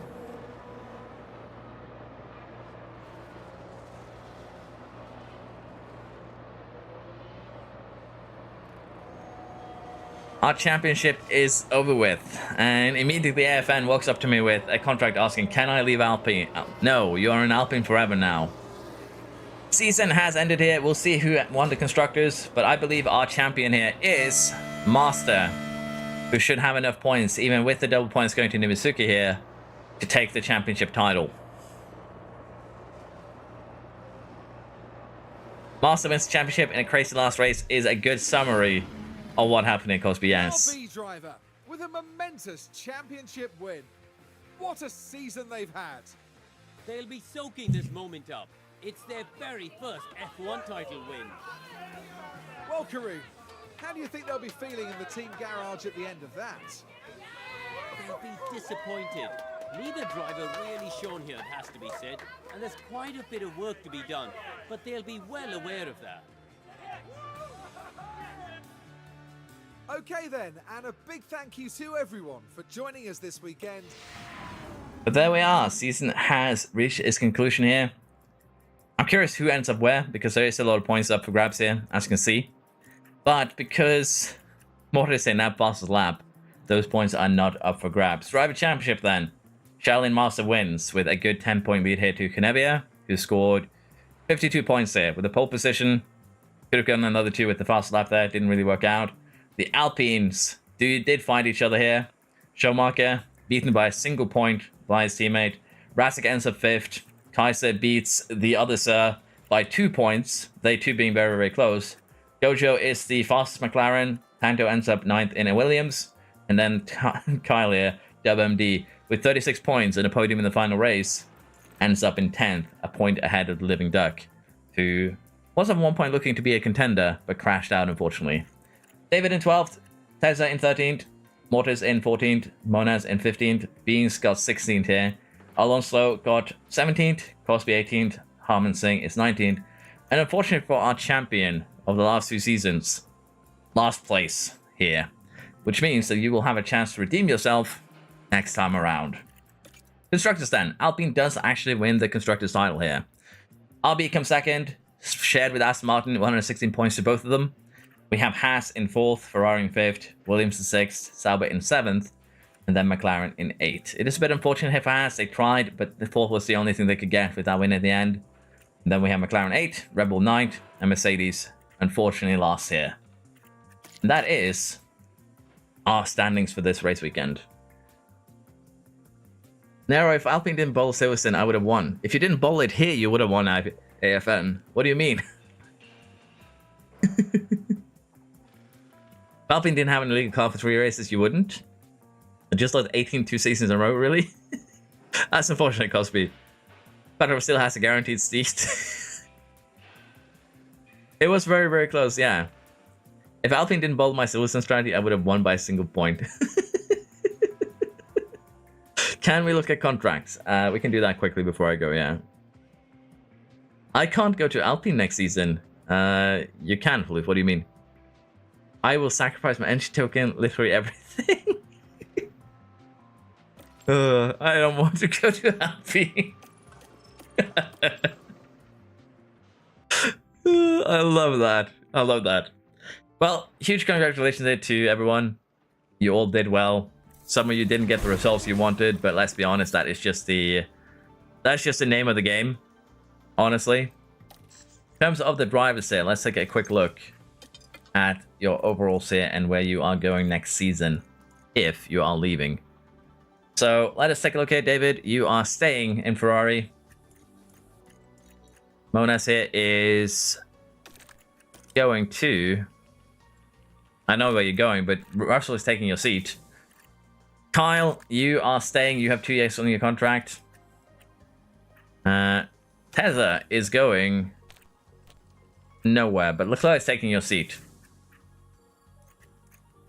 Our championship is over with, and immediately AFN walks up to me with a contract asking, can I leave Alpine? No, you are in Alpine forever now. Season has ended here. We'll see who won the constructors, but I believe our champion here is Master, who should have enough points, even with the double points going to Numitsuki here, to take the championship title. Master wins the championship in a crazy last race is a good summary of what happened in Cosby, yes. RB driver with a momentous championship win. What a season they've had. They'll be soaking this moment up. It's their very first F1 title win. Well, Karoon, how do you think they'll be feeling in the team garage at the end of that? They'll be disappointed. Neither driver really shone here, it has to be said, and there's quite a bit of work to be done, but they'll be well aware of that. Okay then, and a big thank you to everyone for joining us this weekend. But there we are. Season has reached its conclusion here. I'm curious who ends up where, because there is a lot of points up for grabs here, as you can see. But because Mortis in that fastest lap, those points are not up for grabs. Driver Championship then. Shaolin Master wins with a good 10-point lead here to Kanevia, who scored 52 points there with the pole position. Could have gotten another 2 with the fast lap there. Didn't really work out. The Alpines did find each other here. Schumacher beaten by a single point by his teammate. Rasik ends up 5th. Kaiser beats the other Sir by 2 points. They two being very, very close. Gojo is the fastest McLaren. Tanto ends up 9th in a Williams. And then Kyle here, WMD, with 36 points and a podium in the final race, ends up in 10th, a point ahead of the Living Duck, who was at one point looking to be a contender, but crashed out, unfortunately. David in 12th, Teza in 13th, Mortis in 14th, Monas in 15th, Beans got 16th here, Alonso got 17th, Crosby 18th, Harman Singh is 19th, and unfortunately for our champion of the last 2 seasons, last place here, which means that you will have a chance to redeem yourself next time around. Constructors then. Alpine does actually win the Constructors title here. RB comes 2nd, shared with Aston Martin, 116 points to both of them. We have Haas in 4th, Ferrari in 5th, Williams in 6th, Sauber in 7th, and then McLaren in 8th. It is a bit unfortunate here for Haas. They tried, but the 4th was the only thing they could get with that win at the end. And then we have McLaren 8th, Red Bull 9th, and Mercedes, unfortunately, last here. And that is our standings for this race weekend. Nero, if Alpine didn't bowl Silverstone, I would have won. If you didn't bowl it here, you would have won AFN. What do you mean? If Alpine didn't have an illegal car for 3 races, you wouldn't? Just like 18 2 seasons in a row, really? That's unfortunate, Cosby. Pedro still has a guaranteed seat. It was very, very close, yeah. If Alpine didn't bowl my Silverstone strategy, I would have won by a single point. Can we look at contracts? We can do that quickly before I go, yeah. I can't go to Alpine next season. You can, Floof. What do you mean? I will sacrifice my entry token, literally everything. I don't want to go to Alpine. I love that. I love that. Well, huge congratulations there to everyone. You all did well. Some of you didn't get the results you wanted, but let's be honest, that's just the name of the game, honestly. In terms of the drivers here, let's take a quick look at your overalls here and where you are going next season, if you are leaving. So let us take a look here, David. You are staying in Ferrari. Monas here is going to... I know where you're going, but Russell is taking your seat. Kyle, you are staying. You have 2 years on your contract. Tether is going nowhere, but Leclerc is taking your seat.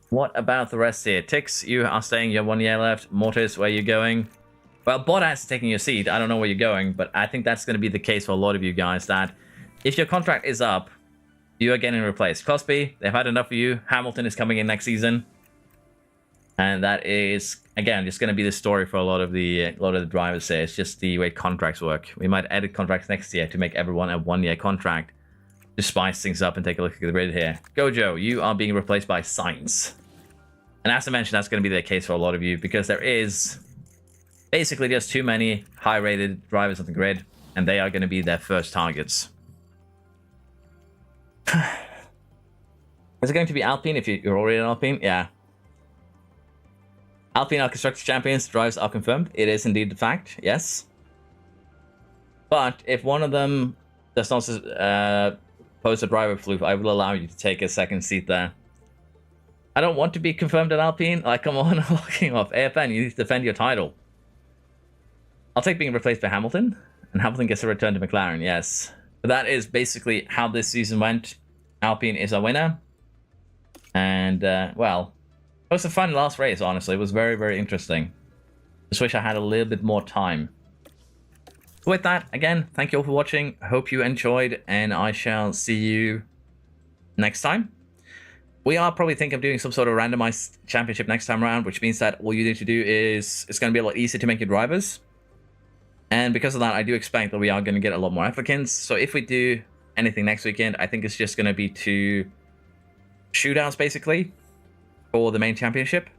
What about the rest here? Tix, you are staying. You have 1 year left. Mortis, where are you going? Well, Bottas is taking your seat. I don't know where you're going, but I think that's going to be the case for a lot of you guys, that if your contract is up, you are getting replaced. Cosby, they've had enough of you. Hamilton is coming in next season. And that is, again, just going to be the story for a lot of the drivers here. It's just the way contracts work. We might edit contracts next year to make everyone a 1 year contract to spice things up and take a look at the grid here. Gojo, you are being replaced by Sainz. And as I mentioned, that's going to be the case for a lot of you because there is basically just too many high-rated drivers on the grid, and they are going to be their first targets. Is it going to be Alpine if you're already in Alpine? Yeah. Alpine are Constructors Champions, drives are confirmed. It is indeed the fact, yes. But if one of them does not post a driver floof, I will allow you to take a second seat there. I don't want to be confirmed at Alpine. Like, come on, I'm locking off. AFN, you need to defend your title. I'll take being replaced by Hamilton, and Hamilton gets a return to McLaren, yes. But that is basically how this season went. Alpine is our winner. And, well, it was a fun last race, honestly. It was very, very interesting. Just wish I had a little bit more time. With that, again, thank you all for watching. Hope you enjoyed, and I shall see you next time. We are probably thinking of doing some sort of randomized championship next time around, which means that all you need to do is it's going to be a lot easier to make your drivers. And because of that, I do expect that we are going to get a lot more applicants. So if we do anything next weekend, I think it's just going to be 2 shootouts, basically, for the main championship.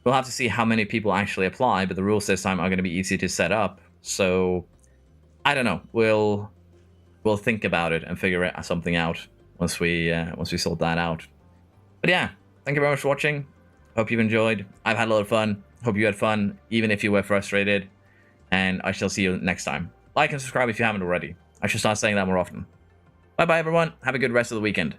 We'll have to see how many people actually apply, but the rules this time are going to be easy to set up. So, I don't know. We'll think about it and figure something out once we sort that out. But yeah, thank you very much for watching. Hope you've enjoyed. I've had a lot of fun. Hope you had fun, even if you were frustrated. And I shall see you next time. Like and subscribe if you haven't already. I should start saying that more often. Bye bye, everyone. Have a good rest of the weekend.